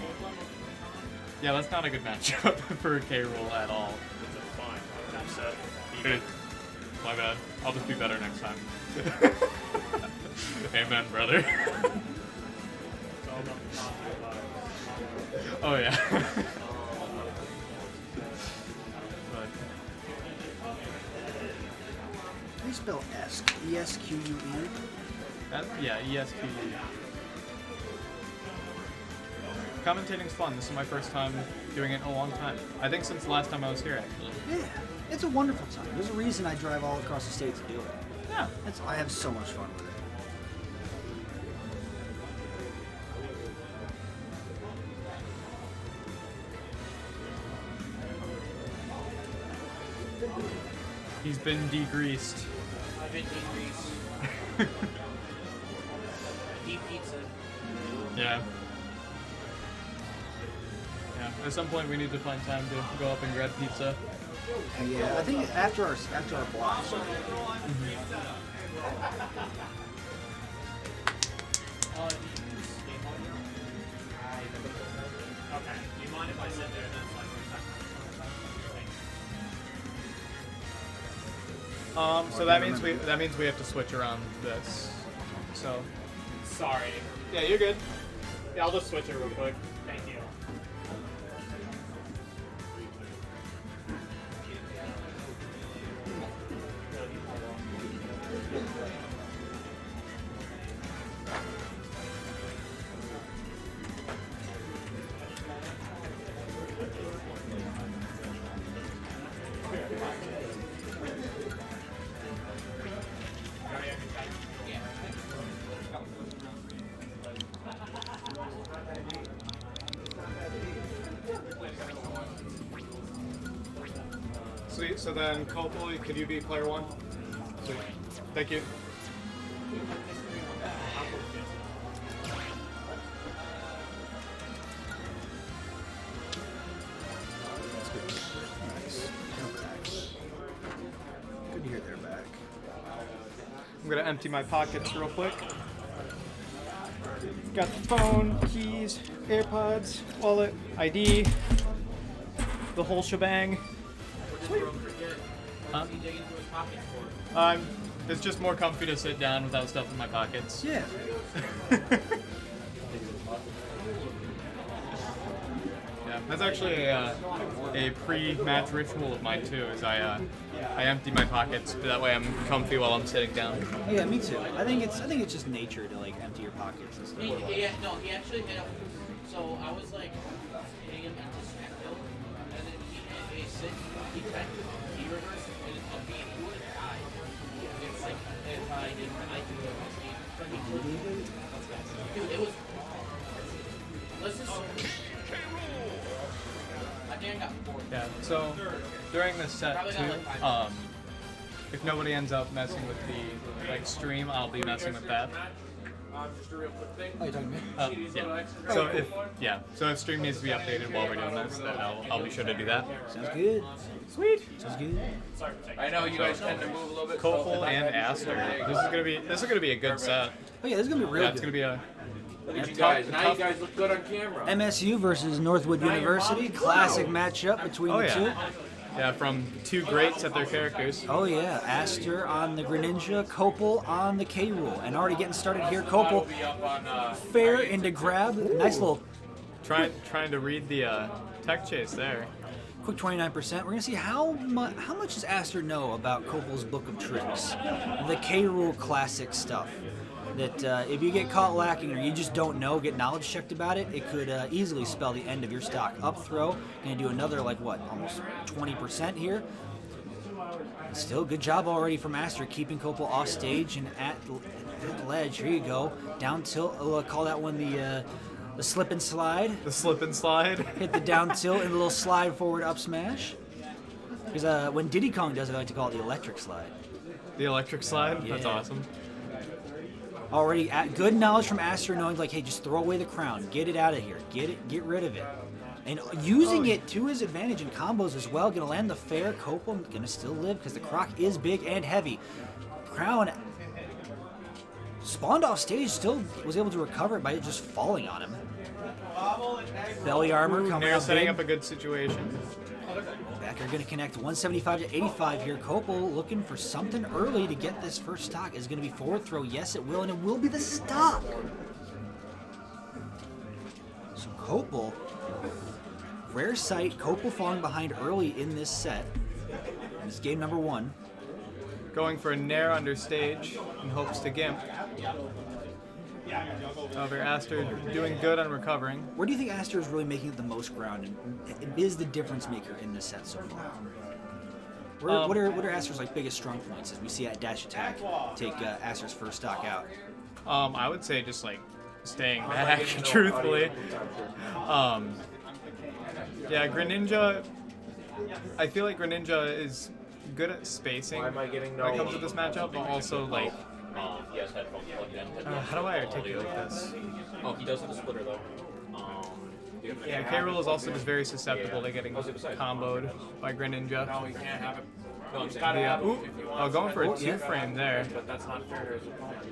Yeah, that's not a good matchup for K-Rool at all. Hey, my bad. I'll just be better next time. Amen, brother. Oh yeah. How do you spell Esk? E-S-Q-U-E? Yeah, E-S-Q-U-E. Commentating's fun. This is my first time doing it in a long time. I think since the last time I was here, actually. Yeah, it's a wonderful time. There's a reason I drive all across the state to do it. Yeah. I have so much fun with it. He's been degreased. I've been degreased. Deep pizza. Yeah. Yeah. At some point, we need to find time to go up and grab pizza. Yeah, I think after our blocks. Okay. Do you mind if I sit there and then So that means we have to switch around this. So. Sorry. Yeah, you're good. Yeah, I'll just switch it real quick. Sweet. So then, Copel, could you be player 1? Sweet. Thank you. Good to hear they're back. I'm gonna empty my pockets real quick. Got the phone, keys, AirPods, wallet, ID, the whole shebang. Huh? It's just more comfy to sit down without stuff in my pockets. Yeah. Yeah, that's actually a pre-match ritual of mine too. Is I empty my pockets, that way I'm comfy while I'm sitting down. Yeah, me too. I think it's just nature to like empty your pockets and stuff. He actually hit up. So I was like hitting him at the smack hill, and then he hit a sit, he tried to reverse, and it's up being he would have died. It's like if I didn't, I do it. Dude, it was. Let's just. I think I got 4. Yeah. So during this set Probably got too, like 5 if nobody ends up messing with the like stream, I'll be messing with that. Just a real quick thing. Oh, you're talking to me? Yeah. So if stream needs to be updated while we're doing this, then I'll be sure to do that. Sounds good. Sweet. Sounds good. I know you guys tend to move a little bit. Copel and Aster. This is gonna be a good set. Oh yeah, this is gonna be real Yeah, good. it's gonna be a. Look at you guys. Now you guys look good on camera. MSU versus Northwood University, classic matchup between the two. Yeah, from two greats at their characters. Oh yeah, Aster on the Greninja, Copel on the K Rule, and already getting started here. Copel fair into grab, nice little trying to read the tech chase there. quick 29%. We're gonna see how much does Aster know about Copel's book of tricks, the K Rule classic stuff. That if you get caught lacking or you just don't know, get knowledge checked about it, it could easily spell the end of your stock. Up throw, gonna do another like what, almost 20% here. Still, good job already from Aster, keeping Copel off stage and at the ledge. Here you go, down tilt. I'll call that one the slip and slide. The slip and slide. Hit the down tilt and a little slide forward up smash. Because when Diddy Kong does it, I like to call it the electric slide. The electric slide? Yeah. That's awesome. Already good knowledge from Aster, knowing like, hey, just throw away the crown, get it out of here, get rid of it, and using it to his advantage in combos as well. Gonna land the fair. Copel gonna still live because the Croc is big and heavy. Crown spawned off stage, still was able to recover it by just falling on him. Belly armor coming Nair up setting big. up a good situation. Backer going to connect 175 to 85 here. Copel looking for something early to get this first stock. Is going to be forward throw. Yes, it will, and it will be the stock. So Copel, rare sight. Copel falling behind early in this set. This is game number 1. Going for a Nair under stage in hopes to gimp. However, Aster doing good on recovering. Where do you think Aster is really making the most ground and is the difference maker in this set so far? What are Aster's like biggest strong points as we see at dash attack take Aster's first stock out? I would say just like staying back, truthfully. Yeah, Greninja. I feel like Greninja is good at spacing when it comes to this matchup, but also like. He has headphones plugged in. How do I articulate this? Oh, he does have a splitter though. Yeah, K. Rool is also just very susceptible to getting comboed by Greninja. No, you can't have it. No, I'm He's gotta have it Ooh, if you want going for a to. 2-frame there. But that's not fair to his opponent.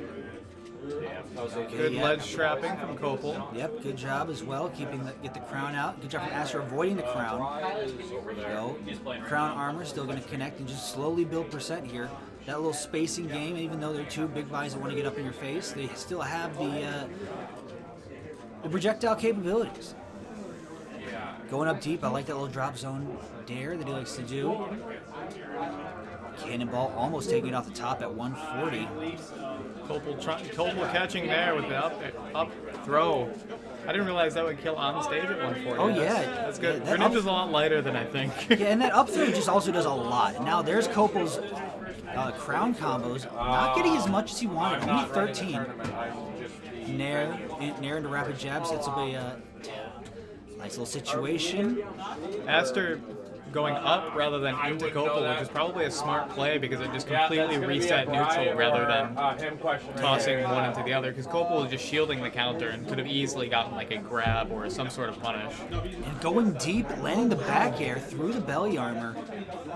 Good ledge trapping from Copel. Yep, good job as well, get the crown out. Good job from Aster avoiding the crown. There you go. Crown armor still going to connect and just slowly build percent here. That little spacing game, even though they're two big guys that want to get up in your face, they still have the projectile capabilities. Going up deep, I like that little drop zone dare that he likes to do. Cannonball almost taking it off the top at 140. Copel catching there with the up throw. I didn't realize that would kill on stage at 140. Oh, yeah. That's good. Yeah, that Greninja's a lot lighter than I think. Yeah, and that up throw just also does a lot. Now there's Copel's crown combos, not getting as much as he wanted, only 13. Nair into rapid jab sets up a nice little situation. Aster going up rather than into Copel, which is probably a smart play because it just completely reset neutral rather than tossing one into the other. Because Copel was just shielding the counter and could have easily gotten like a grab or some sort of punish. And going deep, landing the back air through the belly armor.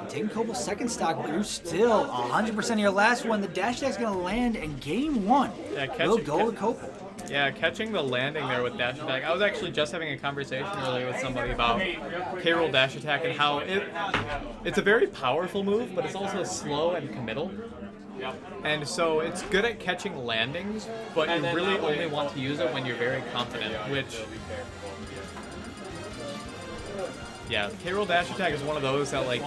Taking Copel's second stock, but you're still 100% of your last one. The dash attack's going to land, and game one will go to Copel. Yeah, catching the landing there with dash attack. I was actually just having a conversation earlier with somebody about K-Rool dash attack and how it's a very powerful move, but it's also slow and committal. And so it's good at catching landings, but you really only want to use it when you're very confident, which... Yeah, K-Rool dash attack is one of those that, like,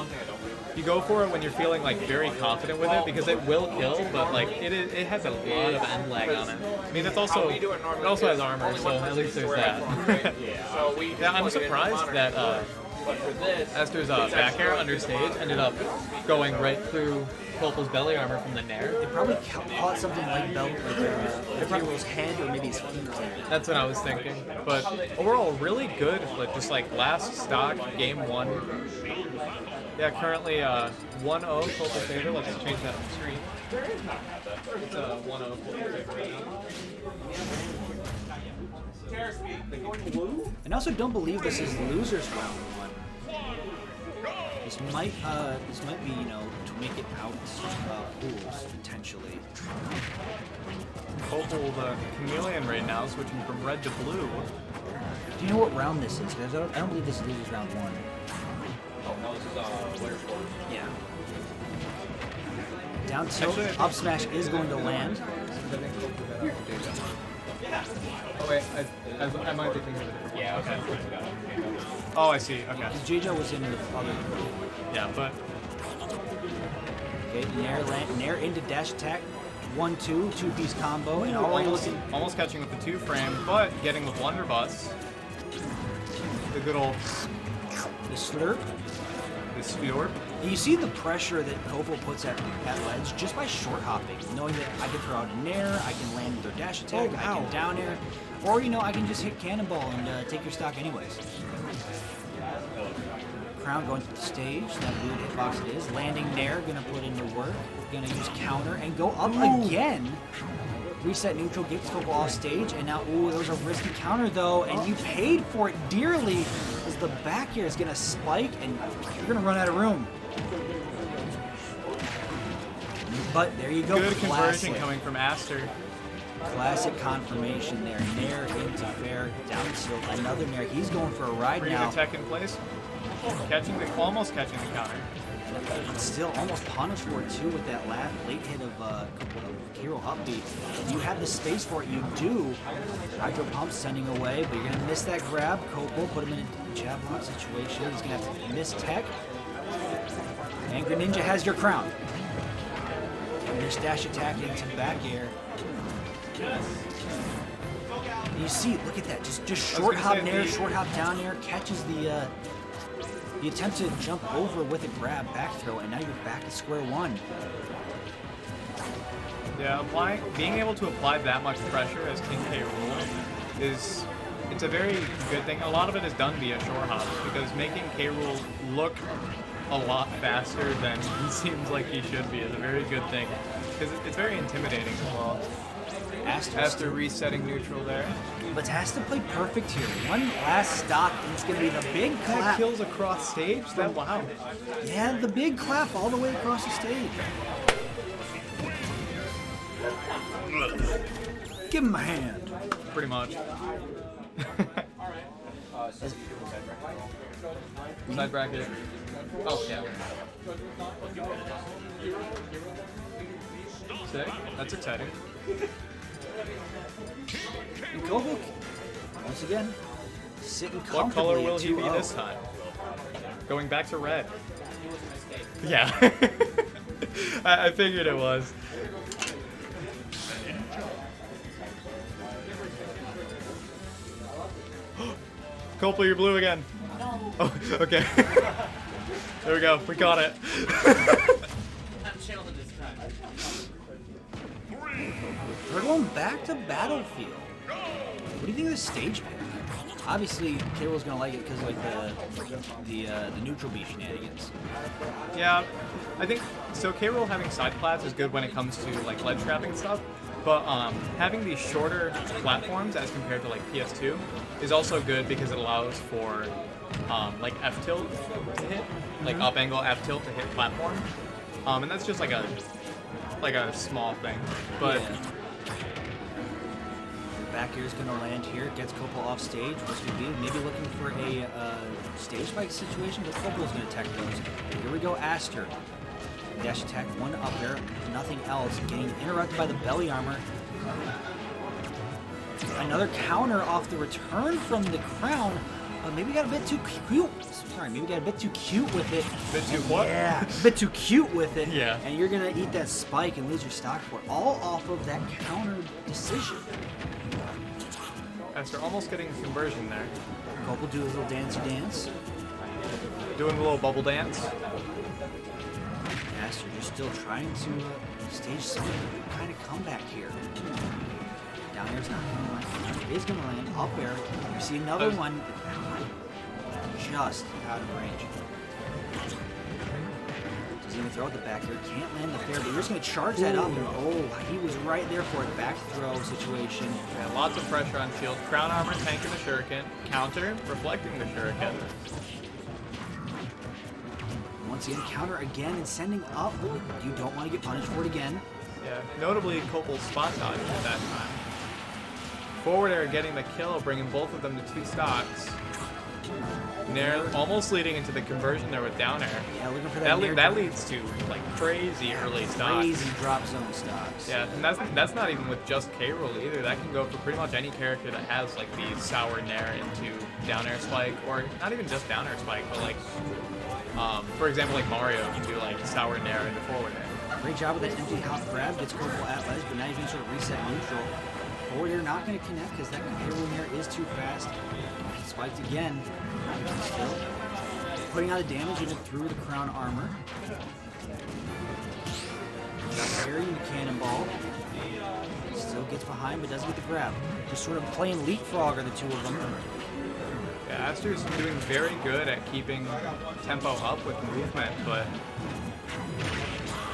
you go for it when you're feeling, like, very confident with it, because it will kill, but, like, it has a lot of end lag on it. I mean, it also has armor, so at least there's that. Yeah, I'm surprised that Aster's back air under stage ended up going right through Copel's belly armor from the Nair. They probably caught something like K-Rool's head or maybe his feet. That's what I was thinking. But overall, really good. Like just like last stock, game one. Yeah, currently 1-0 Copel favor. Let's change that on the screen. It's 1-0 Copel favor right now. And also, don't believe this is losers round one. This might be, you know, to make it out pools potentially. Copel the chameleon right now, switching from red to blue. Do you know what round this is? Because I don't believe this is losers round one. Oh no, this is winner's four. Yeah. Down tilt, up smash is going to land. Oh wait, I might be thinking of a different one. Yeah, okay. Oh, I see, okay. JJ was in the other. Yeah, but... Okay, Nair into dash attack. 1-2, two-piece combo, and almost catching with the 2-frame, but getting the blunderbuss. The good old... The slurp. The slurp. You see the pressure that Copel puts at ledge just by short hopping, knowing that I can throw out a Nair, I can land with their dash attack, I can down air, or you know, I can just hit cannonball and take your stock anyways. Crown going to the stage, that blue hitbox it is, landing Nair, gonna put in the work, gonna use counter and go up again. Reset neutral, gets Copel off stage, and now, ooh, there was a risky counter though, and you paid for it dearly, as the back air is gonna spike, and you're gonna run out of room. But there you go. Good conversion coming from Aster. Classic confirmation there. Nair into fair, down tilt, another Nair. He's going for a ride Bringing now. the tech in place. Almost catching the counter. And still almost punished for it too with that late hit of K-Rool upbeat. If you have the space for it, you do. Hydro Pump sending away, but you're going to miss that grab. Copel put him in a jab lock situation. He's going to have to miss tech. And Greninja has your crown. And your dash attack into back air. And you see, look at that. Just short hop Nair, short hop down air, catches the attempt to jump over with a grab, back throw, and now you're back at square one. Yeah, being able to apply that much pressure as King K-Rool it's a very good thing. A lot of it is done via short hops because making K-Rool look a lot faster than he seems like he should be is a very good thing because it's very intimidating as well. Aster resetting neutral there. But has to play perfect here. One last stock, and it's going to be the big clap. That kills across stage? That wow. Yeah, the big clap all the way across the stage. Give him a hand. Pretty much. Side bracket. Oh, yeah. Sick. That's exciting. And Copel, once again, sitting comfortably. What color will he be this time? Going back to red. Yeah. I figured it was. Copel, you're blue again. Oh, okay. There we go. We got it. I'm chilling this time. We're going back to Battlefield. What do you think of the stage pick? Obviously, K-Rool's gonna like it because like the neutral B shenanigans. Yeah, I think so. K-Rool having side plats is good when it comes to like ledge trapping and stuff, but having these shorter platforms as compared to like PS2 is also good because it allows for like F tilt to hit, like up angle F tilt to hit platform, and that's just like a small thing, but. Yeah. Back air is going to land here, gets Copel off stage. What's going to be? Maybe looking for a stage fight situation, but Copel is going to tech those. Here we go, Aster. Dash attack, one up there, nothing else. Getting interrupted by the belly armor. Another counter off the return from the crown. Maybe got a bit too cute. Sorry, maybe got a bit too cute with it. Bit too what? Yeah, a bit too cute with it. Yeah. And you're going to eat that spike and lose your stock for it, all off of that counter decision. Aster almost getting a conversion there. Copel do his little dancey dance. Doing a little bubble dance. Aster just still trying to stage some kind of comeback here. Down there's not going to land. It is going to land up air. You see another one just out of range. Doesn't even throw at the back here. Can't land the fair, but you're just going to charge that up. And, oh, he was right there for it. Back throw situation. Yeah, lots of pressure on shield. Crown armor tanking the shuriken. Counter, reflecting the shuriken. Once again, counter again and sending up. You don't want to get punished for it again. Yeah, notably Copel's spot dodging at that time. Forward air getting the kill, bringing both of them to 2 stocks. Nair almost leading into the conversion there with down air. Yeah, looking for that. That leads to like crazy early stocks. Crazy drop zone stocks. Yeah, and that's not even with just K-Rool either. That can go for pretty much any character that has like the sour Nair into down air spike, or not even just down air spike, but like for example like Mario can do like sour Nair into forward air. Great job with that empty hop grab. Gets Copel at ledge, but now you can sort of reset neutral. Forward air not going to connect because that K-Rool Nair is too fast. Spiked again. Still putting out a damage even through the crown armor. Got parrying the cannonball. Still gets behind, but doesn't get the grab. Just sort of playing leapfrog are the two of them. Yeah, Aster's doing very good at keeping tempo up with movement, but...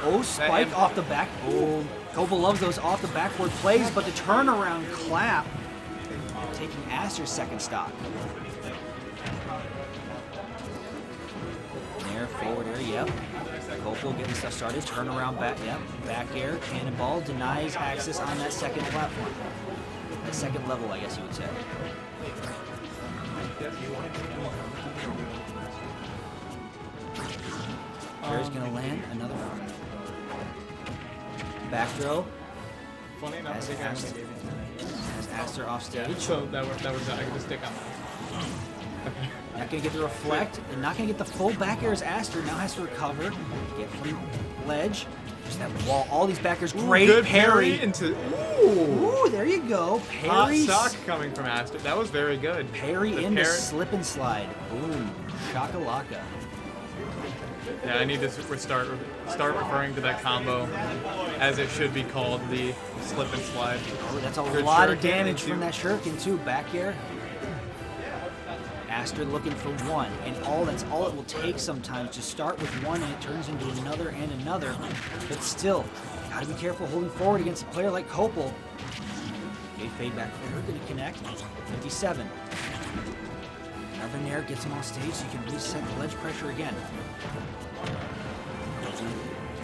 Oh, spike off the back. Oh, Copel loves those off the backward plays, but the turnaround clap taking Aster's second stock. Nair, forward air, yep. Copel getting stuff started, turnaround back, yep. Back air, cannonball, denies access on that second platform. That second level, I guess you would say. Air's gonna land, another back throw. Funny enough, As Aster off stage. So that was I could just stick on that. Not gonna get the reflect, and not gonna get the full back air as Aster now has to recover. Get from ledge. Just that wall. All these back airs. Great good parry. Into Ooh, there you go. hot Parry. stock coming from Aster. That was very good. Parry The into parry- slip and slide. Boom. Shakalaka. Yeah, I need to start referring to that combo as it should be called, the slip and slide. Oh, that's a Good lot of shuriken damage into- from that shuriken too. Back air. Aster looking for one, and that's all it will take sometimes to start with one, and it turns into another and another. But still, gotta be careful holding forward against a player like Copel. Okay, fade back there, gonna connect. 57. Another Nair gets him on stage so you can reset the ledge pressure again.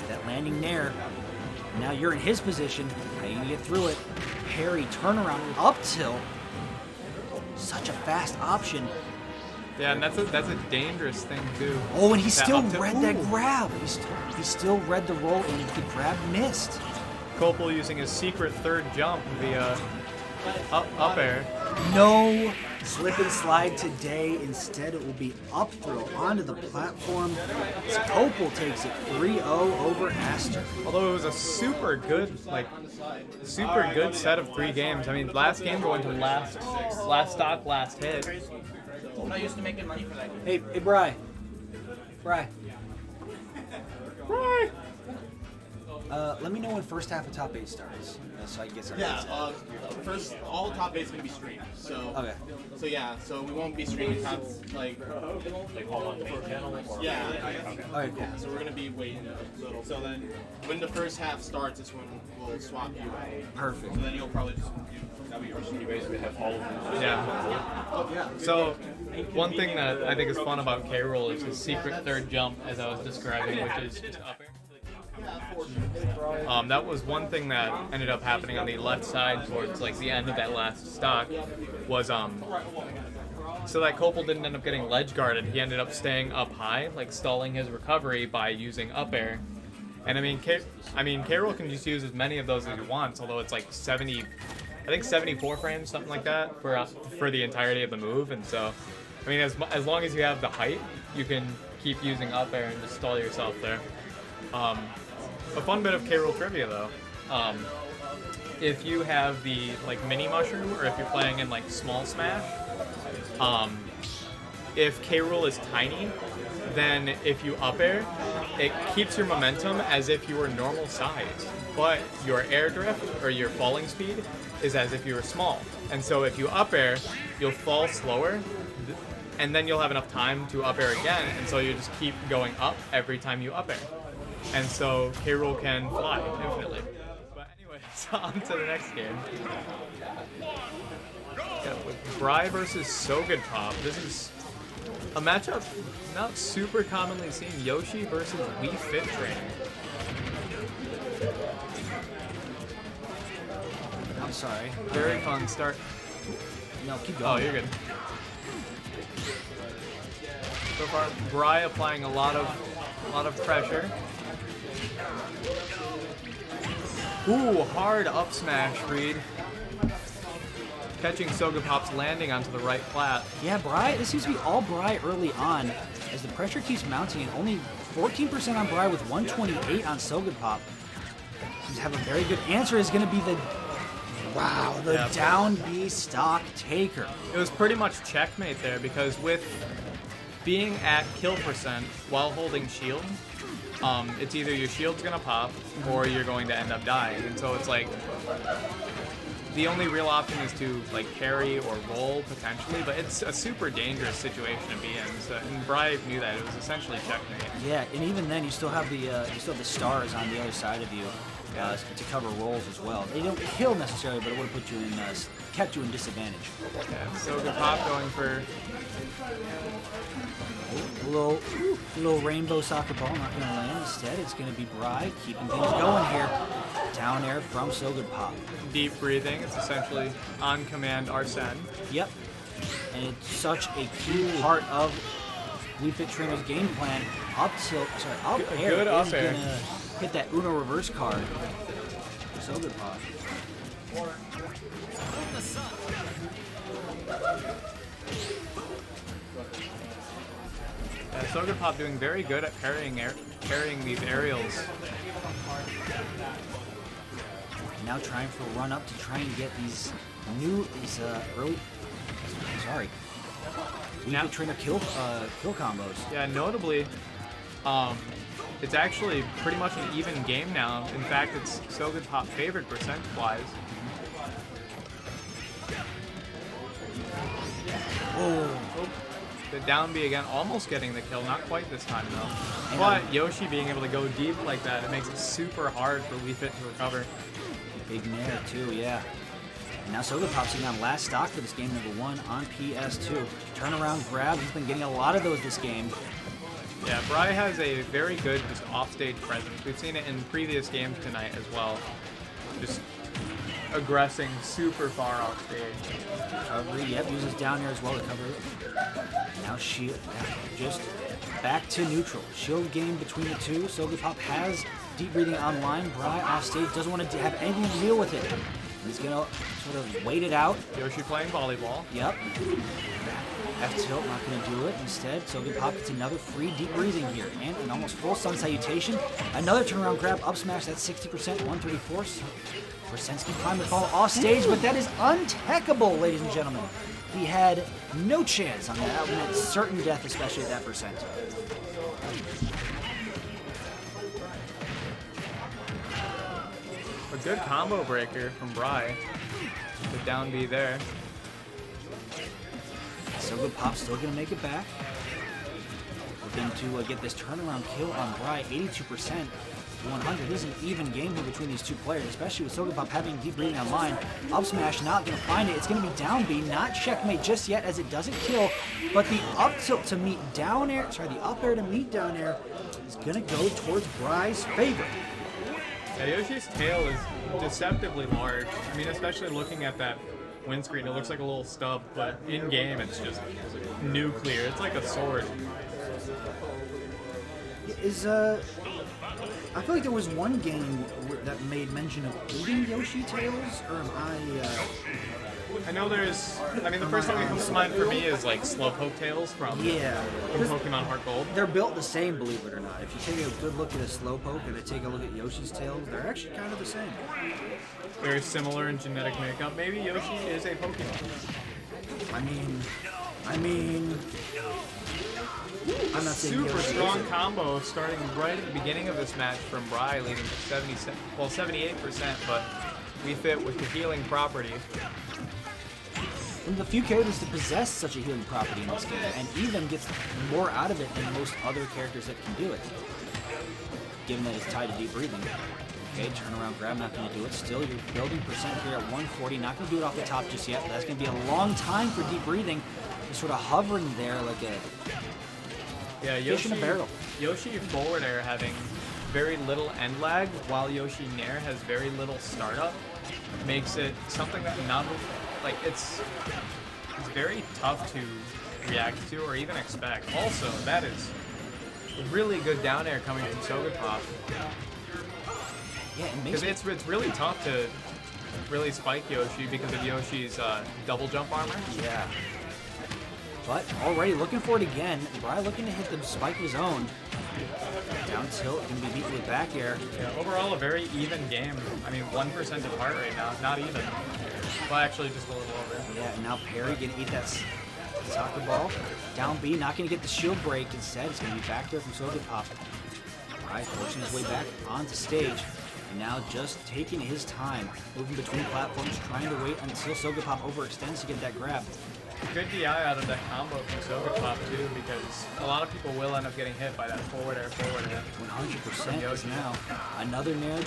That landing Nair. Now you're in his position. How you gonna get through it? Parry, turnaround, up tilt. Such a fast option. Yeah, and that's a dangerous thing too. Oh, and he That still up tilt- read that Ooh. grab. He still read the roll, and the grab missed. Copel using his secret third jump via up air. No slip and slide today. Instead, it will be up throw onto the platform. Copel takes it 3-0 over Aster. Although it was a super good set of 3 games. I mean, last game going to last stock, last hit. not used to making money for that game. Hey, Bri. Bri. Bri. Let me know when first half of top 8 starts, so I can get some. Yeah, first all top 8's gonna be streamed. So Okay. So yeah, so we won't be streaming top like all on the main channel? Or yeah. Okay, cool. Yeah, so we're gonna be waiting a little. So then when the first half starts is when we'll swap you. Perfect. So then you'll probably just you basically have all of them. Yeah. So, one thing that I think is fun about K-Rool is his secret third jump, as I was describing, which is just up air. That was one thing that ended up happening on the left side towards like the end of that last stock was so that Copel didn't end up getting ledge guarded. He ended up staying up high, like stalling his recovery by using up air. And I mean K-Rool can just use as many of those as he wants, although it's like 74 frames, something like that, for the entirety of the move. And so, I mean, as long as you have the height, you can keep using up air and just stall yourself there. A fun bit of K-Rool trivia though, if you have the like mini mushroom, or if you're playing in like small smash, if K-Rool is tiny, then if you up air, it keeps your momentum as if you were normal size, but your air drift or your falling speed is as if you were small. And so if you up air, you'll fall slower, and then you'll have enough time to up air again, and so you just keep going up every time you up air. And so K-Rool can fly infinitely. But anyways, on to the next game. Yeah, with Bri versus Sogudpop. This is a matchup not super commonly seen. Yoshi versus Wii Fit Trainer. I'm sorry. Very fun start. No, keep going. Oh, you're good. So far, Bri applying a lot of pressure. Ooh, hard up smash, Reed. Catching Sogudpop's landing onto the right plat. Yeah, Bri, this seems to be all Bri early on, as the pressure keeps mounting, and only 14% on Bri with 128 on Sogudpop. Seems to have a very good answer. Is going to be the down B stock taker. It was pretty much checkmate there, because with being at kill percent while holding shield, it's either your shield's gonna pop or you're going to end up dying. And so it's like the only real option is to like parry or roll potentially, but it's a super dangerous situation to be in. So, and Bri knew that. It was essentially checkmate. Yeah, and even then you still have the stars on the other side of you to cover rolls as well. They don't kill necessarily, but it would have put you in kept you in disadvantage. Yeah, Sogudpop going for a little rainbow soccer ball, not going to land. Instead, it's going to be Bri keeping things going here. Down air from Sogudpop. Deep breathing. It's essentially on command Arsene. Yep. And it's such a key part of Wii Fit Trainer's game plan. Up air good up is air. going to hit that Uno reverse card. Sogudpop. Sogudpop doing very good at parrying these aerials. Now trying for a run up to try and get these early. Sorry. Wii Fit Trainer kill combos. Yeah, notably, it's actually pretty much an even game now. In fact, it's Sogudpop favored percent-wise. Oh. The down B again, almost getting the kill. Not quite this time though. But Yoshi being able to go deep like that, it makes it super hard for Wii Fit to recover. Big nair too, yeah. And now Sogudpop sitting on last stock for this game number 1 on PS2. Turnaround grab, he's been getting a lot of those this game. Yeah, Bri has a very good just offstage presence. We've seen it in previous games tonight as well. Just aggressing super far off stage. Recovery, yep, uses down here as well to cover it. Now shield, just back to neutral. Shield game between the two. Sogudpop has deep breathing online. Bri off stage, doesn't want to have anything to deal with it. He's gonna sort of wait it out. Yoshi playing volleyball. Yep. F tilt, not gonna do it. Instead, Sogudpop gets another free deep breathing here. And an almost full sun salutation. Another turnaround grab, up smash, that's 60%, 134. Brzezinski climbed the fall off stage, but that is untechable, ladies and gentlemen. He had no chance on that. That meant certain death, especially at that percent. A good combo breaker from Bry. The down B there. So good Pop still going to make it back. Looking to get this turnaround kill on Bry, 82%. 100. This is an even game here between these two players, especially with Sogapop having deep breathing online. Up smash not going to find it. It's going to be down B, not checkmate just yet as it doesn't kill, but the up tilt to meet down air, the up air to meet down air is going to go towards Bry's favor. Yeah, Yoshi's tail is deceptively large. I mean, especially looking at that windscreen, it looks like a little stub, but in game it's just nuclear. It's like a sword. I feel like there was one game that made mention of eating Yoshi tails, or am I know there's. I mean, the first thing that comes to mind for me is like Slowpoke tails from Pokemon Heart Gold. They're built the same, believe it or not. If you take a good look at a Slowpoke and then take a look at Yoshi's tails, they're actually kind of the same. Very similar in genetic makeup. Maybe Yoshi is a Pokemon. I mean, I'm not saying super Yoshi strong isn't. combo starting right at the beginning of this match from Bry, leading to 78%, but we fit with the healing property. One of the few characters to possess such a healing property in this game, and even gets more out of it than most other characters that can do it. Given that it's tied to deep breathing. Okay, turnaround grab, not going to do it. Still, you're building percent here at 140. Not going to do it off the top just yet, but that's going to be a long time for deep breathing. Just sort of hovering there like a fish in a barrel. Yoshi forward air having very little end lag, while Yoshi Nair has very little startup, makes it something that it's very tough to react to or even expect. Also, that is really good down air coming from Sogapop. Yeah, because it's really tough to really spike Yoshi because of Yoshi's double jump armor. Yeah. But already looking for it again. Bry looking to hit the spike of his own. Down tilt, can be beaten with back air. Yeah, overall a very even game. I mean, 1% apart right now, not even. Well, actually just a little over. Yeah, and now Perry gonna eat that soccer ball. Down B, not gonna get the shield break. Instead, it's gonna be back there from Sogapop. Bry forcing his way back onto stage. And now just taking his time, moving between platforms, trying to wait until Sogapop overextends to get that grab. Good DI out of that combo from Sogapop too, because a lot of people will end up getting hit by that forward air. 100% is now. Another Nair.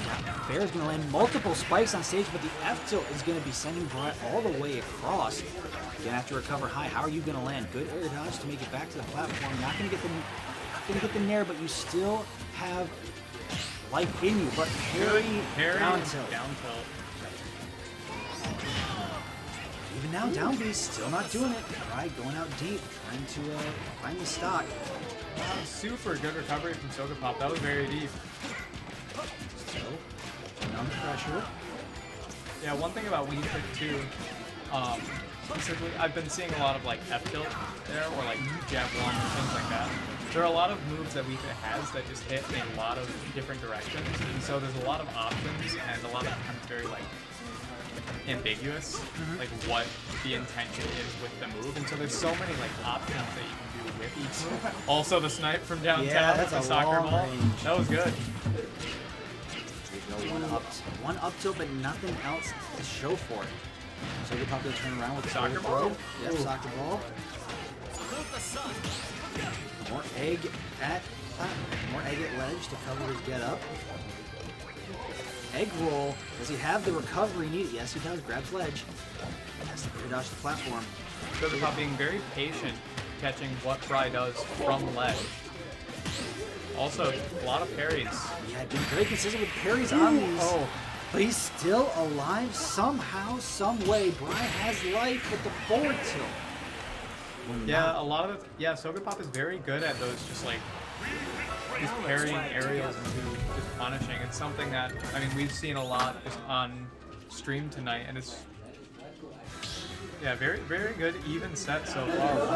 Bear is going to land multiple spikes on stage, but the F tilt is going to be sending Bry all the way across. You're going to have to recover high. How are you going to land? Good air dodge to make it back to the platform. Not going to get the Nair, but you still have life in you. But Perry down tilt. Even now, down B still not doing it. Right, going out deep, trying to find the stock. Super good recovery from Sogapop. That was very deep. Still under pressure. Yeah, one thing about Wii Fit too, specifically, I've been seeing a lot of like F tilt there, or like jab one and things like that. There are a lot of moves that Wii Fit has that just hit in a lot of different directions, and so there's a lot of options and a lot of times very like ambiguous, like what the intention is with the move, and so there's so many like options that you can do with each move. Also, the snipe from downtown that's with the a soccer long ball, range. that was good. One up tilt, but nothing else to show for it. So you're probably gonna turn around with the Soccer throw. ball? Yep, Ooh. soccer ball. More egg at ledge to cover his get up. Egg roll. Does he have the recovery needed? Yes, he does. Grabs ledge. Has to clear dodge the platform. Sogapop being very patient, catching what Bry does from ledge. Also, a lot of parries. Yeah, been very consistent with parries on these. But he's still alive somehow, some way. Bry has life with the forward tilt. Yeah, a lot of it. Yeah, Sogapop is very good at those, just like just parrying aerials into just punishing. It's something that we've seen a lot just on stream tonight, and it's very, very good even set so far. 1-1.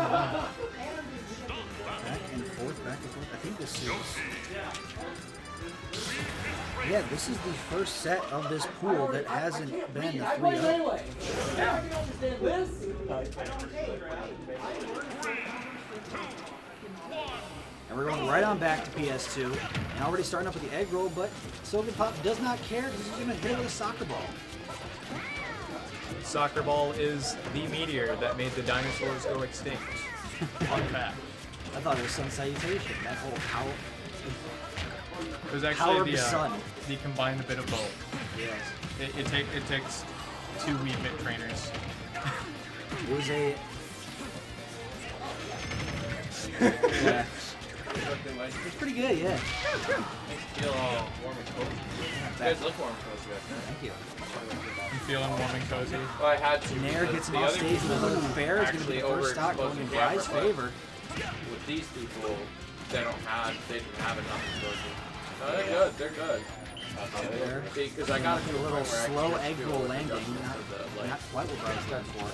Back and forth, back and forth. I think this is. Yeah, this is the first set of this pool that hasn't been the 3-0. And we're going right on back to PS2, and already starting up with the egg roll, but Sogan Pop does not care because he's going to hit with a soccer ball. Soccer ball is the meteor that made the dinosaurs go extinct. Fun fact. I thought it was Sun Salutation. That whole power. It was Power of actually the sun. the combined bit of both. Yes. It takes 2 Wii Fit trainers. It was a. Yeah. It's pretty good, yeah. Feel all warm and cozy. You guys look warm and cozy back there. Thank you. I'm feeling warm and cozy. Well, I had to. Nair because gets him the off other stage people with a bear. It's going to be the actually first stock going in overexposed Bry's camera, favor. but with these people, they didn't have enough exposure. No, they're good. They're good. There. See, because I got a to a little point where I slow can't egg feel roll it landing. adjusting Not quite what Bry's going for.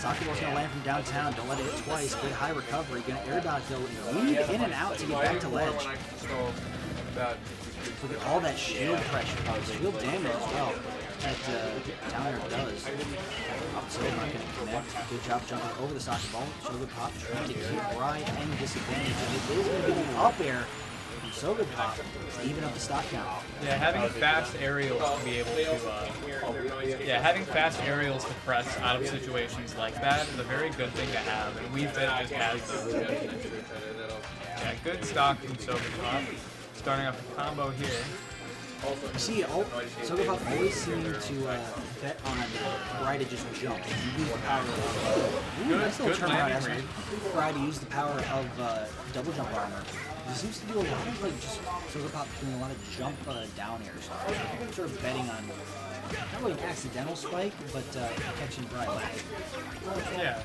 Sakiball's going to land from downtown. Don't let it hit twice. Good high recovery. Going to air dodge though. Weave in and out to get back to ledge. Look at all that shield pressure. Shield damage as well. That down air does. Up tilt not going to connect. Good job jumping over the soccer ball. Sogan Pop trying to keep Bry and disadvantage. And it is going to be the up air from Sogan Pop to even up the stock count. Yeah, having fast aerials to be able to, having fast aerials to press out of situations like that is a very good thing to have, and Wii Fit just has those. Yeah, good stock from Sogan Pop. Starting off the combo here. You see, Sogan Pop always seemed to bet on Bry to just jump. Use the power of nice little turnaround aspect. Bry to use the power of double jump armor. He seems to do a lot of like just Sogan Pop doing a lot of jump down air stuff. Sort of betting on not really an accidental spike, but catching Bry back. Yeah.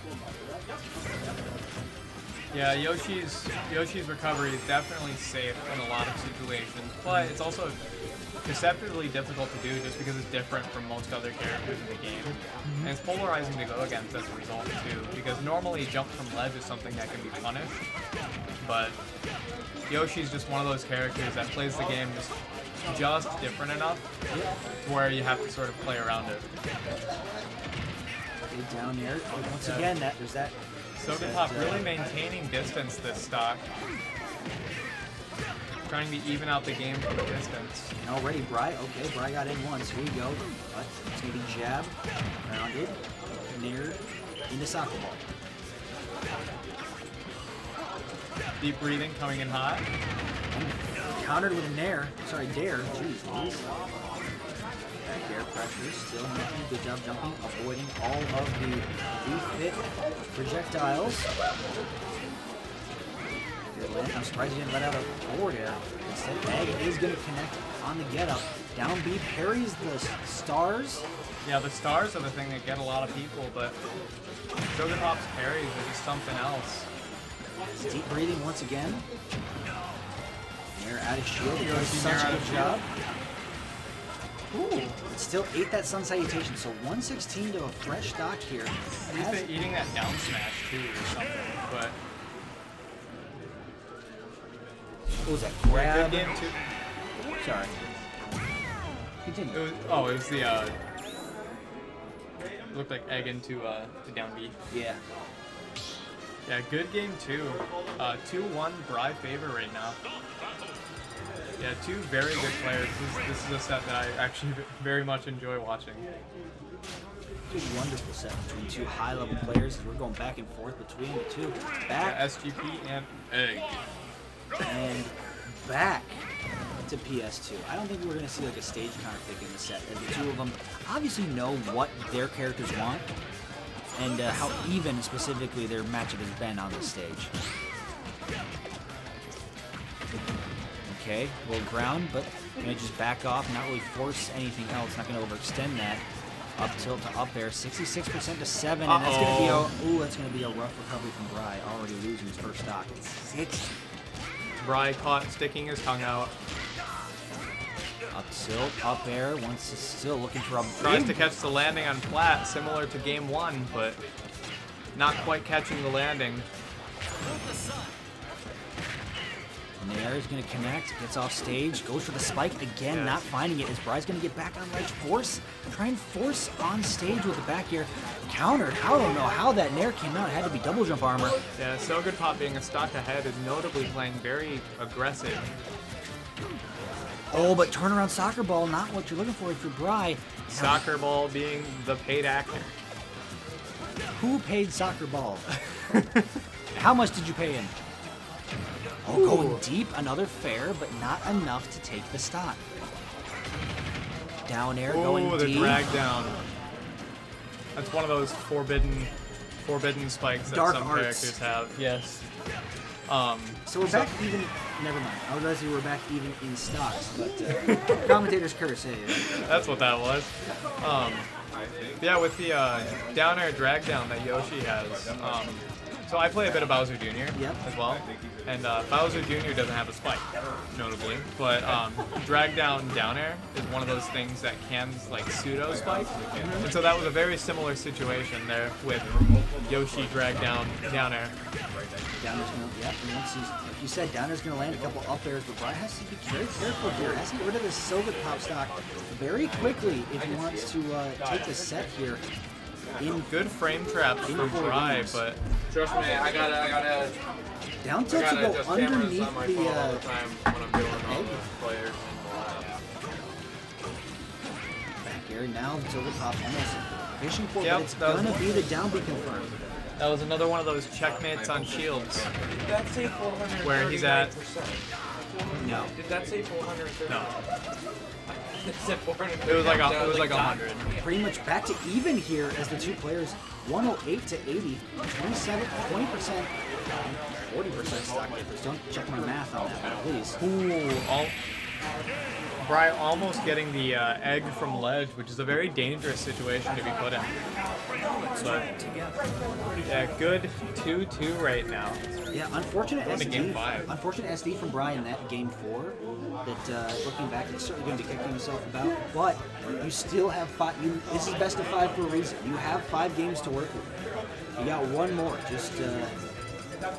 Yeah, Yoshi's recovery is definitely safe in a lot of situations, but it's also deceptively difficult to do just because it's different from most other characters in the game. And it's polarizing to go against as a result too, because normally jump from ledge is something that can be punished, but Yoshi's just one of those characters that plays the game just different enough to where you have to sort of play around it. Good down there. Once again, there's that. Sogan Pop really maintaining distance this stock. Trying to even out the game from a distance. And already Bry, okay, Bry got in once. Here we go. But it's going to be jab, rounded, nair, into soccer ball. Deep breathing coming in hot. And countered with a nair. Sorry, dare. Jeez, Louise. Back air pressure, still making good job jumping, avoiding all of the refit projectiles. Good land. I'm surprised he didn't let out a forward air. Instead, Egg is going to connect on the get up. Down B parries the stars. Yeah, the stars are the thing that get a lot of people, but Sogan Pop's parries are just something else. Deep breathing once again. Nair out of shield. He does such a good job. Ooh, it still ate that Sun Salutation, so 116 to a fresh stock here. He's been eating that down smash too or something, but... What was that, grab? Good game too. Sorry. Continue. It was the, looked like egg into down B. Yeah. Yeah, good game too. 2-1 Bry favor right now. Yeah, two very good players. This is a set that I actually very much enjoy watching. It's a wonderful set between two high-level players. We're going back and forth between the two. Back. Yeah, SGP and Egg. And back to PS2. I don't think we're going to see like a stage counter pick in the set. As the two of them obviously know what their characters want and how even specifically their matchup has been on this stage. Okay, little ground, but gonna just back off, not really force anything else, not gonna overextend that. Up tilt to up air, 66% to 7, and that's gonna be a rough recovery from Bry, already losing his first stock. 6. Bry caught sticking his tongue out. Up tilt, up air, once it's still looking for a Tries to catch the landing on flat, similar to game 1, but not quite catching the landing. Nair is going to connect, gets off stage, goes for the spike again, not finding it. Is Bry's going to get back on ledge, try and force on stage with the back air. Countered. I don't know how that Nair came out. It had to be double jump armor. Yeah, So Good Pop being a stock ahead is notably playing very aggressive. Oh, but turnaround soccer ball, not what you're looking for if you're Bry. Soccer ball being the paid actor. Who paid soccer ball? How much did you pay him? Oh, going deep, another fair, but not enough to take the stock. Down air, going Oh, the deep. drag down. That's one of those forbidden spikes that Dark some arts. characters have. Yes. So we're back even. Never mind. I was going to say we're back even in stocks, but commentator's curse. Hey, That's what that was. Yeah, with the down air drag down that Yoshi has. So I play a bit of Bowser Jr. As well, and Bowser Jr. doesn't have a spike, notably, but drag down air is one of those things that can like pseudo spike, and so that was a very similar situation there with Yoshi drag down air. Downer's going to, yep, and once he's, like you said, Downer's going to land a couple up airs, but Bry has to be very careful here. Has to get rid of this So Good Pop stock very quickly if he wants to take the set here. Good frame traps from Bry, but Trust me, I gotta. Down tilt to go underneath on my the phone all the time when I'm doing all egg. the players. Back air now, So Good Pop almost fishing for it, Yep, but it's that was- going to be the down B confirmed. that was another one of those checkmates on shields. Did that say 400? Where he's at. No. Did that say 430? No. It said 430. It was like 100. Pretty much back to even here as the two players 108 to 80, 27, 20%, 40% stock difference. Don't check my math on that, please. Ooh, Bry almost getting the egg from ledge, which is a very dangerous situation to be put in. But yeah, good 2-2 right now. Yeah, unfortunate Going to SD. game 5. Unfortunate SD from Brian that game 4. That looking back, he's certainly going to be kicking himself about. But you still have 5. This is best of 5 for a reason. You have 5 games to work with. You got one more. Just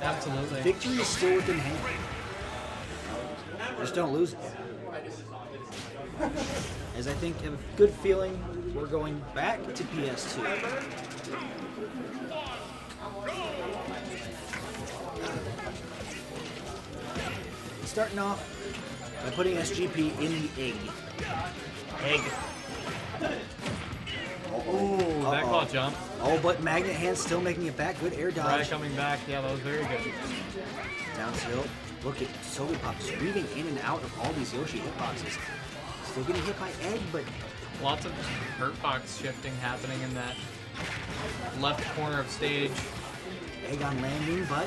absolutely. Victory is still within hand. Just don't lose it. As I think, I have a good feeling we're going back to PS2. Starting off by putting SGP in the egg. Oh, that caught jump. Oh, but Magnet Hand still making it back. Good air Bry dodge. coming back. Yeah, that was very good. Down tilt. Look at So Good Pop weaving in and out of all these Yoshi hitboxes. Still getting hit by egg, but Lots of hurt box shifting happening in that left corner of stage. egg on landing, but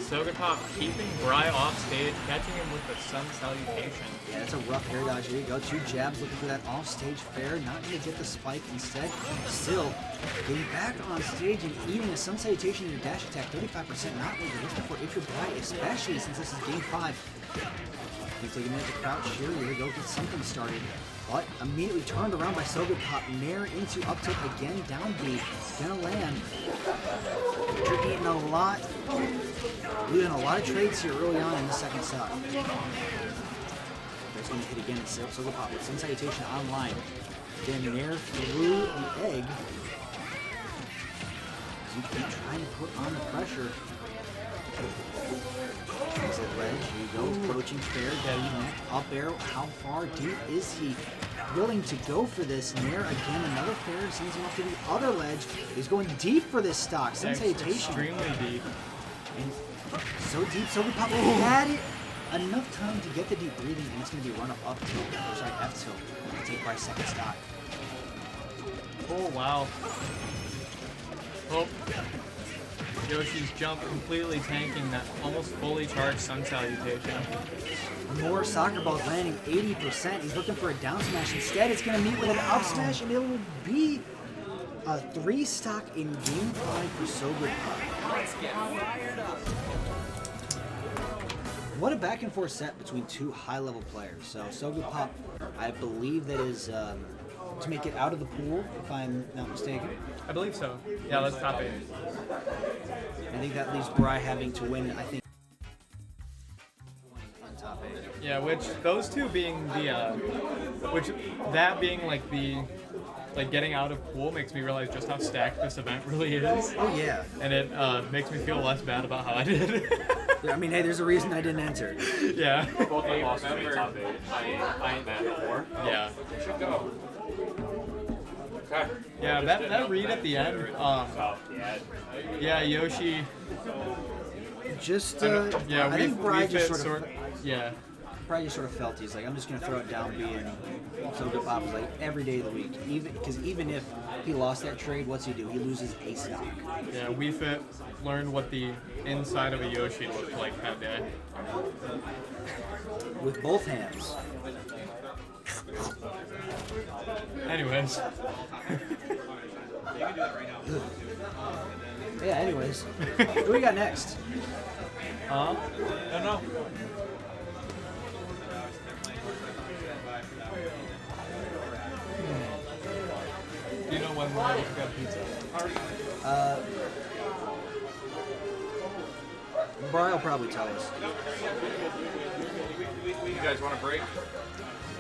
So Good Pop keeping Bry off stage, catching him with the sun salutation. yeah, that's a rough air dodge. Here you go. 2 jabs looking for that off-stage fair. Not going to get the spike instead. Still getting back on stage and eating a sun salutation and a dash attack. 35% not what you're looking for if you're Bry, especially since this is game 5. You take a minute to crouch here. Here we go. Get something started. But immediately turned around by So Good Pop. Nair into up tilt again. Down B. Gonna land. You're eating a lot. Losing a lot of trades here early on in the second stock. There's going to hit again. It's So Good Pop with Sun Salutation online. Then Nair through the egg. As you keep trying to put on the pressure. Exit ledge. Here you go. Approaching fair. Connect. Up air. How far deep is he willing to go for this? Nair again. Another fair. Sends him up to the other ledge. He's going deep for this stock. Sun Salutation. Extremely deep. And so deep, So Good Pop had it enough time to get the deep breathing, and it's going to be run up tilt, or sorry, F tilt, and take Bry's second stock. Oh, wow. Oh. Yoshi's jump completely tanking that almost fully charged sun salutation. More soccer balls landing 80%. He's looking for a down smash. Instead, it's going to meet with an up smash, and it will be a 3 stock in game 5 for So Good Pop. Let's get fired up. What a back and forth set between 2 high-level players. So Good Pop, I believe that is to make it out of the pool, if I'm not mistaken. I believe so. Yeah, that's top 8. I think that leaves Bry having to win, I think. Yeah, which those two being the, that being like the, like getting out of pool makes me realize just how stacked this event really is. Oh yeah. And it makes me feel less bad about how I did. I mean, hey, there's a reason I didn't enter. Yeah. Both of lost to me top 8. I ain't mad before. Yeah. You should go. Okay. Yeah, that read at the end. Yeah, Yoshi. Just yeah, I think Brian just sort of yeah. Brian just sort of felt he's like, I'm just gonna throw it down B, and so good Bob was like every day of the week, even if he lost that trade, what's he do? He loses a stock. Yeah, Wii Fit learned what the inside of a Yoshi looked like that day. With both hands. Anyways. Yeah, anyways. What do we got next? I don't know. Do you know when we're going to pick up pizza? Brian will probably tell us. You guys want a break?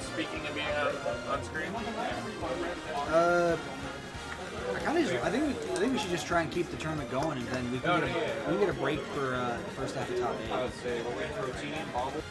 Speaking of being on screen? I think we should just try and keep the tournament going, and then we can get a break for the first half of top 8. I would say we'll wait protein, bobble.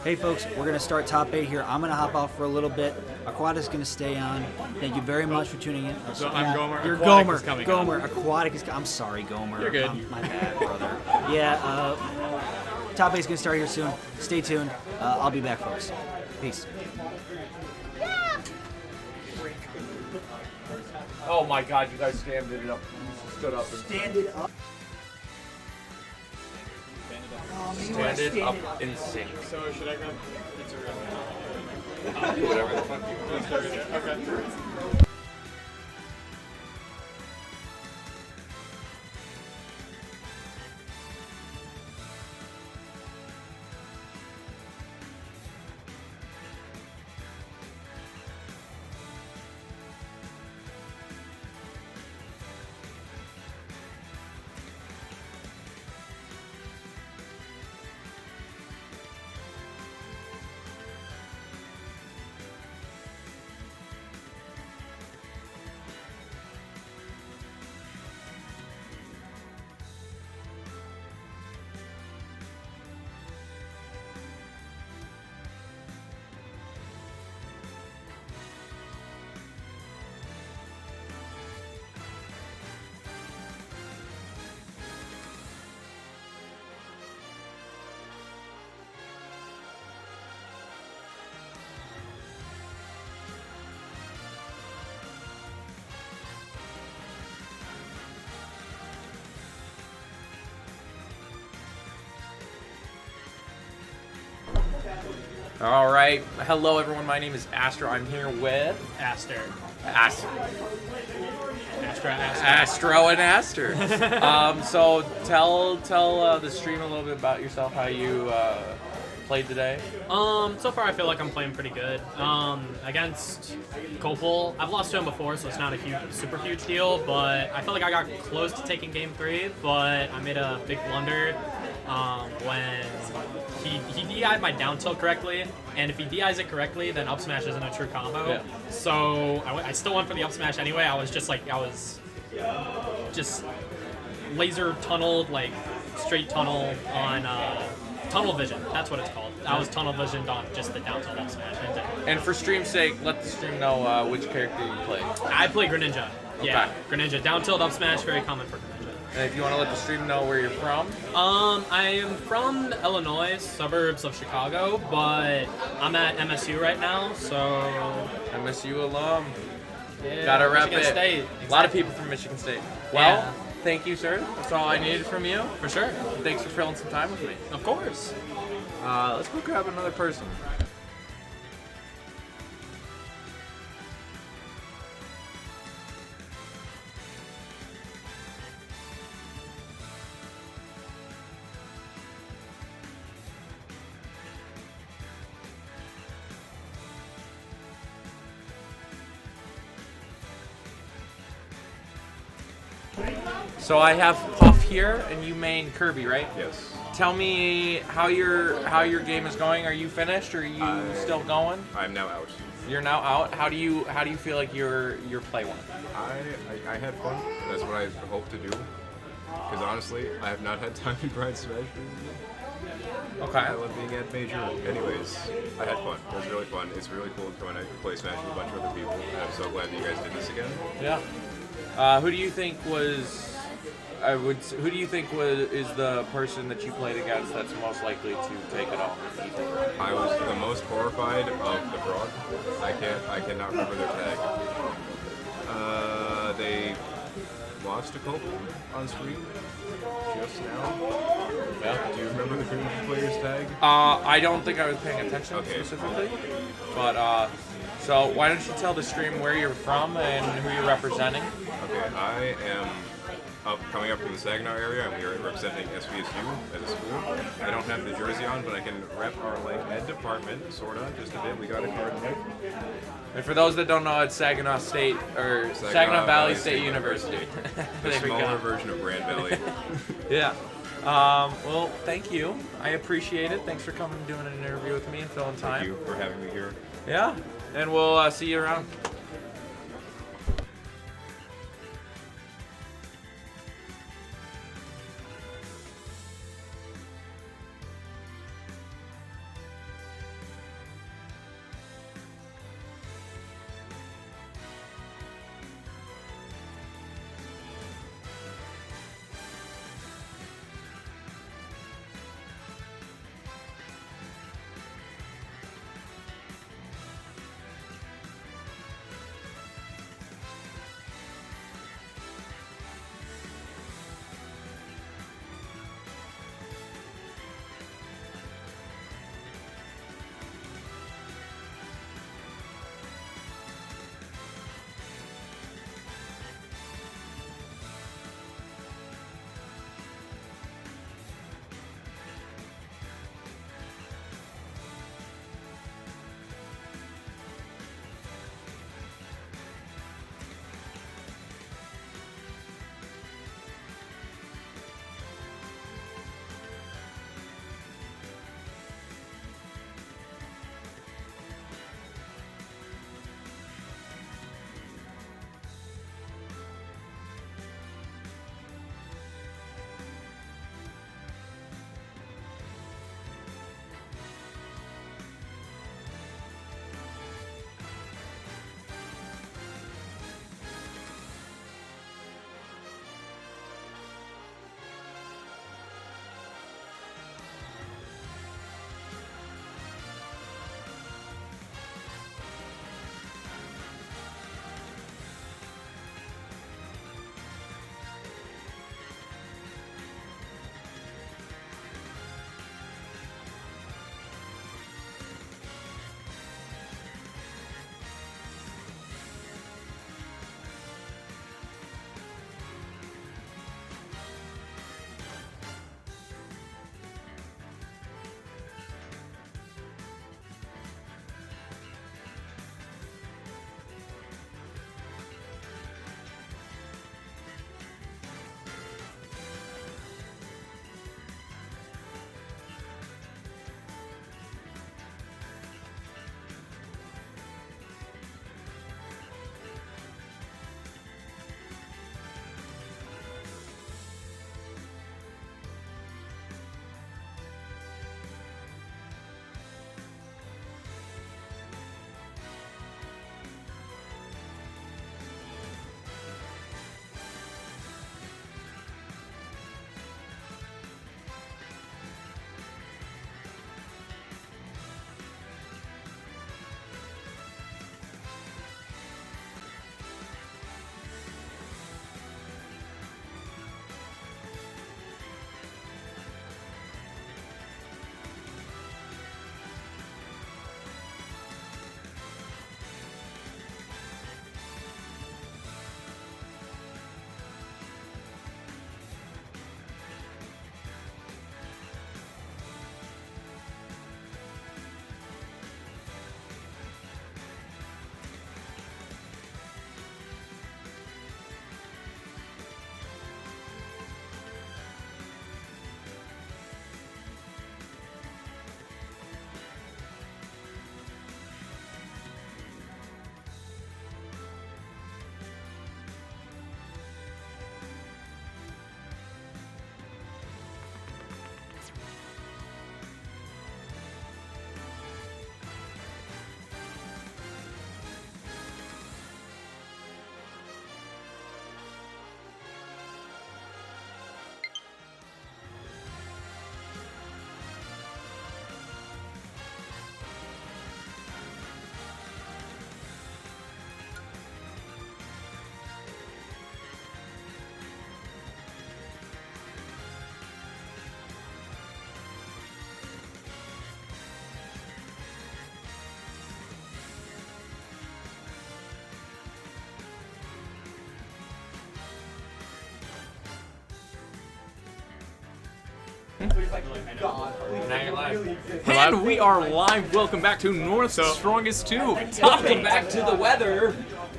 Hey folks, we're going to start top 8 here. I'm going to hop off for a little bit. Aquatic's going to stay on. Thank you very much for tuning in. So I'm Gomer. You're Aquatic Gomer. is coming Gomer. on. Aquatic is I'm sorry, Gomer. You're good. My bad, brother. Yeah, top 8's going to start here soon. Stay tuned. I'll be back, folks. Peace. Oh my god, you guys stand it up. You stood up. Stand it up. Stand it up and sing. So should I grab pizza right now? Do whatever the fuck you want. Okay. All right. Hello, everyone. My name is Astro. I'm here with Aster. Astro and Aster. So tell the stream a little bit about yourself, how you played today. So far I feel like I'm playing pretty good. Against Copel, I've lost to him before, so it's not a super huge deal, but I felt like I got close to taking game 3, but I made a big blunder when he DI'd my down tilt correctly, and if he DI's it correctly, then up smash isn't a true combo. Yeah. So I still went for the up smash anyway. I was just laser tunneled, like straight tunnel on tunnel vision. That's what it's called. I was tunnel visioned on just the down tilt up smash. And for stream's sake, let the stream know which character you play. I play Greninja. Yeah, Okay. Greninja. Down tilt up smash, very common for Greninja. And if you want to let the stream know where you're from. I am from Illinois, suburbs of Chicago, but I'm at MSU right now, so. MSU alum. Yeah, Gotta rep Michigan it. State. A lot of people from Michigan State. Well, Yeah. thank you, sir. That's all I needed from you. For sure. And thanks for filling some time with me. Of course. Let's go grab another person. So I have Puff here, and you main Kirby, right? Yes. Tell me how your game is going. Are you finished, or are you still going? I'm now out. You're now out. How do you feel like your play went? I had fun. That's what I hope to do. Because honestly, I have not had time to grind Smash recently. Okay. I love being at Major. Anyways, I had fun. It was really fun. It's really cool when I play Smash with a bunch of other people. And I'm so glad that you guys did this again. Yeah. Who do you think was? Who do you think is the person that you played against that's most likely to take it off? I was the most horrified of the Frog. I cannot remember their tag. They lost to Copel on stream just now. Yeah. Do you remember the previous player's tag? I don't think I was paying attention specifically, but so why don't you tell the stream where you're from and who you're representing? Okay, I am coming up from the Saginaw area, and we are representing SVSU as a school. I don't have the jersey on, but I can rep our ed department, sorta, just a bit. We got a card in it. And for those that don't know, it's Saginaw State or Saginaw Valley State University. The There we go. smaller version of Grand Valley. Yeah. Well, thank you. I appreciate it. Thanks for coming and doing an interview with me and filling time. Thank you for having me here. Yeah. And we'll see you around. And we are live. Welcome back to North's Strongest 2. Welcome back to the weather.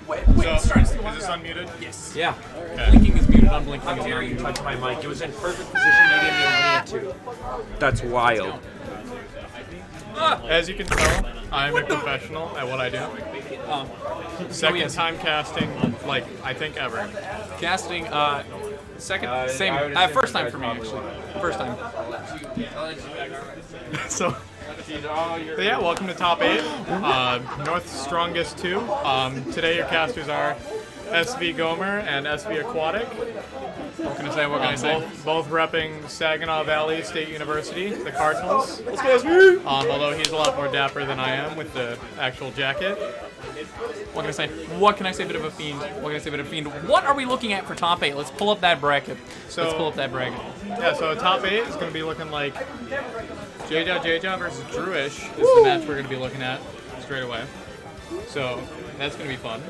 Wait, So, is this unmuted? Yes. Yeah. Blinking is muted, unblinking How is dare not you muted. touch my mic? It was in perfect position. You didn't even need to. That's wild. As you can tell, I'm a professional at what I do. Second time casting, like, I think ever. Casting, second, same, I would assume first you time guys for me, probably actually. would. First time. So yeah, welcome to Top 8, North's Strongest 2. Today your casters are SV Gomer and SV Aquatic. What can I say? What can I say? Both repping Saginaw Valley State University, the Cardinals. Let's go, SV! Although he's a lot more dapper than I am with the actual jacket. What can I say? What can I say? Bit of a fiend. What can I say? Bit of a fiend. What are we looking at for top 8? Let's pull up that bracket. Let's pull up that bracket. Yeah, so Top 8 is going to be looking like JJ versus Drewish is the match we're going to be looking at straight away. So that's going to be fun.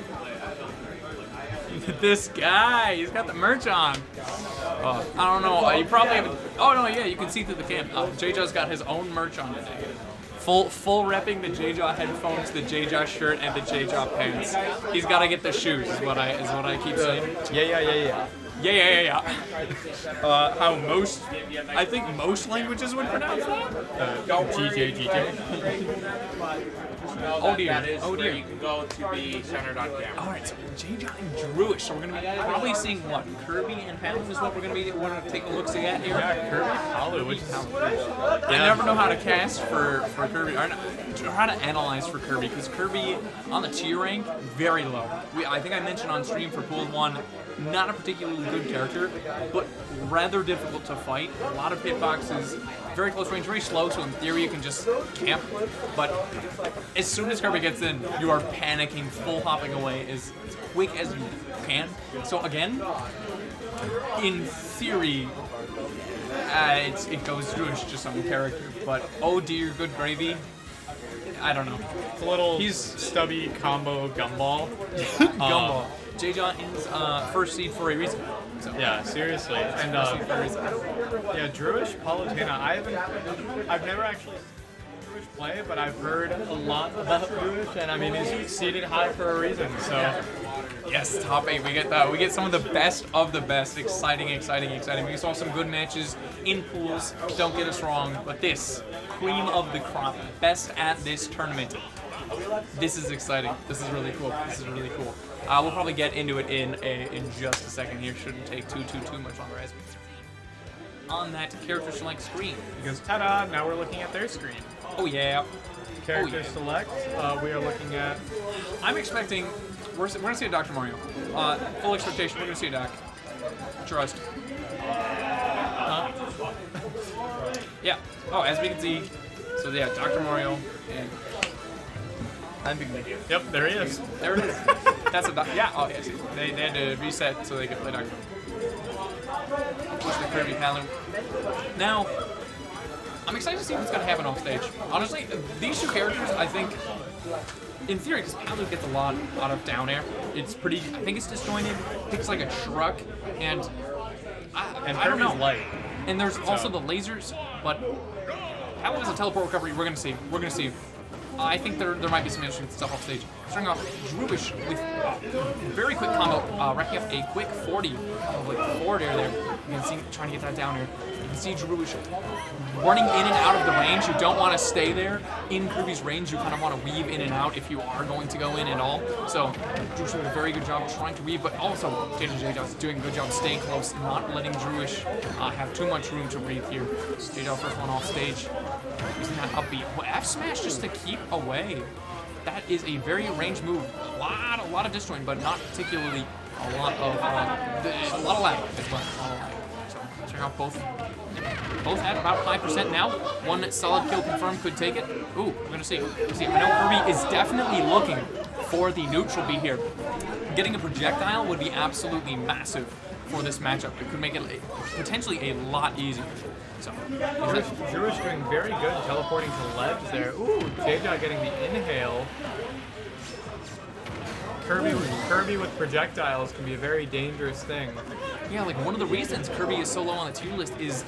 This guy, he's got the merch on. I don't know. You probably haven't. Oh no, yeah, you can see through the cam. JJ's got his own merch on today. Full repping the JJ headphones, the JJ shirt, and the JJ pants. He's got to get the shoes. Is what I keep saying. Yeah. Yeah. How most, I think most languages would pronounce that. GJ. Oh dear. That is Oh where dear. you can go to be centered on camera. Alright, so JJ and Drewish. So we're going to be probably seeing what? Kirby and Palin is what we're going to take a look-see at here. Yeah, Kirby Palu, which is I never know how to cast for Kirby, or how to analyze for Kirby, because Kirby on the tier rank, very low. I think I mentioned on stream for Pool 1, not a particularly good character, but rather difficult to fight. A lot of hitboxes, very close range, very slow, so in theory you can just camp. But as soon as Kirby gets in, you are panicking, full hopping away as quick as you can. So again, in theory, it goes Jewish just on character, but oh dear, good gravy. I don't know. It's a little stubby combo gumball. Gumball. JJ is first seed for a reason. So. Yeah, seriously. And yeah, Drewish Palutena. I've never actually seen Drewish play, but I've heard a lot about Drewish, and I mean he's seated high for a reason. So. Yes, top 8. We get some of the best of the best. Exciting. We saw some good matches in pools. Don't get us wrong, but this cream of the crop, best at this tournament. This is exciting. This is really cool. We'll probably get into it in just a second here. Shouldn't take too much longer as we see on that character select screen. Because ta-da! Now we're looking at their screen. Oh yeah. Character select. We are looking at. I'm expecting. We're gonna see a Dr. Mario. Full expectation. We're gonna see a Doc. Trust. Yeah. Oh, as we can see. So yeah, Dr. Mario and. I'm big. Yep, there he is. There it is. That's a Doc. Yeah. Oh yeah. See, they had to reset so they could play Dr. Push the Kirby Palin. Now, I'm excited to see what's gonna happen off stage. Honestly, these two characters, I think. In theory, because Palu gets a lot of down air, it's pretty. I think it's disjointed. Picks like a truck, and I don't know. Light. And there's also the lasers, but how is a teleport recovery? We're gonna see. I think there might be some interesting stuff off stage. Starting off, Drewish with very quick combo, racking up a quick 40 of like forward air there. You can see trying to get that down air. You can see Drewish running in and out of the range. You don't want to stay there in Kirby's range. You kind of want to weave in and out if you are going to go in at all. So Drewish doing a very good job trying to weave, but also JJ is doing a good job staying close, not letting Drewish have too much room to breathe here. JJ first one off stage. Using that upbeat. Well, F smash just to keep away. That is a very range move. A lot of disjoint, but not particularly a lot of lag as well. A lot of lag. So check out both at about 5% now. One solid kill confirmed could take it. Ooh, we're gonna see. I know Kirby is definitely looking for the neutral B here. Getting a projectile would be absolutely massive for this matchup. It could make it potentially a lot easier. So, Drewish doing very good teleporting to ledge there. Ooh, JJ getting the inhale. Kirby with projectiles can be a very dangerous thing. Yeah, like one of the reasons Kirby is so low on the tier list is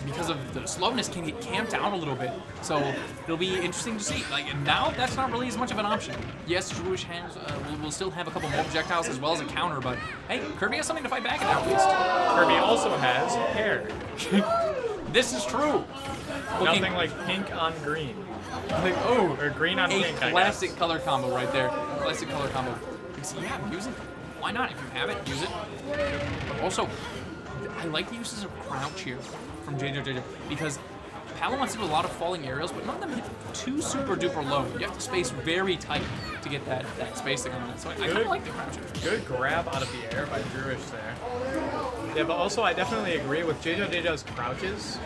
because of the slowness can get camped out a little bit. So it'll be interesting to see. Like now, that's not really as much of an option. Yes, Druish has will still have a couple more projectiles as well as a counter, but hey, Kirby has something to fight back at least. Kirby also has hair. This is true. Nothing like pink on green. Like, oh, or green on pink. A classic color combo right there. Classic color combo. So yeah, use it. Why not? If you have it, use it. But also, I like the uses of crouch here from JJ because Palo wants to do a lot of falling aerials, but none of them hit too super duper low. You have to space very tight to get that spacing on it. So I kind of like the crouch. Good grab out of the air by Druish there. Yeah, but also I definitely agree with JJ's crouches.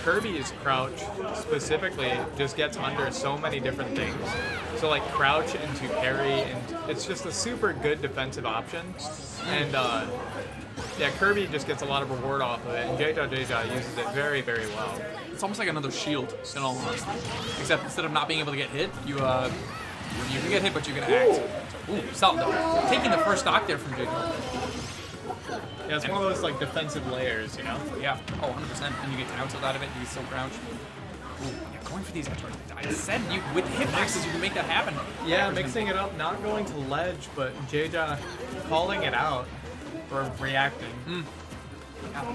Kirby's crouch specifically just gets under so many different things. So like crouch into parry, and it's just a super good defensive option. And yeah, Kirby just gets a lot of reward off of it, and JJ uses it very, very well. It's almost like another shield, in all honesty. Except instead of not being able to get hit, you can get hit, but you can act. Ooh, solid though. Taking the first stock there from JJ. Yeah, it's one of those like defensive layers, you know? Yeah, oh, 100%. And you get downtilt out of it, and you still crouch. Ooh, yeah, going for these edge guards. I said with hitboxes you can make that happen. Yeah, mixing it up, not going to ledge, but JJ calling it out or reacting. Yeah.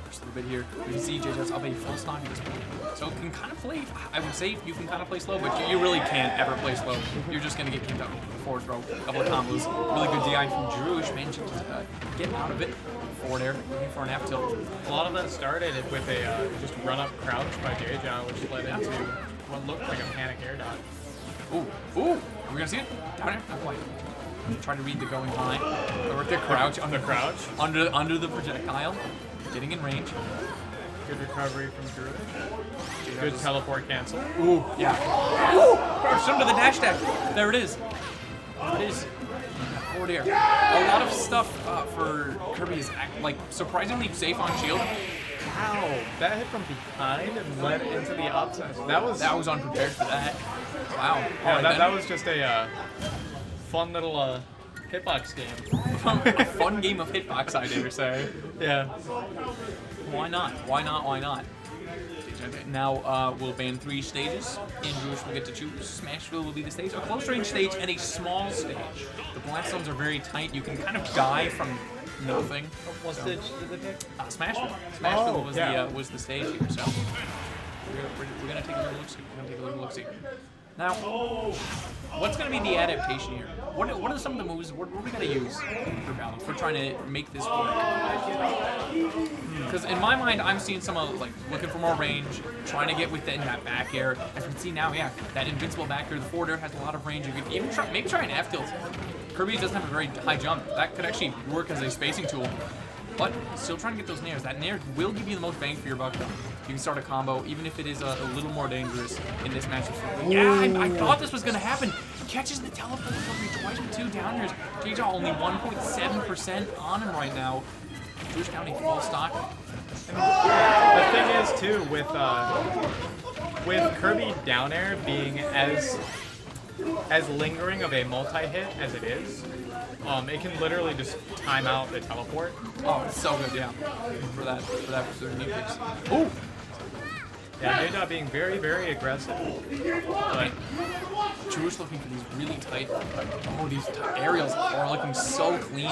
Just a little bit here. You can see JJ's up a full stock at this point. So it can kind of play, I would say you can kind of play slow, but you really can't ever play slow. You're just going to get kicked out forward throw. A couple of combos. Really good DI from Druish, managing to get out of it. Forward air, looking for an F tilt. A lot of that started with a just run up crouch by JJ, which led into what looked like a panic air dot. Ooh, are we going to see it? Down air? Not quite. Trying to read the going high. Or the crouch. Under crouch. Under the projectile. Getting in range. Good recovery from Druish. Good teleport cancel. Ooh, yeah. Ooh! First under the dash deck. There it is. There it is. Forward air. A lot of stuff for Kirby is like surprisingly safe on shield. Wow, that hit from behind and led into the upside. That was unprepared for that. Wow. Yeah, that was just a fun little hitbox game. A fun game of hitbox, I dare say. Yeah. Why not? Why not? Why not? Now we'll ban 3 stages, and Druish will get to choose. Smashville will be the stage, a close range stage and a small stage. The blast zones are very tight. You can kind of die from nothing. What stage did they pick? Smashville. Smashville was the stage here. So we're gonna take a little look. See. Now, what's going to be the adaptation here? What are some of the moves? What are we going to use for balance? For trying to make this work? Because in my mind, I'm seeing some of like looking for more range, trying to get within that back air. As you can see now, yeah, that invincible back air. The forward air has a lot of range. You could even maybe try an F tilt. Kirby doesn't have a very high jump. That could actually work as a spacing tool. But still trying to get those nairs. That nair will give you the most bang for your buck. You can start a combo, even if it is a little more dangerous in this matchup. Yeah, I thought this was going to happen. Catches the teleport recovery twice with 2 down airs. JJ only 1.7% on him right now. Druish down a full stock. And the thing is, too, with Kirby down air being as lingering of a multi-hit as it is, it can literally just time out the teleport. Oh, it's so good, yeah. For that nucleus. Ooh! Yeah, JJ being very, very aggressive. But Druish looking for these really tight. Oh, these aerials are looking so clean.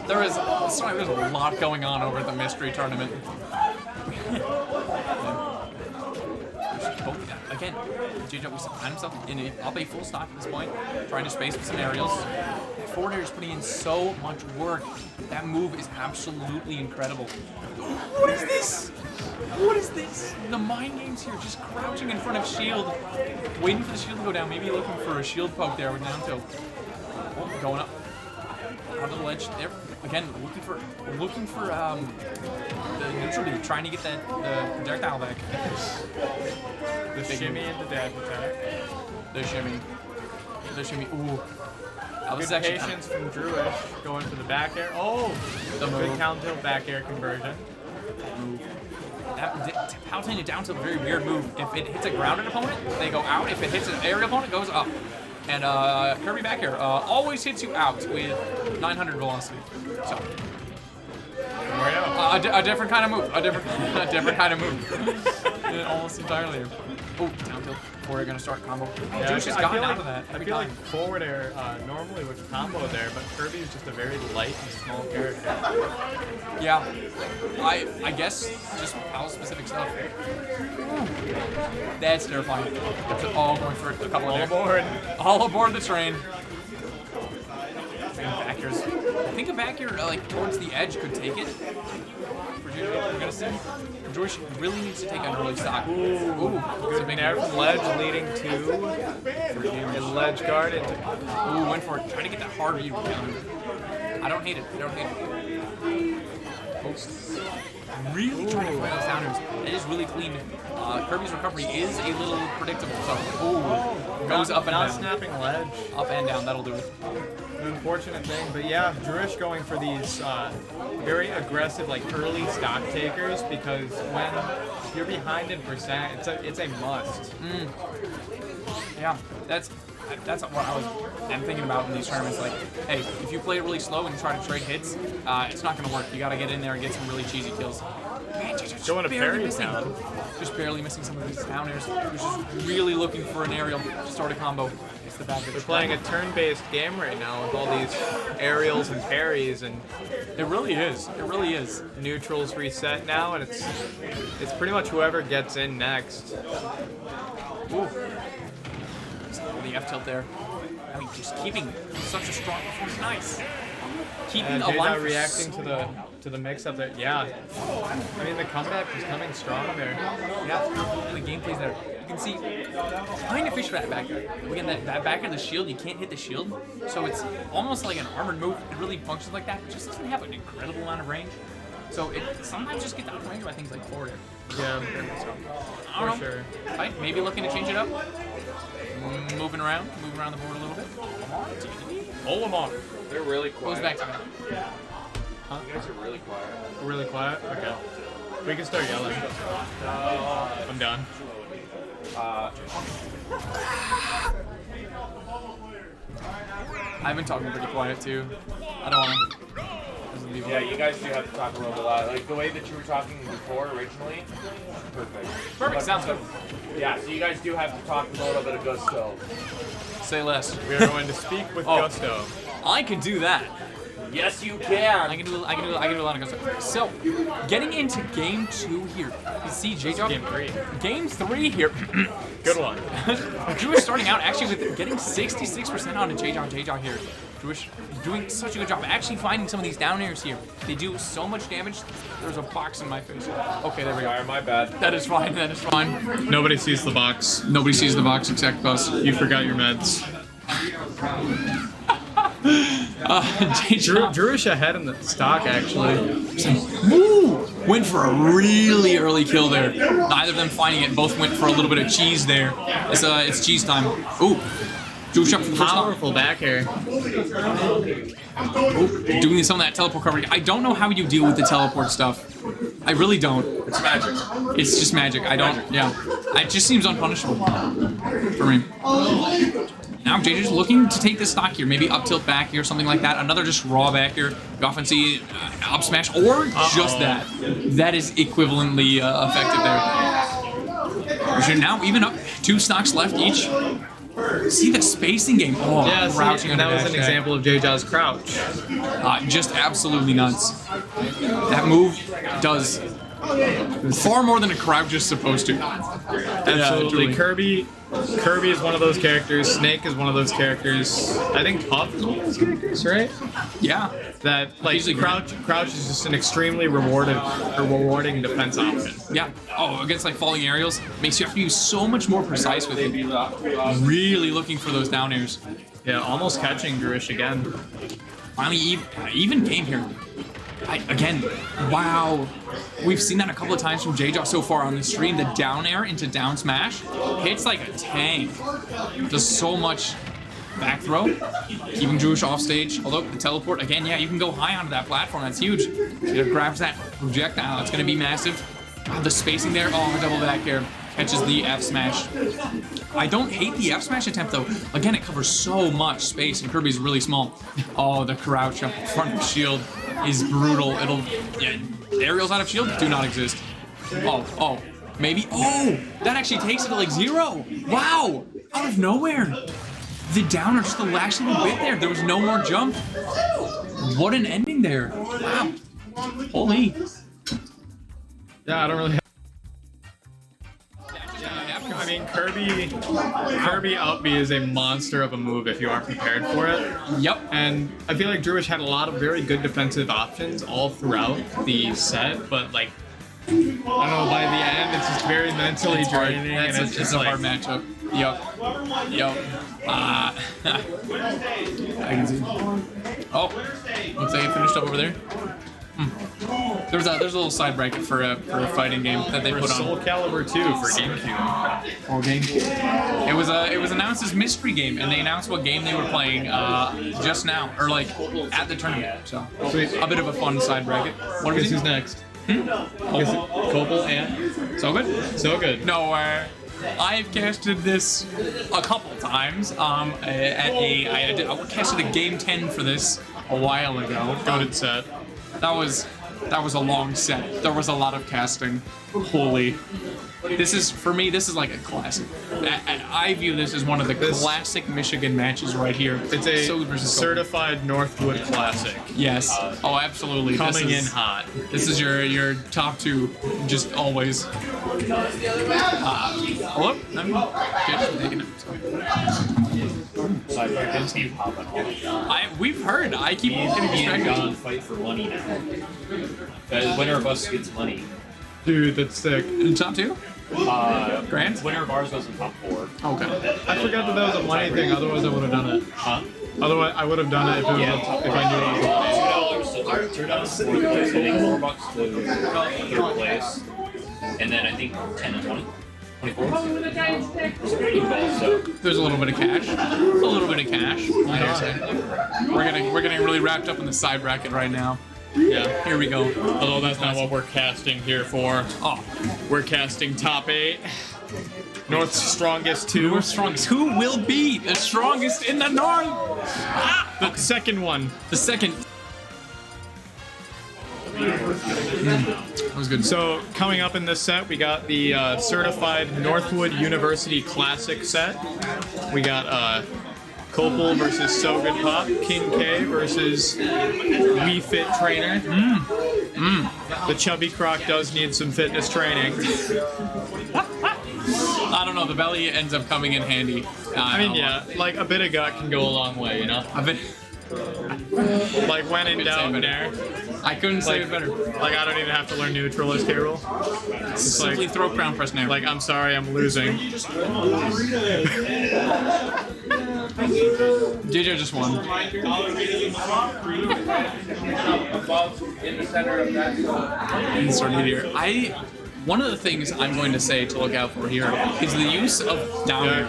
There's a lot going on over at the mystery tournament. Again, JJ was find himself up a full stock at this point, trying to space with some aerials. That forward air is putting in so much work. That move is absolutely incredible. What is this? What is this? The mind games here, just crouching in front of shield, waiting for the shield to go down, maybe looking for a shield poke there with down tilt. Oh, going up. Out of the ledge there. Again, looking for the neutral B, trying to get the projectile back. The shimmy into dash attack. The shimmy. Ooh. Good patience from Druish, going for the back air. Oh! The good down tilt back air conversion. Palpatine down tilt, very weird move. If it hits a grounded opponent, they go out. If it hits an aerial opponent, it goes up. And Kirby back here always hits you out with 900 velocity. So a different kind of move. A different kind of move. Almost entirely. Oh, down tilt. Before you're gonna start combo. Yeah, Juice has gotten out of that. I feel like forward air normally would combo there, but Kirby is just a very light and small character. Yeah, I guess just power specific stuff. That's terrifying. That's all going for a couple All of aboard. All aboard the train. Backers. I think a back here like towards the edge could take it. We're gonna see. George really needs to take an early stock. Ooh, good nair from ledge leading to a ledge guard into. Ooh, went for it. Trying to get that hard read down. I don't hate it. I don't hate it. Really trying to play those downers. That is really clean. Kirby's recovery is a little predictable. So, ooh, goes up and not down. Snapping ledge. Up and down. That'll do it. An unfortunate thing, but yeah, Druish going for these very aggressive, like early stock takers, because when you're behind in percent, it's a must. Yeah, that's what I'm thinking about in these tournaments. Like, hey, if you play it really slow and you try to trade hits, it's not going to work. You got to get in there and get some really cheesy kills. Man, just Going to barely parry missing. down. Just barely missing some of these down airs. Which is really looking for an aerial to start a combo. It's the back. We're playing a turn-based game right now with all these aerials and parries, and it really is. It really is. Neutrals reset now, and it's pretty much whoever gets in next. Ooh. The F tilt there. I mean, just keeping such a strong performance. Nice. Keeping alive. Reacting to the mix-up there. Yeah. I mean, the comeback is coming strong there. Yeah. And the gameplay's there. You can see trying to fish for that back air. Again, that back air, the shield, you can't hit the shield. So it's almost like an armored move. It really functions like that. It just doesn't have an incredible amount of range. So it sometimes just gets out of range by things like forward air. Yeah. So, I don't know. Sure. Right? Maybe looking to change it up. Moving around the board a little bit. Olimar. They're really quiet. Goes back to me. Huh? You guys are really quiet. Really quiet? Okay. We can start yelling. I'm done. I've been talking pretty quiet too. I don't want to. Yeah, you guys do have to talk a little bit loud. Like the way that you were talking before originally. Perfect. Perfect. Sounds good. Yeah, so you guys do have to talk a little bit of gusto. Say less. We are going to speak with gusto. I can do that. Yes, you can. I can do a lot of gusto. So, getting into game 2 here. You see, J-Job. Game 3. Game 3 here. Good one. Drew is starting out actually with getting 66% on a J-Job here. Drewish doing such a good job actually finding some of these down airs here. They do so much damage. There's a box in my face. Okay, there we go. Sorry, my bad. That is fine. That is fine. Nobody sees the box. Nobody sees the box except us. You forgot your meds. Druish ahead in the stock, actually. Woo! Went for a really early kill there. Neither of them finding it. Both went for a little bit of cheese there. It's cheese time. Ooh. Druish up for the first time. Powerful back air. Ooh, doing some of that teleport coverage. I don't know how you deal with the teleport stuff. I really don't. It's magic. It's just magic. I don't. Yeah. It just seems unpunishable for me. Now JJ's looking to take this stock here, maybe up tilt back here, something like that. Another just raw back here. You often see up smash or just that. That is equivalently effective there. Now even up 2 stocks left each. See the spacing game. Oh, yeah, crouching that was an example of J-Jaw's crouch. Just absolutely nuts. That move does far more than a crouch is supposed to. Absolutely. Yeah, Kirby is one of those characters. Snake is one of those characters. I think Puff is one of those characters, right? Yeah. That like crouch is just an extremely rewarding defense option. Yeah. Oh, against like falling aerials, makes you have to be so much more precise with it. Really looking for those down airs. Yeah, almost catching Druish again. Finally, even game here. Again, wow. We've seen that a couple of times from J-Jaw so far on the stream. The down air into down smash hits like a tank. Does so much back throw, keeping Druish off stage. Although the teleport, again, yeah, you can go high onto that platform. That's huge. It grabs that projectile. It's going to be massive. The spacing there. Oh, double back air. catches the F smash. I don't hate the F smash attempt though. Again, it covers so much space and Kirby's really small. Oh, the crouch up in front of shield is brutal. Aerials out of shield do not exist. Oh, maybe. Oh, that actually takes it to like 0. Wow, out of nowhere. The downer, just the last little bit there. There was no more jump. What an ending there. Wow. Holy. Yeah, I don't really. I mean, Kirby up B is a monster of a move if you are prepared for it. Yep. And I feel like Druish had a lot of very good defensive options all throughout the set, but like, I don't know, by the end, it's just very mentally draining. And it's just a hard matchup. Yup. I can see. Oh, looks like it finished up over there. There's a little side bracket for a fighting game that they put on. Soul Calibur 2 for GameCube. Oh, game. It was announced as mystery game, and they announced what game they were playing just now, or like at the tournament. So a bit of a fun side bracket. What is who's next? Copel and So Good. So Good. No, I've casted this a couple times. I casted a game 10 for this a while ago. Goated set. That was a long set. There was a lot of casting. Holy. This is, for me, this is like a classic. I view this as one of the classic Michigan matches right here. It's a certified Northwood classic. Yes. Oh, absolutely. Coming in hot. This is your top 2, just always. Hello? I'm just taking it. We've heard. I keep getting distracted. John fight for money now. The winner of us gets money. Dude, that's sick. Top 2? Grand? Winner of ours goes in top 4. Okay. I forgot that was a money thing, otherwise I would have done it. Huh? Otherwise, I would have done it if, if I knew it was a money. $2 to fourth place, I think $4 to 3rd place. And then I think 10 to 20. 24. So there's a little bit of cash. A little bit of cash. We're getting really wrapped up in the side bracket right now. Yeah. Here we go. Although that's not what we're casting here for. Oh. We're casting top 8. North's strongest 2. North's strongest. Who will be the strongest in the North? The second one. The second. That was good. So coming up in this set, we got the certified Northwood University Classic set. We got Copel versus So Good Pop, King K versus Wii Fit Trainer. The Chubby Croc does need some fitness training. I don't know. The belly ends up coming in handy. I mean, yeah, like a bit of gut can go a long way, you know. Like when in doubt, there. I couldn't say it better. Like I don't even have to learn neutral as K roll. Just simply throw crown press now. Like I'm sorry, I'm losing. JJ just won. in the center of that. Insert here. One of the things I'm going to say to look out for here is the use of down air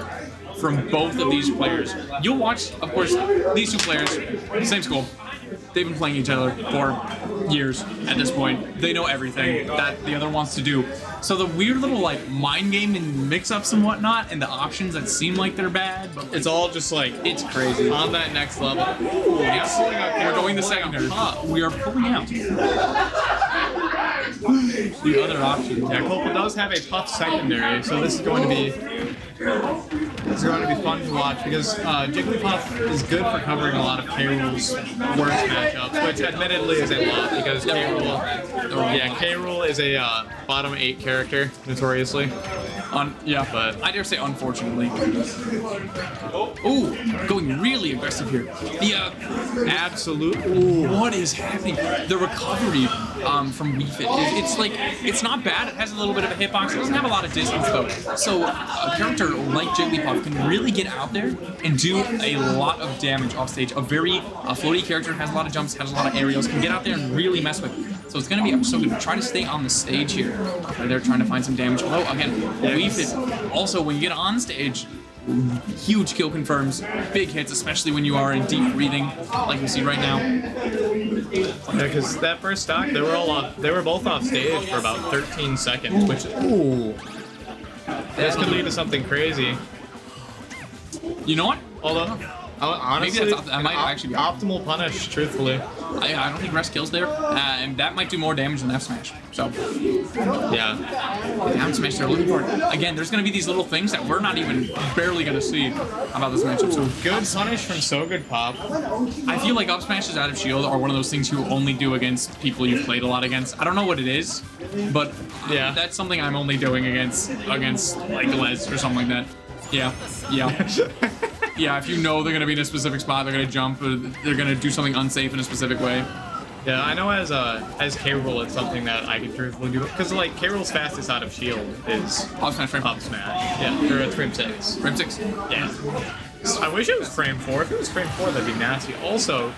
from both of these players. You'll watch, of course, these two players, same school. They've been playing each other for years at this point. They know everything that the other wants to do. So the weird little like mind game and mix-ups and whatnot, and the options that seem like they're bad, but it's all just like it's crazy on that next level. Ooh, yes, we're going to secondary. We are pulling out the other option. Yeah, Copel does have a tough secondary, so this is going to be fun to watch because Jigglypuff is good for covering a lot of K. Rool's worst matchups, which admittedly is a lot because K. Rool is a bottom 8 character notoriously. But I dare say unfortunately. Ooh, going really aggressive here. The absolute. What is happening? The recovery from Wii Fit. It's not bad. It has a little bit of a hitbox. It doesn't have a lot of distance though. So a character like Jigglypuff can really get out there and do a lot of damage off stage. A floaty character has a lot of jumps, has a lot of aerials, can get out there and really mess with. So it's going to be so good to try to stay on the stage here. They're trying to find some damage. Although again, Wii Fit also when you get on stage, huge kill confirms, big hits, especially when you are in deep breathing, like we see right now. Yeah, because that first stock, they were both off stage for about 13 seconds, which This could lead to something crazy. You know what? Although, honestly, Maybe that might actually be optimal punish, truthfully. I don't think rest kills there, and that might do more damage than F smash. So, yeah. Down smash they're looking for. Again, there's going to be these little things that we're not even barely going to see about this matchup. So good punish from So Good Pop. I feel like up smashes out of shield are one of those things you only do against people you've played a lot against. I don't know what it is, but yeah, that's something I'm only doing against like Les or something like that. Yeah. Yeah, if you know they're gonna be in a specific spot, they're gonna jump, or they're gonna do something unsafe in a specific way. Yeah, I know as K-Rool, it's something that I can truthfully do, because like K-Rool's fastest out of shield is up smash, Yeah, or frame 6. Frame 6. Yeah. I wish it was frame 4. If it was frame 4, that'd be nasty. Also,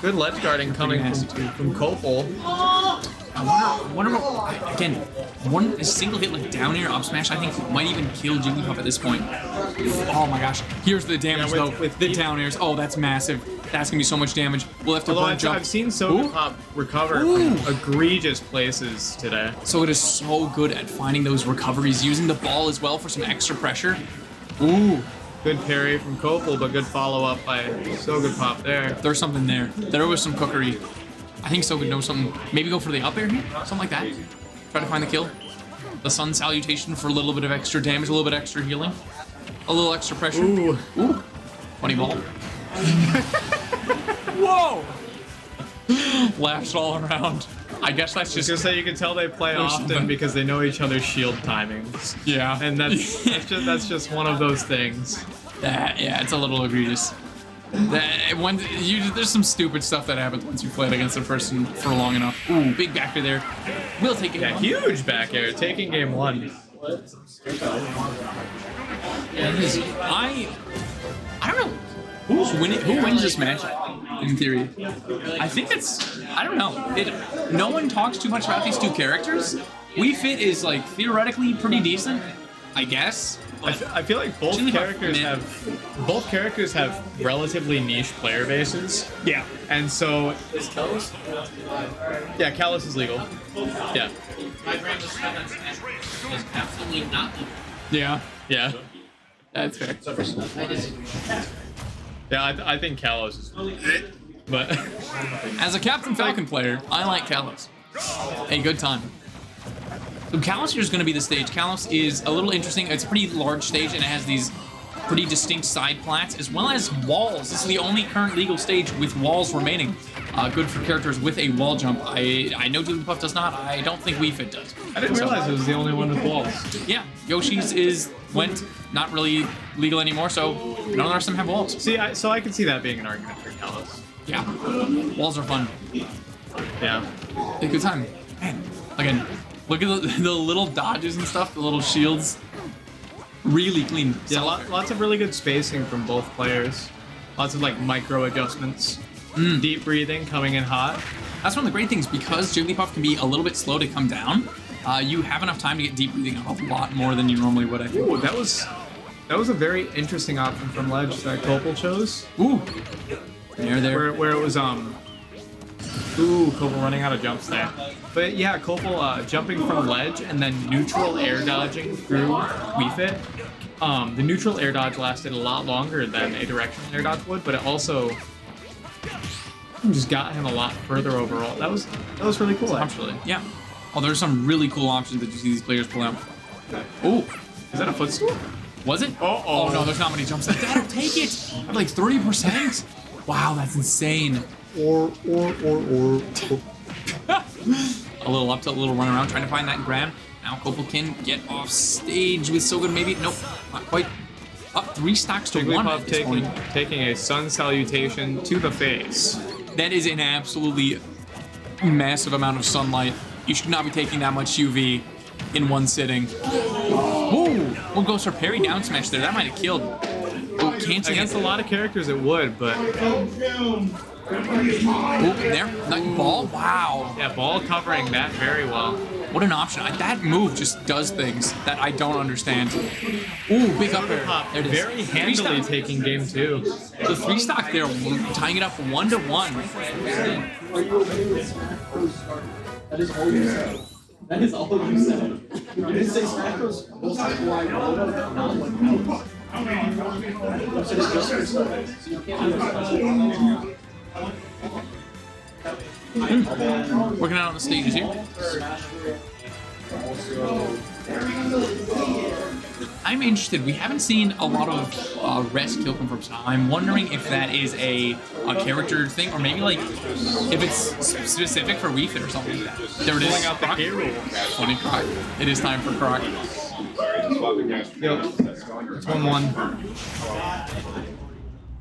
good ledge guarding coming from Copel. I wonder what, again, a single hit like down air up smash, I think might even kill Jigglypuff at this point. Oh my gosh. Here's the damage though, with the down airs. Oh, that's massive. That's gonna be so much damage. We'll have to burn jump. I've seen So Good Pop recover from egregious places today. So it is so good at finding those recoveries, using the ball as well for some extra pressure. Ooh. Good parry from Copel, but good follow-up by So Good Pop there. There's something there. There was some cookery. I think So Good knows something. Maybe go for the up air here? Something like that. Try to find the kill. The sun salutation for a little bit of extra damage, a little bit extra healing. A little extra pressure. Ooh. Funny ball. Whoa! Laughs all around. I guess that's just... Just so you can tell they play often because they know each other's shield timings. Yeah. And that's just one of those things. Yeah, it's a little egregious. There's some stupid stuff that happens once you played against a person for long enough. Ooh, big back air there. We'll take it. Yeah, huge back air, taking game 1. I don't know. Who wins this match, in theory? I think I don't know. No one talks too much about these two characters. Wii Fit is, like, theoretically pretty decent, I guess. I feel like both characters have relatively niche player bases. Yeah. And so... Is Kalos? Yeah, Kalos is legal. Yeah. My brain was stuck on Smash. It's absolutely not legal. Yeah. Yeah. That's fair. I disagree. Yeah, I think Kalos is... But... As a Captain Falcon player, I like Kalos. A good time. So Kalos here is going to be the stage. Kalos is a little interesting. It's a pretty large stage, and it has these pretty distinct side plats, as well as walls. This is the only current legal stage with walls remaining. Good for characters with a wall jump. I know Jigglypuff does not. I don't think Wii Fit does. I didn't realize it was the only one with walls. Yeah, Yoshi's went not really legal anymore, so none of the rest of them have walls. See, so I can see that being an argument for Kalos. Yeah, walls are fun. Yeah. A good time. Man, again, look at the little dodges and stuff, the little shields. Really clean. Yeah, lots of really good spacing from both players. Lots of like micro adjustments. Deep breathing, coming in hot. That's one of the great things, because Jigglypuff can be a little bit slow to come down. You have enough time to get deep breathing a lot more than you normally would, I think. Ooh, that was a very interesting option from Ledge that Copel chose. Ooh. There. Where it was Copel running out of jumps there. But yeah, Copel jumping from ledge and then neutral air dodging through Wii Fit. The neutral air dodge lasted a lot longer than a directional air dodge would, but it also just got him a lot further overall. That was really cool, actually. Yeah. Oh, there's some really cool options that you see these players pull out. Oh, is that a footstool? Was it? Oh no, there's not many jumps. That'll take it. I'm like 30%. Wow, that's insane. Or. A little up tilt, a little run around, trying to find that grab. Now Copel can get off stage with So Good, maybe. Nope, not quite. Up 3 stocks to 1 at this point. Taking a sun salutation to the face. That is an absolutely massive amount of sunlight. You should not be taking that much UV in one sitting. Ooh, we'll go for parry down smash there. That might have killed. Oh, can't against a lot of characters it would, but... Oh, there, ball, wow. Yeah, ball covering that very well. What an option. That move just does things that I don't understand. Ooh, big up air. There it is. Very handily taking game 2. The 3 stock there, tying it up 1-1. That is all you said. You didn't say Smash Bros. Most wide not like you said it's just for stuff. So you can't Working out on the stages here. I'm interested. We haven't seen a lot of rest kill confirm, so I'm wondering if that is a character thing, or maybe like if it's specific for Wii Fit or something like that. There it is. Pulling out the Croc. hero. Funny Croc. It is time for Croc. Yep. It's 1-1.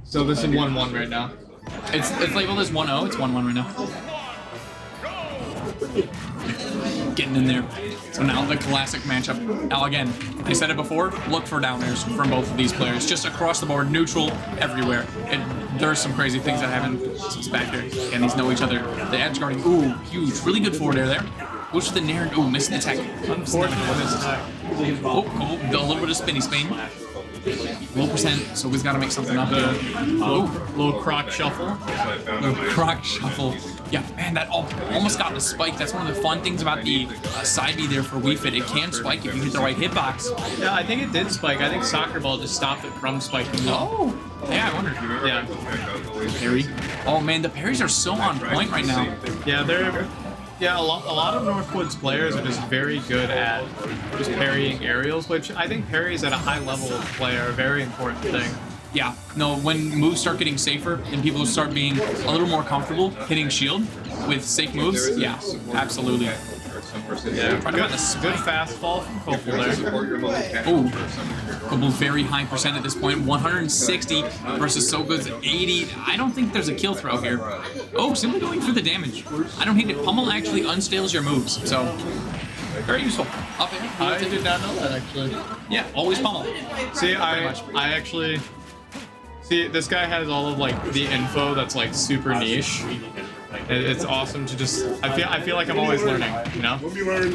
So this is 1-1 right now. It's labeled as 1-0. It's 1-1 right now. Getting in there. So now the classic matchup. Now again, I said it before, look for down airs from both of these players. Just across the board, neutral, everywhere. And there's some crazy things that happen since back there. And these know each other. The edge guarding, ooh, huge. Really good forward air there. Goes for the nair, ooh, missing the tech. Unfortunate miss attack. Oh, cool. A little bit of spinny spin. Low percent, so we've got to make something up here. Oh, little Croc shuffle. Little Croc shuffle. Yeah, man, that almost got the spike. That's one of the fun things about the side B there for Wii Fit. It can spike if you hit the right hitbox. Yeah, I think it did spike. I think Soccer Ball just stopped it from spiking. Oh, yeah, I wondered. Yeah. Parry. Oh man, the parries are so on point right now. Yeah, a lot of Northwood's players are just very good at just parrying aerials, which I think parries at a high level of play are a very important thing. Yeah, no, when moves start getting safer and people start being a little more comfortable hitting shield with safe moves, yeah, absolutely. Yeah, good fast fall from Copel there. Ooh, Copel very high percent at this point, 160 versus So Good's 80. I don't think there's a kill throw here. Oh, simply going for the damage. I don't hate it. Pummel actually unstales your moves, so very useful. Up in. I did not know that actually. Yeah, always pummel. See, I actually see this guy has all of like the info that's like super niche. It's awesome to just. I feel like I'm always learning, you know.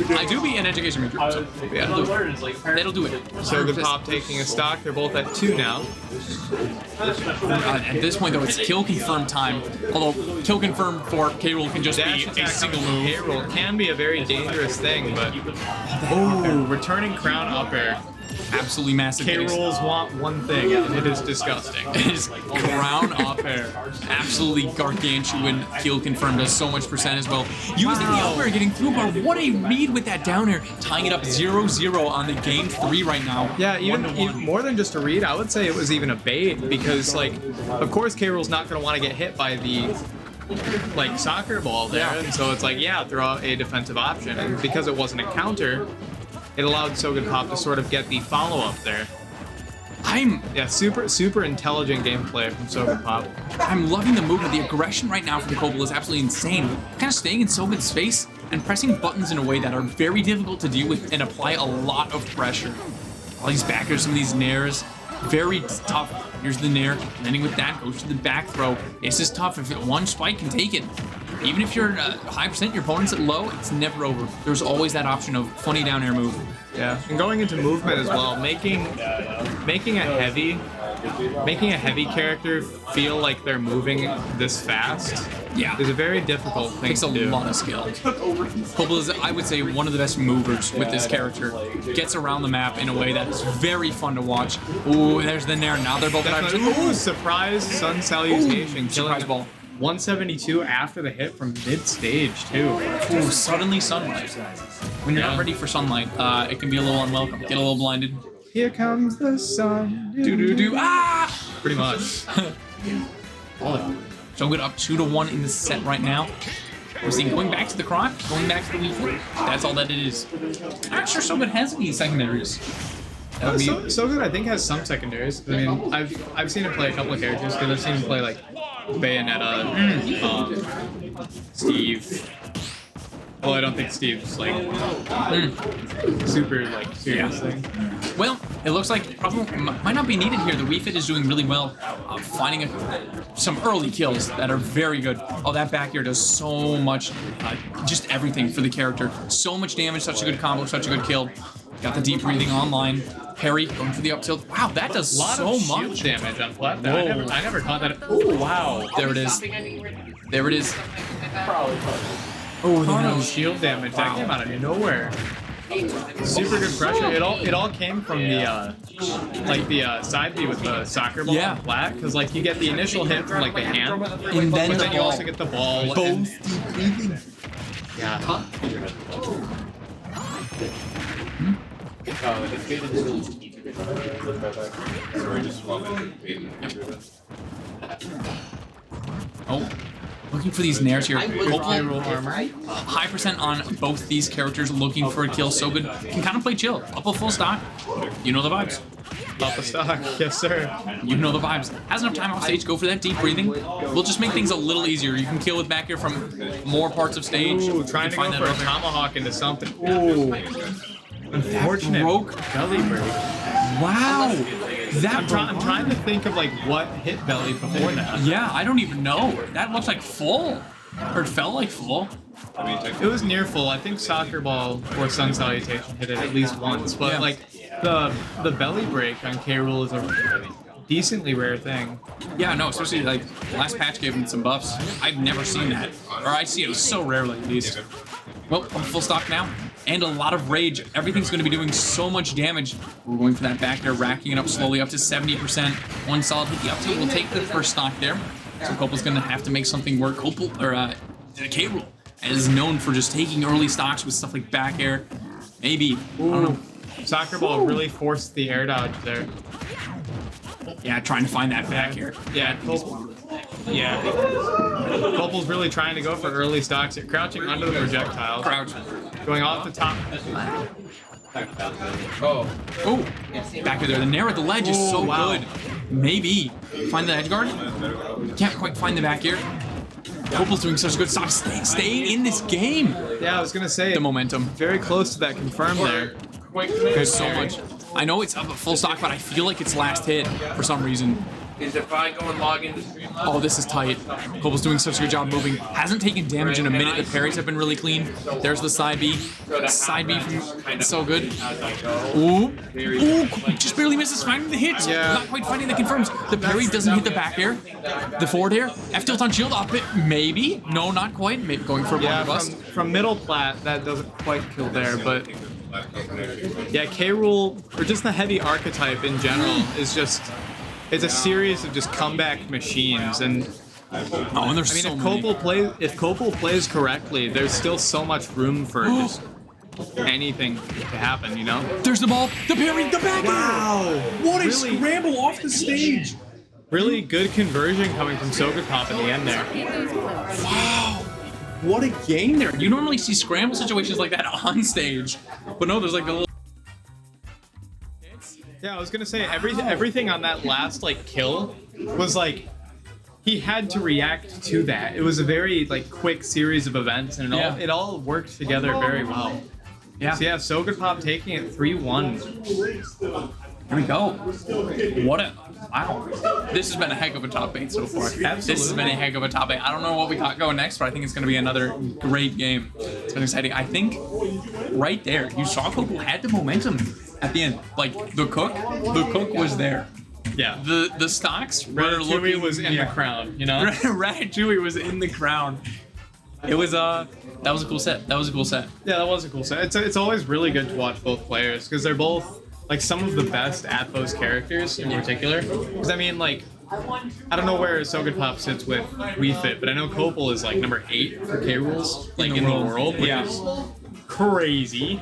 I do be an education major, so yeah, that'll do it. So the Pop taking a stock. They're both at 2 now. At this point, though, it's kill confirm time. Although kill confirm for K-Rool can just be a single move. K-Rool can be a very dangerous thing, but oh, returning crown up air. Absolutely massive. K-Rolls want one thing, and it is disgusting. It is crown up air. Absolutely gargantuan. Kill confirmed does so much percent as well. Using the up air, getting through bar. What a read with that down air. Tying it up 0-0 on the game 3 right now. Yeah, even more than just a read, I would say it was even a bait because, like, of course K-Rool's not going to want to get hit by the like Soccer Ball there, and so it's like, yeah, throw out a defensive option. And because it wasn't a counter, it allowed So Good Pop to sort of get the follow-up there. Super intelligent gameplay from So Good Pop. I'm loving the movement. The aggression right now from Copel is absolutely insane. Kind of staying in So Good's face and pressing buttons in a way that are very difficult to deal with and apply a lot of pressure. All these backers, some of these nairs, very tough. Here's the nair, landing with that, goes to the back throw. It's just tough. If one spike can take it, even if you're high percent, your opponent's at low, it's never over. There's always that option of funny down air move. Yeah, and going into movement as well, making a heavy character feel like they're moving this fast. Yeah, is a very difficult thing to do. Takes a lot of skill. Copel is, I would say, one of the best movers with this character. Gets around the map in a way that is very fun to watch. Ooh, there's the nair. Now they're both at ooh, surprise sun salutation, ooh, killing ball. 172 after the hit from mid-stage, too. Ooh, suddenly sunlight. When you're not ready for sunlight, it can be a little unwelcome. Get a little blinded. Here comes the sun. Do-do-do. Ah! Pretty much. So good up 2-1 in the set right now. We're seeing going back to the Croc, going back to the Wii Fit. That's all that it is. I'm not sure So Good has any secondaries. So Good, I think, has some secondaries. I mean, I've seen him play a couple of characters because I've seen him play like Bayonetta, Steve. Well, I don't think Steve's like super like serious thing. Well, it looks like probably might not be needed here. The Wii Fit is doing really well, finding some early kills that are very good. Oh, that back air does so much, just everything for the character. So much damage, such a good combo, such a good kill. Got the deep breathing online. Parry going for the up tilt. Wow, that does so much damage on flat. I never caught that. Oh wow! There it is. There it is. Oh, no shield damage. That came out of nowhere. Super good pressure. It all came from the side B with the soccer ball Yeah. flat, because like you get the initial hit from like the hand, And then but the then you ball. also get the ball. Both Yeah. Oh, looking for these nairs here. Hero armor. High percent on both these characters, looking for a kill. So good. Can kind of play chill. Up a full stock. You know the vibes. Up a stock. Yes, sir. You know the vibes. Has enough time off stage. Go for that deep breathing. We'll just make things a little easier. You can kill with back here from more parts of stage. Ooh, trying to You go can for a find that tomahawk into something. Ooh. Unfortunate. broke. Belly break. Wow. I'm trying to think of like what hit belly before that. Yeah, I don't even know. That looks like full. Or it felt like full. It was near full. I think soccer ball or sun salutation hit it at least once, but Yeah. like the belly break on K. Rool is a decently rare thing. Yeah, no, especially like last patch gave him some buffs. I've never seen that. Or I see it so rarely at least. Well, I'm full stock now. And a lot of rage. Everything's going to be doing so much damage. We're going for that back there, racking it up slowly up to 70%. One solid hit the up tilt will take the first stock there. So Copel's going to have to make something work. Copel, or K. Rool is known for just taking early stocks with stuff like back air. Maybe. I don't know. Soccer ball really forced the air dodge there. Yeah, trying to find that back air. Yeah, Copel's really trying to go for early stocks. You're crouching under the projectile. Crouch. Going off the top. Oh, back there. The nair at the ledge is so wow. good. Maybe find the edge guard. Can't quite find the back here. Copel's doing such a good stop. Staying in this game. Yeah, I was gonna say The momentum. very close to that confirm there. There's so much. I know it's up at full stock, but I feel like it's last hit for some reason. Is if I go and log into stream? Oh, this is tight. Copel's doing such a good job moving. Hasn't taken damage in a minute. The parries have been really clean. There's the side B. Side B from so good. Ooh. Ooh, just barely misses finding the hits. Yeah. Not quite finding the confirms. The parry doesn't hit the back air. The forward air. F tilt on shield up it. Maybe. No, not quite. Maybe going for a Yeah, bust. from middle plat, that doesn't quite kill there, but yeah, K. Rool, or just the heavy archetype in general, is just, it's a series of just comeback machines, and Oh, and there's so many. if Copel plays correctly, there's still so much room for just anything to happen, you know? There's the ball. The parry. The back air. What a Really- scramble off the stage. Really good conversion coming from Sogapop at the end there. Wow. What a game there. You normally see scramble situations like that on stage. But no, there's like a little... Yeah, I was gonna say everything on that last like kill was like he had to react to that. It was a very like quick series of events, and it all worked together very well. Yeah. So yeah, Sogapop taking it 3-1. Here we go. What a... Wow. This has been a heck of a top 8 so far. This has been a heck of a top 8. I don't know what we got going next, but I think it's going to be another great game. It's been exciting. I think right there, you saw Copel had the momentum at the end. Like, the cook was there. Yeah. The stocks were Ratatouille looking... was in the crown, you know? Ratatouille was in the crown. It was, that was a cool set. That was a cool set. Yeah, that was a cool set. It's always really good to watch both players because they're both like some of the best at those characters in particular. Because I mean, like, I don't know where Sogapop sits with Wii Fit, but I know Copel is like number 8 for K Rules, like in the world, which is crazy.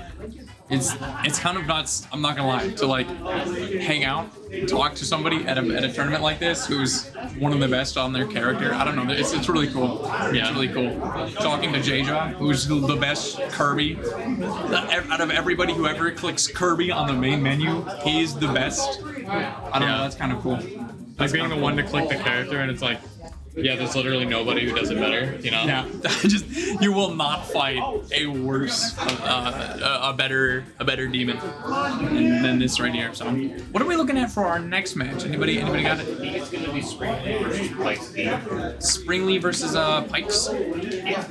It's kind of nuts, I'm not gonna lie, to like hang out, talk to somebody at a tournament like this who's one of the best on their character. I don't know, it's really cool. Yeah. It's really cool. Talking to Jaja, who's the best Kirby. Out of everybody who ever clicks Kirby on the main menu, he's the best. I don't know, that's kind of cool. Like being the one to click the character and it's like, yeah, there's literally nobody who does it better, you know? Yeah, you will not fight a worse, a better demon than this right here. So, what are we looking at for our next match? Anybody got it? I think it's going to be Springly versus Pikes. Springly versus Pikes. Yeah,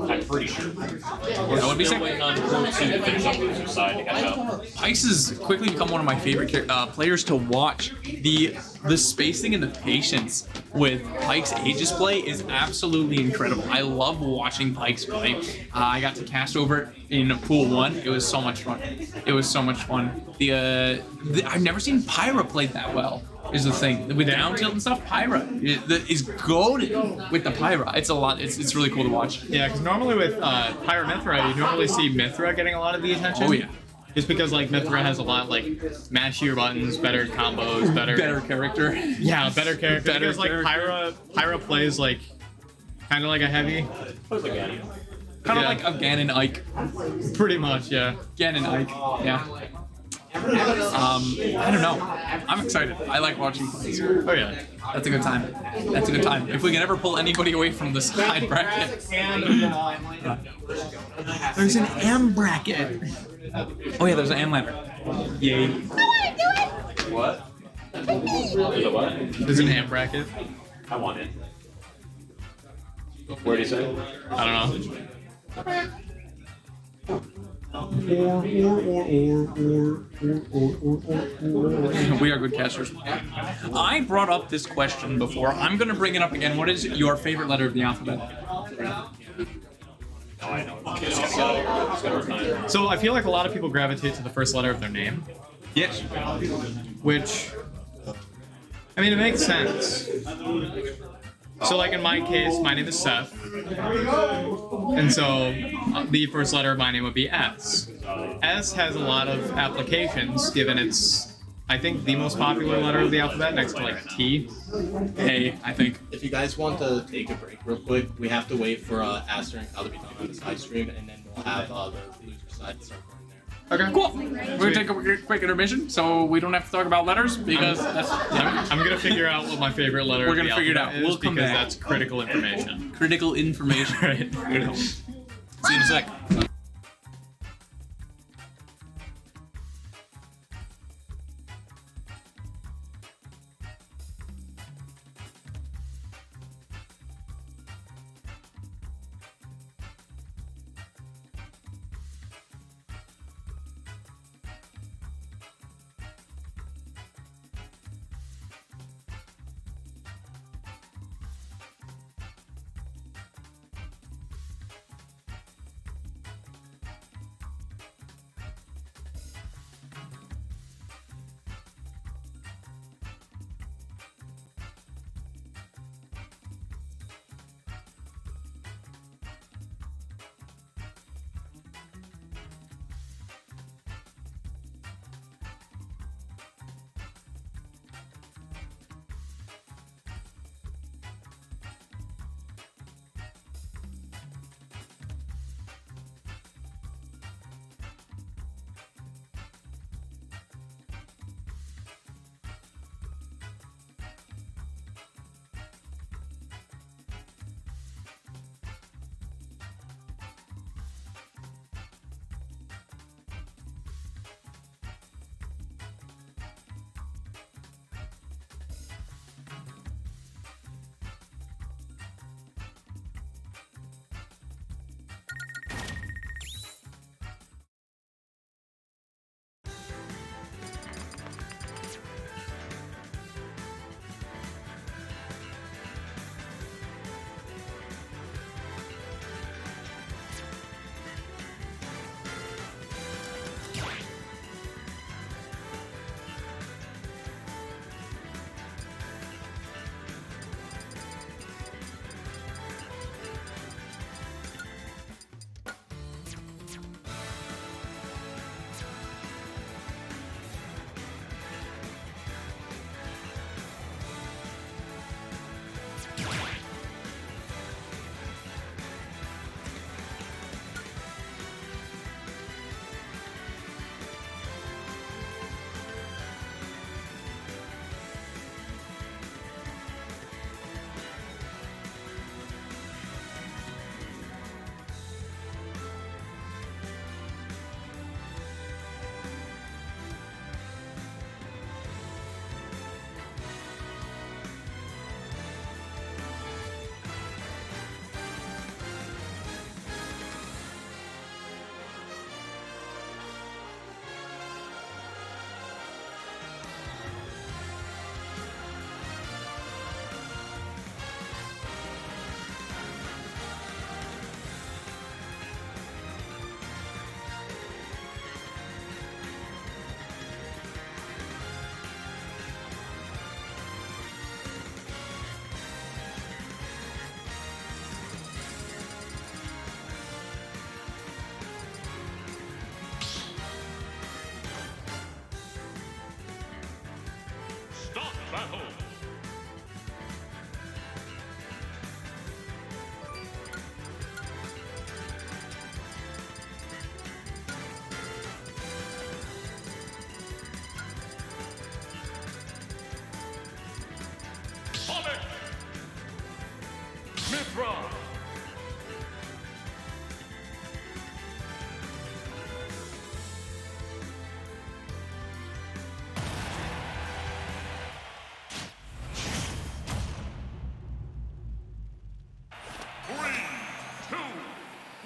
I'm pretty sure. That would be sick. Waiting on Pro 2 to finish up the loser side to catch up. Pikes has quickly become one of my favorite players to watch. The the spacing and the patience with Pyke's Aegis play is absolutely incredible. I love watching Pyke's play. I got to cast over in Pool 1. It was so much fun. It was so much fun. I've never seen Pyra played that well, is the thing. With down tilt and stuff, Pyra is goated with the Pyra. It's a lot. It's really cool to watch. Yeah, because normally with Pyra Mithra, you normally see Mithra getting a lot of the attention. Oh, yeah. Just because like Mithra has a lot like mashier buttons, better combos, better character. Yeah, better character. Because like Pyra plays like kind of like a heavy. Kind of like a Ganon Ike. Pretty much, yeah. Ganon Ike, yeah. I don't know. I'm excited. I like watching plays. Oh yeah. That's a good time. That's a good time. If we can ever pull anybody away from the side bracket. There's an AM bracket. Oh yeah, there's an AM ladder. Yay. What? There's a what? There's an AM bracket. I want it. Where do you say? I don't know. We are good casters. I brought up this question before. I'm going to bring it up again. What is your favorite letter of the alphabet? Oh, I know. So I feel like a lot of people gravitate to the first letter of their name. Yes. Which, I mean, it makes sense. So like in my case, my name is Seth. And so the first letter of my name would be S. S has a lot of applications given it's, I think, the most popular letter of the alphabet next to like T. A, I think. If you guys want to take a break real quick, we have to wait for Aster and Kyle to be done on the side stream, and then we'll have the loser side start going there. Okay, cool. We're going to take a quick intermission so we don't have to talk about letters because that's... I'm going to figure out what my favorite letter We're of the going to figure it out. alphabet We'll is come because back. that's critical information. Critical information. Right. See you in a sec.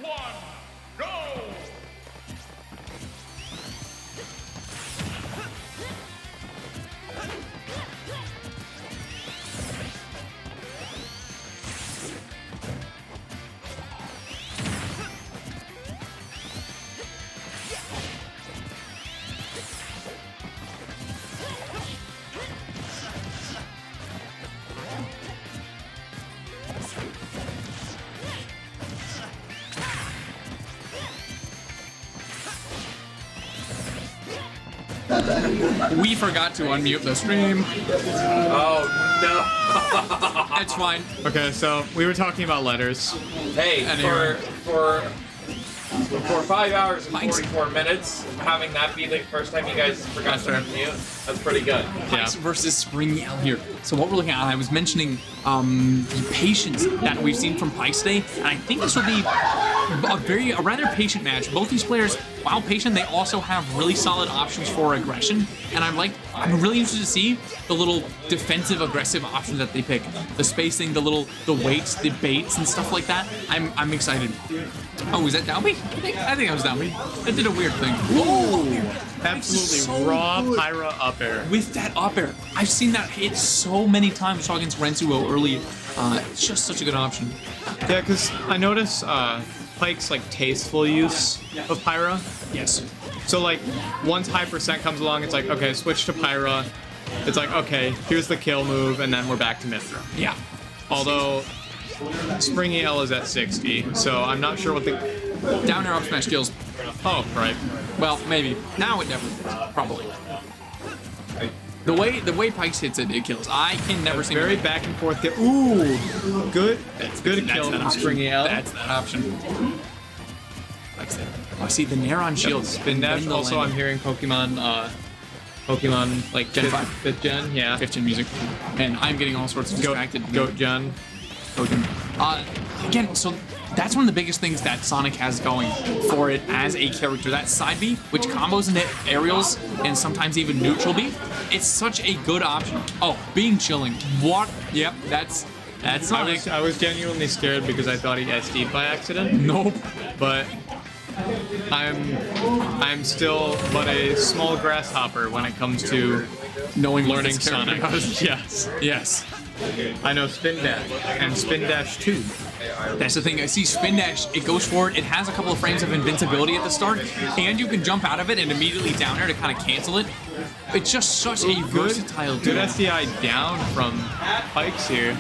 1, go! We forgot to unmute the stream. Oh no. It's fine. Okay, so we were talking about letters. Hey, Anyway. for 5 hours and 44 minutes, having that be the first time you guys forgot to unmute, that's pretty good. Pikes versus Spring Yell here. So what we're looking at, I was mentioning the patience that we've seen from Pikes today, and I think this will be a rather patient match. Both these players, while patient, they also have really solid options for aggression, and I'm really interested to see the little defensive aggressive options that they pick. The spacing, the weights, the baits, and stuff like that. I'm excited. Oh, was that Dalby? I think that was Dalby. That did a weird thing. Whoa! Absolutely So raw good. Pyra up air. With that up air, I've seen that hit so many times. I saw against Rensuo early. It's just such a good option. Yeah, because I notice Pike's like tasteful use of Pyra. Yes. So like once high percent comes along, it's like, okay, switch to Pyra. It's like, okay, here's the kill move, and then we're back to Mithra. Yeah. Although Springy L is at 60, so I'm not sure what the down air up smash kills. Oh, right. Well, maybe. Now it definitely does. Probably. The way Pikes hits it, it kills. I can never see very back and forth. Ooh, good. That's good kill from Springy L. That's that option. Likes that. Oh, see the Nair on shield. Spin dash. Also, I'm hearing Pokemon like Gen 5. 5th gen, yeah. 5th gen music, and I'm getting all sorts of distracted. Goat gen. Again, so that's one of the biggest things that Sonic has going for it as a character. That side B, which combos into aerials and sometimes even neutral B, it's such a good option. Oh, being chilling. What? Yep, that's Sonic. I was genuinely scared because I thought he SD'd by accident. Nope. But I'm still but a small grasshopper when it comes to knowing learning this character Sonic. does. Yes. Yes. I know Spin Dash and Spin Dash 2. That's the thing. I see Spin Dash, it goes forward, it has a couple of frames of invincibility at the start, and you can jump out of it and immediately down air to kind of cancel it. It's just such a versatile Good duo. SDI down from Pikes here.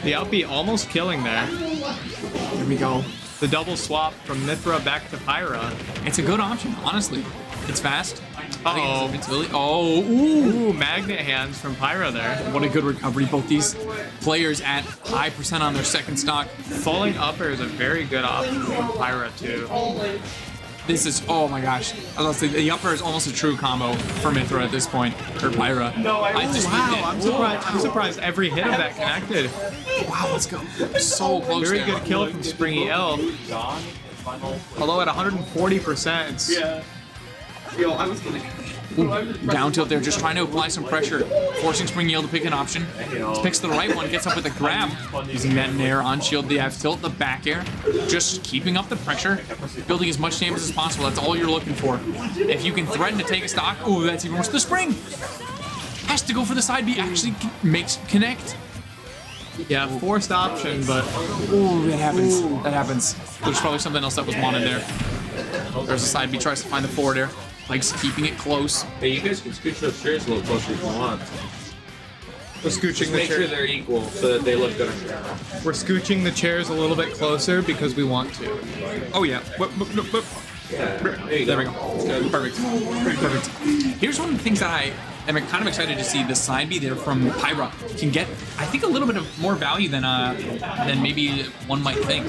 The out B almost killing there. Here we go. The double swap from Mithra back to Pyra. It's a good option, honestly. It's fast. Uh-oh. Oh, ooh. Magnet hands from Pyra there. What a good recovery. Both these players at high percent on their second stock. Falling up air is a very good option from Pyra too. This is, oh my gosh. I was gonna say, the upper is almost a true combo for Mithra at this point, or Pyra. I'm surprised every hit of that connected. Wow, let's go. So close. Very there. good kill from Springy L. Although at 140%, it's... Yeah. Yo, I was gonna... Down tilt there, just trying to apply some pressure, forcing Spring Yell to pick an option. Picks the right one, gets up with a grab, using that Nair on shield, the F tilt, the back air, just keeping up the pressure, building as much damage as possible. That's all you're looking for. If you can threaten to take a stock, ooh, that's even worse. The Spring has to go for the side B, actually makes connect. Yeah, forced option, but... Ooh, that happens. That happens. There's probably something else that was wanted there. There's a side B, tries to find the forward air. Likes keeping it close. Hey, you guys can scooch those chairs a little closer if you want. We're scooching Just the make sure chairs. they're equal so that they look good on camera. We're scooching the chairs a little bit closer because we want to. Oh yeah. Yeah, There we go. Perfect. Perfect. Here's one of the things that I am kind of excited to see. The side B there from Pyra can get, I think, a little bit of more value than maybe one might think.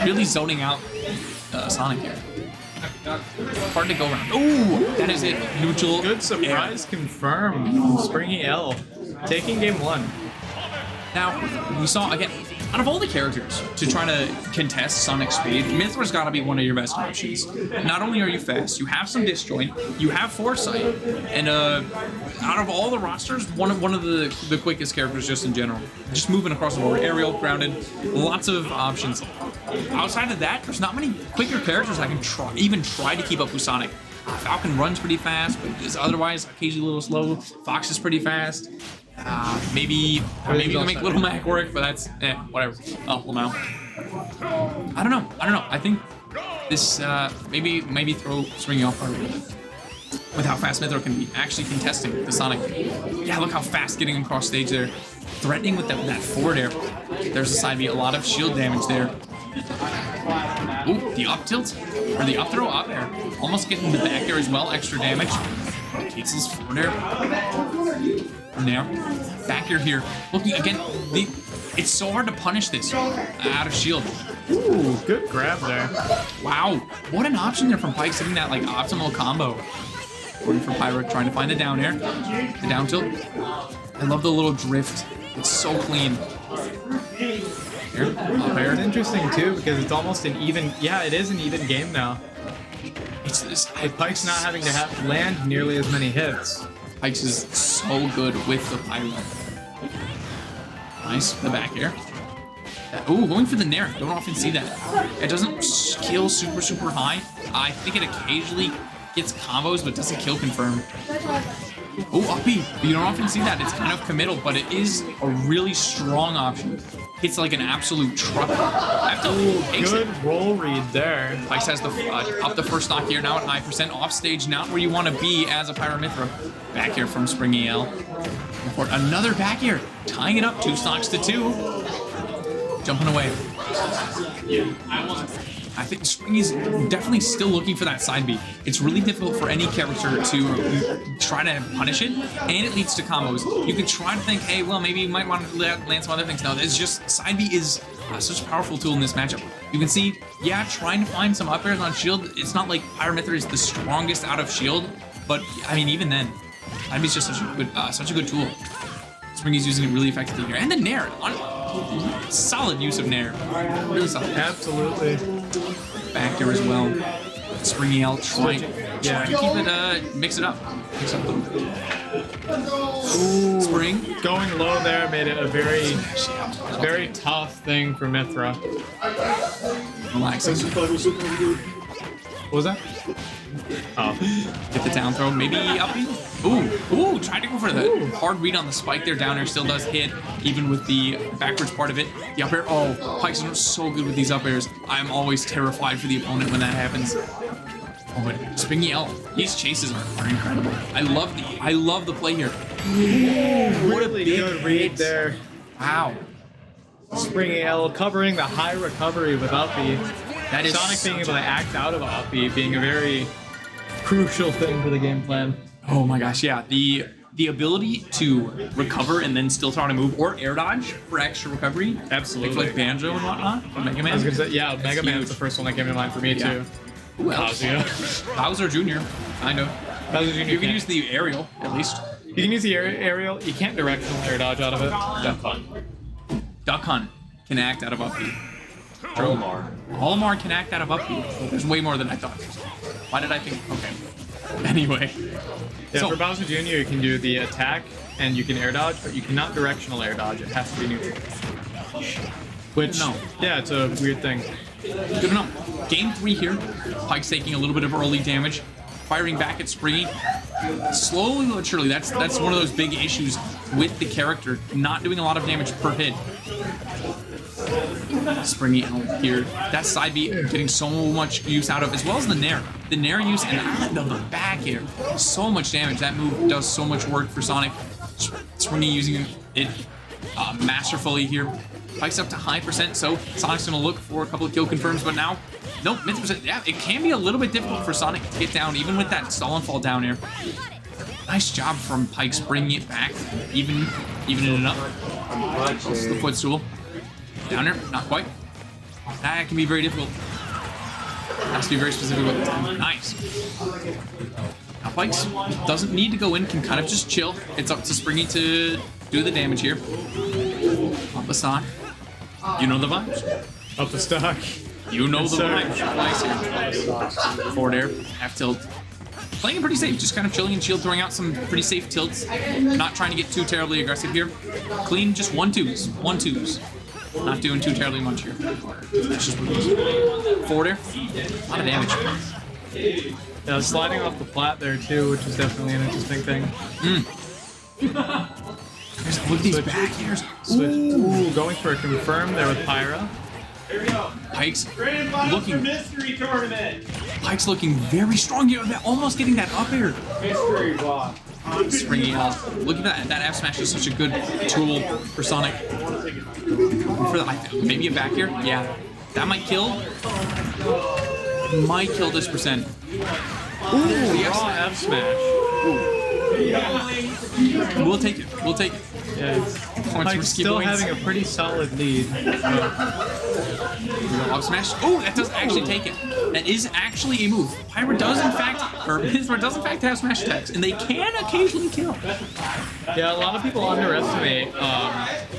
Really zoning out Sonic here. Hard to go around. Ooh, that is it. Neutral. Good surprise confirmed from Springy L. Taking game one. Now, we saw, again, out of all the characters to try to contest Sonic speed, Mithra's got to be one of your best options. Not only are you fast, you have some disjoint, you have foresight, and out of all the rosters, one of the quickest characters just in general. Just moving across the board, aerial, grounded, lots of options. outside of that, there's not many quicker characters I can even try to keep up with Sonic. Falcon runs pretty fast, but is otherwise occasionally a little slow. Fox is pretty fast. Maybe you can make Little Mac work, but that's whatever. Oh, Lamau. I don't know. I think this maybe throw Springy off a little bit with how fast Mythra can be actually contesting the Sonic. Yeah, look how fast getting across stage there, threatening with that forward air. There's a side B, a lot of shield damage there. Ooh, the up tilt or the up throw up air, almost getting the back air as well. Extra damage. Tietzel's forward air. Now, back air here. Looking again, it's so hard to punish this out of shield. Ooh, good grab there. Wow, what an option there from Pyke, hitting that like optimal combo. Going for Pyro, trying to find the down air, the down tilt. I love the little drift. It's so clean. Here, up air. It's interesting too because it's almost an even. Yeah, it is an even game now. It's this. Pyke's not having to land nearly as many hits. Pyke's is so good with the Pyro. Nice, the back air. Ooh, going for the Nair. Don't often see that. It doesn't kill super high. I think it occasionally gets combos, but doesn't kill confirm. Oh, up B. You don't often see that. It's kind of committal, but it is a really strong option. Hits like an absolute truck. Good roll read there. Pyke has the up the first stock here, now at 9%. Off stage, not where you want to be as a Pyra/Mythra. Back here from Springy L. For another back here, tying it up 2 stocks to 2. Jumping away. I think Springy's definitely still looking for that side B. It's really difficult for any character to try to punish it, and it leads to combos. You could try to think, hey, well, maybe you might want to land some other things. No, it's just side B is such a powerful tool in this matchup. You can see, yeah, trying to find some up airs on shield. It's not like Pyra/Mythra is the strongest out of shield, but I mean, even then, side B is just such a good tool. Springy's using it really effectively here, and the Nair. Solid use of Nair. Really solid. Absolutely. Back there as well. Springy L trying to keep it, mix it up. Mix it up a little bit. Ooh, Spring. Going low there made it a very tough thing for Mythra. Relax. What was that? Oh. Get the down throw. Maybe up. Ooh, tried to go for the hard read on the spike there. Down air still does hit, even with the backwards part of it. The up air. Oh, Pyke's so good with these up airs. I'm always terrified for the opponent when that happens. Oh, but Springy L, these chases are incredible. I love the play here. Ooh, really good read there. Wow. Springy L covering the high recovery with up B. That is Sonic being able to act out of up B being a very crucial thing for the game plan. Oh my gosh, yeah. The ability to recover and then still try to move or air dodge for extra recovery. Absolutely. Like Banjo and whatnot. Or Mega Man. I was gonna say, yeah, Mega Man was the first one that came to mind for me too. Who else? Bowser Jr. Kind of. Bowser Jr. You can use the aerial, at least. You can use the aerial. You can't directional air dodge out of it. Duck Hunt. Duck Hunt can act out of up B. Olimar. Olimar can act out of up B. There's way more than I thought. Why did I think? Okay. Anyway. Yeah, So- for Bowser Jr. you can do the attack and you can air dodge, but you cannot directional air dodge. It has to be neutral. Which, yeah, it's a weird thing. Good to know. Game 3 here. Pyke's taking a little bit of early damage. Firing back at Springy. Slowly but surely, that's one of those big issues with the character. Not doing a lot of damage per hit. Springy out here. That side B getting so much use out of, as well as the Nair. The Nair use and the back air. So much damage. That move does so much work for Sonic. Springy using it masterfully here. Pyke's up to high percent, so Sonic's gonna look for a couple of kill confirms, but now, nope, Mythra, yeah, it can be a little bit difficult for Sonic to get down, even with that stall and fall down air. Nice job from Pyke's bringing it back, evening it up. The footstool. Down there, not quite. That can be very difficult. Has to be very specific with the time. Nice. Now Pyke's doesn't need to go in, can kind of just chill. It's up to Springy to do the damage here. Up the stock. You know the vibes. Up the stock. You know Yes, the sir. vibes. Nice here. Forward air, half tilt. Playing it pretty safe, just kind of chilling and shield, throwing out some pretty safe tilts. Not trying to get too terribly aggressive here. Clean, just 1-2s. 1-2s. Not doing too terribly much here. That's just moves. Forward air. A lot of damage. Yeah, sliding off the plat there too, which is definitely an interesting thing. Look at these back airs. Switch. Ooh, going for a confirm there with Pyra. Pike's Looking mystery tournament. Pike's looking very strong here. They're almost getting that up air. Mystery block. Springy L. Look at that. That F smash is such a good tool for Sonic. For the, maybe a back air? Yeah. That might kill. Might kill this percent. Ooh, raw F smash. We'll take it. We'll take it. Yeah, Pike's still having a pretty solid lead. Up smash. Oh, that does actually take it. That is actually a move. Pyra does in fact, or Mithra does in fact have smash attacks, and they can occasionally kill. Yeah, a lot of people underestimate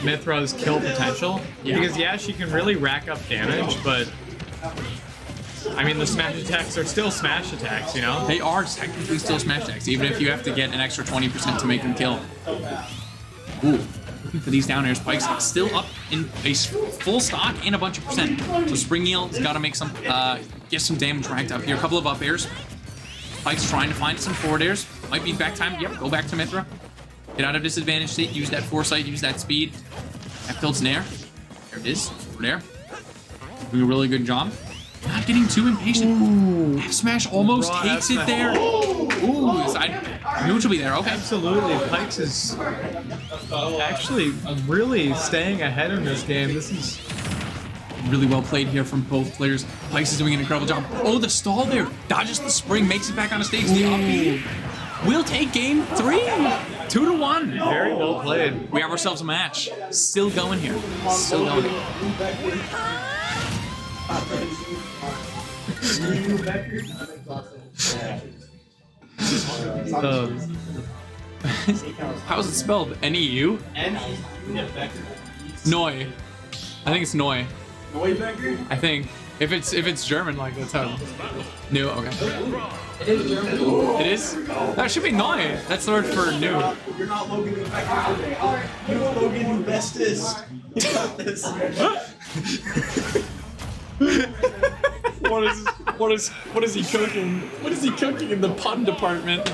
Mithra's kill potential. Yeah. Because yeah, she can really rack up damage, but I mean the smash attacks are still smash attacks, you know? They are technically still smash attacks, even if you have to get an extra 20% to make them kill. Ooh, looking for these down airs. Pike's still up in a full stock and a bunch of percent. So Spring Eel's got to make some, get some damage racked up here. A couple of up airs. Pike's trying to find some forward airs. Might be back time. Yep, go back to Mithra. Get out of disadvantage state. Use that foresight. Use that speed. That builds an air. There it is. There. Doing a really good job. Not getting too impatient. F smash almost Raw takes F-smash. it there. Ooh, side neutral be there. Okay. Absolutely. Pikes is actually really staying ahead in this game. This is Really well played here from both players. Pikes is doing an incredible job. Oh, the stall there. Dodges the spring, makes it back on the stage. The up B will take game 3. 2-1. very well played. We have ourselves a match. Still going here. Still going. How's it spelled? N-E-U? Noi. I think it's Noi. I think. If it's German, like that's how. New. Okay. It is German. It is. That should be Noi. That's the word for new. You're not Logan Becker today. You're Logan bestest. You got this. What is he cooking? What is he cooking in the pun department?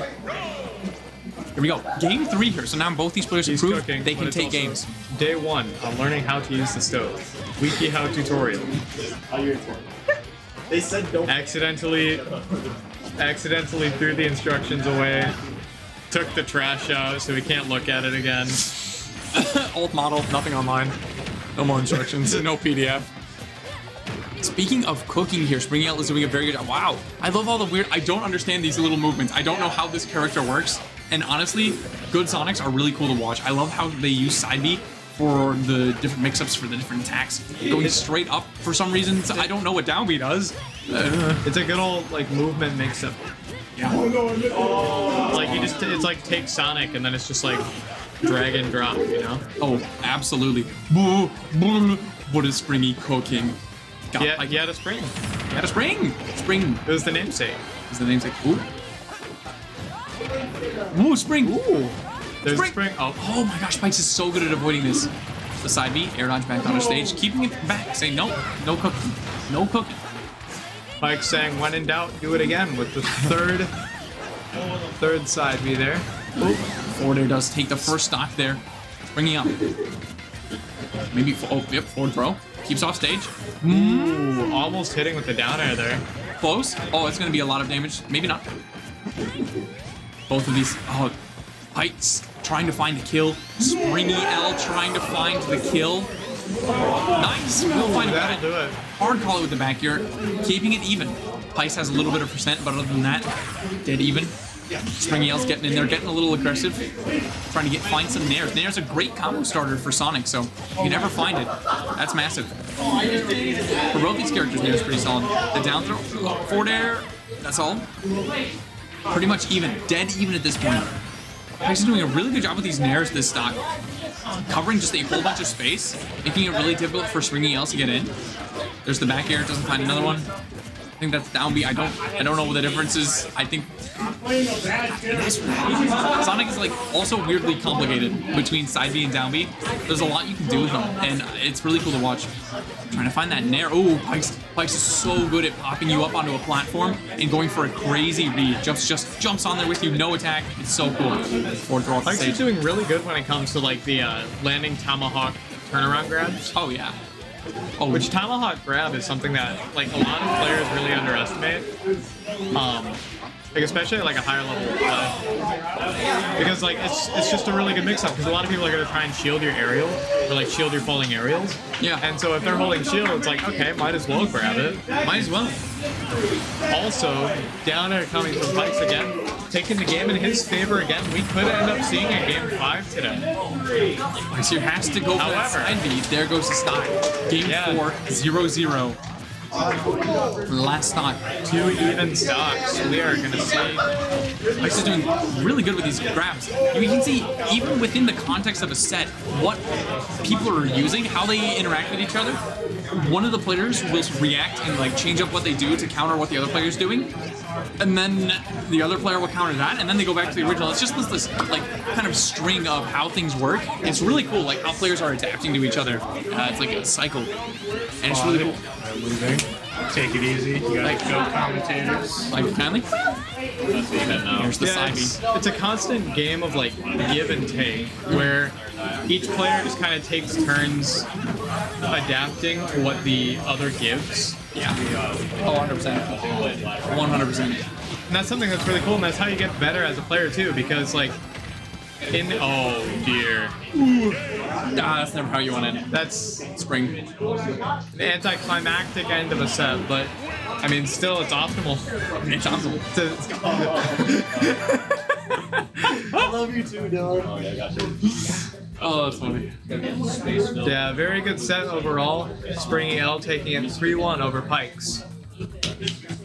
Here we go. Game 3 here. So now both these players have proved cooking, they but can it's take also games. Day 1 on learning how to use the stove. WikiHow tutorial. They said don't. Accidentally threw the instructions away. Took the trash out so we can't look at it again. Old model, nothing online. No more instructions, no PDF. Speaking of cooking here, Spring Yell is doing a very good job. Wow, I love all the weird, I don't understand these little movements. I don't know how this character works. And honestly, good Sonics are really cool to watch. I love how they use side B for the different mix-ups for the different attacks. Going straight up for some reason, I don't know what down B does. It's a good old like movement mix-up. Yeah. Like you just, it's like take Sonic and then it's just like drag and drop, you know? Oh, absolutely. What is Springy cooking? Yeah, he had a spring. He had a spring. Spring. It was the namesake. It was the namesake. Ooh. Ooh, spring. Ooh. There's spring. Oh my gosh, Pikes is so good at avoiding this. The side B, air dodge back on the stage, keeping it back, saying no, no cooking, no cooking. Pike saying, when in doubt, do it again with the third side B there. Ooh. Forward air does take the first stock there, bringing up. Maybe, oh, yep, forward throw. Keeps off stage. Ooh, almost hitting with the down air there. Close. Oh, it's going to be a lot of damage. Maybe not. Both of these. Oh, Pikes trying to find the kill. Springy L trying to find the kill. Nice. We'll find it. That'll do it. Hard call it with the back here. Keeping it even. Pikes has a little bit of percent, but other than that, dead even. Springy L's getting in there, getting a little aggressive, trying to find some nairs. Nair's a great combo starter for Sonic, so you never find it. That's massive. For both these characters, Nair's pretty solid. The down throw, forward air, that's all. Pretty much even, dead even at this point. Pikes is doing a really good job with these nairs this stock. Covering just a whole bunch of space, making it really difficult for Springy L to get in. There's the back air, doesn't find another one. think that's down B. I don't know what the difference is. I think Sonic is like also weirdly complicated between side B and down B. There's a lot you can do with them, and it's really cool to watch. Trying to find that nair. Oh, Pikes is so good at popping you up onto a platform and going for a crazy read. Just jumps on there with you, no attack. It's so cool. Forward throw off the Pikes stage. is doing really good when it comes to like the landing tomahawk turnaround grabs. Oh yeah. Which tomahawk grab is something that like a lot of players really underestimate. Like especially at like a higher level play. Because like it's just a really good mix up because a lot of people are gonna try and shield your aerial or like shield your falling aerials. Yeah. And so if they're holding shield, it's like, okay, might as well grab it. Might as well. Also, down air coming from Pikes again, taking the game in his favor again. We could end up seeing a game 5 today. Pikes has to go for that side B. There goes the stock. Game 4, 0-0. Last stock. 2 even stocks. We are going to see. Pikes is doing really good with these grabs. You can see, even within the context of a set, what people are using, how they interact with each other. One of the players will react and like change up what they do to counter what the other player's doing. And then the other player will counter that, and then they go back to the original. It's just this like kind of string of how things work. It's really cool, like how players are adapting to each other. It's like a cycle, and it's really cool. Losing. Take it easy. You gotta go commentators. Like family. Here's the side B. It's a constant game of like give and take, where each player just kind of takes turns adapting to what the other gives. Yeah. Oh, 100%. 100%. And that's something that's really cool, and that's how you get better as a player too, because like oh dear. That's never how you want to end. That's spring. The anticlimactic end of a set, but I mean still it's optimal. It's optimal. I love you too, Dylan. Oh, yeah, I got you. Oh, that's funny. Yeah, very good set overall. Springy L taking it 3-1 over Pikes.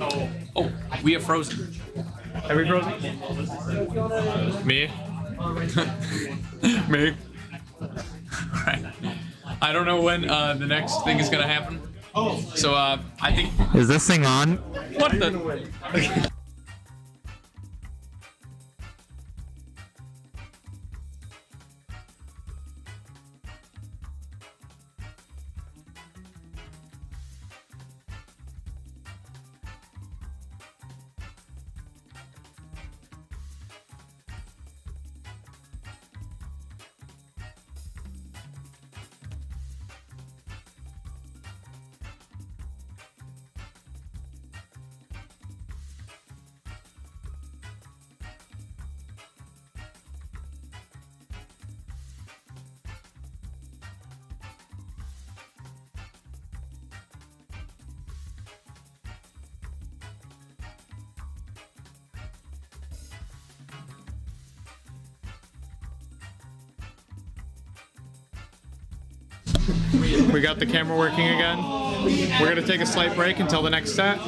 Oh, we have frozen. Have we frozen? Me? Me. Alright. I don't know when the next thing is gonna happen. So I think. Is this thing on? What the? We got the camera working again. We're gonna take a slight break until the next set.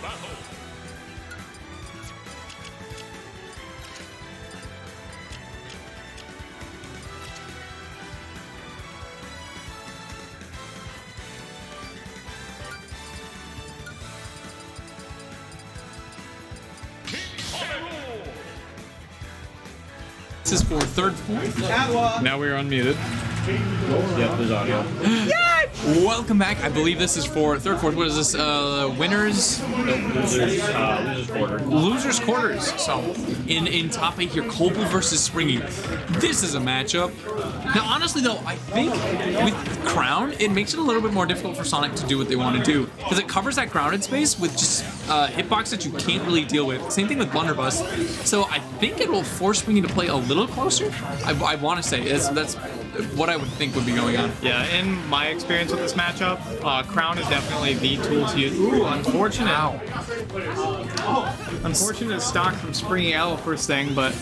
battle. This is for third, fourth. Now we're unmuted. Yep, there's audio. Welcome back. I believe this is for third, fourth. What is this? Winners? Losers quarter. Losers quarters. So in top 8 here, Copel versus Springy. This is a matchup. Now, honestly though, I think with Crown, it makes it a little bit more difficult for Sonic to do what they want to do, because it covers that grounded space with just hitbox that you can't really deal with. Same thing with Blunderbuss. So I think it will force Springy to play a little closer. I want to say that's what I would think would be going on. Yeah, in my experience with this matchup, Crown is definitely the tool to use. Ooh, unfortunate. Unfortunate stock from Springy L first thing, but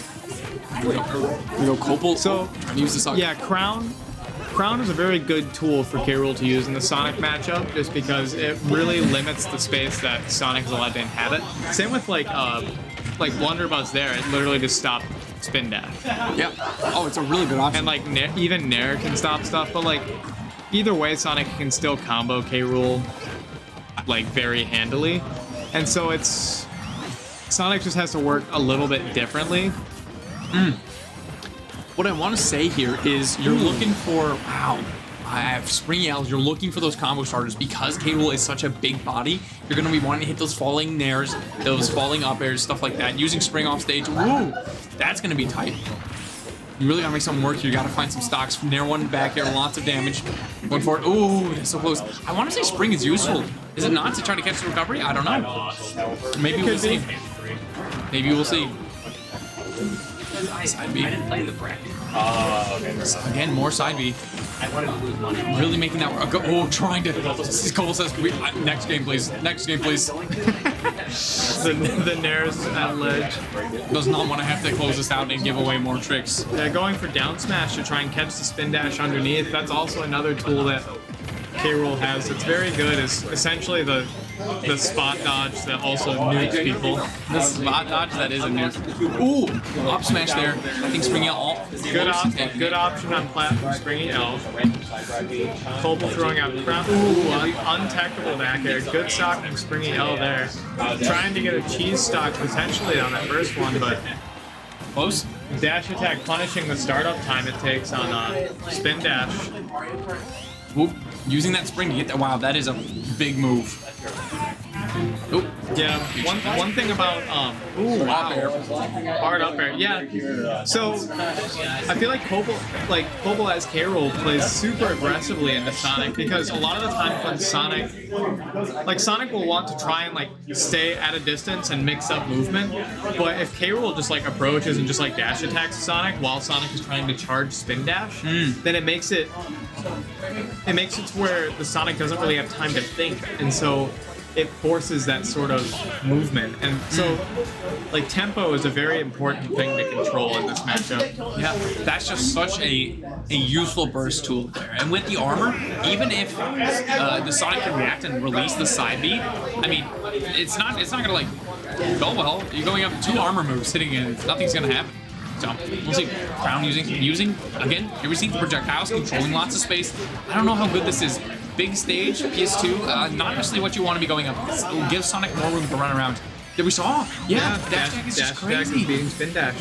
we go Copel. So use this. Yeah, Crown is a very good tool for K. Rool to use in the Sonic matchup, just because it really limits the space that Sonic is allowed to inhabit. Same with like Blunderbuss there, it literally just stopped spin dash. Yeah. Oh, it's a really good option. And like even Nair can stop stuff, but like either way, Sonic can still combo K. Rool like very handily, and so it's Sonic just has to work a little bit differently. What I want to say here is you're looking for, I have Springy Owls, you're looking for those combo starters because K. Rool is such a big body. You're going to be wanting to hit those falling nairs, those falling up airs, stuff like that. Using Spring off stage, woo, that's going to be tight. You really got to make something work here. You got to find some stocks. Nair one back here, lots of damage. Going for it. Ooh, that's so close. I want to say Spring is useful. Is it not to try to catch the recovery? I don't know. Maybe we'll see. Maybe we'll see. Side B. I didn't play the bracket. Okay. So again, more side B. I wanted to lose money. Really making that work. Oh, trying to. Cole says, next game, please. Next game, please. the Nair's at ledge. Does not want to have to close this out and give away more tricks. Yeah, going for down smash to try and catch the spin dash underneath. That's also another tool that K. Rool has. It's very good. It's essentially the spot dodge that also nukes people. The spot dodge that is a nuke. Ooh, up smash there. I think Springy L. Good option on platform Springy L. Copel throwing out Crown. Ooh, untechable back air. Good stock from Springy L there. Trying to get a cheese stock potentially on that first one, but close. Dash attack punishing the startup time it takes on spin dash. Ooh, using that spring to get that. Wow, that is a big move. Oh, yeah. One thing about ooh, wow, hard up air. Yeah. So I feel like Copel as K. Rool plays super aggressively into Sonic, because a lot of the time when Sonic will want to try and stay at a distance and mix up movement, but if K. Rool just approaches and just dash attacks Sonic while Sonic is trying to charge spin dash, then it makes it to where the Sonic doesn't really have time to think, and so it forces that sort of movement. And so tempo is a very important thing to control in this matchup. Yeah, that's just such a useful burst tool there. And with the armor, even if the Sonic can react and release the side B, I mean, it's not gonna go well. You're going up 2 armor moves hitting it, nothing's gonna happen. So we'll see. Crown using again, here we see the projectiles controlling lots of space. I don't know how good this is. Big stage, PS2, not necessarily what you want to be going up. It'll give Sonic more room to run around. That we saw. Yeah, dash attack is just crazy. Beating spin dash.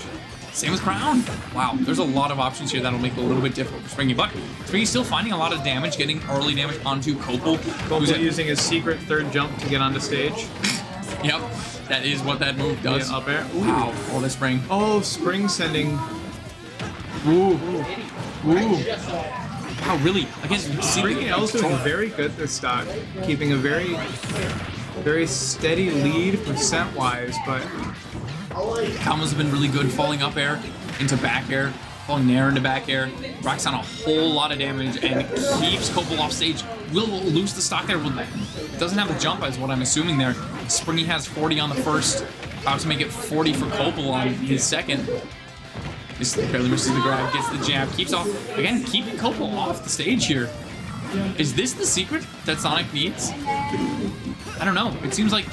Same with Crown. Wow, there's a lot of options here that'll make it a little bit difficult for Springy, but Springy's still finding a lot of damage, getting early damage onto Copel. Copel using his secret third jump to get onto stage. Yep, that is what that move does. Yeah, up air. Ooh. Wow, all the Spring. Oh, Spring sending. Ooh. Ooh. Wow, really? Again, Springy L's doing very good this stock, keeping a very, very steady lead percent-wise, but combos have been really good, falling up air into back air, falling Nair into back air, racks on a whole lot of damage, and keeps Copel off stage. Will lose the stock there, doesn't have the jump is what I'm assuming there. Springy has 40 on the first, about to make it 40 for Copel on his second. This barely misses the grab, gets the jab, keeps off, again, keeping Copel off the stage here. Is this the secret that Sonic needs? I don't know. It seems like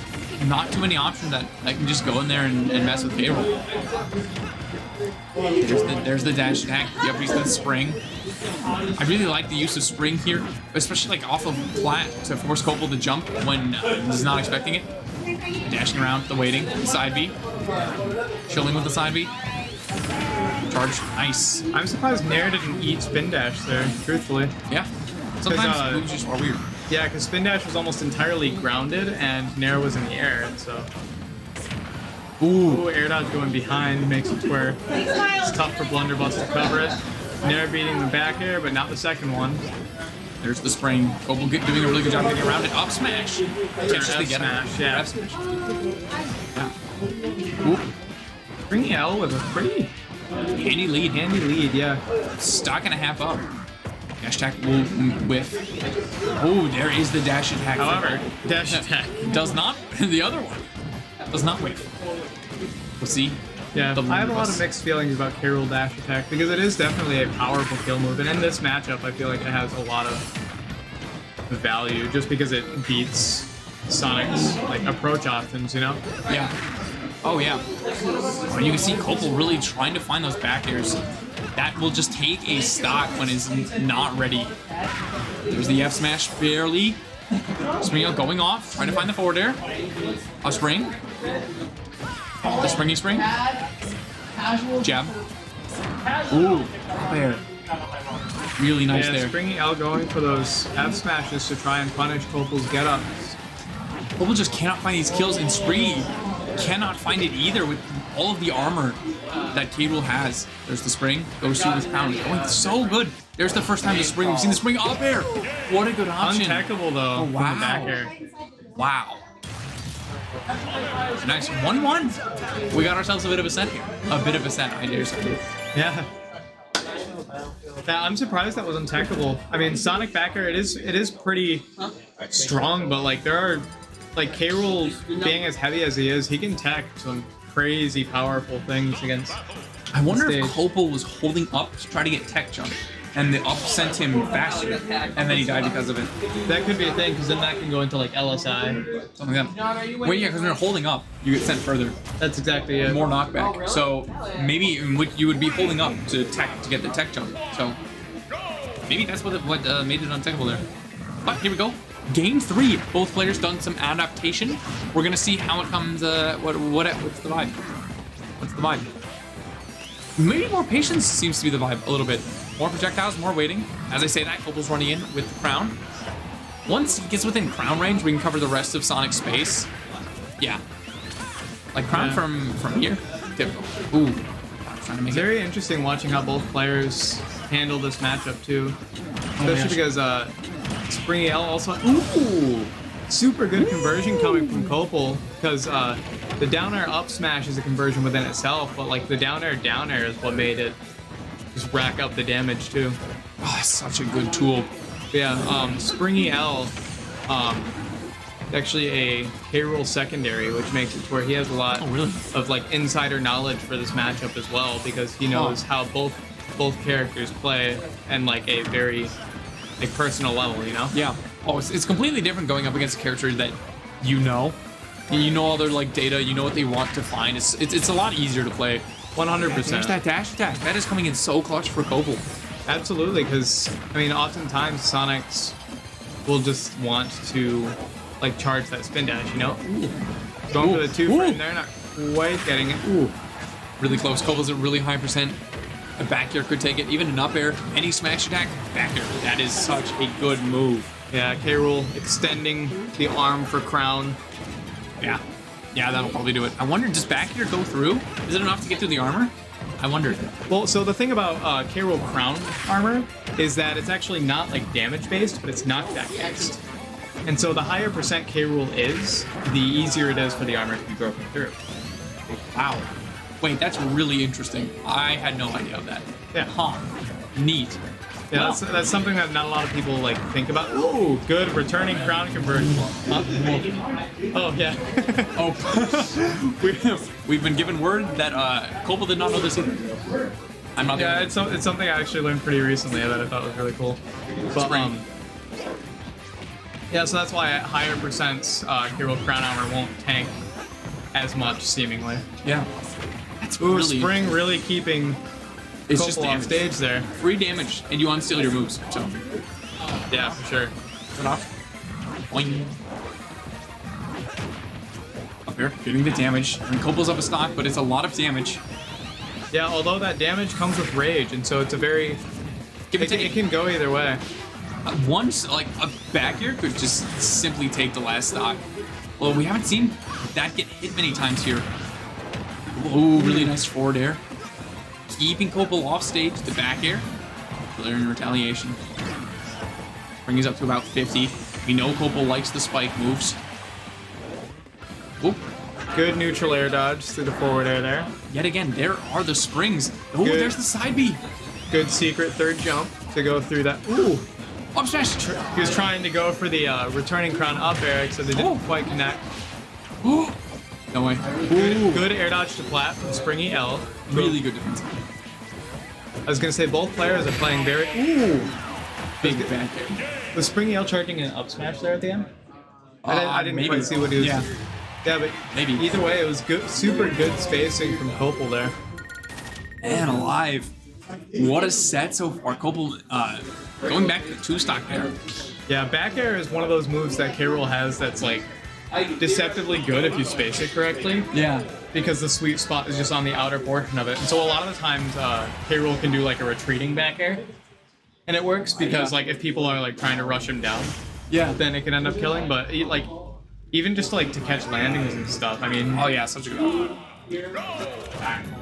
not too many options that can just go in there and mess with K-Rool. There's the dash attack. You have the spring. I really like the use of spring here, especially like off of flat to force Copal to jump when he's not expecting it. Dashing around, the waiting, the side B. Chilling with the side B. Charge, nice. I'm surprised Nair didn't eat spin dash there, truthfully. Yeah. Sometimes moves just are weird. Yeah, because spin dash was almost entirely grounded and Nair was in the air, and so. Ooh, air dodge going behind makes it to where it's tough for Blunderbuss to cover it. Nair beating the back air, but not the second one. There's the spring. Copal doing a really good job getting around it. Up smash. Catches the get smash, yeah. F smash. Yeah. Ooh. Springy L with a pretty handy lead. Handy lead, yeah. Stock and a half up. Dash attack will whiff. Oh, there is the dash attack. However, dash attack does not. The other one does not whiff. We'll see. Yeah, I have a lot of mixed feelings about K-Rool dash attack because it is definitely a powerful kill move, and in this matchup, I feel like it has a lot of value just because it beats Sonic's like approach options, you know? Yeah. Oh yeah. Oh, you can see Copal really trying to find those back airs. That will just take a stock when it's not ready. There's the F smash barely. Spring out going off, trying to find the forward air. A spring. The springy spring. Jab. Ooh, there. Really nice yeah, there. Springy L going for those F smashes to try and punish Copal's get ups. Copal just cannot find these kills, and Springy cannot find it either with all of the armor that K-Rool has. There's the spring, goes through this pound. Going so good. There's the first time the spring. We've seen the spring up air. What a good option. Untechable though. Oh, wow. From the back air. Wow. Nice. 1-1. We got ourselves a bit of a set here. A bit of a set, I dare say. Yeah. I'm surprised that was untechable. I mean, Sonic back air, it is pretty strong, but like there are, like K-Rool being as heavy as he is, he can tech some crazy powerful things against. I wonder if Copal was holding up to try to get tech jump, and the up sent him faster, and then he died because of it. That could be a thing, because then that can go into like LSI. Something like that. Wait, yeah, because when you're holding up, you get sent further. That's exactly it. More knockback. So maybe you would be holding up to get the tech jump. So maybe that's what made it untechable there. But here we go. Game 3. Both players done some adaptation. We're gonna see how it comes. What's the vibe? What's the vibe? Maybe more patience seems to be the vibe a little bit. More projectiles, more waiting. As I say that, Copal's running in with the crown. Once he gets within crown range, we can cover the rest of Sonic's space. Yeah. Like crown from here. Typical. Ooh. Trying to make Very interesting watching how both players handle this matchup too. Especially because Springy L also. Ooh! Super good conversion coming from Copal, because the down air up smash is a conversion within itself, but like the down air is what made it just rack up the damage too. Oh, that's such a good tool. Yeah, Springy L, actually a K-Rool secondary, which makes it to where he has a lot of like insider knowledge for this matchup as well, because he knows how both characters play and like a very personal level, you know? Yeah. Oh, it's completely different going up against a character that you know. You know all their like data. You know what they want to find. It's a lot easier to play. 100%. There's that dash attack. That is coming in so clutch for Copal. Absolutely, because I mean, oftentimes Sonics will just want to like charge that spin dash, you know? Going for the 2 frame there, not quite getting it. Ooh. Really close. Copal's at really high percent. A back air could take it. Even an up air, any smash attack, back air. That is such a good move. Yeah, K-Rool extending the arm for crown. Yeah. Yeah, that'll probably do it. I wonder, does back air go through? Is it enough to get through the armor? I wonder. Well, so the thing about K-Rool crown armor is that it's actually not like damage based, but it's knockback based. And so the higher percent K-Rool is, the easier it is for the armor to be broken through. Wow. Wait, that's really interesting. I had no idea of that. Yeah. Huh. Neat. Yeah, that's something that not a lot of people like think about. Ooh, good returning crown conversion. Oh yeah. We've been given word that Copal did not know this either. I'm not. Yeah, it's something I actually learned pretty recently that I thought was really cool. But Yeah, so that's why at higher percents, Hero Crown Armor won't tank as much, seemingly. Yeah. That's Ooh, really Spring really keeping It's just Copel off damage. stage there. Free damage, and you unseal your moves. So Yeah, for sure. Turn off. Boing. Up here, getting the damage. And Copel's up a stock, but it's a lot of damage. Yeah, although that damage comes with rage, and so it's a very... It can go either way. Once, like, a back air could just simply take the last stock. Well, we haven't seen that get hit many times here. Oh, really nice forward air. Keeping Copel off stage, the back air. Flare in retaliation. Brings up to about 50. We know Copel likes the spike moves. Whoop. Good neutral air dodge through the forward air there. Yet again, there are the springs. Oh, Good. There's the side B. Good secret third jump to go through that. Ooh! Up smash! He was trying to go for the returning crown up air, so they didn't quite connect. Ooh. No way. Good air dodge to plat from Springy L. Really good defense. I was gonna say both players are playing very. Ooh! Big back air. Was Springy L charging an up smash there at the end? I didn't maybe. quite see what he was. Yeah. Yeah, but maybe. Either way, it was good, super good spacing from Copel there. Man alive. What a set so far. Copel going back to the 2-stock there. Yeah, back air is one of those moves that K-Rool has that's like deceptively good if you space it correctly. Yeah. Because the sweet spot is just on the outer portion of it. And so a lot of the times K-Rool can do like a retreating back air. And it works because like if people are like trying to rush him down, yeah, then it can end up killing. But like even just like to catch landings and stuff, I mean. Oh yeah, such a good one.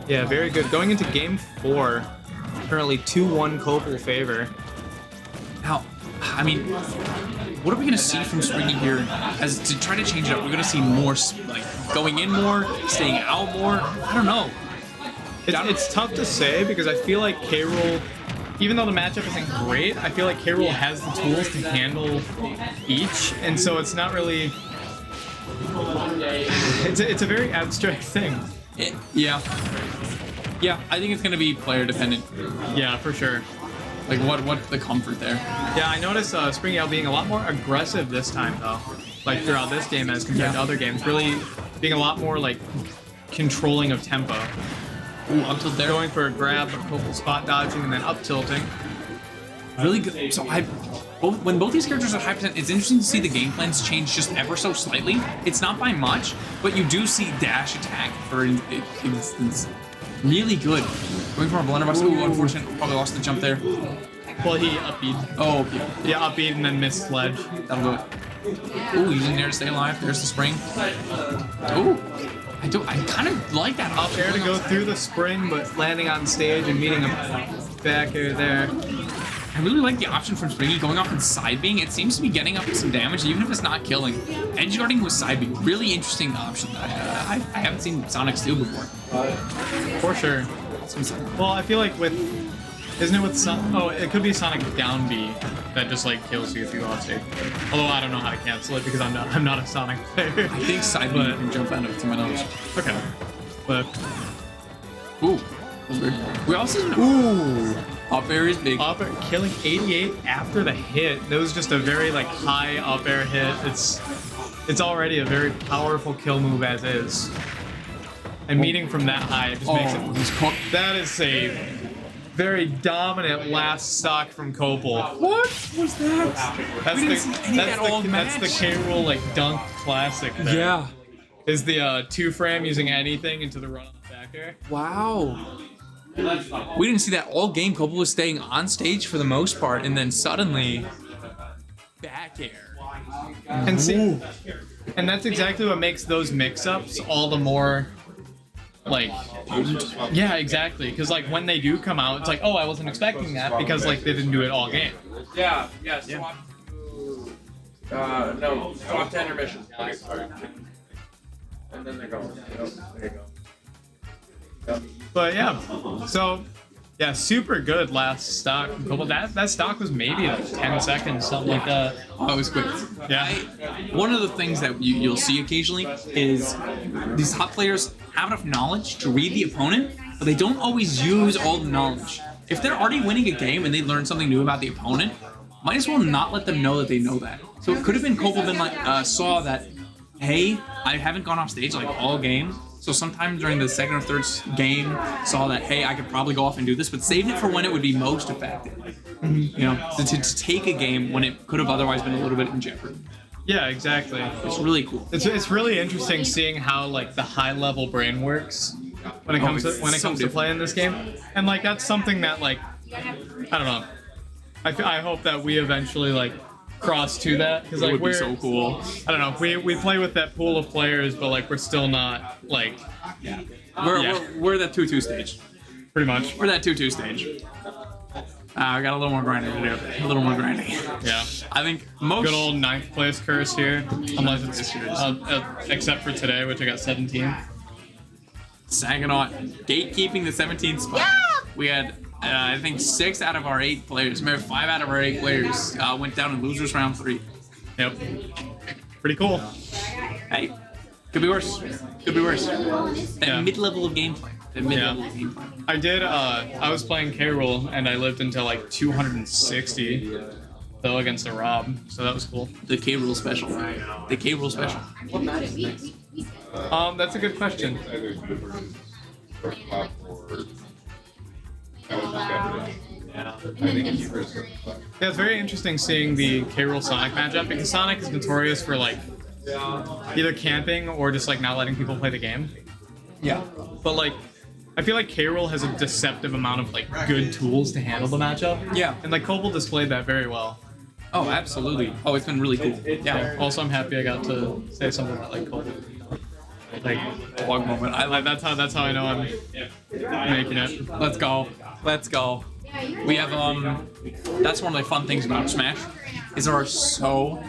Yeah, very good. Going into game 4, currently 2-1 Copel favor. Now, I mean, what are we gonna see from Springy here? As to try to change it up, we're gonna see more like going in more, staying out more. I don't know. It's tough to say because I feel like K-Rool, even though the matchup isn't great, I feel like K-Rool has the tools to handle each, and so it's not really. It's a very abstract thing. Yeah, I think it's gonna be player dependent. Yeah, for sure. Like what's the comfort there? Yeah, I noticed Springy L being a lot more aggressive this time though. Like throughout this game as compared to other games, really being a lot more like controlling of tempo. Ooh, up tilt there. Going for a grab, but Copel spot dodging and then up tilting. Really good. So when both these characters are high percent, it's interesting to see the game plans change just ever so slightly. It's not by much, but you do see dash attack, for instance. Really good. Going for a blunderbuss. Ooh, unfortunate. Probably lost the jump there. Well, he upbeat. Oh, yeah. Yeah, upbeat and then missed sledge. That'll do it. Ooh, using there to stay alive. There's the spring. Ooh. I kind of like that Up air to go through the spring, but landing on stage and meeting a back air there. I really like the option from Springy going off and side being. It seems to be getting up some damage, even if it's not killing. Edge guarding with side being, really interesting option that I haven't seen Sonic steal before. For sure. Well, I feel like isn't it with it could be Sonic down B that just like kills you if you go off stage. Although I don't know how to cancel it because I'm not a Sonic player. I think side B can jump out of it to my knowledge. Okay. But ooh, that was weird. We also up air is big. Up air killing 88 after the hit. That was just a very like high up air hit. It's already a very powerful kill move as is. And meeting from that high, it just makes it. That is a very dominant last stock from Copel. What was that? That's the K-Rool like dunk classic there. Yeah. Is the 2-frame using anything into the run on the back air. Wow. We didn't see that all game. Copel was staying on stage for the most part, and then suddenly back air. And see, and that's exactly what makes those mix-ups all the more like, yeah, exactly. Because like when they do come out, it's like, oh, I wasn't expecting that because like they didn't do it all game. Yeah. Swap to no, swap to intermission. Okay, sorry. And then they go. Yep, there you go. Yep. But yeah, so yeah, super good last stock. That stock was maybe like 10 seconds, something like that. Oh, it was quick. Yeah. One of the things that you'll see occasionally is these top players have enough knowledge to read the opponent, but they don't always use all the knowledge. If they're already winning a game and they learn something new about the opponent, might as well not let them know that they know that. So it could have been Copel been like saw that, hey, I haven't gone off stage like all game. So sometime during the second or third game, saw that, hey, I could probably go off and do this, but saved it for when it would be most effective. You know, to take a game when it could have otherwise been a little bit in jeopardy. Yeah, exactly. It's really cool. It's really interesting seeing how like the high level brain works when it comes to playing this game, and like that's something that like I don't know. I hope that we eventually like cross to that because like we're so cool. I don't know. We play with that pool of players, but like we're still not like we're that 2-2 stage. Pretty much. We're that 2-2 stage. I got a little more grinding to do. A little more grinding. Yeah. I think most good old 9th place curse here, unless it's except for today, which I got 17th. Saginaw gatekeeping the 17th spot. Yeah! We had I think 6 out of our 8 players, maybe 5 out of our 8 players went down in losers round 3. Yep. Pretty cool. Hey, could be worse. Could be worse. That mid-level of gameplay. I did. I was playing K-Rool and I lived until like 260, though against a Rob, so that was cool. The K-Rool special. The K-Rool special. What match? That's a good question. Yeah, it's very interesting seeing the K-Rool Sonic matchup because Sonic is notorious for like either camping or just like not letting people play the game. Yeah. But like, I feel like K-Rool has a deceptive amount of like good tools to handle the matchup. Yeah. And like Copel displayed that very well. Oh, absolutely. Oh, it's been really cool. Yeah. Also, I'm happy I got to say something about like Copel. Like plug moment. I like that's how I know I'm making it. Let's go. Let's go. We have that's one of the fun things about Smash is there are so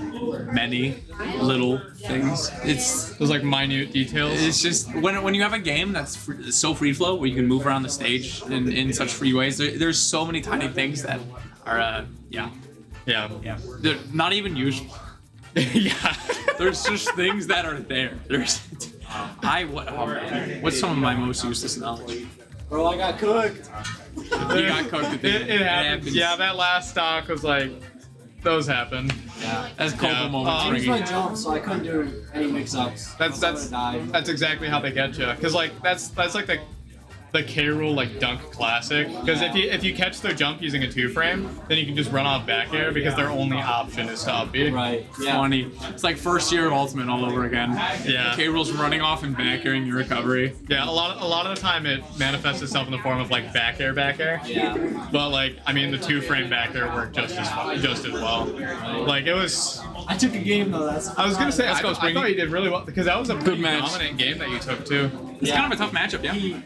many little things. It's those like minute details. It's just when you have a game that's so free flow where you can move around the stage in such free ways. There's so many tiny things that are yeah. They're not even useful. Yeah. There's just things that are there. There's what's some of my most useless knowledge? Bro, I got cooked. You got cooked. It happens. Yeah, that last stock was like, those happen. Yeah. That's Copel moment. I used my jump, so I couldn't do any mix-ups. That's exactly how they get you. Cause like that's like the K-Rool like dunk classic. Because if you catch their jump using a 2-frame, then you can just run off back air because their only option is to up B. Right. Yeah. Funny. It's like first year of Ultimate all over again. Yeah. K-Rool's running off and back airing your recovery. Yeah. A lot of the time it manifests itself in the form of like back air. Yeah. But like I mean the 2-frame back air worked just as well. Like it was. I took a game though. I was gonna say I thought you did really well because that was a pretty match. dominant game that you took too. It's kind of a tough matchup. Yeah.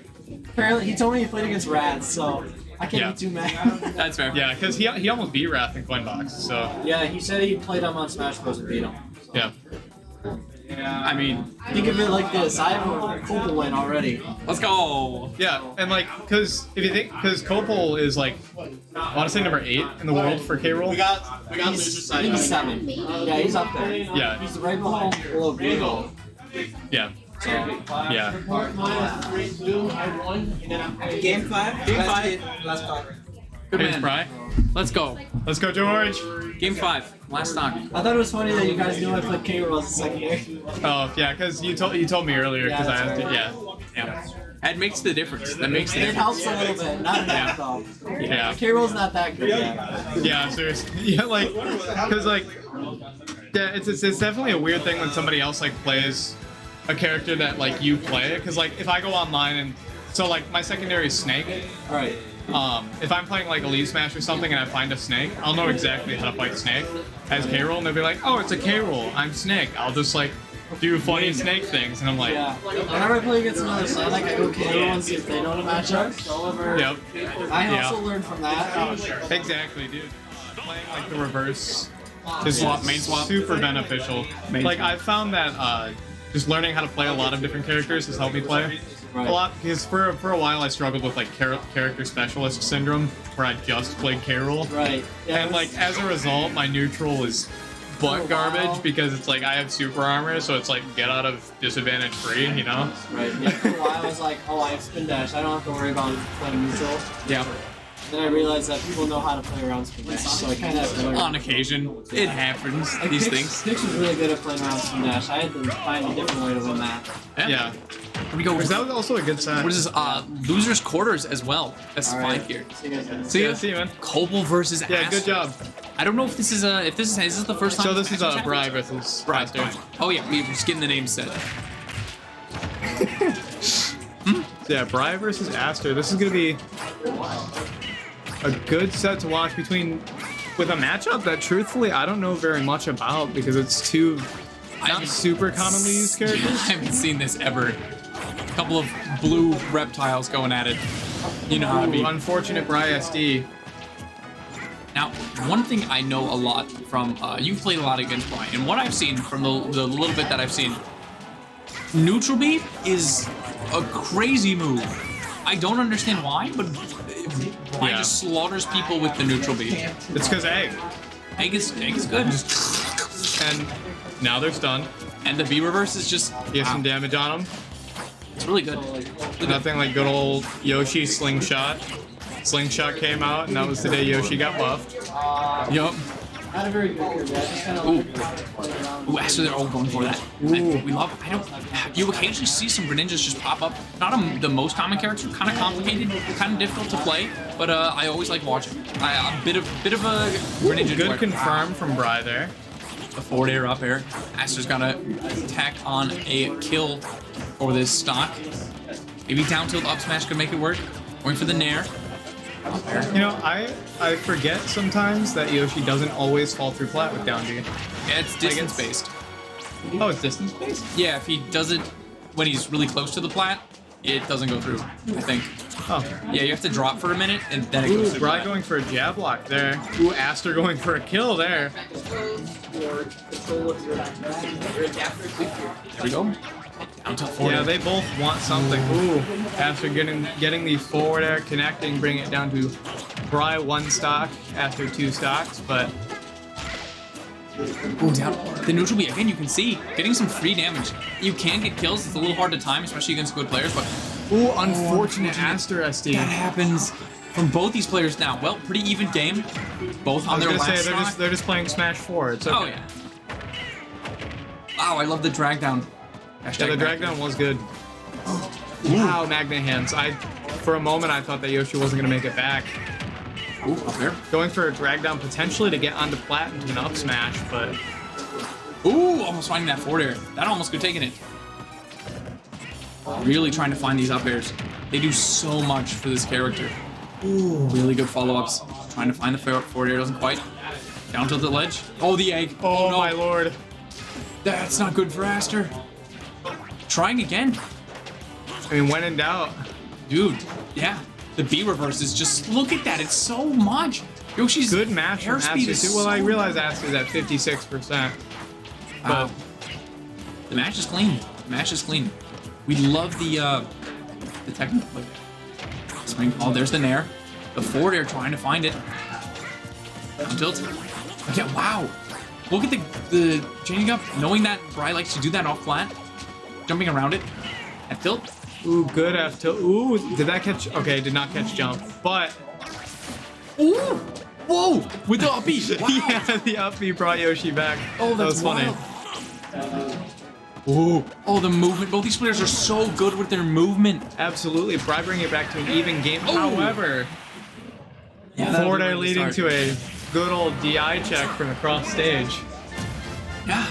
Apparently, he told me he played against Rad, so I can't be too mad. That's fair. Yeah, because he almost beat Wrath in Coinbox, so. Yeah, he said he played him on Smash Bros. And beat him. So. Yeah. I mean, think of it like this. I have a Copel win already. Let's go. Yeah, and like, because Copel is like, I want to say number 8 in the world for K-Rool. We got loser side. He's 7. Yeah, he's up there. Yeah. He's right below Beagle. Yeah. So, yeah. Game 5. Last talk. Good Hey, man. Spry. Let's go. Let's go, George. Game 5. Last talk. I thought it was funny that you guys knew I played K-Rool as a secondary. Oh yeah, because you told me earlier because I asked it. Yeah. That makes the difference. That makes the It difference. helps a little bit. Not enough though. Yeah. K-Rool's not that good yet. Yeah, seriously. Yeah, like, because like, yeah, it's definitely a weird thing when somebody else like plays a character that like you play. Because like if I go online and so like my secondary is Snake. Right. If I'm playing like Elite Smash or something and I find a Snake, I'll know exactly how to fight Snake as K-Rool, and they'll be like, "Oh, it's a K-Rool. I'm Snake." I'll just like do funny Snake things, and I'm like, Yeah. Whenever I play against another Sonic, I go K-Rool and see if they know the matchup. However, Yep. I also learned from that. Exactly, dude. Playing like the reverse is main swap. super beneficial. Like I've found that just learning how to play a lot of different characters has helped me play Right. a lot. Because for a while I struggled with like character specialist syndrome, where I just played K-Rool. Right. Yeah, And like as a result, my neutral is butt garbage because it's like I have super armor, so it's like get out of disadvantage free, you know? Right. Yeah, for a while I was like, oh, I have spin dash. I don't have to worry about playing neutral. Yeah. Then I realized that people know how to play around Spin Dash, so I kind of have to learn. On occasion, it happens. Like These Pix- things. Pix was really good at playing around Spin Dash. I had to find a different way to win that. Yeah. Here we go. Because that was also a good set. What is this? Losers quarters as well. That's All right. 5 here. See you guys later. See ya. Yeah, see you, man. Copal versus Yeah, Aster. good job. I don't know if this is is this the first time. So this is Smash Bri happens? versus Bri. Aster. Oh yeah, we're just getting the names set. So yeah, Bri versus Aster. This is gonna be a good set to watch with a matchup that truthfully I don't know very much about because it's two not super commonly used characters. I haven't seen this ever. A couple of blue reptiles going at it. You know how it be. Unfortunate Bri SD. Now, one thing I know a lot from, you've played a lot against Bri, and what I've seen from the little bit that I've seen, Neutral B is a crazy move. I don't understand why, but Bri just slaughters people with the Neutral B. It's because Egg. Egg is good. And now they're stunned. And the B reverse is just... He has some damage on him. It's really good. Nothing like good old Yoshi Slingshot. Slingshot came out, and that was the day Yoshi got buffed. Yup. Not a very good character. I just kind of Ooh, actually they're all going for that. We love it. You occasionally see some Greninjas just pop up. Not the most common character, kind of complicated, kind of difficult to play, but I always like watching. A bit of a Greninja. Good confirm from Bri there. The forward air up air. Aster's gonna tack on a kill for this stock. Maybe down tilt up smash could make it work. Going for the nair. Up air. You know, I forget sometimes that Yoshi doesn't always fall through flat with down D. Yeah, it's distance based. Oh, it's distance based? Yeah, if he does it when he's really close to the plat, it doesn't go through, I think. Oh. Yeah, you have to drop for a minute and then it goes Ooh, through. Bri going for a jab block there. Ooh, Aster going for a kill there. There we go. Down to forward. Yeah, they both want something. Ooh, Aster getting the forward air connecting, bringing it down to Bri 1 stock, Aster 2 stocks, but Ooh, down. The neutral B, again, you can see, getting some free damage. You can get kills, it's a little hard to time, especially against good players, but... Ooh, unfortunate Aster SD. That happens from both these players now. Well, pretty even game. Both on their I was gonna last say, stock. they're just playing Smash 4. It's okay. Oh, yeah. Wow, I love the drag down. Yeah, the drag down was good. Wow, Magnet Hands. For a moment, I thought that Yoshi wasn't gonna make it back. Ooh, up there. Going for a drag down potentially to get onto plat into an up smash, but ooh, almost finding that forward air. That almost could have taken it. Really trying to find these up airs. They do so much for this character. Ooh, really good follow-ups. Trying to find the forward air, doesn't quite. Down to the ledge. Oh, the egg. Oh, no. my lord. That's not good for Aster. Trying again. I mean, when in doubt. Dude, yeah. The B reverse is just, look at that, it's so much. Yoshi's good match from airspeed Aster is too. Well, I so realize Aster's at 56%. But the match is clean. The match is clean. We love the technical play. Spring. Oh, there's the nair. The forward air trying to find it. Down tilt. Yeah, wow. Look at the changing up, knowing that Bri likes to do that off flat. Jumping around it. At tilt. Ooh, good F tilt. Ooh, did that catch? Okay, did not catch jump, but. Ooh! Whoa! With the up B. Wow. Yeah, the up B brought Yoshi back. Oh, that was funny. Ooh. Oh, the movement. Both these players are so good with their movement. Absolutely. Bri bringing it back to an even game. Oh. However, forward air leading to a good old DI check from across stage. Yeah,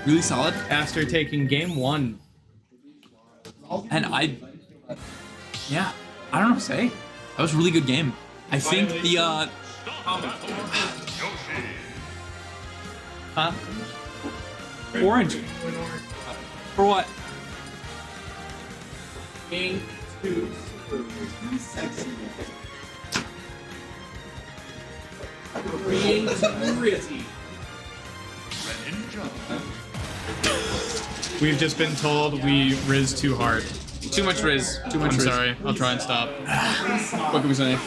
really solid. Aster taking game 1. And yeah, I don't know what to say. That was a really good game. I think the, huh? Orange. For what? Game 2. Sexy. Being gritty. We've just been told we Riz too hard. Too much Riz. Too much I'm Riz. sorry. I'll try and stop. What can we say?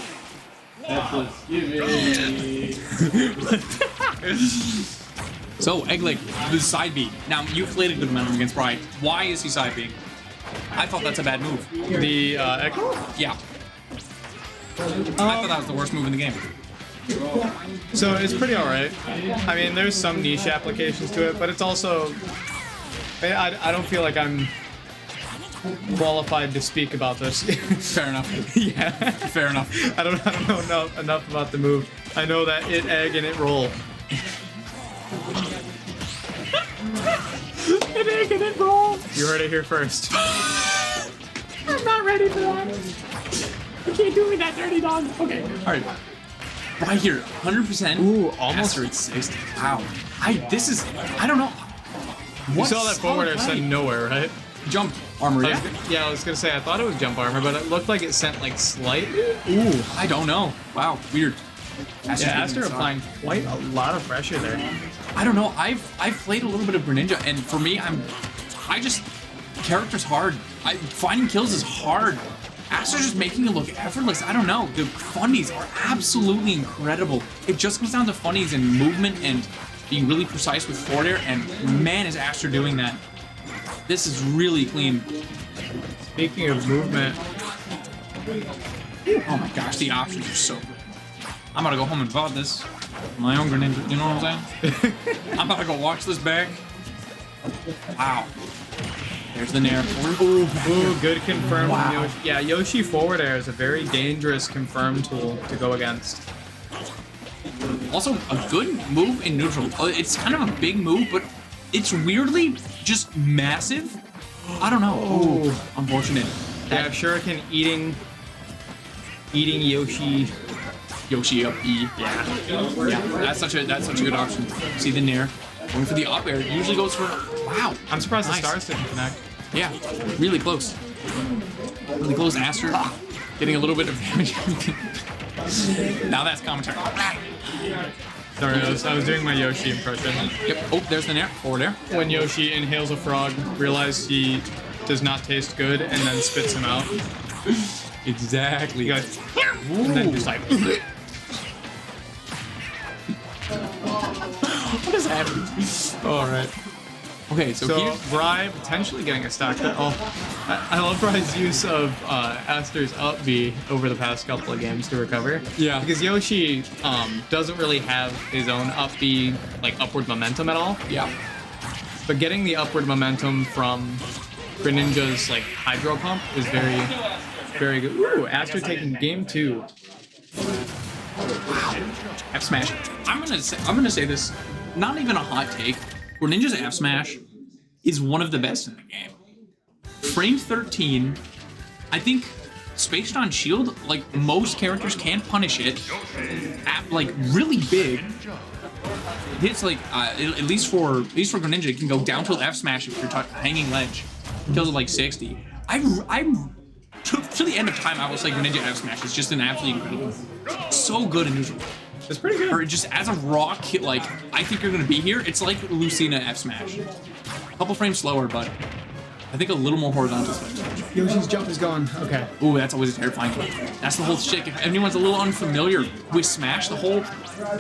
That was giving. So, Eggleg, the side B. Now, you've played a good amount against Bri. Why is he side B? I thought that's a bad move. The Echo? Yeah. I thought that was the worst move in the game. So it's pretty alright. I mean, there's some niche applications to it, but it's also... I don't feel like I'm qualified to speak about this. Fair enough. Yeah. Fair enough. I don't know enough about the move. I know that it egg and it roll. It egg and it roll. You heard it here first. I'm not ready for that. You can't do me that dirty dog. Okay. All right. Right here, 100%. Ooh, almost. Asteroid 60. Wow. I don't know. You saw that forward air sent nowhere, right? Jump armor, yeah? Yeah, I was gonna say, I thought it was jump armor, but it looked like it sent like slight. Ooh, I don't know. Wow, weird. Aster applying quite a lot of pressure there. I don't know. I've played a little bit of Greninja, and for me, character's hard. Finding kills is hard. Aster's just making it look effortless. I don't know. The funnies are absolutely incredible. It just comes down to funnies and movement and being really precise with forward air, and man, is Aster doing that. This is really clean. Speaking of movement. Oh my gosh, the options are so good. I'm about to go home and VOD this. My own Greninja, you know what I'm saying? I'm about to go watch this back. Wow. There's the Nair. Ooh, good confirmed. Wow. Yoshi. Yeah, Yoshi forward air is a very dangerous confirm tool to go against. Also, a good move in neutral. It's kind of a big move, but it's weirdly just massive. I don't know. Oh, unfortunate. Yeah, Shuriken eating Yoshi. Yoshi up E. Yeah. That's such a good option. See the Nair. Going for the up air. Usually goes for... Wow. I'm surprised nice. The stars didn't connect. Yeah, really close. Really close. Aster getting a little bit of damage. Now that's commentary. Sorry, I was doing my Yoshi impression. Yep. Oh, there's the Nair. Forward air. When Yoshi inhales a frog, realizes he does not taste good, and then spits him out. Exactly. You guys, and then just like... What is happening? All right. Okay, so Bri potentially getting a stock. Oh, I love Bri's use of Aster's up B over the past couple of games to recover. Yeah. Because Yoshi doesn't really have his own up B, like upward momentum at all. Yeah. But getting the upward momentum from Greninja's like Hydro Pump is very, very good. Ooh, Aster taking game 2. Wow. F smash. I'm gonna say this. Not even a hot take. Greninja's F smash is one of the best in the game. Frame 13. I think spaced on shield, like most characters can't punish it. Like really big. Hits like at least for Greninja, it can go down to F smash if you're hanging ledge. Kills at like 60. I'm to the end of time, I will say Greninja F smash is just an absolutely incredible. So good in neutral. It's pretty good. Or just as a raw kit, like I think you're gonna be here. It's like Lucina F smash. A couple frames slower, but I think a little more horizontal. Yoshi's jump is gone. Okay. Ooh, that's always a terrifying one. That's the whole shtick. If anyone's a little unfamiliar with Smash, the whole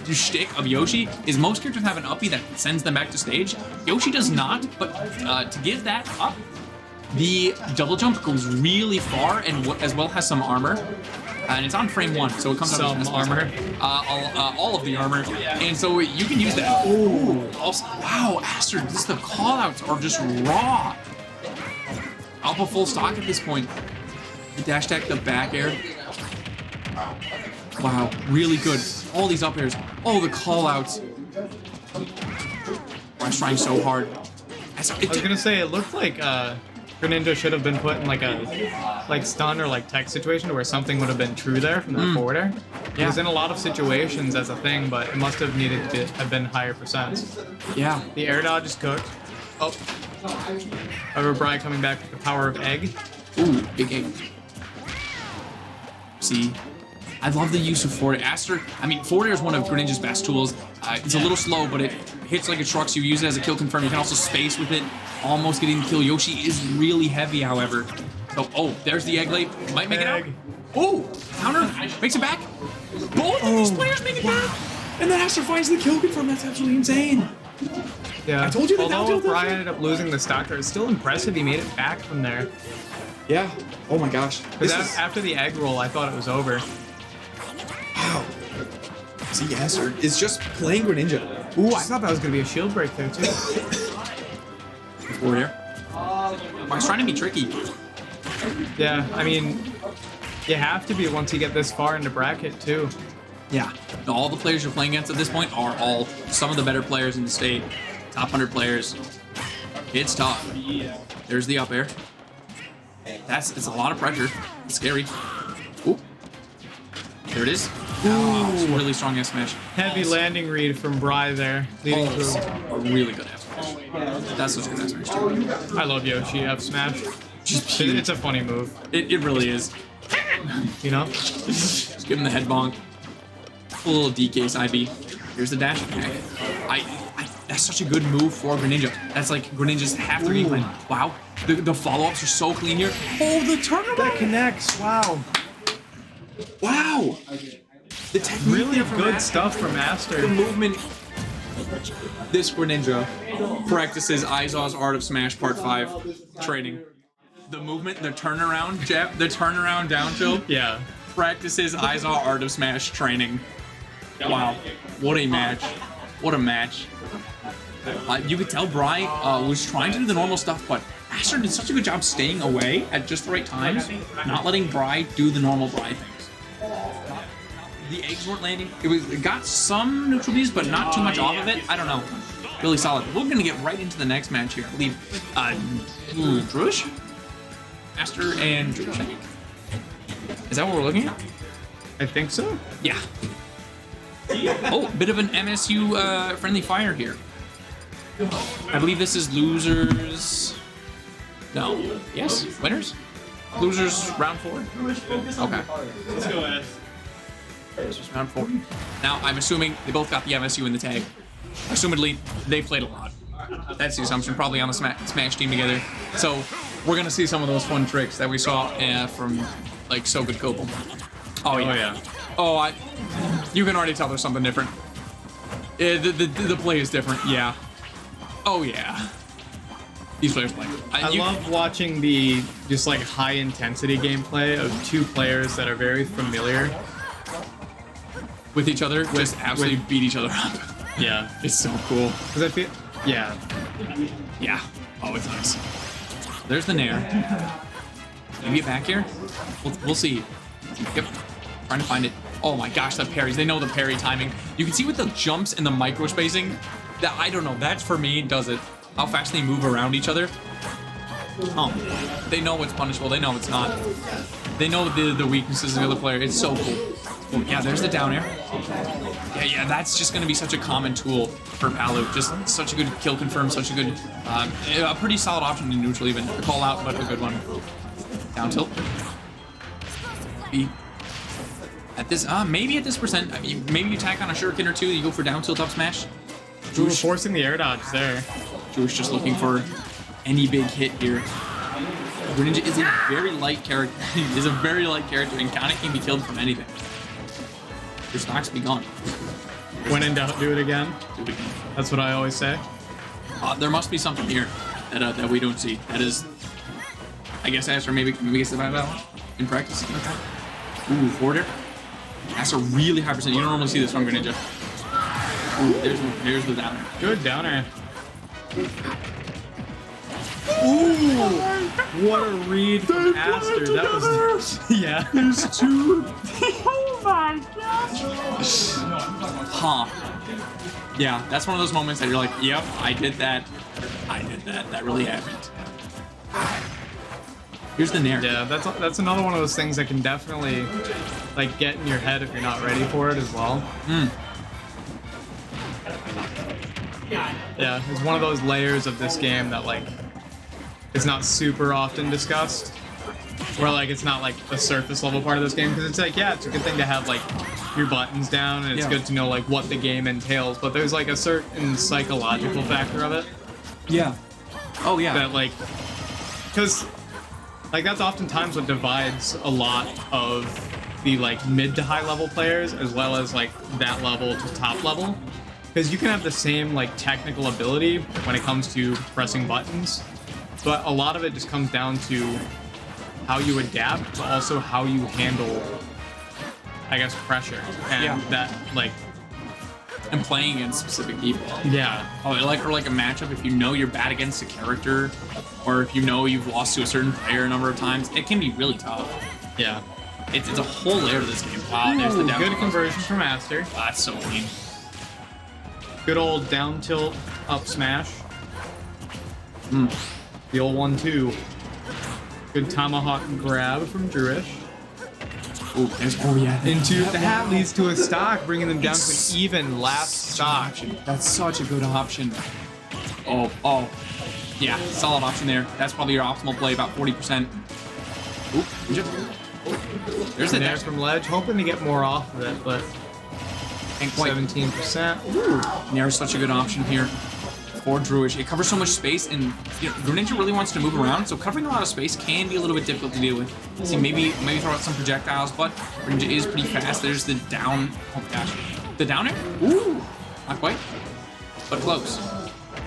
shtick of Yoshi is most characters have an uppie that sends them back to stage. Yoshi does not, but to give that up, the double jump goes really far and as well has some armor. And it's on frame 1, so it comes out as armor. All of the armor. And so you can use that. Ooh. Also, wow, Aster, the callouts are just raw. Up a full stock at this point. The dash attack, the back air. Wow, really good. All these up airs. Oh, the callouts. I'm trying so hard. I was gonna say, it looked like Greninja should have been put in like a stun or like tech situation where something would have been true there from that forward air. It was in a lot of situations as a thing, but it must have needed to have been higher percents. Yeah. The air dodge is cooked. Oh. However, Bri coming back with the power of egg. Ooh, big egg. See, I love the use of forward air. I mean, forward air is one of Greninja's best tools. It's a little slow, but it hits like it trucks. You use it as a kill confirm. You can also space with it, almost getting the kill. Yoshi is really heavy, however. So, oh, there's the egg late. Might make it out. Oh, counter, makes it back. Both of these players make it back. And then Aster finds the kill confirm. That's absolutely insane. Yeah, I told you that. Although Bri ended up losing the stock, it's still impressive he made it back from there. Yeah. Oh my gosh. Because after the egg roll, I thought it was over. see Aster is just playing Greninja. Ooh, I thought that was going to be a shield break there, too. Forward air. He's trying to be tricky. Yeah, I mean, you have to be once you get this far into bracket, too. Yeah. All the players you're playing against at this point are all some of the better players in the state. Top 100 players. It's tough. There's the up air. It's a lot of pressure. It's scary. Ooh. There it is. Oh, it's a really strong F smash. Heavy landing read from Bry there. Leading through. A really good F smash. That's such a good F smash too. I love Yoshi F smash. It's a funny move. It really is. You know? Just give him the head bonk. A little DK side B. Here's the dash attack. That's such a good move for Greninja. That's like Greninja's half their game plan. Wow. The follow-ups are so clean here. Oh, the turnaround! That connects. Wow. Wow. The technique really good stuff from Aster. The movement. This Greninja practices Izaw's Art of Smash Part 5 training. The movement, the turnaround jab, the turnaround down tilt. Yeah. Practices Izaw Art of Smash training. Wow. What a match. What a match. You could tell Bry was trying to do the normal stuff, but Aster did such a good job staying away at just the right times, not letting Bry do the normal Bry things. The eggs weren't landing. It got some neutral Bs, but not too much off of it. I don't know. Really solid. We're gonna get right into the next match here. I believe Druish? Aster and Druish, I think. Is that what we're looking at? I think so. Yeah. Oh, bit of an MSU friendly fire here. I believe this is losers. No. Yes. Winners. Losers round 4. Okay. Let's go ahead. Losers round 4. Now I'm assuming they both got the MSU in the tag. Assumedly they played a lot. That's the assumption. Probably on the Smash team together. So we're gonna see some of those fun tricks that we saw from like So Good Copel. Oh yeah. Oh, you can already tell there's something different. The play is different. Yeah. Oh yeah. These players play. I love watching the just like high intensity gameplay of two players that are very familiar with each other. Just absolutely beat each other up. Yeah. It's so cool. Because I feel. Yeah. Yeah. Oh, it's nice. There's the Nair. Can we get back here? We'll see. Yep. Trying to find it. Oh my gosh, the parries. They know the parry timing. You can see with the jumps and the micro spacing, that I don't know. That's for me, does it. How fast they move around each other. Oh, they know what's punishable. They know it's not. They know the weaknesses of the other player. It's so cool. Oh, yeah, there's the down air. Yeah, that's just going to be such a common tool for Palu. Just such a good kill confirm, such a good, a pretty solid option in neutral even. A call out, but a good one. Down tilt. B. At this, maybe at this percent, I mean, maybe you tack on a shuriken or two, you go for down tilt up smash. We're forcing the air dodge there. Jewish just looking for any big hit here. Greninja is a very light character. Is a very light character and kind of can be killed from anything. Your stocks be gone. When in doubt, do it again. Do it again. That's what I always say. There must be something here that we don't see. That is, I guess, Aster maybe gets the battle in practice. Ooh, forward air. That's a really high percent. You don't normally see this from Greninja. Ooh, there's the downer. Good downer. Ooh! What a read from Aster. That was yeah. There's two. Oh my gosh. Huh. Yeah, that's one of those moments that you're like, yep, I did that. I did that. That really happened. Here's the Nair. Yeah, that's another one of those things that can definitely like get in your head if you're not ready for it as well. Yeah, it's one of those layers of this game that like is not super often discussed. Where like it's not like a surface level part of this game, because it's like, yeah, it's a good thing to have like your buttons down and it's good to know like what the game entails, but there's like a certain psychological factor of it. Yeah. Oh yeah. That like, because like that's oftentimes what divides a lot of the like mid to high level players as well as like that level to top level. Because you can have the same like technical ability when it comes to pressing buttons, but a lot of it just comes down to how you adapt, but also how you handle, I guess, pressure. And that like and playing against specific people. Yeah. Oh, like or like a matchup. If you know you're bad against a character, or if you know you've lost to a certain player a number of times, it can be really tough. Yeah. It's a whole layer to this game. Wow, there's the down good tilt. conversion from Aster. That's so clean. Good old down tilt, up smash. The old 1-2. Good tomahawk grab from Druish. Oh yeah. Into that leads to a stock, bringing them down to an even last stock. That's such a good option. Oh. Yeah, solid option there. That's probably your optimal play, about 40%. There's the Nair dash from ledge, hoping to get more off of it, but and quite 17%. Nair is such a good option here for Druish. It covers so much space, and Greninja really wants to move around, so covering a lot of space can be a little bit difficult to deal with. See, maybe throw out some projectiles, but Greninja is pretty fast. There's the down. Oh my gosh, the down air. Ooh, not quite, but close.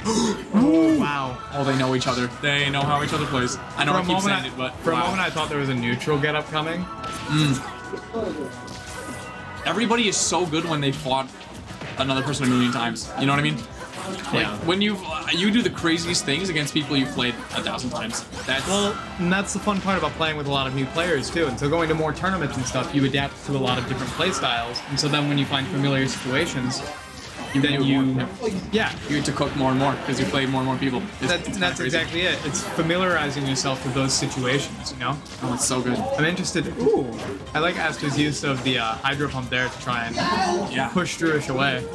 Oh, wow. Oh, they know each other. They know how each other plays. I know I keep saying it, but for a wow. moment I thought there was a neutral getup coming. Everybody is so good when they fought another person a million times. You know what I mean? Like when you do the craziest things against people you've played 1,000 times. And that's the fun part about playing with a lot of new players too. And so going to more tournaments and stuff, you adapt to a lot of different play styles. And so then when you find familiar situations, you get to cook more and more because you play more and more people. That's exactly it. It's familiarizing yourself with those situations, you know? Oh, it's so good. I'm interested. Ooh, I like Aster's use of the Hydro Pump there to try and push Druish away.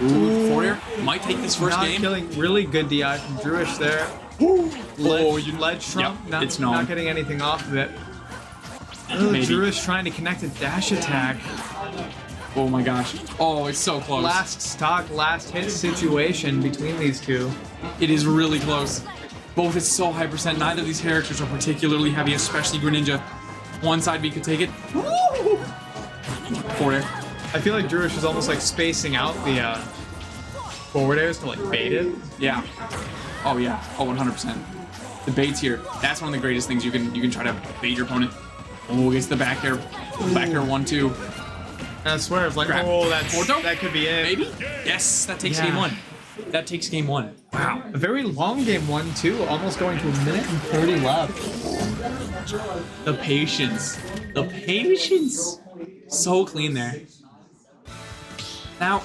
Ooh, Fortier might take this first not game. Killing really good DI from Druish there. Ledge trump, it's not getting anything off of it. Maybe. Druish trying to connect a dash attack. Oh my gosh. Oh, it's so close. Last stock, last hit situation between these two. It is really close. Both is so high percent. Neither of these characters are particularly heavy, especially Greninja. One side B could take it. Forward air. I feel like Druish is almost like spacing out the forward airs to like bait it. Yeah. Oh yeah. Oh, 100%. The baits here. That's one of the greatest things you can try to bait your opponent. Oh, gets the back air. Back air 1-2. And I swear it's like, Grab. that could be it. Maybe? Yes, that takes game one. That takes game one. Wow. A very long game one too, almost going to 1 minute and 30 left. The patience. The patience. So clean there. Now,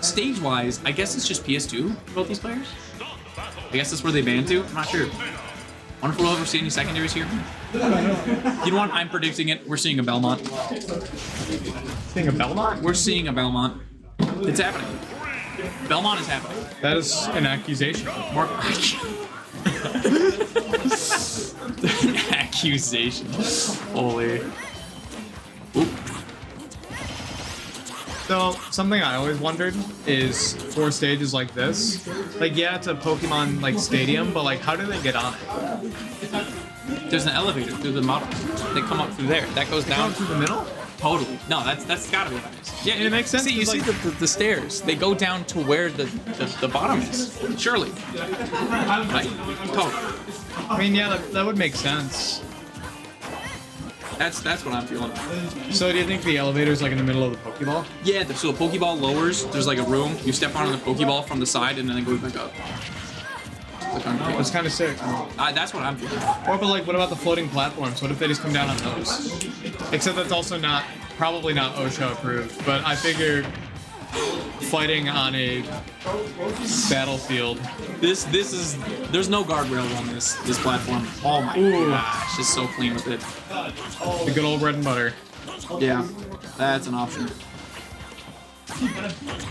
stage-wise, I guess it's just PS2 for both these players? I guess that's where they banned to? I'm not sure. Wonder if we'll ever see any secondaries here. You know what? I'm predicting it. We're seeing a Belmont. Seeing a Belmont? We're seeing a Belmont. It's happening. Belmont is happening. That is an accusation. More accusation. Holy. Oop. So, something I always wondered is for stages like this, like, yeah, it's a Pokemon, like, stadium, but, like, how do they get on it? There's an elevator through the model. They come up through there. That goes down through the middle? Totally. No, that's gotta be what it is. Yeah, it makes sense. See, you see the stairs. They go down to where the bottom is. Surely. Right? Totally. I mean, yeah, that would make sense. That's what I'm feeling. So do you think the elevator's like in the middle of the Pokeball? Yeah, so the Pokeball lowers, there's like a room, you step onto the Pokeball from the side and then it goes back up. It's kind of sick. That's what I'm feeling. Or but like, what about the floating platforms? What if they just come down on those? Except that's also probably not OSHA approved, but I figure fighting on a battlefield. There's no guardrail on this platform. Oh my gosh, it's so clean with it. The good old bread and butter. Yeah, that's an option.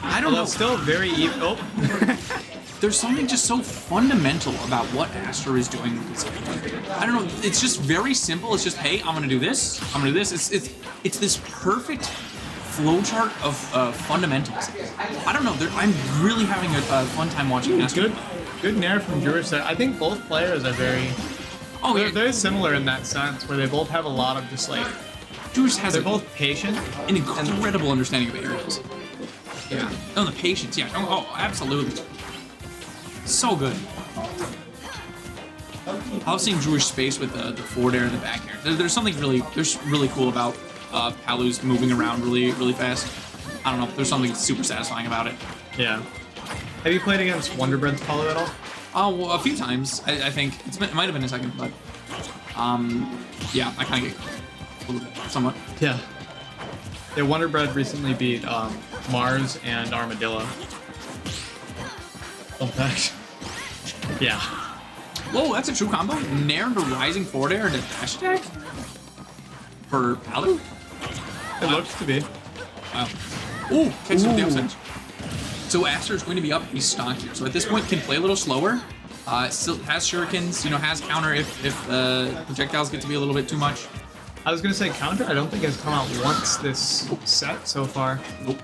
I don't know. Still very even. Oh. There's something just so fundamental about what Aster is doing with this game. I don't know. It's just very simple. It's just, hey, I'm gonna do this. I'm gonna do this. It's this perfect flowchart of fundamentals. I don't know. I'm really having a fun time watching Aster. Good Nair from Druish. I think both players are they're very similar in that sense, where they both have a lot of just like. Druish has. They're both patient, an incredible understanding of areas. Yeah. Oh, the patience. Yeah. Oh, absolutely. So good. I was seeing Druish space with the forward air and the back air. There's something really cool about Palu's moving around really fast. I don't know. There's something super satisfying about it. Yeah. Have you played against Wonder Bread's Paulo at all? Oh, well, a few times. I think it might have been a second, but yeah, I kind of get a little bit, somewhat. Yeah. Yeah, Wonder Bread recently beat Mars and Armadillo. Fun fact. Yeah. Whoa, that's a true combo. Nair into rising forward air into dash attack for Palu. It looks to be. Wow. Ooh, catches with the upside. So Aster is going to be up. He's stocked here. So at this point, can play a little slower. Still has shurikens. You know, has counter if projectiles get to be a little bit too much. I was gonna say counter. I don't think has come out once this set so far. Nope.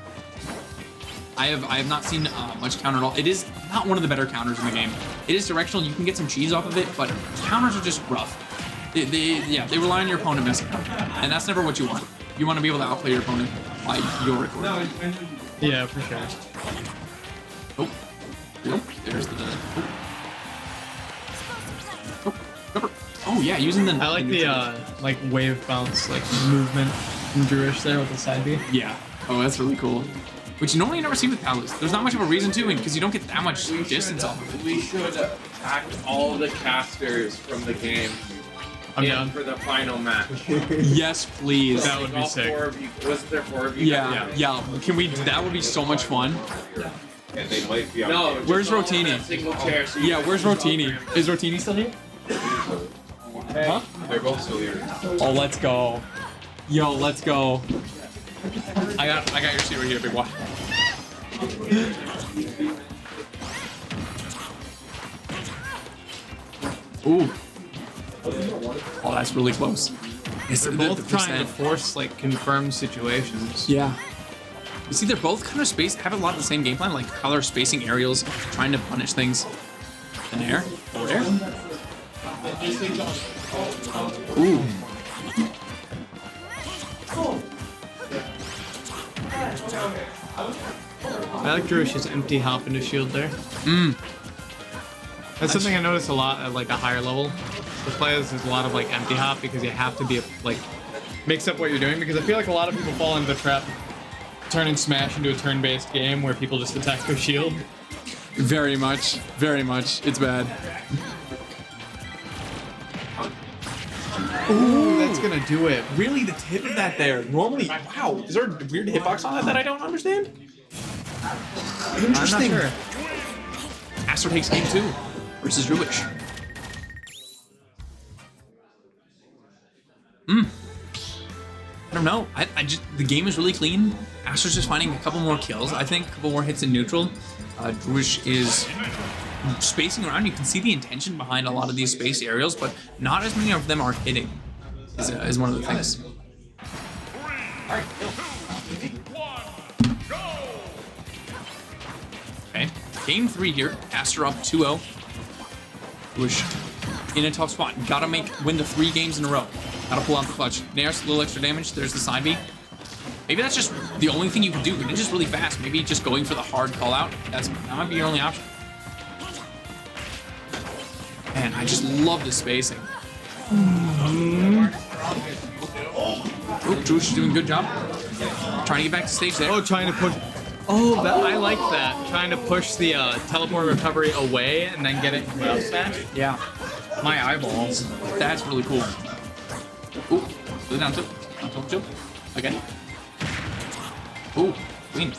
I have not seen much counter at all. It is not one of the better counters in the game. It is directional. You can get some cheese off of it, but counters are just rough. They rely on your opponent messing up, and that's never what you want. You want to be able to outplay your opponent by your record. Yeah, for sure. Oh, nope. There's the. Oh yeah, using the. I like the like wave bounce like movement from Druish there with the side B. Yeah. Oh, that's really cool. Which you normally never see with Palus. There's not much of a reason to, because you don't get that much distance off of it. We should pack all the casters from the game in for the final match. Yes, please. That would be sick. Wasn't there 4 of you? Yeah. Can we? That would be so much fun. And they might be. No. Where's Rotini? Single chair. So Yeah, where's Rotini? Is Rotini still here? Huh? They're both still here. Oh, let's go. Yo, let's go. I got your seat right here, big boy. Ooh. Oh, that's really close. They're both trying to force like confirmed situations. Yeah. You see, they're both kind of have a lot of the same game plan, like how they're spacing aerials, trying to punish things. In air, forward air. Ooh. I like Druish's empty hop into shield there. That's something I noticed a lot at like a higher level. With players, there's a lot of like empty hop because you have to be like mix up what you're doing, because I feel like a lot of people fall into the trap turning Smash into a turn-based game where people just attack their shield. Very much. It's bad. Ooh, that's gonna do it. Really, the tip of that there. Normally, wow. Is there a weird hitbox on that I don't understand? Interesting. I'm not sure. Aster takes game 2 versus Druish. I don't know. I just the game is really clean. Aster's just finding a couple more kills. I think a couple more hits in neutral. Druish is spacing around. You can see the intention behind a lot of these space aerials, but not as many of them are hitting. Is one of the things. Okay, game 3 here. Aster up 2-0. Druish in a tough spot. Gotta win the 3 games in a row. Gotta pull out the clutch. Nair's a little extra damage. There's the side B. Maybe that's just the only thing you can do. It's just really fast. Maybe just going for the hard call out. That might be your only option. Man, I just love the spacing. Oh, Druish is doing a good job. Trying to get back to stage there. Oh, trying to push. Oh, I like that. Trying to push the teleport recovery away and then get it into the up smash. Yeah. My eyeballs. That's really cool. Ooh, really down tilt. Down tilt. Again. Ooh, clean.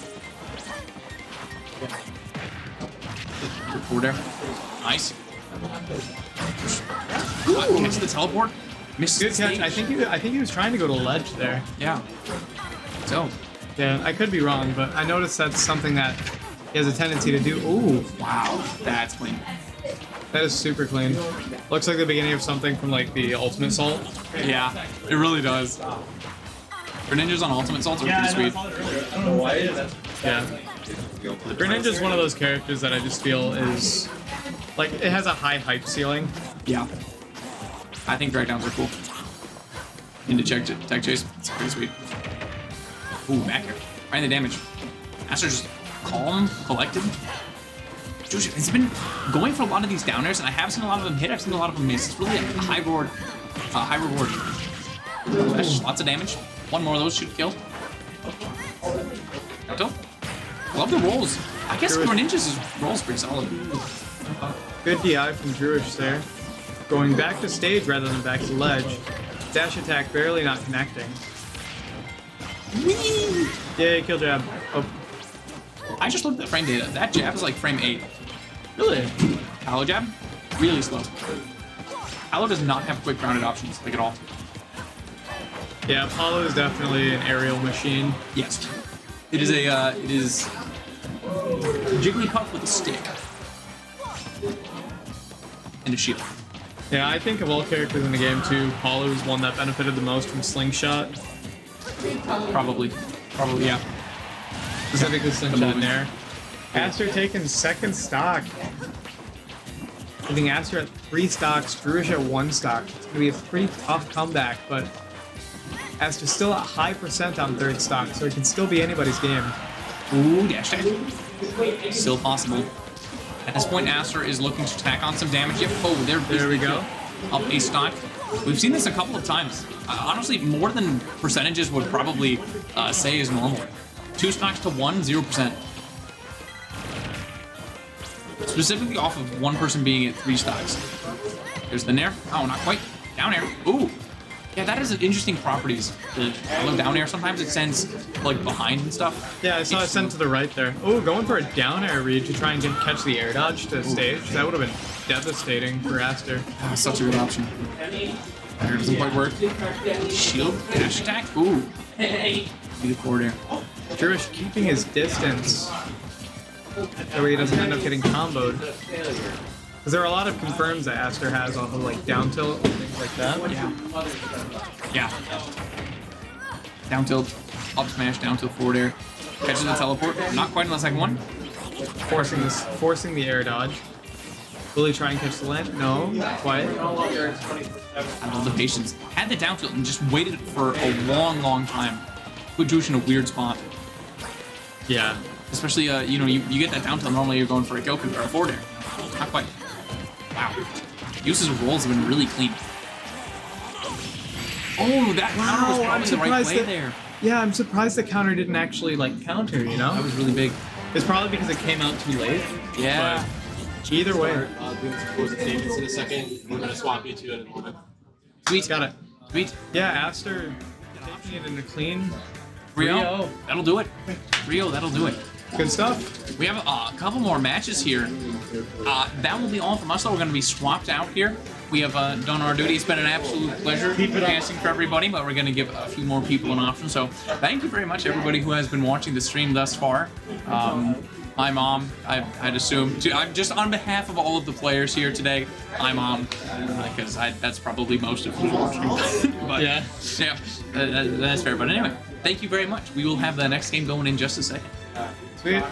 Good forward there. Nice. Catch the teleport. Misses Good the catch. stage. I think he was trying to go to ledge there. Yeah. So. Yeah, I could be wrong, but I noticed that's something that he has a tendency to do. Ooh. Wow. That's clean. That is super clean. Looks like the beginning of something from like the Ultimate Salt. Yeah, it really does. Greninjas on Ultimate Salts are pretty sweet. Yeah. Greninja is one of those characters that I just feel is like it has a high hype ceiling. Yeah. I think drag downs are cool. Into tech chase, it's pretty sweet. Ooh, back here. Find the damage. Aster just calm, collected. It's been going for a lot of these down airs, and I have seen a lot of them hit. I've seen a lot of them miss. It's really a high reward. Lots of damage. One more of those should kill. Love the rolls. I guess Greninja's rolls pretty solid. Good DI from Druish there. Going back to stage rather than back to ledge. Dash attack barely not connecting. Whee! Yay, kill jab. Oh. I just looked at the frame data. That jab is like frame 8. Really? Hollow jab? Really slow. Hollow does not have quick grounded options, like at all. Yeah, Apollo is definitely an aerial machine. Yes. It is Jigglypuff with a stick. And a shield. Yeah, I think of all characters in the game too, Apollo is one that benefited the most from Slingshot. Probably, yeah. Specifically Slingshot and Nair. Aster taking second stock. I think Aster at 3 stocks, Druish at 1 stock. It's going to be a pretty tough comeback, but Aster's still at high percent on 3rd stock, so it can still be anybody's game. Ooh, dash attack. Still possible. At this point, Aster is looking to tack on some damage. Yep. Oh, there we go. Up a stock. We've seen this a couple of times. Honestly, more than percentages would probably say is normal. 2 stocks to 1, 0%. Specifically off of one person being at 3 stocks. There's the Nair. Oh, not quite. Down air. Ooh. Yeah, that is interesting properties. The down air, sometimes it sends like behind and stuff. Yeah, I saw it sent to the right there. Oh, going for a down air read to try and catch the air dodge to stage. That would have been devastating for Aster. Such a good option. Air doesn't quite work. Shield, dash attack. Ooh. Be the forward air. Druish keeping his distance. That way he doesn't end up getting comboed. Because there are a lot of confirms that Aster has off of like down tilt and things like that. Yeah. Down tilt, up smash, down tilt, forward air. Catches the teleport. Not quite in the second one. Forcing the air dodge. Will he try and catch the land? No, not quite. I love the patience. Had the down tilt and just waited for a long, long time. Put Druish in a weird spot. Yeah. Especially, you know, you get that down tilt, normally you're going for a Goku or a forward air. Not quite. Wow. Uses of rolls have been really clean. Oh, that counter was probably the right play there. Yeah, I'm surprised the counter didn't actually like counter, you know? That was really big. It's probably because it came out too late. Yeah. But either way. Doing some closing statements in a second. We're going to swap you two in a moment. Sweet. Got it. Sweet. Yeah, Aster taking it in a clean 3-0. That'll do it. 3-0, that'll do it. Good stuff. We have a couple more matches here. That will be all from us, though. We're going to be swapped out here. We have done our duty. It's been an absolute pleasure dancing for everybody, but we're going to give a few more people an option. So thank you very much, everybody who has been watching the stream thus far. My mom, I'd assume. I'm just on behalf of all of the players here today. My mom, because that's probably most of who's watching. But yeah, that's fair. But anyway, thank you very much. We will have the next game going in just a second. Sweet.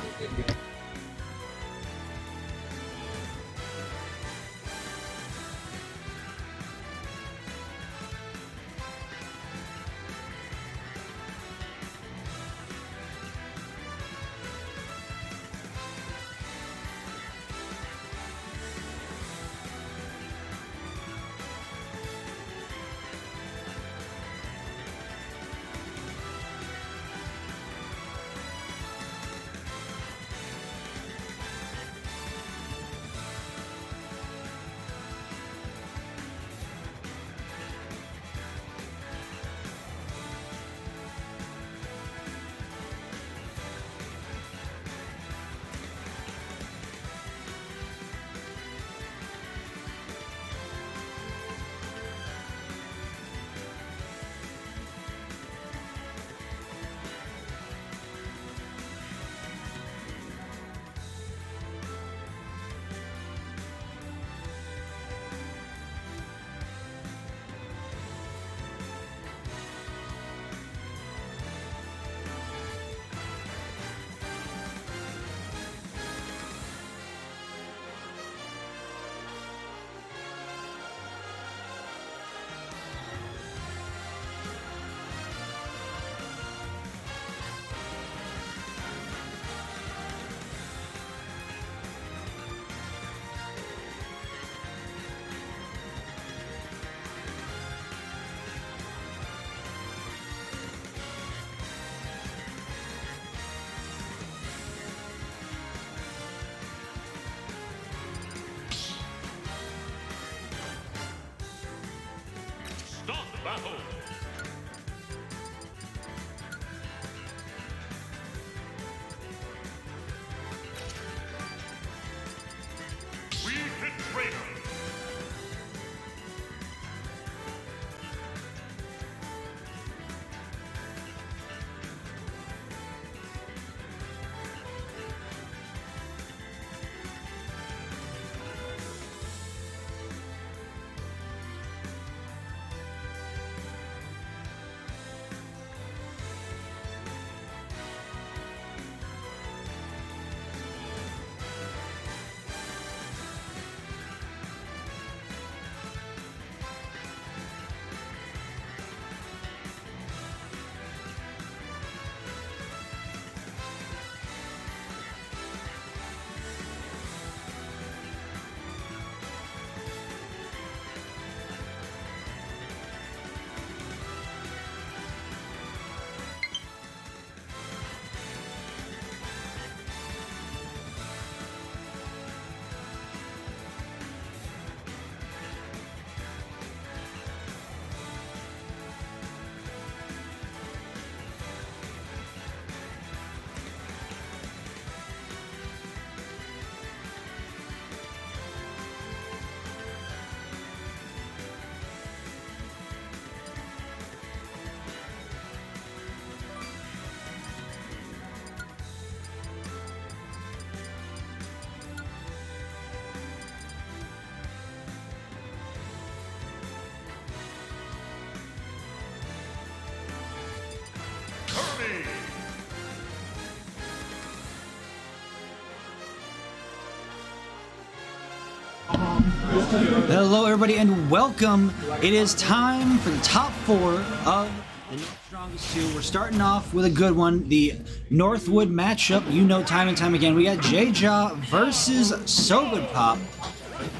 Hello, everybody, and welcome. It is time for the top 4 of the Strongest 2. We're starting off with a good one, the Northwood matchup. You know, time and time again, we got J-Jaw versus So Good Pop.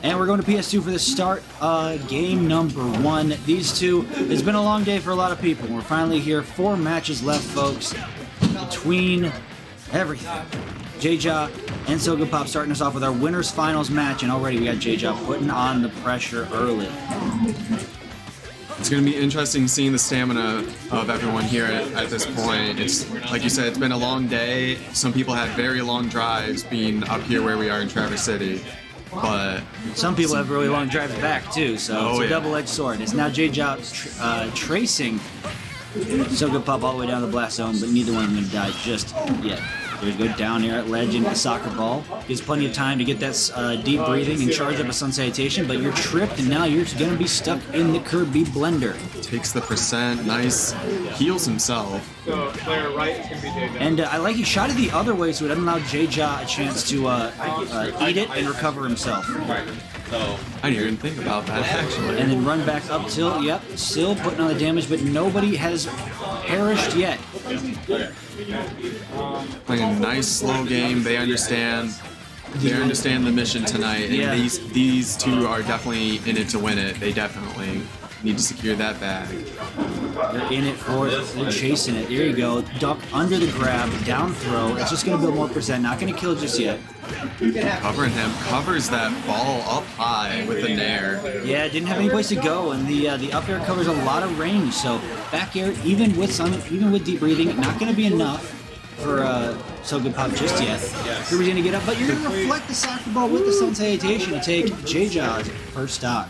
And we're going to PS2 for the start game number 1. These two, it's been a long day for a lot of people. We're finally here. 4 matches left, folks, between everything. J-Jaw and So Good Pop starting us off with our winners finals match, and already we got J-Jaw putting on the pressure early. It's going to be interesting seeing the stamina of everyone here at this point. It's like you said, it's been a long day. Some people had very long drives being up here where we are in Traverse City. But some people have really long drives back too, so it's a double-edged sword. It's now J-Jaw tracing So Good Pop all the way down the blast zone, but neither one of them going to die just yet. There you go, down here at ledge into the soccer ball. Gives plenty of time to get that deep breathing and charge up a Sun Salutation, but you're tripped and now you're going to be stuck in the Kirby blender. Takes the percent, nice, heals himself. So player right is going to be J-Jaw. And I like he shot it the other way, so it doesn't allow J-Jaw a chance to eat it and recover himself. So I didn't even think about that actually. And then run back up tilt, yep, still putting on the damage, but nobody has perished yet. Playing a nice slow game. They understand the mission tonight, and these two are definitely in it to win it. They definitely need to secure that bag. They're in it for it. They're chasing it. There you go. Duck under the grab, down throw. It's just going to build more percent. Not going to kill just yet. Covering him, covers that ball up high with the nair. Yeah, didn't have any place to go, and the up air covers a lot of range. So back air, even with deep breathing, not going to be enough for So Good Pop just yet. Kirby's going to get up, but you're going to reflect the soccer ball with the Sun Salutation to take J-Jaw's first stock.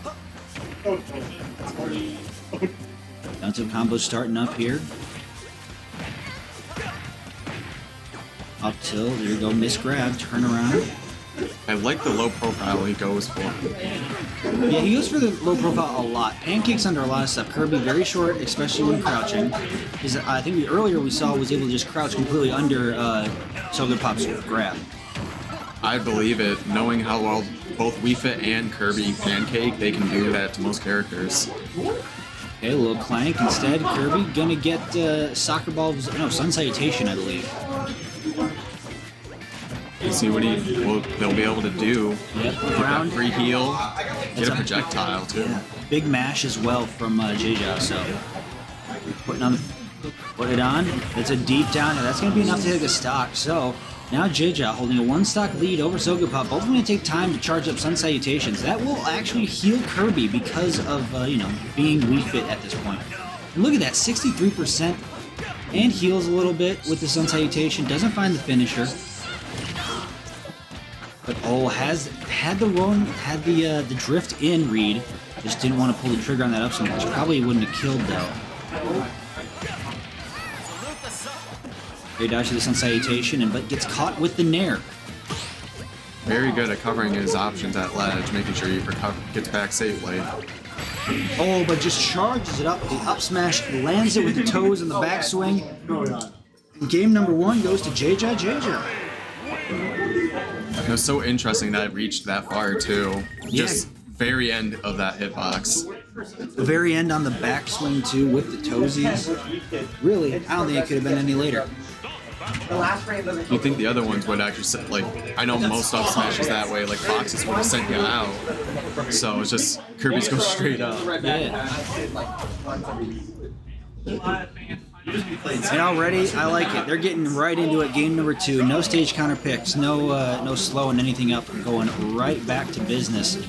Down to combo starting up here. Up tilt, there you go, miss grab, turn around. I like the low profile he goes for. Yeah, he goes for the low profile a lot. Pancakes under a lot of stuff. Kirby very short, especially when crouching. I think the earlier we saw was able to just crouch completely under So Good Pop's grab. I believe it, knowing how well both Wii Fit and Kirby pancake, they can do that to most characters. Okay, a little clank instead. Kirby gonna get soccer balls, no, Sun Salutation, I believe. Let's see what they'll be able to do. Yep, ground, free heal, get a projectile too. Yeah. Big mash as well from J-Jaw, so put it on. It's a deep down, and that's gonna be enough to hit the stock. So now J-Jaw holding a 1-stock lead over So Good Pop. Both going to take time to charge up Sun Salutations. That will actually heal Kirby because of being Wii Fit at this point. And look at that, 63%, and heals a little bit with the Sun Salutation. Doesn't find the finisher. But had the drift in read, just didn't want to pull the trigger on that up so much. Probably wouldn't have killed though. They dodge to the Sun Salutation, but gets caught with the nair. Very good at covering his options at ledge, making sure he gets back safely. Oh, but just charges it up. The up smash lands it with the toes in the backswing. Game number 1 goes to J-Jaw. It was so interesting that it reached that far too. Just very end of that hitbox. The very end on the backswing too with the toesies. Really, I don't think it could have been any later. You think the other ones would actually, I know most up smashes that way, like Foxes would have sent you out. So it's just Kirby's go straight up. Yeah. And already, I like it. They're getting right into it. Game number 2. No stage counter picks. No slowing anything up. Going right back to business.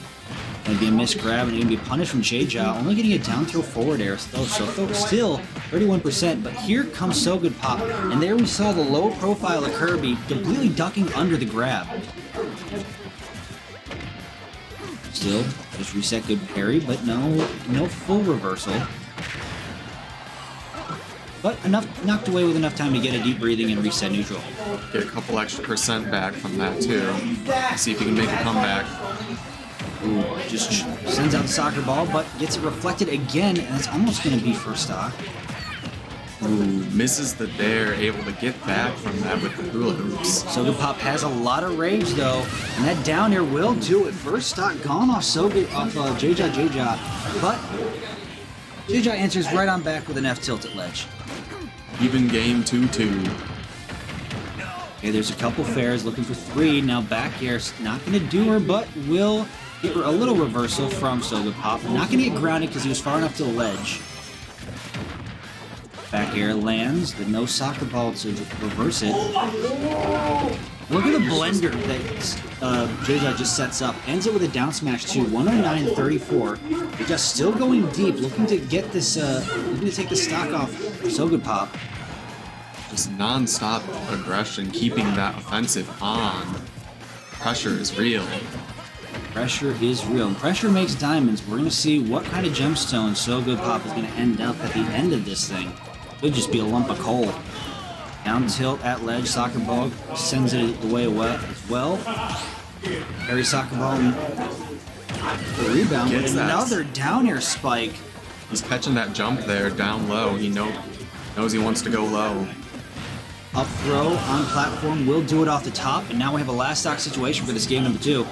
Gonna be a miss grab and gonna be punished from J-Jaw. Only getting a down throw forward air. So still 31%. But here comes So Good Pop. And there we saw the low profile of Kirby completely ducking under the grab. Still, just reset good parry, but no full reversal. But knocked away with enough time to get a deep breathing and reset neutral. Get a couple extra percent back from that too. See if he can make a comeback. Ooh, just sends out the soccer ball, but gets it reflected again, and it's almost going to be first stock. Ooh, misses the dare, able to get back from that with the hula hoops. Soga Pop has a lot of rage though, and that down air will do it. First stock gone off J-Ja, but J-Ja answers right on back with an F tilt at ledge. Even game 2-2. Okay, there's a couple fairs looking for 3. Now back air's not going to do her, but will get a little reversal from Soga Pop. Not going to get grounded because he was far enough to the ledge. Back air lands, but no soccer ball to reverse it. Look at the blender that J-Ja just sets up. Ends it with a down smash to 109.34. They're just still going deep, looking to get this, looking to take the stock off Soga Pop. Just non-stop aggression, keeping that offensive on. Pressure is real. Pressure is real. And pressure makes diamonds. We're going to see what kind of gemstone Soga Pop is going to end up at the end of this thing. Could just be a lump of coal. Down tilt at ledge, soccer ball sends it away as well. Harry soccer ball the rebound with another down air spike. He's catching that jump there down low. He knows he wants to go low. Up throw on platform will do it off the top, and now we have a last stock situation for this game number 2.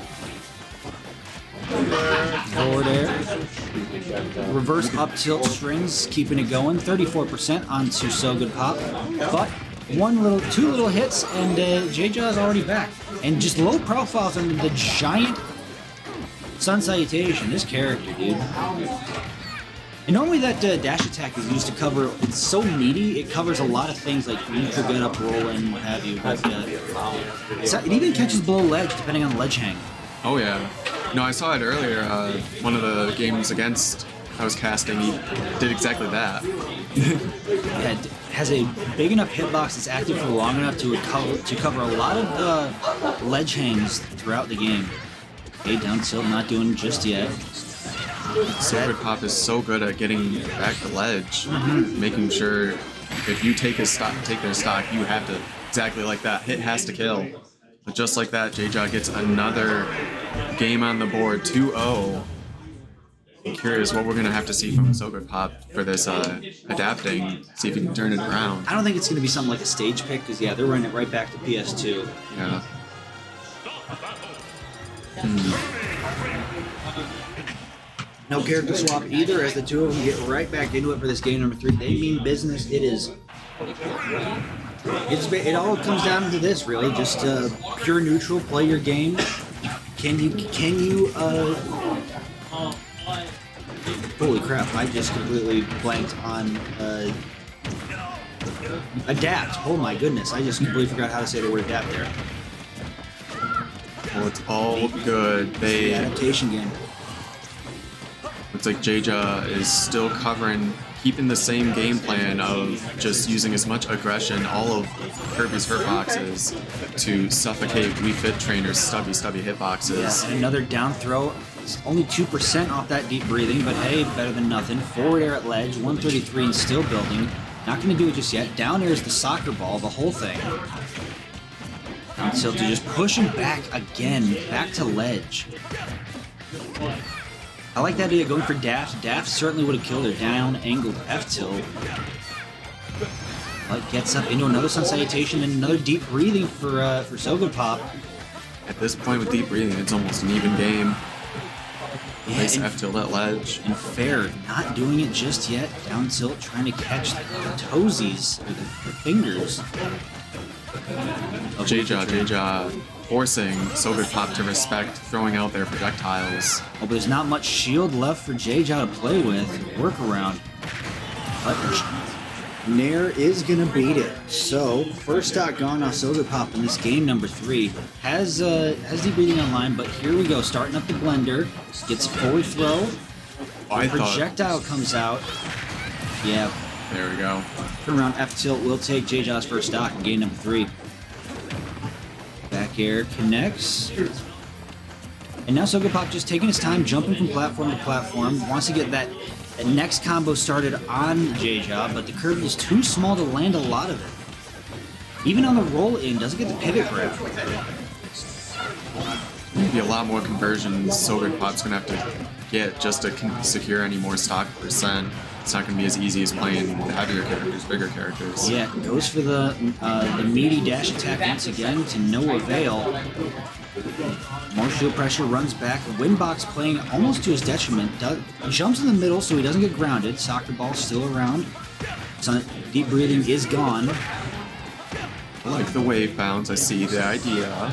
Forward air. Reverse up tilt strings, keeping it going. 34% onto Soga Pop. But two little hits, and J-Ja is already back. And just low profiles under the giant Sun Salutation. This character, dude. And normally that dash attack is used to cover, it's so meaty, it covers a lot of things like neutral get up, roll in, what have you. But, it even catches below ledge depending on the ledge hang. Oh yeah. No, I saw it earlier. One of the games against I was casting, he did exactly that. Yeah, it has a big enough hitbox that's active for long enough to cover a lot of ledge hangs throughout the game. Okay, down tilt, not doing it just yet. Soga Pop is so good at getting back the ledge, making sure if you take their stock, you have to, exactly like that, hit has to kill. But just like that, J-Ja gets another game on the board, 2-0. I'm curious what we're going to have to see from Soga Pop for this adapting, see if he can turn it around. I don't think it's going to be something like a stage pick, because yeah, they're running it right back to PS2. Yeah. No character swap either, as the two of them get right back into it for this game number 3. They mean business. It all comes down to this, really. Just pure neutral, play your game. Can you holy crap, I just completely blanked on adapt. Oh my goodness, I just completely forgot how to say the word adapt there. Well, it's all good. The adaptation game. Looks like J-Ja is still keeping the same game plan of just using as much aggression, all of Kirby's hitboxes, to suffocate Wii Fit Trainer's stubby hitboxes. Yeah, and another down throw. It's only 2% off that deep breathing, but hey, better than nothing. Forward air at ledge, 133 and still building. Not going to do it just yet. Down air is the soccer ball, the whole thing. Until to just push him back again, back to ledge. I like that idea going for Daft. Daft certainly would have killed her down, angled F tilt. But gets up into another Sun Salutation and another deep breathing for Soga Pop. At this point with deep breathing, it's almost an even game. Yeah, nice F tilt at ledge. And Fair not doing it just yet. Down tilt, trying to catch the toesies, or the fingers. J-Ja forcing Soga Pop to respect throwing out their projectiles. Oh, but there's not much shield left for J-Ja to play with, work around. But Nair is gonna beat it. So, first stock gone off Soga Pop in this game number 3. Has deep breathing online, but here we go, starting up the blender. Gets a forward throw. Projectile comes out. Yeah. There we go. Turnaround F tilt will take J-Ja's first stock in game number 3. Back air connects. And now Soga Pop just taking his time, jumping from platform to platform. Wants to get that next combo started on J-Ja, but the curve is too small to land a lot of it. Even on the roll in, doesn't get the pivot grab. Maybe a lot more conversions Soga Pop's gonna have to get just to secure any more stock percent. it's not going to be as easy as playing heavier characters, bigger characters. Yeah, goes for the meaty dash attack once again to no avail. More shield pressure, runs back. Windbox playing almost to his detriment. Jumps in the middle so he doesn't get grounded. Soccer ball still around. Deep breathing is gone. I like the wave bounce. I see the idea.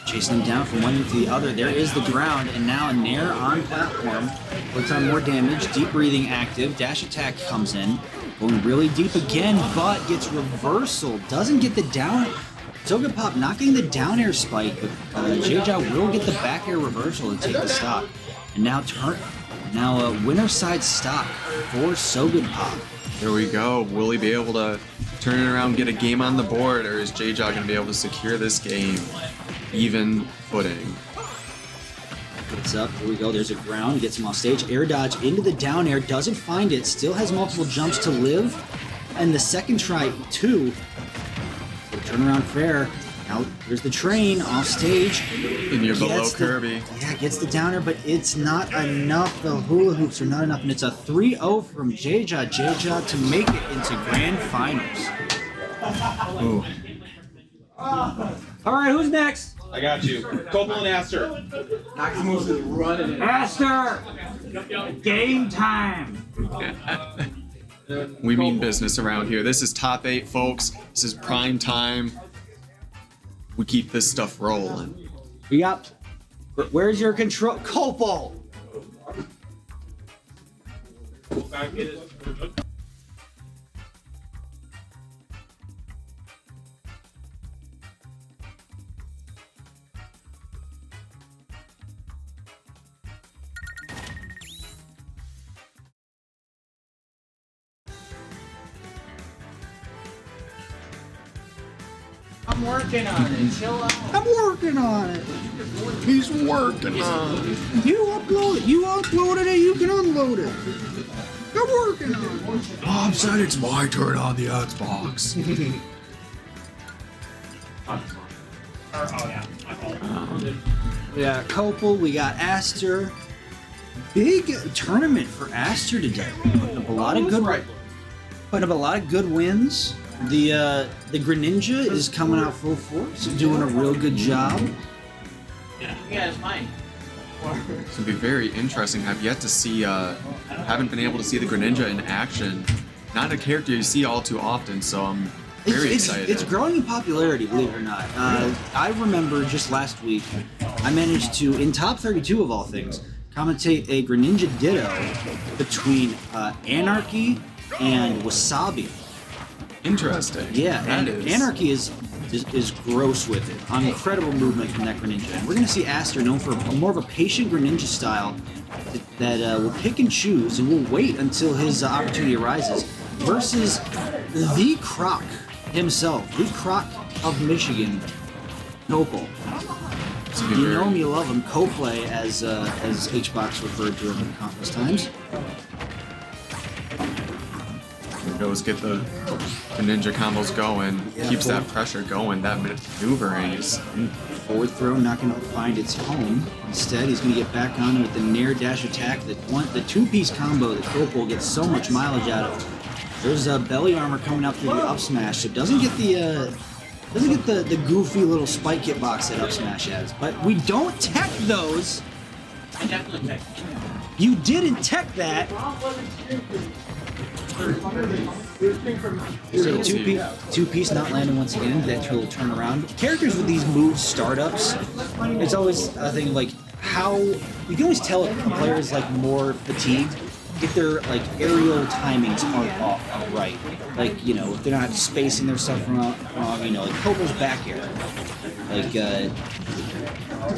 Chasing him down from one to the other. There is the ground, and now Nair on platform. Puts on more damage. Deep breathing active. Dash attack comes in. Going really deep again, but gets reversal. Doesn't get the down. Sogapop not getting the down air spike, but Jaja will get the back air reversal to take the stock. And now winner side stock for Sogapop. Here we go. Will he be able to turn it around, get a game on the board, or is Jaja going to be able to secure this game? Even footing. Gets up. Here we go. There's a ground. Gets him off stage. Air dodge into the down air. Doesn't find it. Still has multiple jumps to live. And the second try, 2. So turnaround fair. Now there's the train off stage. And you're below Kirby. Yeah, gets the down air, but it's not enough. The hula hoops are not enough. And it's a 3-0 from Jaja. Jaja to make it into grand finals. Ooh. All right, who's next? I got you. Copel and Aster. Maximus is running it. Aster! Game time! We mean business around here. This is top 8, folks. This is prime time. We keep this stuff rolling. We got. Where's your control? Copel! I'm working on it. Chill out. I'm working on it. He's working on it. You upload it. You uploaded it. You can unload it. I'm working on it. Bob said it's my turn on the Xbox. We got Copel. We got Aster. Big tournament for Aster today. Putting up a lot of good wins. The Greninja is coming out full force, doing a real good job. Yeah, it's mine. It's gonna be very interesting. I've yet to see, haven't been able to see the Greninja in action. Not a character you see all too often, so I'm very excited. It's growing in popularity, believe it or not. I remember just last week, I managed to, in top 32 of all things, commentate a Greninja Ditto between Anarchy and Wasabi. Interesting. Yeah, and Anarchy is gross with it. Incredible movement from that Greninja. And we're going to see Aster, known for more of a patient Greninja style, that will pick and choose and will wait until his opportunity arises, versus the Croc himself, the Croc of Michigan, Copel. You know him, you love him. Co-play, as HBox referred to him countless times. Goes get the ninja combos going, keeps that pressure going, that maneuvering is... Forward throw not going to find its home. Instead, he's going to get back on with the Nair dash attack. The two-piece combo that Copel gets so much mileage out of. There's belly armor coming up through the up smash, so doesn't get the goofy little spike hitbox that up smash has. But we don't tech those. I definitely tech. You didn't tech that. So two-piece not landing once again. That will turn around. Characters with these moves startups, it's always a thing of like how you can always tell if a player is like more fatigued if their like aerial timings aren't off right. Like, you know, if they're not spacing their stuff wrong, you know, like Copel's back air, like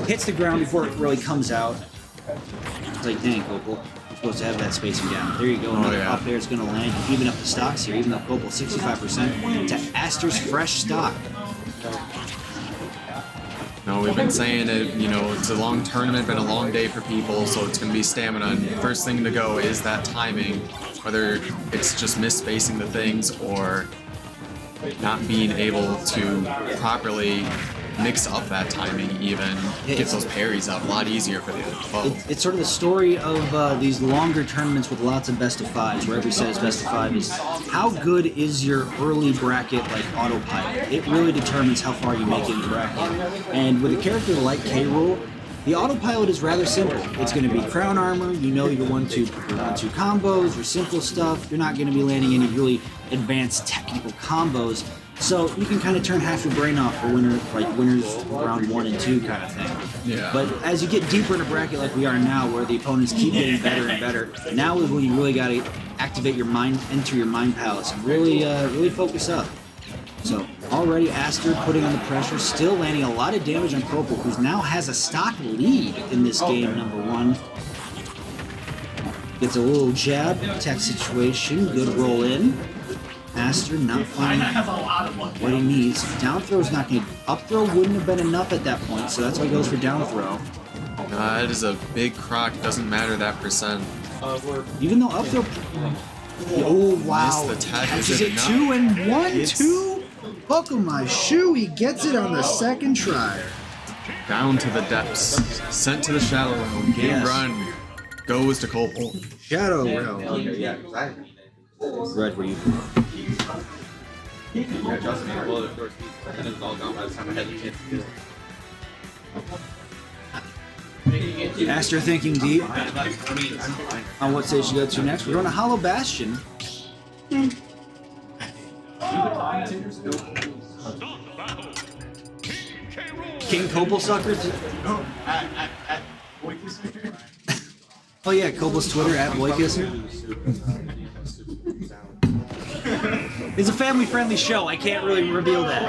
hits the ground before it really comes out. It's like, dang, Copel. Supposed to have that spacing down. There you go. Another up there is going to land, even up the stocks here, even though Copel 65% to Aster's fresh stock. No, we've been saying it, you know, it's a long tournament, been a long day for people, so it's going to be stamina. And first thing to go is that timing, whether it's just misspacing the things or not being able to properly mix up that timing even, gets those parries up a lot easier for the foe. It's sort of the story of these longer tournaments with lots of best of fives, where every set is best of five. Is how good is your early bracket like autopilot? It really determines how far you make it in the bracket. And with a character like K. Rool, the autopilot is rather simple. It's going to be crown armor. You know your one-two combos, your simple stuff. You're not going to be landing any really advanced technical combos. So you can kind of turn half your brain off for winners round 1 and 2 kind of thing. Yeah. But as you get deeper in a bracket like we are now, where the opponents keep getting better and better, now is when you really got to activate your mind, enter your mind palace, and really focus up. So already Aster putting on the pressure, still landing a lot of damage on Copel, who now has a stock lead in this game, number 1. Gets a little jab, tech situation, good roll in. Aster not finding what he needs. Down throw is not going to... Up throw wouldn't have been enough at that point, so that's why he goes for down throw. That is a big croc, doesn't matter that percent. Even though up throw... Oh, wow. Missed the tech, Catches is it it enough? 2 and 1, It's- 2. Buckle my shoe, he gets it on the second try. Down to the depths, sent to the Shadow Realm, game Yes. run, goes to Copel. Shadow Realm. Red, were you? Yeah, Justin made a bullet of course. And it was all gone by the time I had the chance to do it. Aster thinking deep on what stage to go to next. We're going to Hollow Bastion. King Copel sucker. Oh yeah, Copel's Twitter at Boykisser. It's a family-friendly show. I can't really reveal that.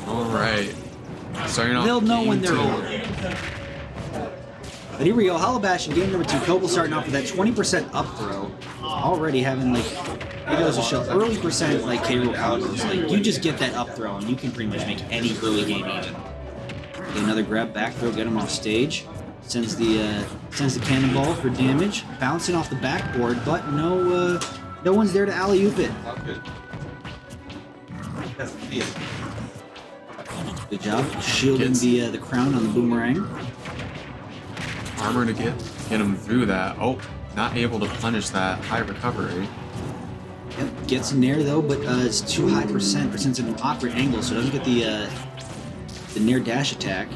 All right, starting off. They'll know when game they're 2. older. But here we go, Hollow Bastion, game number 2. Copel starting off with that 20% up throw. Already having like, it goes to show early percent like K. Rool combos. Like you just get that up throw and you can pretty much make any early game even. Get another grab back throw, get him off stage. Sends the cannonball for damage, bouncing off the backboard, but no one's there to alley-oop it. Good job shielding the crown on the boomerang. Armor to get him through that. Oh, not able to punish that high recovery. Yep, gets in there though, but it's too high percent. Percent's at an awkward angle, so it doesn't get the near dash attack.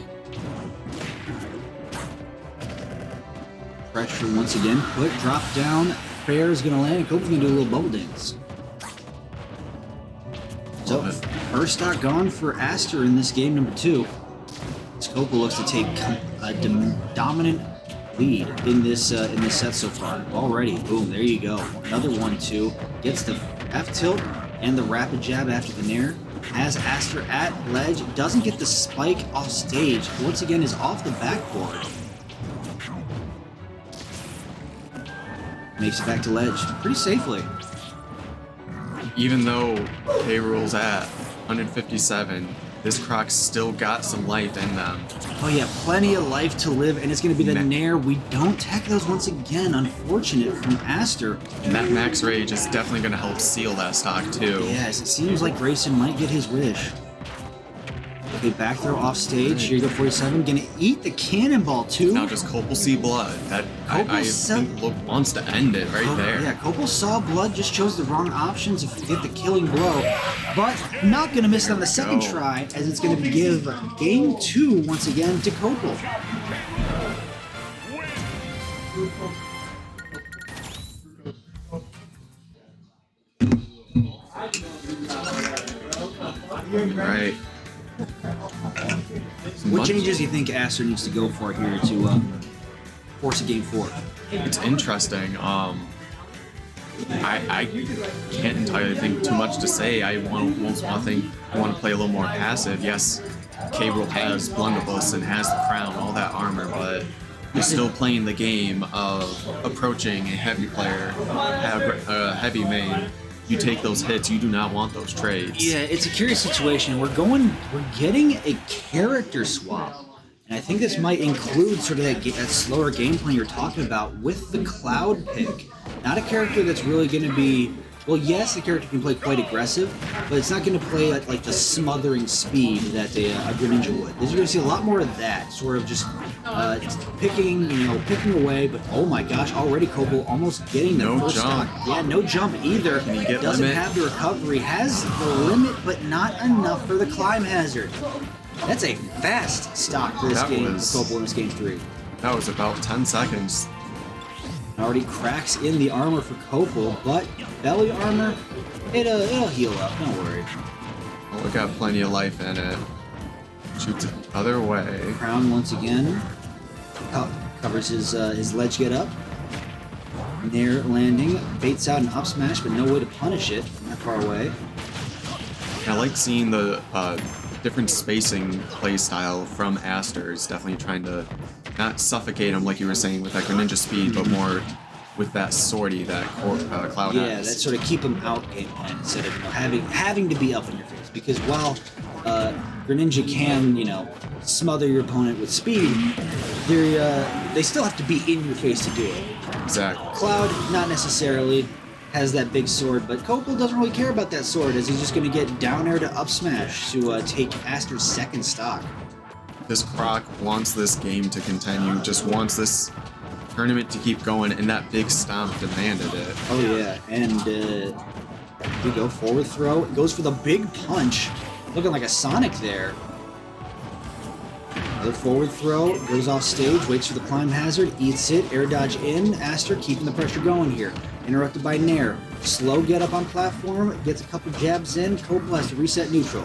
Pressure once again. Put, drop down. Fair is going to land, and Copel's going to do a little bubble dance. So, first stock gone for Aster in this game number 2. Copel looks to take a dominant lead in this set so far. Already, boom, there you go. Another 1-2. Gets the F tilt and the rapid jab after the nair. Has Aster at ledge. Doesn't get the spike off stage. Once again is off the backboard. Makes it back to ledge pretty safely. Even though K. Rool's at 157, this Croc's still got some life in them. Oh yeah, plenty of life to live, and it's going to be the nair. We don't tech those once again. Unfortunate from Aster. And that max rage is definitely going to help seal that stock too. Yes, it seems like Grayson might get his wish. Okay, back throw off stage. Here you go, 47. Gonna eat the cannonball too. Now does Copel see blood? That I think wants to end it right there. Yeah, Copel saw blood, just chose the wrong options to get the killing blow. But not gonna miss it on the second try, as it's gonna give game 2 once again to Copel. Right. What changes do you think Aster needs to go for here to force a game 4? It's interesting. I can't entirely think too much to say. I want to play a little more passive. Yes, K. Rool has Blunderbuss and has the crown, all that armor, but you're still playing the game of approaching a heavy player, a heavy main. You take those hits, you do not want those trades. Yeah, it's a curious situation. We're getting a character swap. And I think this might include sort of that slower gameplay you're talking about with the Cloud pick. Not a character that's really going to be well, yes, the character can play quite aggressive, but it's not going to play at like the smothering speed that a Greninja would. You're going to see a lot more of that, sort of just picking away. But oh my gosh, already Copel almost getting the first jump. stock. Yeah, no jump either. Can he get Doesn't limit? have the recovery. Has the limit, but not enough for the climb hazard. That's a fast stock for this That game. was- For Copel in this game 3. That was about 10 seconds. Already cracks in the armor for Copel, but belly armor, it'll heal up. Don't worry. Oh, we got plenty of life in it. Shoots it the other way. Crown once again covers his ledge get up. Nair landing, baits out an up smash, but no way to punish it from that far away. I like seeing the different spacing play style from Aster. It's definitely trying to not suffocate him like you were saying with that Greninja speed, but more with that sortie that Cloud Yeah, has. that sort of keep him out game plan instead of having to be up in your face. Because while Greninja can smother your opponent with speed, they still have to be in your face to do it. Exactly. Cloud, not necessarily, has that big sword, but Copel doesn't really care about that sword as he's just going to get down air to up smash to take Aster's second stock. This Croc wants this game to continue, just wants this tournament to keep going, and that big stomp demanded it. Oh yeah, and here we go, forward throw. It goes for the big punch, looking like a Sonic there. Another forward throw, goes off stage, waits for the climb hazard, eats it, air dodge in. Aster keeping the pressure going here. Interrupted by Nair. Slow get up on platform, gets a couple jabs in. Copel has to reset neutral.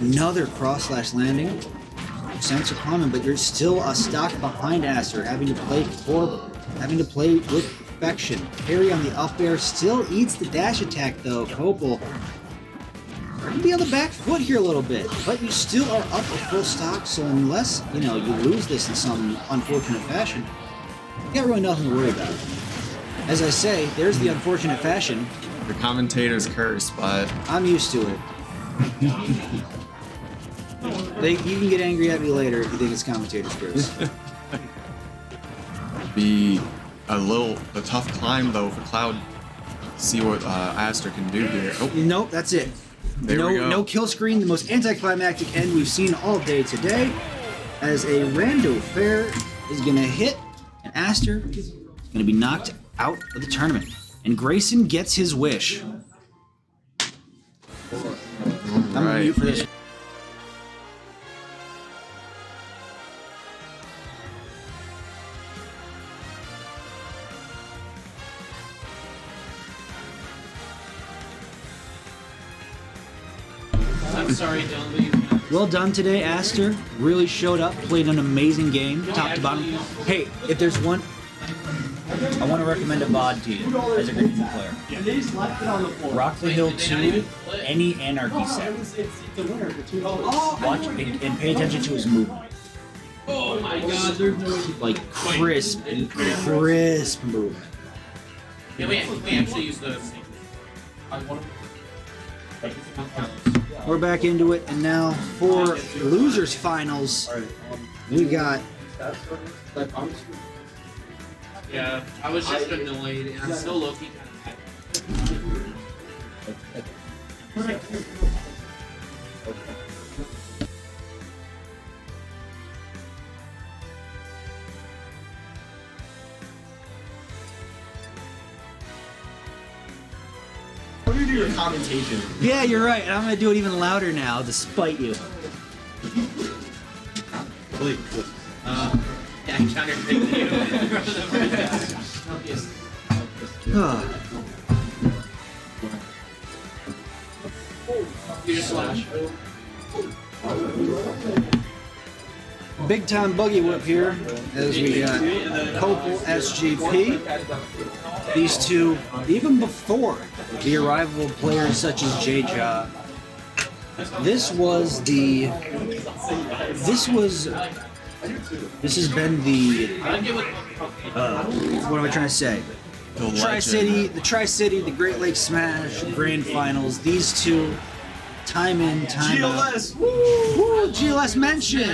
Another cross slash landing. Sensor climbing, but you're still a stock behind Aster, having to play with perfection. Parry on the up air, still eats the dash attack though. Copel starting to be on the back foot here a little bit, but you still are up a full stock, so unless you lose this in some unfortunate fashion, you got really nothing to worry about. As I say, there's the unfortunate fashion. The commentator's curse, but I'm used to it. You can get angry at me later if you think it's commentator's curse. be a tough climb though for Cloud. See what Aster can do here. Oh. Nope, that's it. There we go. No kill screen, the most anticlimactic end we've seen all day today. As a rando fair is gonna hit, and Aster is gonna be knocked out of the tournament. And Grayson gets his wish. I'm gonna mute for this. I'm sorry, Dylan, but you Well done today, Aster. Really showed up, played an amazing game, top to bottom. Hey, if there's one, I want to recommend a VOD to you as a Greninja player. Rock the Hill 2, any Anarchy set. Watch and pay attention to his movement. Oh my god, there's no... Like crisp movement. Yeah, we actually use the... We're back into it, and now for losers finals, we got. Yeah, I was just annoyed, and I'm still low-key kind of What do you do your commentation? Yeah, you're right. And I'm gonna do it even louder now, despite you. Please. Yeah, I'm trying to pick you. You just slash. Big time buggy whip here as we got Copel, SGP. These two, even before the arrival of players such as J-Ja, this has been the, what am I trying to say? The Tri-City, the Great Lakes Smash, Grand Finals, these two, time in, time out. GLS! Woo! GLS mention!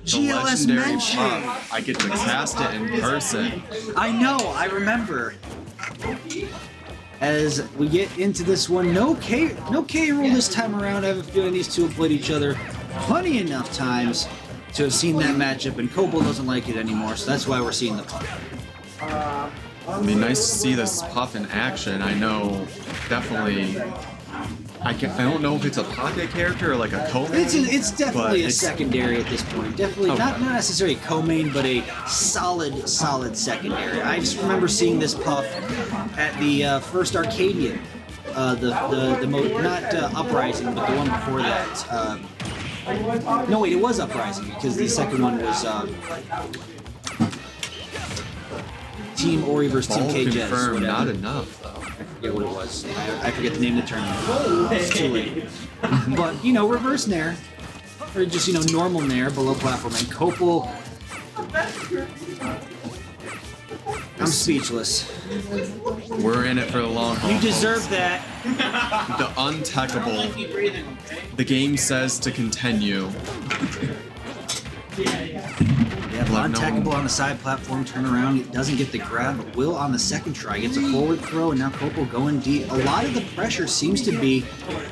GLS legendary mention. Puff. I get to cast it in person. I know, I remember. As we get into this one, no K rule this time around. I have a feeling these two have played each other plenty enough times to have seen that matchup, and Copel doesn't like it anymore, so that's why we're seeing the Puff. I mean, nice to see this Puff in action. I know, definitely. I don't know if it's a pocket character or like a co-main. It's definitely a secondary at this point. Definitely Okay. not necessarily co-main, but a solid secondary. I just remember seeing this Puff at the first Arcadian, not Uprising, but the one before that. No, wait, it was Uprising because the second one was Team Ori versus Team Ball KJ. confirmed, not enough though. I forget what it was. I forget the name of the tournament. It's too late. But, reverse Nair. Or just, normal Nair below platform. And Copel... I'm speechless. We're in it for the long haul. You deserve that. The untechable. The game says to continue. Yeah, untechable on the side platform, turn around, it doesn't get the grab, but Will on the second try gets a forward throw, and now Copel going deep. A lot of the pressure seems to be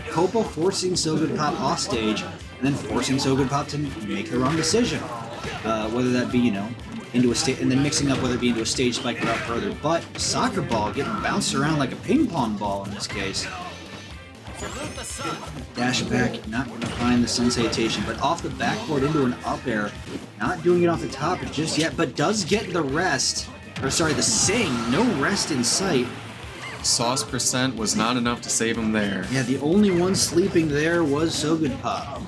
Copel forcing So Good Pop off stage, and then forcing So Good Pop to make the wrong decision. Whether that be, into a stage, and then mixing up whether it be into a stage spike or up further. But soccer ball getting bounced around like a ping pong ball in this case. Dash back, not going to find the sun salutation, but off the backboard into an up air. Not doing it off the top just yet, but does get the rest. Or sorry, the sing. No rest in sight. Sauce percent was not enough to save him there. Yeah, the only one sleeping there was So Good Pop.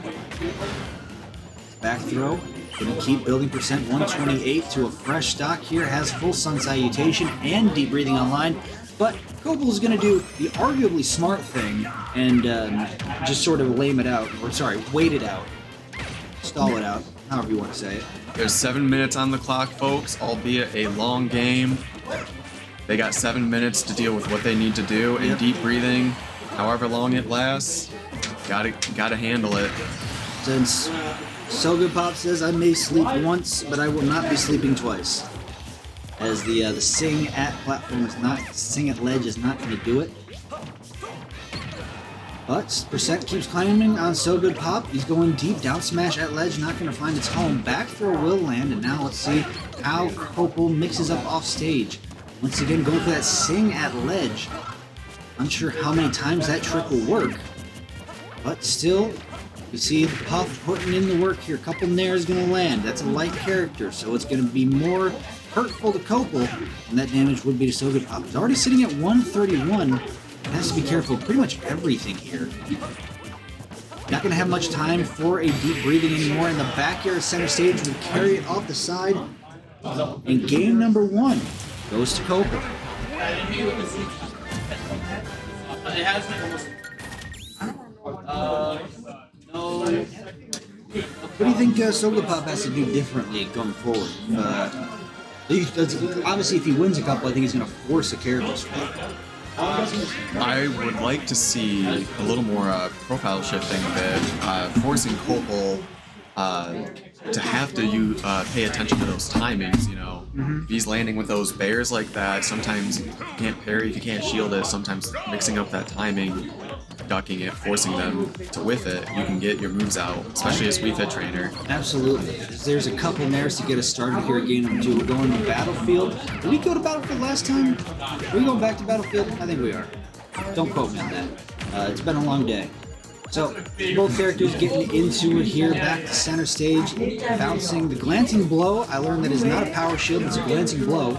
Back throw. Gonna keep building percent 128 to a fresh stock here. Has full sun salutation and deep breathing online. But Copel is going to do the arguably smart thing and just sort of wait it out. Stall it out, however you want to say it. There's 7 minutes on the clock, folks, albeit a long game. They got 7 minutes to deal with what they need to do, and deep breathing, however long it lasts, gotta handle it. Since So Good Pop says, I may sleep once, but I will not be sleeping twice. As the sing at platform is not, sing at ledge is not going to do it. But percent keeps climbing on So Good Pop. He's going deep, down smash at ledge, not going to find its home. Back throw will land, and now let's see how Copel mixes up off stage. Once again, going for that sing at ledge. Unsure how many times that trick will work, but still, you see the Puff putting in the work here. Couple Nair is going to land. That's a light character, so it's going to be more hurtful to Copel, and that damage would be to So Good Pop. He's already sitting at 131. Has to be careful of pretty much everything here. Not going to have much time for a deep breathing anymore, and the back air center stage will carry it off the side. And game number 1 goes to Copel. It has been no. What do you think So Good Pop has to do differently going forward? Obviously, if he wins a couple, I think he's going to force a character swap. I would like to see a little more profile shifting a bit, forcing Copel to have to pay attention to those timings, If he's landing with those bears like that, sometimes if you can't parry, if you can't shield it, sometimes mixing up that timing, ducking it, forcing them to whiff it, you can get your moves out, especially as Wii Fit trainer. Absolutely. There's a couple Nairs to get us started here at game number 2. We're going to Battlefield. Did we go to Battlefield last time? Are we going back to Battlefield? I think we are. Don't quote me on that. It's been a long day. So, both characters getting into it here, back to center stage, bouncing. The glancing blow, I learned that is not a power shield, it's a glancing blow.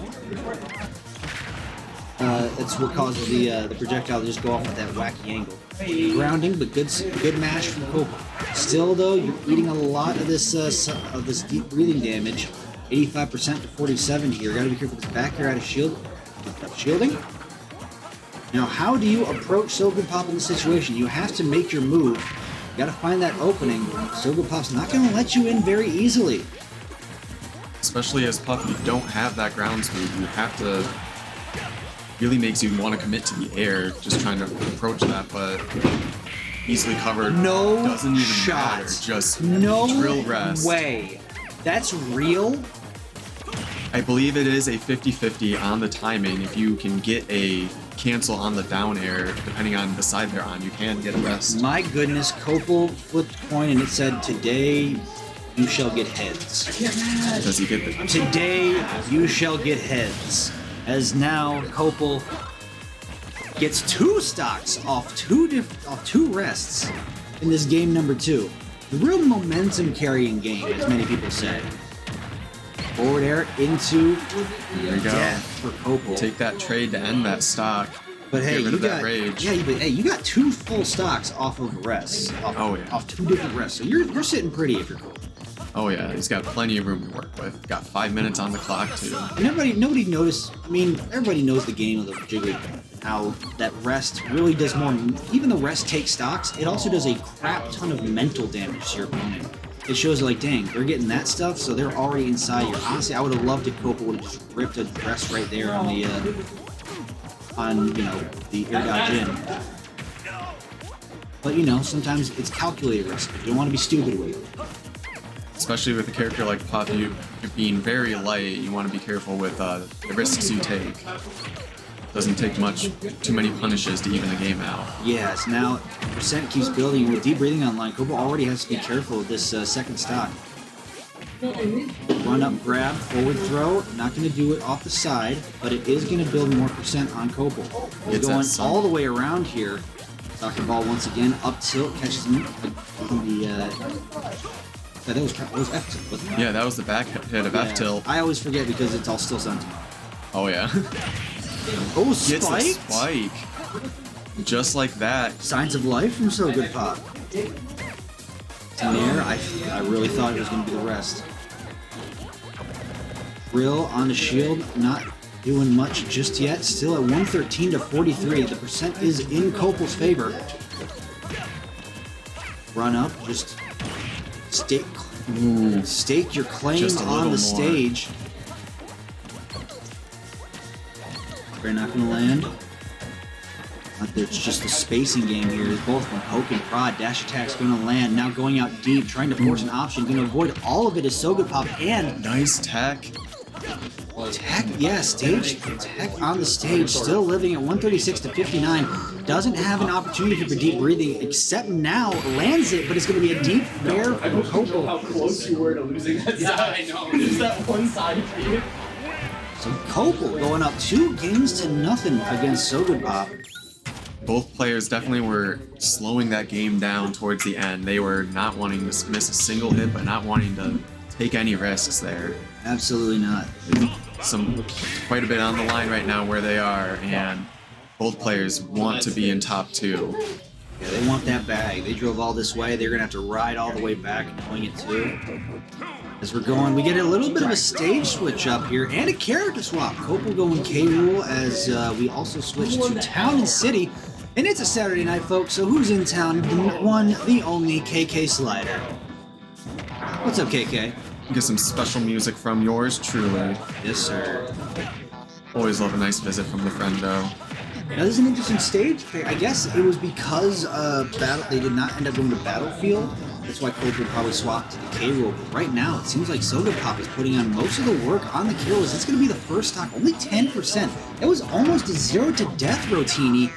That's what causes the projectile to just go off at that wacky angle. Grounding, but good mash from Copel. Still, though, you're eating a lot of this deep breathing damage. 85% to 47 here. Got to be careful with this back air out of shielding. Now, how do you approach So Good Pop in this situation? You have to make your move. You got to find that opening. So Good Pop's not going to let you in very easily. Especially as Puff, you don't have that ground smooth. You have to. Really makes you want to commit to the air, just trying to approach that, but easily covered. No doesn't even shot. matter. Just no drill rest. way That's real? I believe it is a 50-50 on the timing. If you can get a cancel on the down air, depending on the side they're on, you can get a rest. My goodness, Copel flipped a coin and it said, "Today you shall get heads." Does he get the... Today you shall get heads. As now Copel gets 2 stocks off two rests in this game number 2. The real momentum carrying game, as many people say. Forward air into there you go. Death for Copel. Take that trade to end that stock. But hey, get rid you of got that rage. yeah, but hey, you got 2 full stocks off of rests. Off 2 different rests. So you're sitting pretty if you're Copel. Oh yeah, he's got plenty of room to work with. Got 5 minutes on the clock too. And nobody noticed. I mean, everybody knows the game of the Jigglypuff. How that rest really does more. Even though rest takes stocks, it also does a crap ton of mental damage to your opponent. It shows like, dang, they're getting that stuff, so they're already inside here. Honestly, I would have loved if Copel would have just ripped a rest right there on the the air dodge in. But sometimes it's calculated risk. You don't want to be stupid with it. Especially with a character like Puff, you being very light, you want to be careful with the risks you take. Doesn't take too many punishes to even the game out. Yes, now percent keeps building. With deep breathing online, Copel already has to be careful with this second stock. Run up, grab, forward throw. Not going to do it off the side, but it is going to build more percent on Copel. We're going all the way around here. Soccer ball once again, up tilt, catches him on the. That was F tilt, wasn't it? Yeah, that was the back hit of F tilt. I always forget because it's all still sentiment. Oh yeah. Oh, Gets a spiked? spike. Just like that. Signs of life from So Good Pop. There, I really thought it was going to be the rest. Rill on the shield, not doing much just yet. Still at 113 to 43. The percent is in Copel's favor. Run up, just stake your claim on the stage. They're not going to land. It's just a spacing game here. Both from poke and prod. Dash attack's going to land. Now going out deep, trying to force an option. Going to avoid all of it is So Good Pop. And nice tech. Tech, yeah, stage tech on the stage. Still living at 136 to 59. Doesn't have an opportunity for deep breathing, except now lands it, but it's going to be a deep fair from Copel. How close you were to losing that side. I know. Just that one side feed. So Copel going up 2 games to nothing against So Good Pop. Both players definitely were slowing that game down towards the end. They were not wanting to miss a single hit, but not wanting to take any risks there. Absolutely not. Quite a bit on the line right now where they are, and both players want to be in top 2. Yeah, they want that bag. They drove all this way. They're going to have to ride all the way back, knowing it too. As we're going, we get a little bit of a stage switch up here and a character swap. Copel going K-Rool as we also switch to Town and City. And it's a Saturday night, folks, so who's in town? The one, the only KK Slider. What's up, KK? Get some special music from yours truly. Yes, sir. Always love a nice visit from the friendo. Now, this is an interesting stage. I guess it was because they did not end up going to Battlefield. That's why Copel probably swapped to the K-Rool. But right now, it seems like So Good Pop is putting on most of the work on the kills. It's going to be the first stock, only 10%. It was almost a 0 to death Rotini.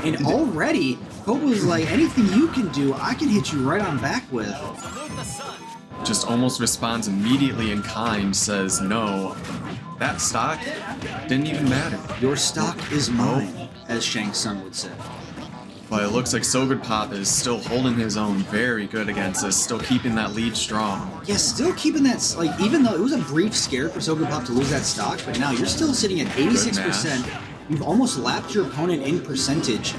And already, Copel was like, anything you can do, I can hit you right on back with. Just almost responds immediately in kind, says, no, that stock didn't even matter. Your stock is mine, as Shang Tsung would say. But it looks like So Good Pop is still holding his own very good against this, still keeping that lead strong. Yeah, still keeping that, like, even though it was a brief scare for So Good Pop to lose that stock, but now you're still sitting at 86%. You've almost lapped your opponent in percentage.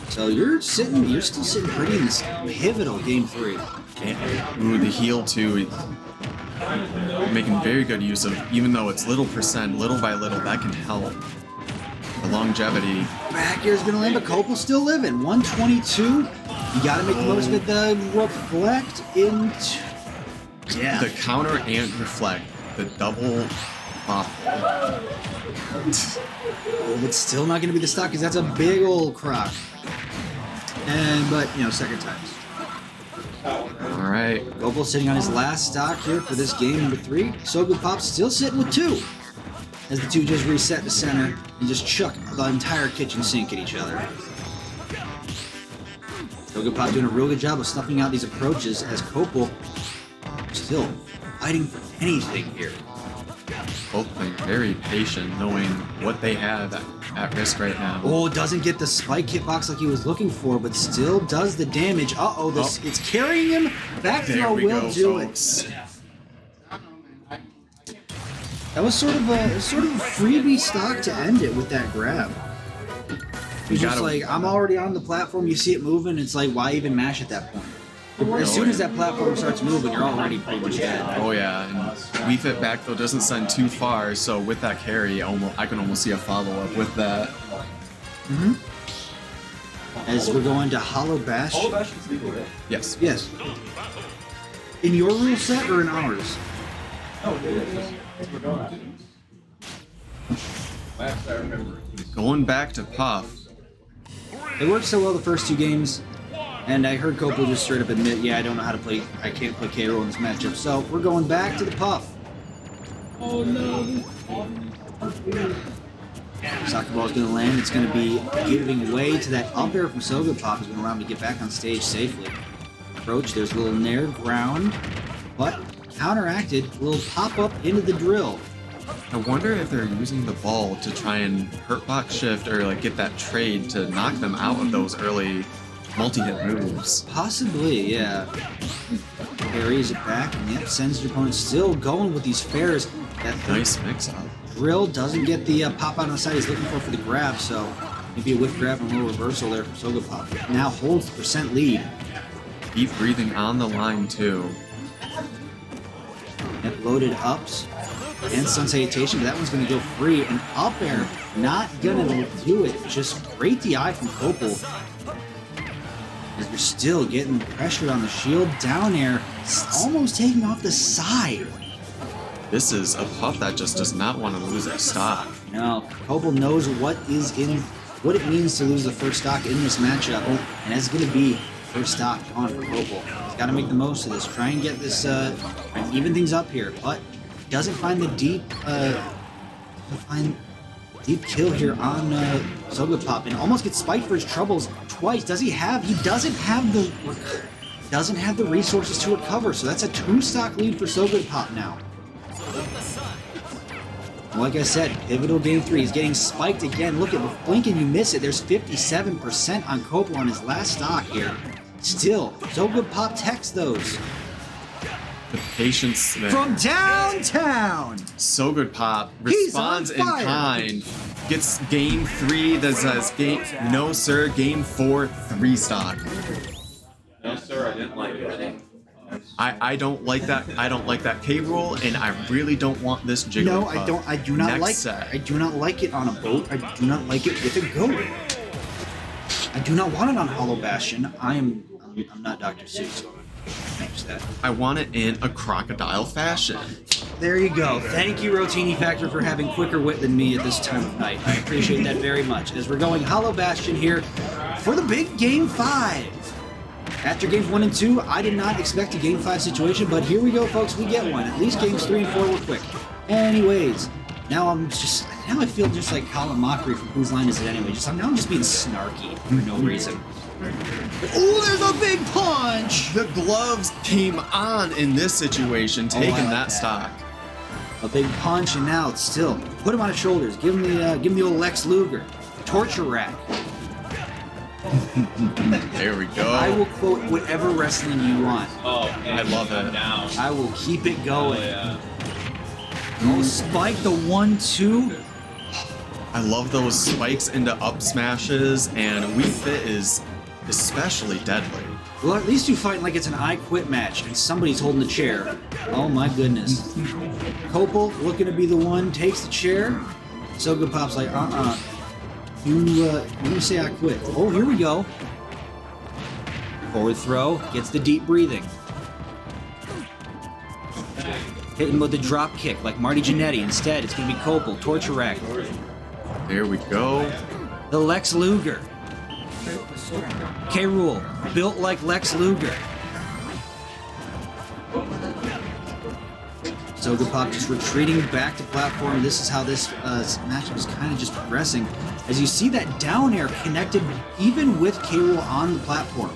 So you're still sitting pretty in this pivotal game 3. Ooh, the heal too. Making very good use of, even though it's little percent, little by little, that can help. The longevity. Back air's gonna land, but Copel's still living. 122. You gotta make the most of it. The reflect into. Yeah. The counter and reflect. The double pop. Oh, but still not gonna be the stock because that's a big old croc. But second times. All All right. Gopal sitting on his last stock here for this game, number 3. So Good Pop still sitting with 2. As the two just reset the center and just chuck the entire kitchen sink at each other. So Good Pop doing a real good job of snuffing out these approaches as Copal still fighting for anything here. Both playing very patient, knowing what they have at risk right now. Oh, doesn't get the spike hitbox like he was looking for, but still does the damage. Uh-oh, this it's carrying him. Back throw will do it. That was sort of a freebie stock to end it with that grab. He's just like, I'm already on the platform, you see it moving, it's like, why even mash at that point? As soon as that platform starts moving, you're already pretty much dead. Oh yeah, and We Fit back though doesn't send too far, so with that carry, I can almost see a follow-up with that. As we're going to Hollow Bash. Hollow Bash is legal, right? Yes. Yes. In your rule set or in ours? Going back to Puff. It worked so well the first 2 games, and I heard Copal just straight up admit, yeah, I don't know how to play, I can't play K-Roll in this matchup, so we're going back to the Puff. Oh no! Soccer ball is going to land, it's going to be giving way to that up air from So Good Pop, who's going to allow him to get back on stage safely. Approach, there's a little nair ground, but counteracted, a little pop-up into the drill. I wonder if they're using the ball to try and hurt box shift or like get that trade to knock them out of those early multi-hit moves. Possibly, yeah. Carries it back, and yep, sends your opponent still going with these fairs. That nice mix-up. Drill doesn't get the pop out on the side he's looking for the grab, so maybe a whiff grab and a little reversal there from So Good Pop. Now holds the percent lead. Deep breathing on the line too. Yep, loaded ups and Sun Salutation, but that one's going to go free. And up air, not going to do it. Just great DI from Copal. As you're still getting pressured on the shield. Down air, almost taking off the side. This is a Puff that just does not want to lose a stock. No, Copal knows what it means to lose the first stock in this matchup, and that's going to be first stock on for Copal. He's got to make the most of this. Try and get this, and even things up here, but doesn't find the deep kill here on So Good Pop, and almost gets spiked for his troubles twice. He doesn't have the resources to recover, so that's a 2-stock lead for So Good Pop now. Like I said, pivotal game 3. He's getting spiked again. Look at blink and you miss it. There's 57% on Copal on his last stock here. Still, So Good Pop techs those. The patience there. From downtown! So Good Pop responds in kind. Gets game 3 that says no sir, game 4, 3-stock. No sir, I didn't like it. I don't like that. I don't like that K roll, and I really don't want this Jigglypuff. No, I don't. I do not Next like. set. I do not like it on a boat. I do not like it with a goat. I do not want it on Hollow Bastion. I'm not Dr. Seuss, so I'm gonna that. I want it in a crocodile fashion. There you go. Thank you, Rotini Factor, for having quicker wit than me at this time of night. I appreciate that very much. As we're going Hollow Bastion here for the big Game 5. After games 1 and 2, I did not expect a Game 5 situation, but here we go, folks. We get one. At least games 3 and 4 were quick. Anyways, now I feel just like Colin Mockery from Whose Line Is It Anyway? Now I'm just being snarky for no reason. Oh, there's a big punch! The gloves came on in this situation, taking that stock. A big punch, and now it's still put him on his shoulders. Give him the old Lex Luger, torture rack. There we go. I will quote whatever wrestling you want. Oh, I love it. Down. I will keep it going. Oh, yeah. Oh, Spike the 1-2. I love those spikes into up smashes, and Wii Fit is especially deadly. Well, at least you fight like it's an I Quit match and somebody's holding the chair. Oh my goodness. Copal looking to be the one, takes the chair. So Good Pop's like, you're gonna say I quit. Oh, here we go. Forward throw, gets the deep breathing. Hitting with the drop kick like Marty Jannetty. Instead, it's gonna be Copal, torture rack. There we go. The Lex Luger. K. Rool, built like Lex Luger. So Good Pop just retreating back to platform. This is how this matchup is kind of just progressing. As you see that down air connected even with K. Rool on the platform.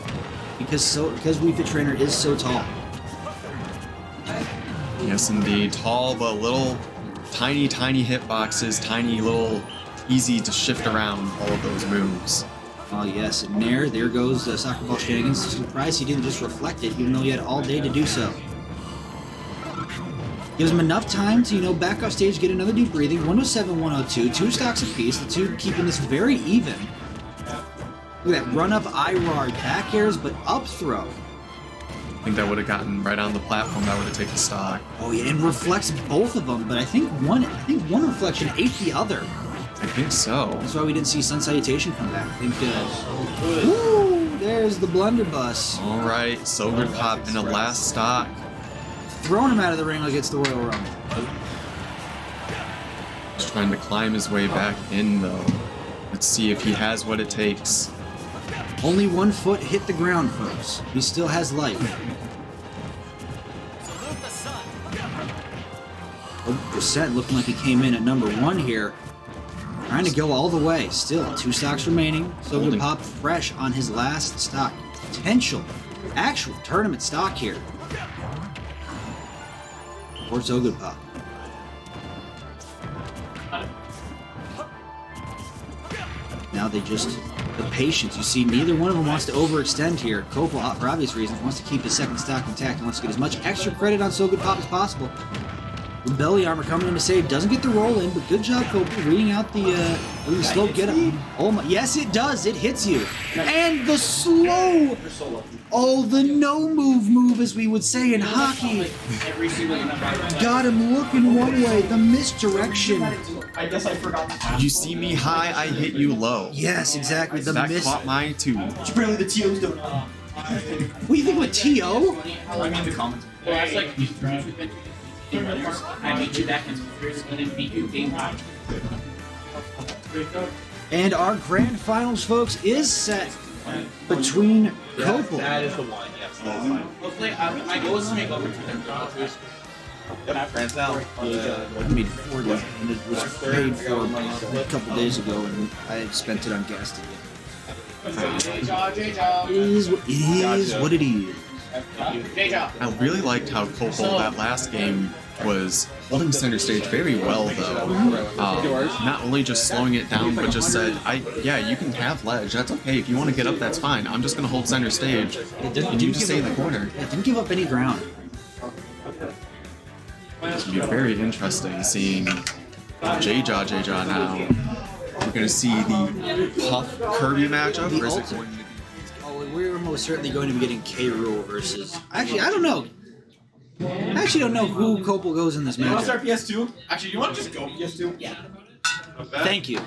Because Wii Fit Trainer is so tall. Yes, indeed. Tall, but little tiny hitboxes, tiny little easy to shift around all of those moves. Oh yes, and there goes Soccer Ball Shenanigans. Surprised he didn't just reflect it, even though he had all day to do so. Gives him enough time to, back off stage, get another deep breathing. 107, 102, 2 stocks apiece. The two keeping this very even. Look at that run-up IRAR, back airs, but up throw. I think that would have gotten right on the platform. That would have taken stock. Oh yeah, and reflects both of them, but I think one reflection ate the other. I think so. That's why we didn't see Sun Salutation come back. I think, woo, there's the blunderbuss. All right, So Good Pop in a last stock. Throwing him out of the ring like it's the Royal Rumble. Just trying to climb his way back in, though. Let's see if he has what it takes. Only 1 foot hit the ground, folks. He still has life. 100% looking like he came in at number 1 here. Trying to go all the way. Still, 2 stocks remaining. So Good Pop fresh on his last stock. Potential, actual tournament stock here. Or So Good Pop. Now they just, the patience. You see, neither one of them wants to overextend here. Kopel, for obvious reasons, wants to keep his second stock intact and wants to get as much extra credit on So Good Pop as possible. The belly armor coming in to save, doesn't get the roll in, but good job, Kopel, reading out the slow get up. Oh my, yes it does, it hits you. And the slow, oh, the no move as we would say in hockey. Got him looking one way, the misdirection. I guess I forgot. You see me high, I hit you low. Yes, exactly, the that caught my too. Apparently the TO's doing. What do you think with T.O.? I mean the comments. Well, that's like I beat you back in years and then beat you game 5. And our grand finals, folks, is set between Kopel. That is the one, yes. Hopefully, my goal is to make over 200. Yep, France out. I made 40, and it was paid for a couple days ago, and I had spent it on gas ticket. It is what it is. I really liked how Kopel that last game was holding center stage very well, though. Not only just slowing it down, but just said, yeah, you can have ledge. That's okay. If you want to get up, that's fine. I'm just going to hold center stage. And you just stay in the corner. It didn't give up any ground. It's going to be very interesting seeing J-Jaw now. We're going to see the Puff Kirby matchup, or is it going to be... Oh, we're most certainly going to be getting K. Rool versus... Actually, I don't know. I actually don't know who Kopel goes in this You want to start match. PS2? Actually, you want to just go PS2? Yeah. Thank you.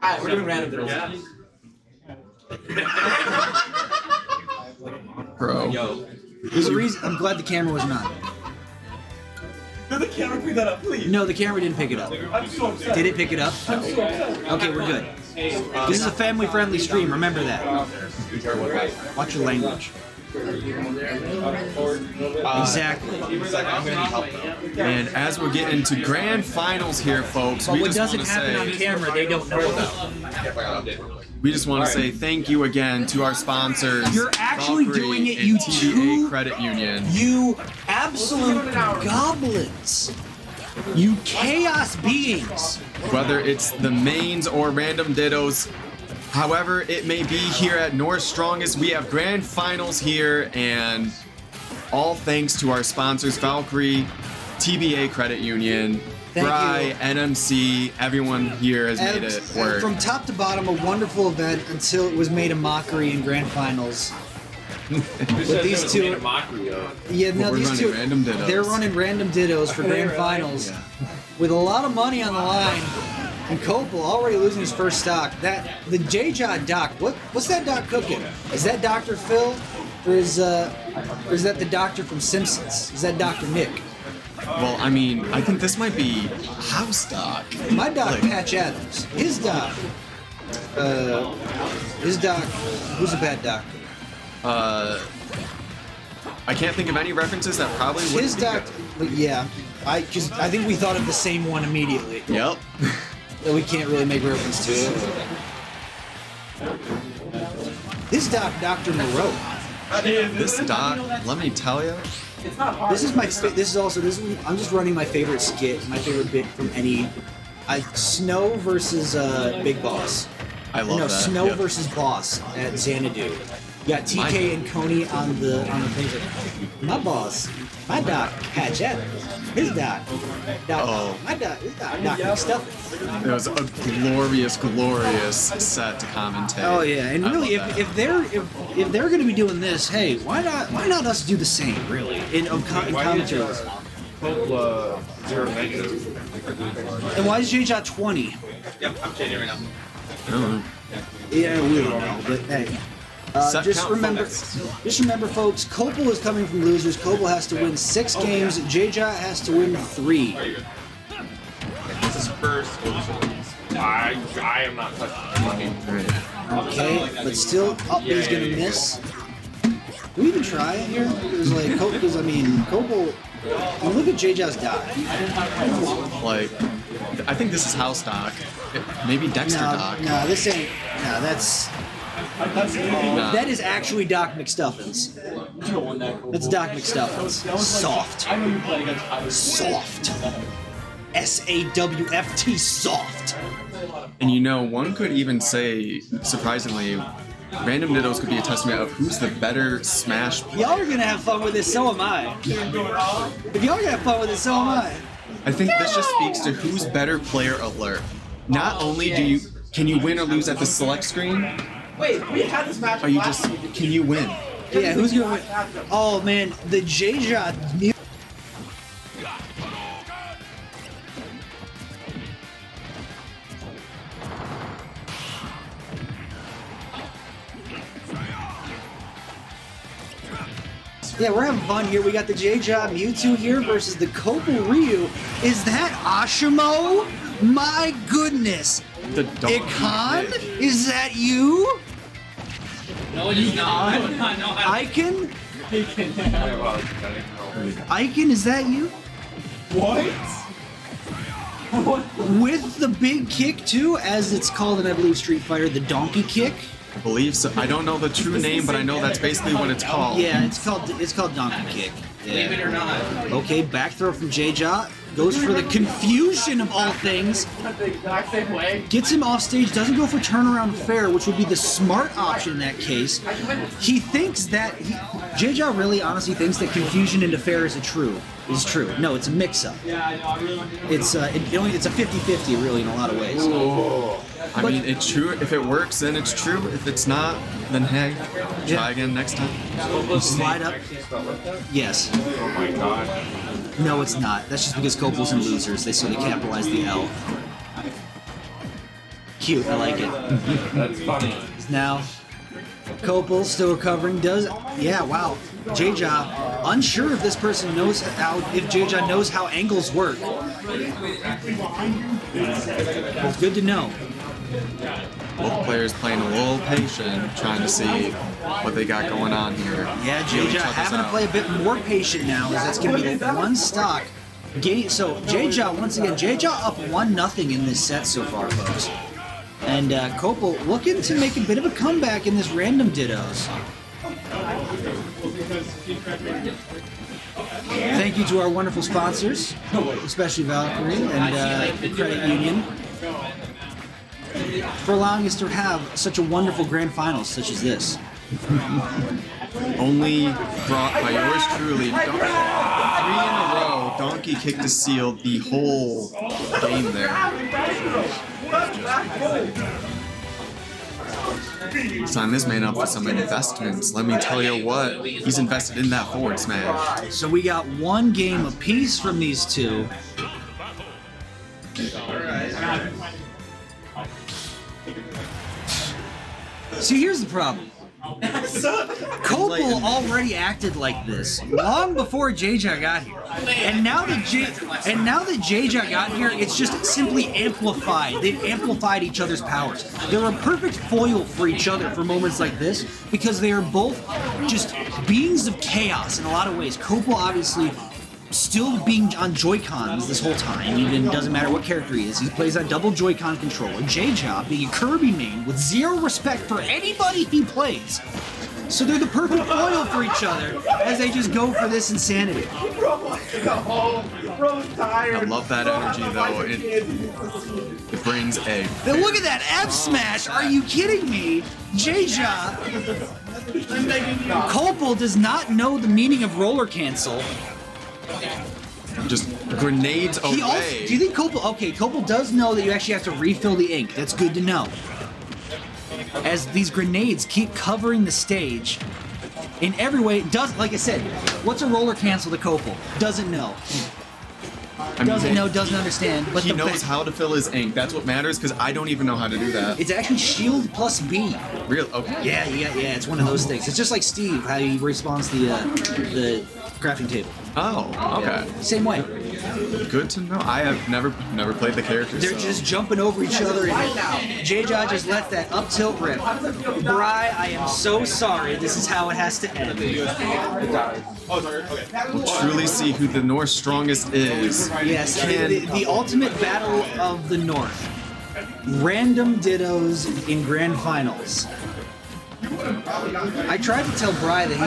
Alright, we're doing random diddles. Bro. There's a reason. I'm glad the camera wasn't on. Did the camera pick that up, please? No, the camera didn't pick it up. I'm so upset. Did it pick it up? I'm so upset. Okay, we're good. This is a family-friendly stream. Remember that. Watch your language. Exactly. And as we're getting to grand finals here, folks, But we what just doesn't want to happen on say camera, they don't know about. we just want to say thank you again to our sponsors. You're actually Valkyrie doing it, and you TBA Credit Union. You absolute goblins. You chaos beings. Whether it's the mains or random dittos, however it may be here at North's Strongest, we have grand finals here, and all thanks to our sponsors, Valkyrie, TBA Credit Union, Thank Bry, you. NMC, everyone here has made it work. From top to bottom, a wonderful event until it was made a mockery in grand finals. With these two, yeah, no, We're these running two, random dittos. they're running random dittos for grand finals, with a lot of money on the line. And Kopel already losing his first stock. The J-Jaw doc. What's that doc cooking? Is that Dr. Phil, or is that the doctor from Simpsons? Is that Dr. Nick? Well, I mean, I think this might be house doc. My doc, Patch Adams. His doc. Who's a bad doctor? I can't think of any references that probably would His doc. Yeah. Because I think we thought of the same one immediately. Yep. That we can't really make reference to it. This Dr. Moreau. This Doc, let me tell you. This is my. I'm just running my favorite skit, my favorite bit from any. Snow versus Big Boss. I love that. Snow Yep. versus Boss at Xanadu. You got TK and Coney on the things. My boss, my doc, Pat Jet, his doc, my doc, his doc, Doc Stuff. It was a glorious, glorious set to commentate. Oh yeah, and I really, love that. if they're going to be doing this, hey, why not us do the same? Really, in commentaries. Zero negative. And why is JJ 20? Yep, I'm changing right now. Yeah, we don't know, but hey. Just remember, folks, Copel is coming from losers. Copel has to win 6 games. JJ has to win 3. This is first. I am not touching the Okay, but still, he's gonna miss. Do we even try it here? Because like, because I mean, Copel. Look at JJ's doc. Like, I think this is house doc. Maybe Dexter doc. No, this ain't. No, that's. That is actually Doc McStuffins. That's Doc McStuffins. Soft. Soft. SAWFT soft. And you know, one could even say, surprisingly, Random Dittos could be a testament of who's the better Smash player. Y'all are gonna have fun with this, so am I. If y'all are gonna have fun with this, so am I. I think this just speaks to who's better player alert. Not only can you win or lose at the select screen, Wait, we had this match. are you just can you win? Yeah, who's gonna win? Oh man, the JJ. Yeah, we're having fun here. We got the JJ Mewtwo here versus the Copel Ryu. Is that Ashimo? My goodness. The donkey Ikan? kick. Is that you? No, it is not. No, Icon? Icon, is that you? What? With the big kick too, as it's called in, I believe, Street Fighter, the donkey kick. I believe so. I don't know the true name, but I know that's basically what it's called. Yeah, it's called donkey kick. Believe it or not. Okay, back throw from JJ. Goes for the confusion of all things. The exact same way. Gets him off stage, doesn't go for turnaround fair, which would be the smart option in that case. He thinks that JJ really honestly thinks that confusion into fair is true. No, it's a mix-up. Yeah, I know. I really want to do It's a 50-50 really in a lot of ways. I mean, it's true. If it works, then it's true. If it's not, then hey, try again next time. Slide up. Yes. Oh my god. No, it's not. That's just because Copel's and losers. They capitalize the L. Cute. I like it. That's funny. Now, Copel still recovering. Yeah, wow. JJ, unsure if this person knows if JJ knows how angles work. It's good to know. Both players playing a little patient, trying to see what they got going on here. Yeah, Really JJ check us having to out. play a bit more patient now, as that's going to be one stock. So JJ, once again, JJ up 1-0 in this set so far, folks. And Copel looking to make a bit of a comeback in this Random Dittos. Thank you to our wonderful sponsors, especially Valkyrie and the Credit Union, for allowing us to have such a wonderful grand final such as this. Only brought by yours truly. 3 in a row. Donkey kick to seal the whole game there. Sign this man up for some investments. Let me tell you what, he's invested in that forward smash. So we got 1 game apiece from these two. See, here's the problem. Copel already acted like this long before JJ got here, and now that JJ got here, it's just simply amplified. They've amplified each other's powers. They're a perfect foil for each other for moments like this because they are both just beings of chaos in a lot of ways. Copel obviously still being on Joy-Cons this whole time, even doesn't matter what character he is. He plays on double Joy-Con controller. J-Job being a Kirby main with zero respect for anybody he plays. So they're the perfect foil for each other as they just go for this insanity. I love that energy though. It brings a. Now look at that F smash! Are you kidding me? J-Job. Copel does not know the meaning of roller cancel. Just grenades away. He also, do you think Copel? Okay, Copel does know that you actually have to refill the ink. That's good to know. As these grenades keep covering the stage, in every way, does like I said, what's a roller cancel to Copel? Doesn't know. Doesn't know, doesn't understand. But he knows how to fill his ink. That's what matters, because I don't even know how to do that. It's actually shield plus B. Real? Okay. Yeah, it's one of those things. It's just like Steve, how he respawns the crafting table. Oh, okay. Same way. Good to know. I have never played the characters. They're just jumping over each other, and J-Jaw just let that up tilt rip. Bri, I am so sorry. This is how it has to end. We'll truly see who the North strongest is. Yes, the ultimate battle of the North. Random dittos in grand finals. I tried to tell Bri that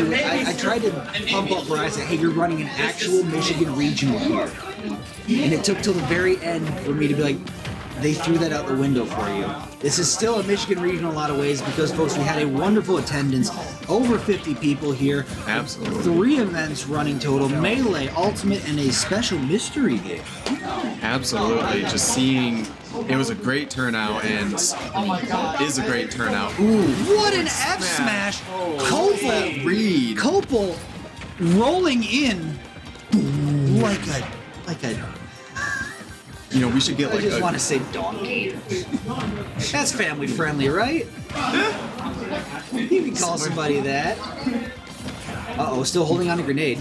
I tried to pump up Bri and say, hey, you're running an actual Michigan regional here. And it took till the very end for me to be like, they threw that out the window for you. This is still a Michigan regional in a lot of ways because, folks, we had a wonderful attendance. Over 50 people here. Absolutely. 3 events running total. Melee, Ultimate, and a special mystery game. Absolutely. Just seeing... It was a great turnout, and is a great turnout. Ooh, what an F smash! Copel read. Copel rolling in like a. You know, we should get like. I just want to say donkey. That's family friendly, right? You can call somebody that. Uh-oh, still holding on a grenade.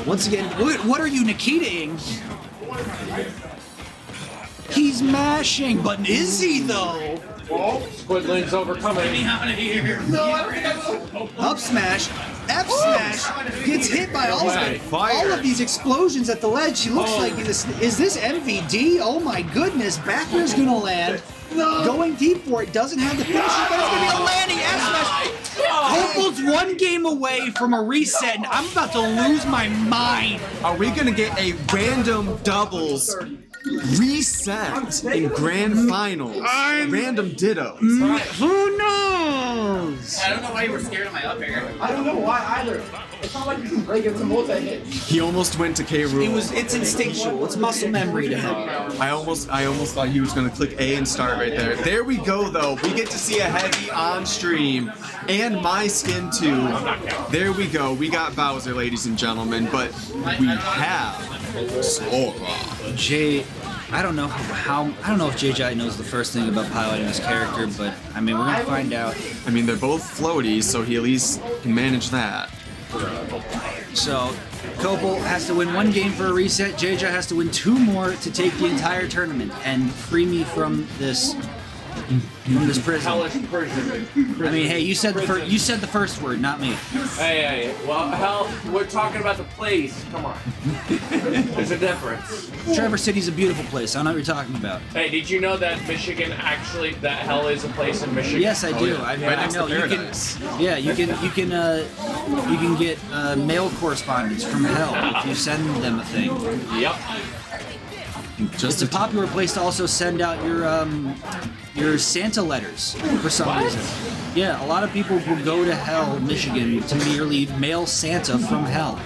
Once again, what are you Nikita-ing? He's mashing, but is he though? Squidling's overcoming. Get me out of here. Up smash, F smash, gets hit by all of these explosions at the ledge. He looks like this. Is this MVD? Oh my goodness! Back air's gonna land. Going deep for it. Doesn't have the finish, but it's gonna be a landing F smash. Copel's 1 game away from a reset, and I'm about to lose my mind. Are we gonna get a random doubles reset in grand finals? Random dittos. Who knows? I don't know why you were scared of my up air. I don't know why either. It's not like you can break it to multi-hit. He almost went to K. Rool. It's instinctual. It's muscle memory to him. I almost thought he was gonna click A and start right there. There we go though. We get to see a heavy on stream. And my skin too. There we go. We got Bowser, ladies and gentlemen, but we have Sora. I don't know if JJ knows the first thing about piloting this character, but I mean, we're gonna find out. I mean, they're both floaties, so he at least can manage that. So, Copel has to win 1 game for a reset. JJ has to win 2 more to take the entire tournament and free me from this prison. Hellish prison. I mean, hey, you said the first word, not me. Hey, well, hell, we're talking about the place. Come on. There's a difference. Traverse City's a beautiful place. I know what you're talking about. Hey, did you know that Michigan actually, that hell is a place in Michigan? Yes, I do. I know. You can get mail correspondence from hell if you send them a thing. Yep. It's a popular place to also send out your Santa letters for some reason. Yeah, a lot of people will go to hell, Michigan, to merely mail Santa from hell.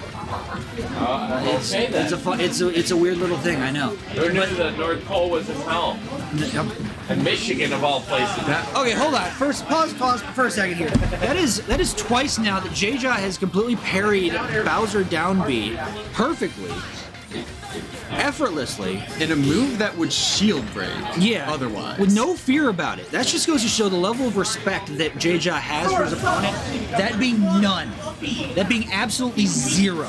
It's a weird little thing, I know. Who knew the North Pole was in hell? And Michigan, of all places. Okay, hold on. First, pause for a second here. That is twice now that J-Jaw has completely parried Bowser down B perfectly, effortlessly, in a move that would shield break. Yeah. Otherwise, with no fear about it. That just goes to show the level of respect that J-Jaw has for his opponent. That being none. That being absolutely 0.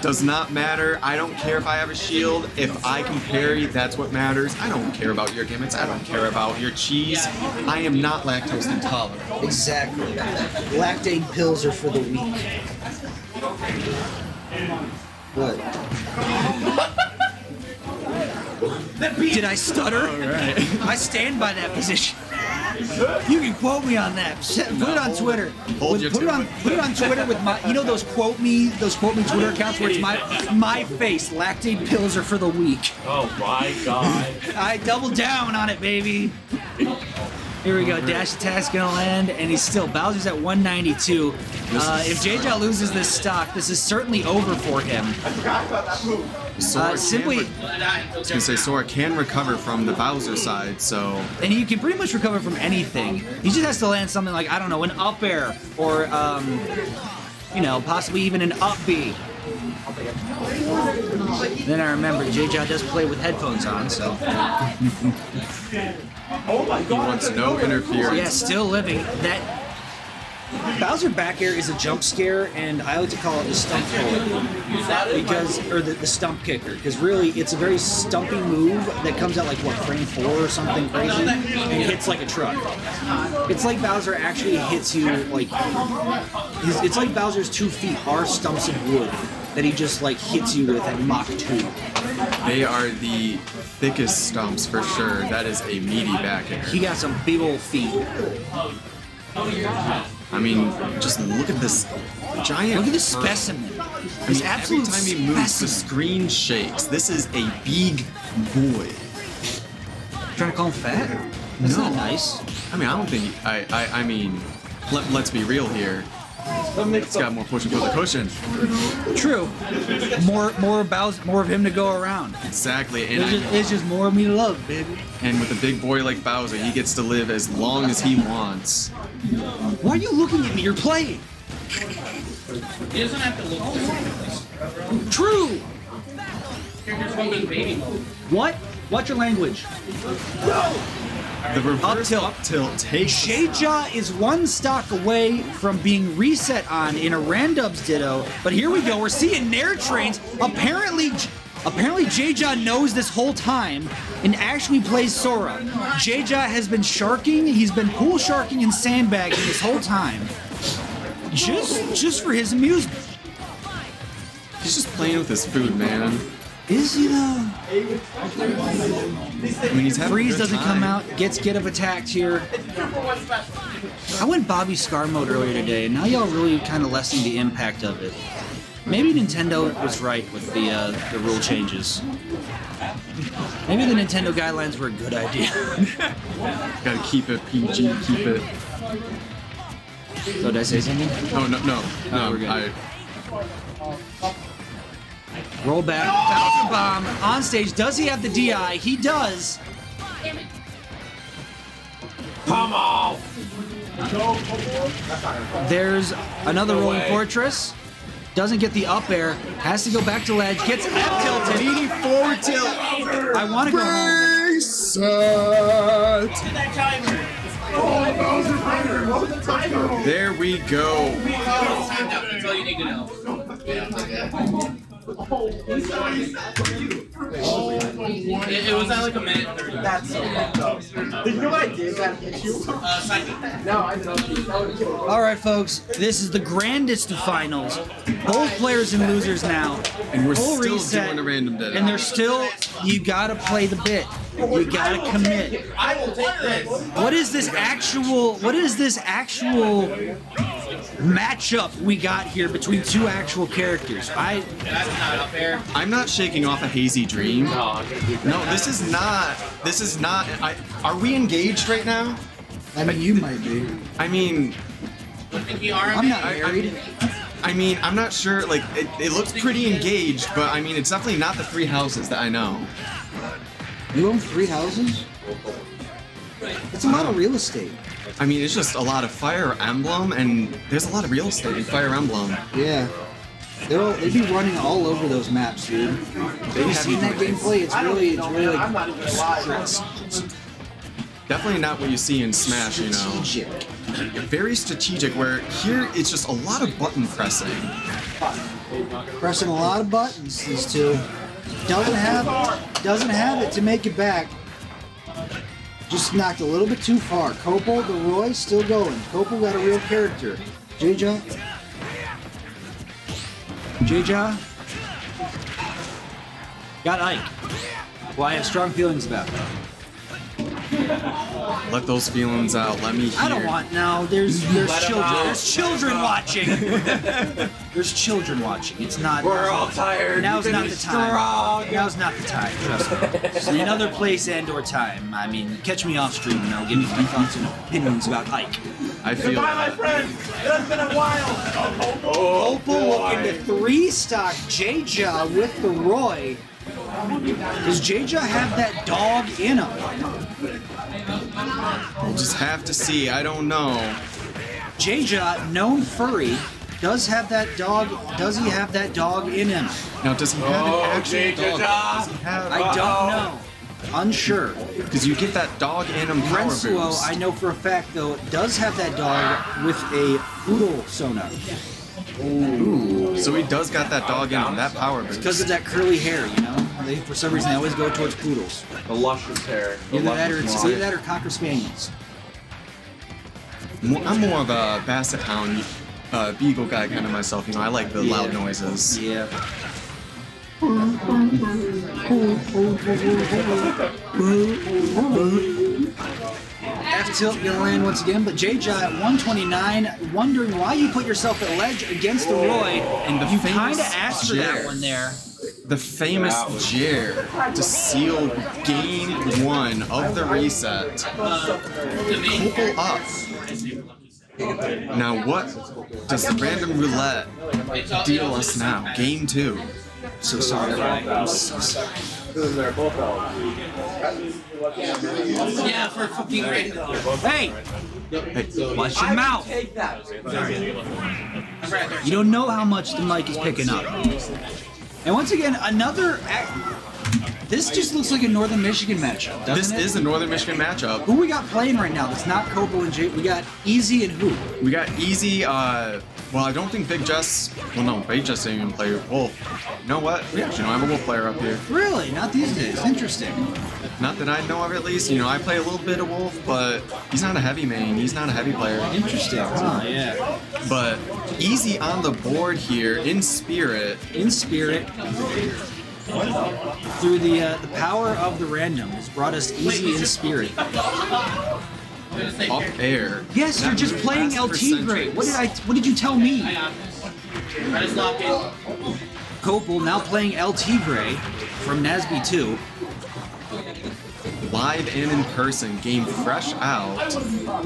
Does not matter. I don't care if I have a shield. If I can parry, that's what matters. I don't care about your gimmicks. I don't care about your cheese. I am not lactose intolerant. Exactly. Lactate pills are for the weak. What? Did I stutter? I stand by that position. You can quote me on that. Put it on Twitter. Put it on Twitter with my, you know, those quote me Twitter accounts where it's my face. Lactate pills are for the weak. Oh my god. I double down on it, baby. Here we go. Dash attack's gonna land, and he's still Bowser's at 192. If JJ loses this stock, this is certainly over for him. Sora Simply, I was gonna say Sora can recover from the Bowser side, so. and you can pretty much recover from anything. He just has to land something like, I don't know, an up air, or you know, possibly even an up B. Then I remember JJ does play with headphones on, so. He wants no interference. Yeah, still living. That Bowser back air is a jump scare, and I like to call it the stump puller, because, or the stump kicker, because really it's a very stumpy move that comes out like what, frame 4 or something crazy, and hits like a truck. It's like Bowser actually hits you like, it's like Bowser's 2 feet are stumps of wood that he just like hits you with at Mach 2. They are the thickest stumps for sure. That is a meaty back air. He got some big old feet. I mean, just look at this giant. Look at this specimen. This absolute every time he moves, the screen shakes. This is a big boy. Trying to call him fat? That's not nice. I mean, I don't think. I mean, let's be real here. It's got more pushing for the cushion. True. More of him to go around. Exactly. And It's just more of me to love, baby. And with a big boy like Bowser, he gets to live as long as he wants. Why are you looking at me? You're playing. He doesn't have to look. True. What? Watch your language. No. The reverse up tilt takes. J-Jaw is one stock away from being reset on in a Randubs Ditto, but here we go. We're seeing Nair trains. Apparently J-Jaw knows this whole time and actually plays Sora. J-Jaw has been sharking. He's been pool sharking and sandbagging this whole time, just for his amusement. He's just playing with his food, man. Is he though? I mean, he's having Freeze a good doesn't time. come out, gets get of attacked here. I went Bobby Scar mode earlier today, and now y'all really kind of lessening the impact of it. Maybe Nintendo was right with the rule changes. Maybe the Nintendo guidelines were a good idea. Gotta keep it PG, keep it. So did I say something? Oh no, we're good. I. Roll back, Bowser Bomb on stage. Does he have the DI? He does. Come on! There's another rolling fortress. Doesn't get the up air. Has to go back to ledge. Gets F tilted. Leaning forward tilt. I want to go home. There we go. That's all you need to know. It was at like a minute and 30. That's so fucked up. Did you know I did that issue? No, I didn't. All right, folks. This is the grandest of finals. Both players and losers now. And we're Full still reset, doing a random dead. and they're still. You gotta play the bit. You gotta commit. I will take this. What is this actual matchup we got here between two actual characters? That's not up there. I'm not shaking off a hazy dream. No, this is not. Are we engaged right now? I mean, you might be. I mean, I'm not married. I mean, I'm not sure. Like, it looks pretty engaged, but I mean, it's definitely not the 3 houses that I know. You own 3 houses? It's a lot of real estate. I mean, it's just a lot of Fire Emblem, and there's a lot of real estate in Fire Emblem. Yeah. They'd be running all over those maps, dude. Have you seen that gameplay? It's really like Definitely not what you see in Smash, you know. Very strategic, where here it's just a lot of button pressing. pressing a lot of buttons, these two. Doesn't have it to make it back. Just knocked a little bit too far. Copel, the Roy, still going. Copel got a real character. J-Jump. J-Jaw got Ike, who I have strong feelings about. Let those feelings out. Let me hear. I don't want now. There's children. There's children watching. There's children watching. It's not. We're all tired. Now's You can not be the time. strong. Now's not the time. Trust me. It's another place and/or time. I mean, catch me off stream and I'll give you my thoughts and opinions about Ike. I feel. Goodbye, my friend. It has been a while. Opal looking to 3-stock J-Jaw with the Roy. Does J-Jaw have that dog in him? We'll just have to see. I don't know. J-Jaw, known furry, does have that dog. Does he have that dog in him? Now, does he have an actual dog? Does he have? I don't know. Unsure. Because you get that dog in him power Rensuo, boost. I know for a fact though, does have that dog with a poodle sonar. Ooh. So he does got that dog in him, that power boost. Because of that curly hair, you know. For some reason, they always go towards poodles. The luscious hair. Either that or Cocker Spaniels. I'm more of a Basset Hound, Beagle guy kind of myself. You know, I like the loud noises. Yeah. F-tilt gonna land once again, but J-Jaw at 129, wondering why you put yourself at ledge against the Roy, and you kind of asked for that one there. The famous Jer to seal game 1 of the reset. Couple up. Now what does the random roulette deal us now? Game 2. So sorry, Ryan. I'm so sorry. Yeah, for fucking great. Hey! Watch your mouth! Take that. You don't know how much the mic is picking up. And once again, another... This just looks like a Northern Michigan matchup, doesn't it? This is a Northern Michigan matchup. Who we got playing right now that's not Kobo and Jay? We got Easy and who? We got Easy, well, I don't think Big Jess... Well, no, Big Jess didn't even play Wolf. You know what? We actually don't have a Wolf player up here. Really? Not these days. Interesting. Not that I know of, at least. You know, I play a little bit of Wolf, but he's not a heavy main. He's not a heavy player. Interesting. Huh, yeah. But Easy on the board here, in spirit. In spirit. Through the power of the random has brought us Easy in spirit. Up air. Yes, you're just playing LT Great. What did you tell me? Copel now playing LT Gray from Nasby 2. Live and in person, game fresh out.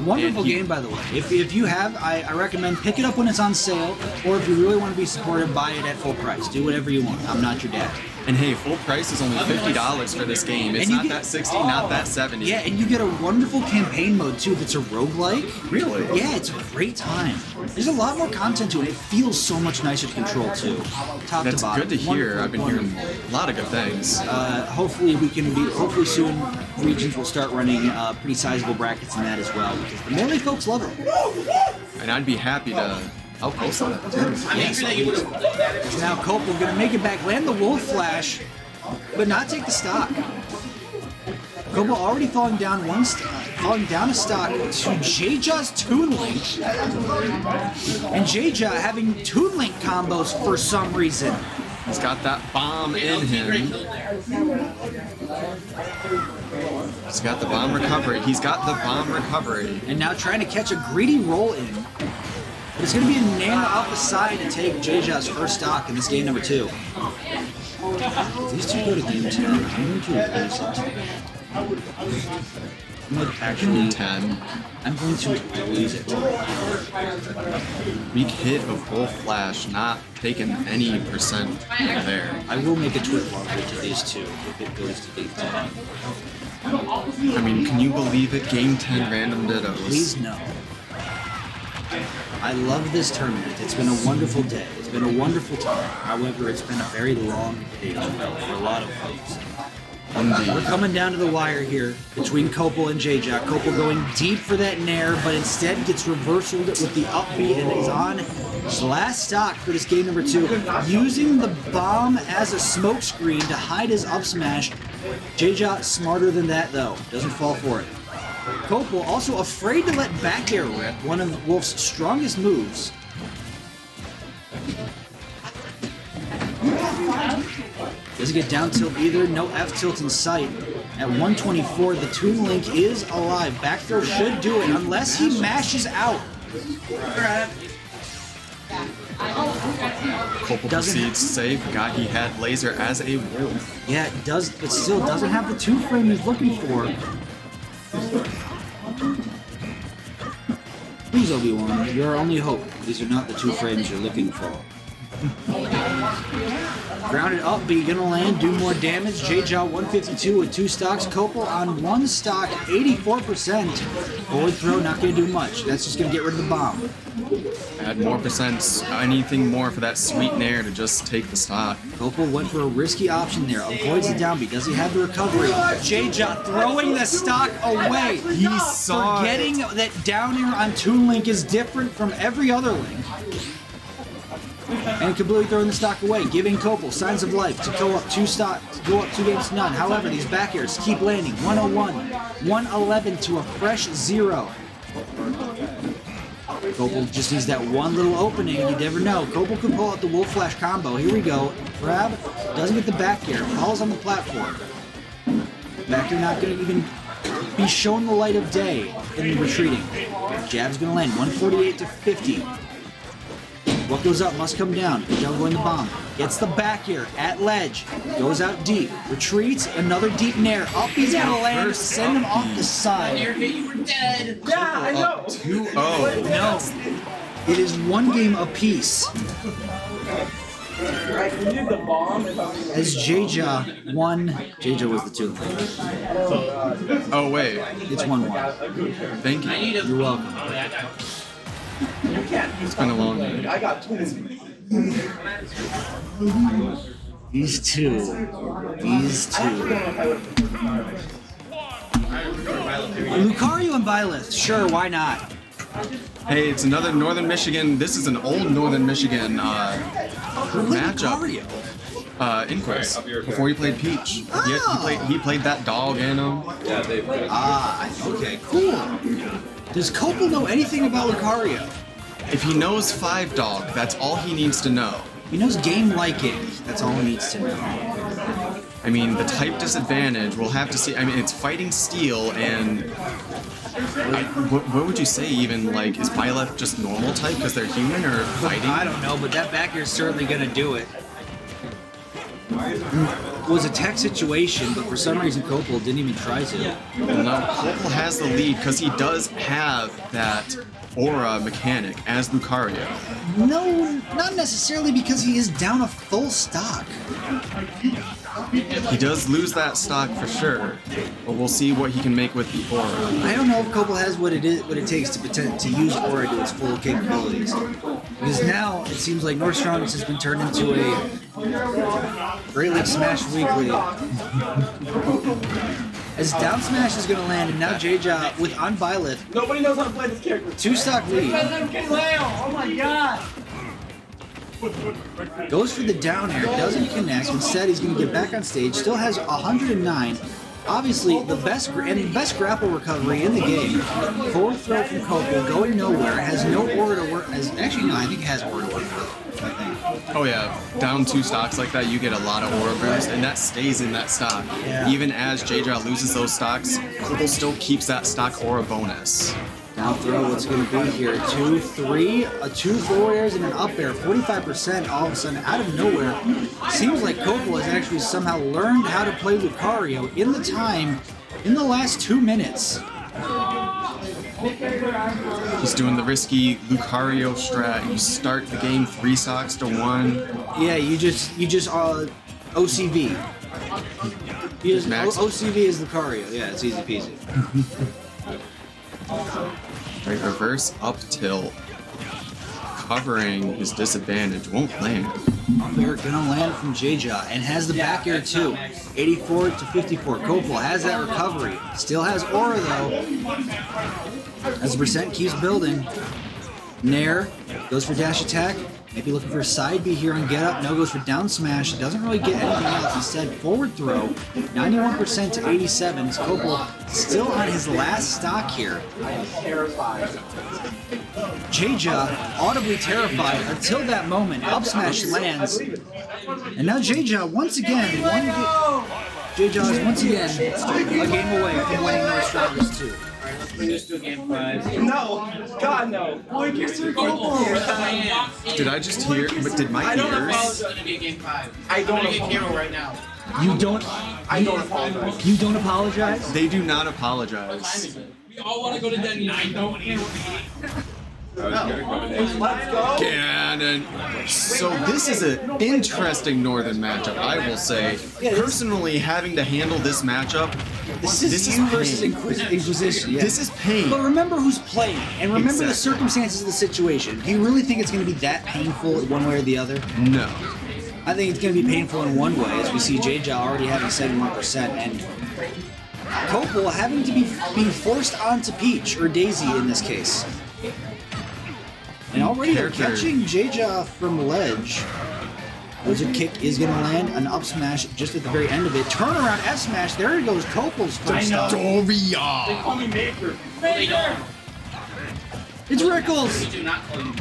Wonderful game, by the way. If you have, I recommend pick it up when it's on sale, or if you really want to be supportive, buy it at full price. Do whatever you want. I'm not your dad. And hey, full price is only $50 for this game. It's not that 60, not that 70. Yeah, and you get a wonderful campaign mode too that's a roguelike. Really? Yeah, it's a great time. There's a lot more content to it. It feels so much nicer to control too. Top That's to bottom. good to hear. Wonderful, I've been hearing a lot of good things. Hopefully we can be. Hopefully soon regions will start running pretty sizable brackets in that as well, because the melee folks love it. And I'd be happy to help post on it too. Yes. Now Copel gonna make it back, land the Wolf Flash, but not take the stock. Copel already falling down a stock to J-Jaw's Toon Link, and J-Jaw having Toon Link combos for some reason. He's got that bomb in him. He's got the bomb recovery. He's got the bomb recovery. And now trying to catch a greedy roll in. But it's going to be a Nana off the side to take J-Jaw's first stock in this game number 2. If these two go to game 2, I'm going to lose it. I'm going to actually... 10. I'm going to lose it. Weak hit of Wolf Flash, not taking any percent there. I will make a twit longer to these two if it goes to game 10. I mean, can you believe it? Game 10 random dittos. Please no. I love this tournament. It's been a wonderful day. It's been a wonderful time. However, it's been a very long day as well for a lot of folks. Indeed. We're coming down to the wire here between Copel and J-Jaw. Copel going deep for that nair, but instead gets reversaled with the upbeat and is on his last stock for this game number 2, using the bomb as a smokescreen to hide his up smash. J-Jaw smarter than that though, doesn't fall for it. Copel also afraid to let back air rip, one of Wolf's strongest moves. Doesn't get down tilt either. No F tilt in sight. At 124, the Toon Link is alive. Back throw should do it unless he mashes out. Copel proceeds to say, forgot he had laser as a wolf. Yeah, it does, but still doesn't have the 2-frame he's looking for. Please, Obi-Wan, you're our only hope. These are not the 2 frames you're looking for. Grounded up, but you're gonna land, do more damage. J-Jaw 152 with 2 stocks. Copel on 1 stock, 84%. Forward throw, not gonna do much. That's just gonna get rid of the bomb. Add more percents, anything more for that sweet nair to just take the stock. Copel went for a risky option there. Avoids the downbeat. Does he have the recovery? J-Jaw throwing the stock away. He saw Forgetting that down air on Toon Link is different from every other Link. And completely throwing the stock away, giving Copel signs of life to go up 2 games to none. However, these back airs keep landing. 101, 111 to a fresh 0. Copel just needs that one little opening. You never know. Copel could pull out the Wolf Flash combo. Here we go. Grab, doesn't get the back air, falls on the platform. Back air not going to even be shown the light of day in the retreating. Jab's going to land 148 to 50. What goes up must come down. Don't go in the bomb. Gets the back air at ledge. Goes out deep. Retreats. Another deep nair. Up he's gonna land. Send him off the side. You were dead. Yeah, I know. 2-0. No. It is 1 game apiece. Right, we need the bomb. As J-Jaw won. J-Jaw was the 2. Oh, wait. It's 1-1. Thank you. You're welcome. It's been a long day. I got 2. He's 2. He's 2. Lucario and Byleth. Sure, why not? Hey, it's another Northern Michigan. This is an old Northern Michigan matchup. Inquest before he played Peach. He played that dog in him. Okay, cool. Does Copel know anything about Lucario? If he knows 5 dog, that's all he needs to know. He knows game liking. That's all he needs to know. I mean, the type disadvantage, we'll have to see. I mean, it's fighting steel, and what would you say even, like, is Byleth just normal type because they're human, or fighting? I don't know, but that back air is certainly going to do it. It was a tech situation, but for some reason Copel didn't even try to. Well, no, Copel has the lead because he does have that aura mechanic as Lucario. No, not necessarily, because he is down a full stock. He does lose that stock for sure, but we'll see what he can make with the aura. I don't know if Copel has what it takes to use aura to its full capabilities. Because now it seems like North Strongest has been turned into a Great League Smash Weekly. As down smash is going to land, and now J-Jaw with on Byleth. Nobody knows how to play this character. 2 stock lead. Oh my god. Goes for the down air, doesn't connect. Instead, he's going to get back on stage. Still has 109. Obviously, the best grapple recovery in the game. Forward throw from Copel, going nowhere. Has no aura to work. Actually, no, I think it has aura to work with. I think. Oh yeah, down 2 stocks like that, you get a lot of aura burst, and that stays in that stock. Yeah. Even as J-Jaw loses those stocks, Copel still keeps that stock aura bonus. Down throw, what's going to be here? 2, 3, 2 forward airs and an up air. 45% all of a sudden out of nowhere. Seems like Copel has actually somehow learned how to play Lucario in the last 2 minutes. He's doing the risky Lucario strat. You start the game 3 stocks to 1. Yeah, you just OCV. OCV is Lucario. Yeah, it's easy peasy. Right, reverse up tilt. Covering his disadvantage. Won't land. Up air gonna land from J-Jaw and has the back air too. 84 to 54. Copel has that recovery. Still has aura though. As the percent keeps building. Nair goes for dash attack. Maybe looking for a side B here on get up. No, goes for down smash. Doesn't really get anything else. Instead, forward throw. 91% to 87. Copel still on his last stock here. Jaja audibly terrified until that moment. Up smash lands. And now Jaja once again, Jaja is once again a game away from winning North Strongest 2. Just do game 5. No! God, no! Boy, Mr. Copel! Did I just hear? But did my ears? It's gonna be a game 5. I don't I'm gonna get apologize. Kiro right now. You don't. I don't apologize. You don't apologize? They do not apologize. We all want to go to Denny. I don't. Let's go! Ganon. So this is an interesting Northern matchup, I will say. Personally, having to handle this matchup, This is you versus pain. Inquisition. Yeah. This is pain. But remember who's playing, and remember the Exactly. circumstances of the situation. Do you really think it's going to be that painful one way or the other? No. I think it's going to be painful in one way, as we see Jaja already having 71%, and Copel having to be forced onto Peach, or Daisy in this case. And already they're catching Jaja from ledge. Wizard kick is going to land an up smash just at the very end of it. Turnaround F smash. There goes Copel's first stop. They call me Maker. They don't. It's Rickles. We do not call you.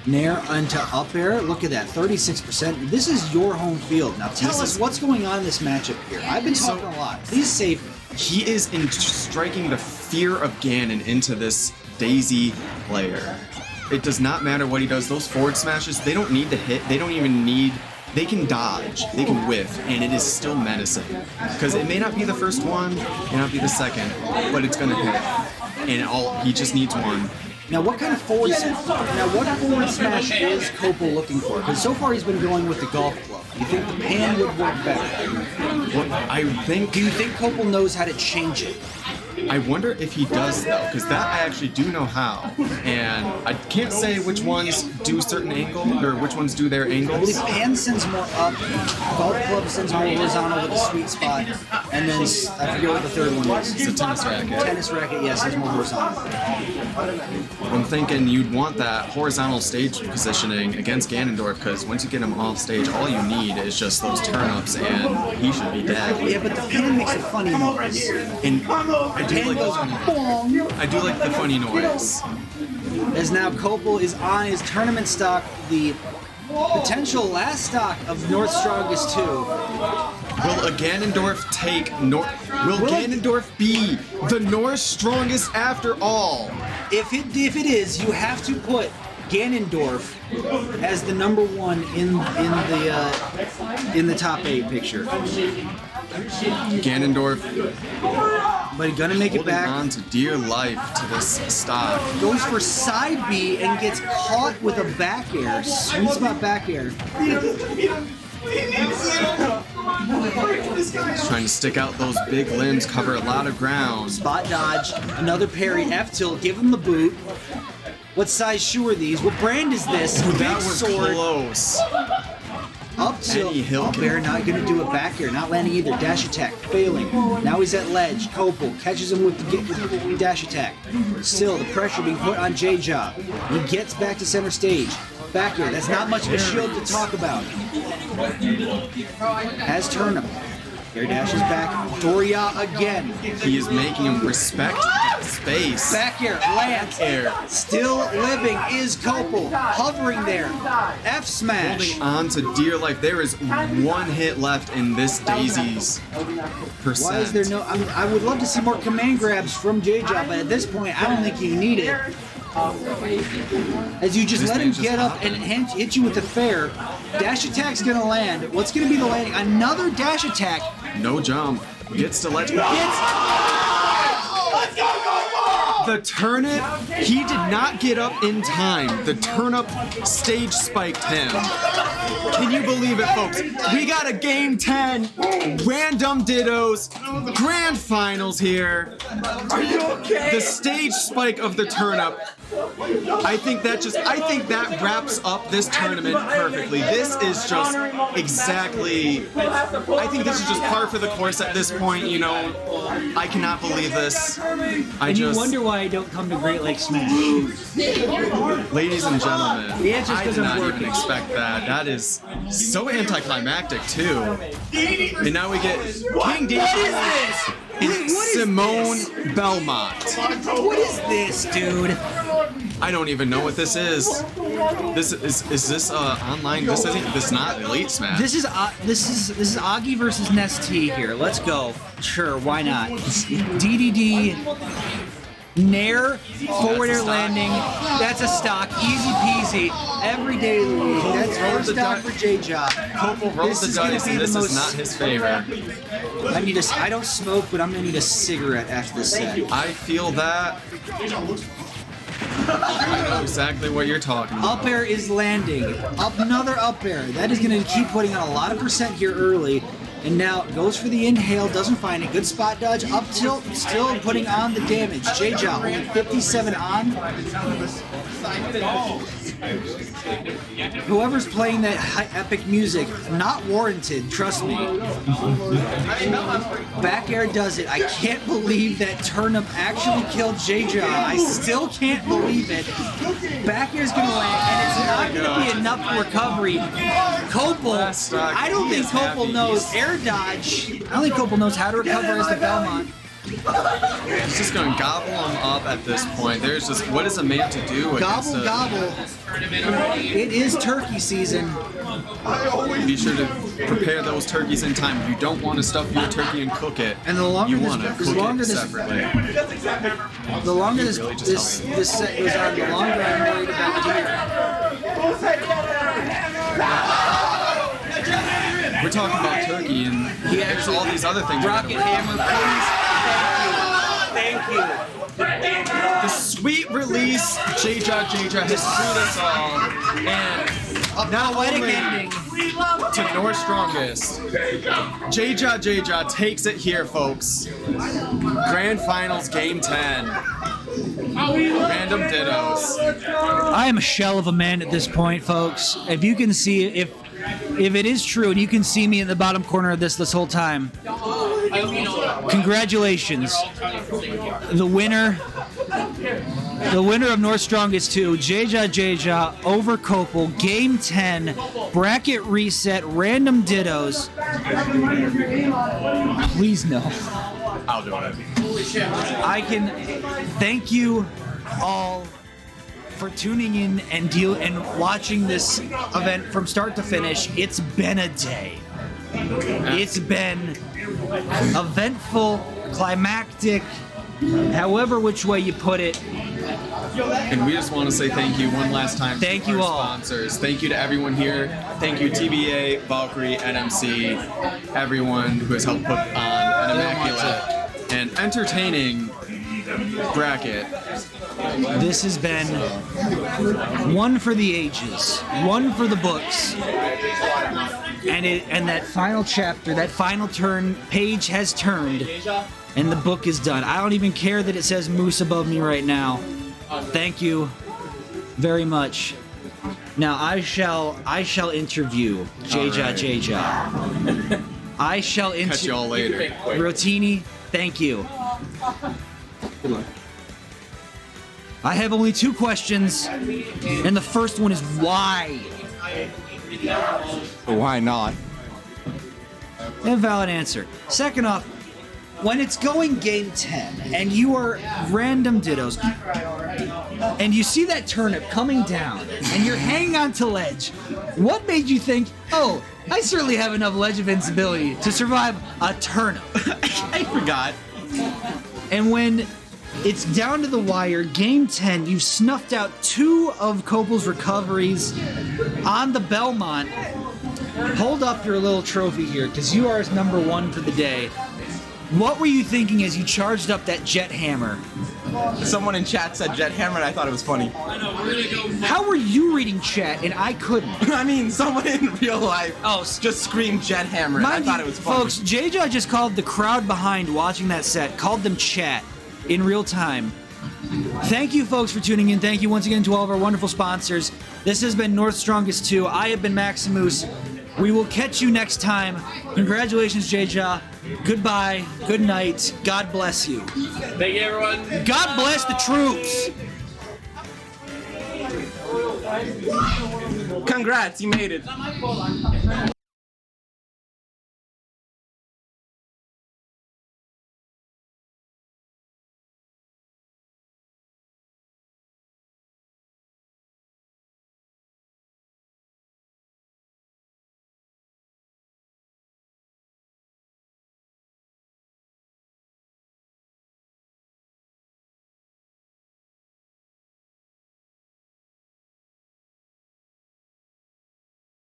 Nair onto up air. Look at that, 36%. This is your home field. Now tell us what's going on in this matchup here. I've been talking a lot. Please save me. He is striking the fear of Ganon into this Daisy player. It does not matter what he does. Those forward smashes, they don't need to hit. They don't even need. They can dodge. They can whiff, and it is still menacing. Because it may not be the first one, may not be the second, but it's gonna hit. And he just needs one. Now, what kind of forward smash is Copel looking for? Because so far he's been going with the golf club. You think the pan would work better? I think. Do you think Copel knows how to change it? I wonder if he does though, because that I actually do know how, and I can't say which ones do a certain angle or which ones do their I believe angles. pan sends more up, golf club sends more horizontal with a sweet spot, and then I forget what the third one is. It's a tennis racket. Tennis racket, yes, sends more horizontal. I'm thinking you'd want that horizontal stage positioning against Ganondorf, because once you get him off stage, all you need is just those turn-ups, and he should be dead. Yeah, but the pan makes a funny noise. And I do like the funny noise. As now Copel is on his tournament stock, the potential last stock of North Strongest 2. Will a Ganondorf take Will Ganondorf be the North Strongest after all? If it is, you have to put Ganondorf as the number one in the top 8 picture. Ganondorf, but he's gonna make it back. On to dear life to this stock. Goes for side B and gets caught with a back air, sweet spot back air. He's trying to stick out those big limbs, cover a lot of ground. Spot dodge, another parry, F tilt, give him the boot. What size shoe are these? What brand is this? Ooh, Big that was sword. close. Up tilt. Any hill Up air, not gonna do a back air, not landing either. Dash attack, failing. Now he's at ledge. Copel catches him with the dash attack. Still, the pressure being put on Jaja. He gets back to center stage. Back air, that's not much of a shield to talk about. Has turnip. Air dash is back. Doria again. He is making him respect space. Back air, lands. Air. Still living is Copel. Hovering there. F smash. Holding on to dear life. There is one hit left in this Daisy's percent. Why is there no... I would love to see more command grabs from Jaja, but at this point, I don't think you need it. As you just let him get up and hit you with the fair, dash attack's gonna land. What's gonna be the landing? Another dash attack. No jump. Gets to let The turnip, he did not get up in time. The turnip stage spiked him. Can you believe it, folks? We got a game 10, random dittos, grand finals here. Are you okay? The stage spike of the turnip. I think that wraps up this tournament perfectly. This is just exactly, I think this is just par for the course at this point, you know. I cannot believe this. And you wonder why I don't come to Great Lakes Smash. Ladies and gentlemen, The answer's I 'cause did I'm not working. even expect that. That is so anticlimactic too. And now we get King D. What is this? and Simone Belmont. What is this, dude? I don't even know what this is. This is this online? This isn't. This not Elite Smash. This is Augie versus Nestea here. Let's go. Sure, why not? DDD, Nair, forward air landing. That's a stock, easy peasy. Everyday league. That's first stock for J-Job. Copel rolls the dice, and this is not his favor. I don't smoke, but I'm gonna need a cigarette after this set. I feel that. I know exactly what you're talking about. Up air is landing. Another up air. That is going to keep putting on a lot of percent here early. And now goes for the inhale, doesn't find it. Good spot dodge. Up tilt, still putting on the damage. J-Jaw only 57 on. Whoever's playing that epic music, not warranted, trust me. Back air does it. I can't believe that turnip actually killed J-Jaw. I still can't believe it. Back air's gonna land, and it's not gonna be enough for recovery. Copel, I don't think Copel knows air dodge. I don't think Copel knows how to recover as the Belmont. He's just going to gobble him up at this point. There's just, what is a man to do against Gobble, gobble. It is turkey season. Be sure to prepare those turkeys in time. You don't want to stuff your turkey and cook it. And the longer you this- want to the cook longer it this- separately. The longer this set goes on, the longer I'm worried about We're talking about turkey, and there's all these other things. Rocket Hammer, please. Thank you. The sweet release, J-Jaw has freed us all, and now poetic only ending to North Strongest. J-Jaw takes it here, folks. Grand Finals, Game 10. Random Dittos. I am a shell of a man at this point, folks. If you can see, if it is true, and you can see me in the bottom corner of this whole time, congratulations. The winner of North Strongest 2, J-Jaw over Copel, Game 10, bracket reset, random dittos. Please no. I'll do it. I can thank you all for tuning in and watching this event from start to finish. It's been a day. It's been eventful, climactic, however which way you put it. And we just want to say thank you one last time Thank to you our all. sponsors. Thank you to everyone here. Thank you TBA, Valkyrie, NMC, everyone who has helped put on an immaculate and entertaining bracket. This has been one for the ages, one for the books. And that final chapter, that final page has turned, and the book is done. I don't even care that it says Moose above me right now. Thank you very much. Now I shall interview J-Jaw. I shall Catch y'all later. Rotini, thank you. Good luck. I have only 2 questions, and the first one is why? Why not? Invalid answer. Second off, when it's going game 10 and you are random dittos and you see that turnip coming down and you're hanging on to ledge, what made you think, oh, I certainly have enough ledge of invincibility to survive a turnip? I forgot. And when it's down to the wire, game 10, you've snuffed out 2 of Copel's recoveries on the Belmont. Hold up your little trophy here, because you are number 1 for the day. What were you thinking as you charged up that jet hammer? Someone in chat said jet hammer, and I thought it was funny. How were you reading chat and I couldn't? I mean, someone in real life just screamed jet hammer, and I Mind thought you, it was funny. folks, J-Jaw just called the crowd behind watching that set, called them chat in real time. Thank you, folks, for tuning in. Thank you once again to all of our wonderful sponsors. This has been North Strongest 2. I have been Maximus. We will catch you next time. Congratulations, J-Jaw. Goodbye. Good night. God bless you. Thank you, everyone. God bless the troops. Congrats, you made it.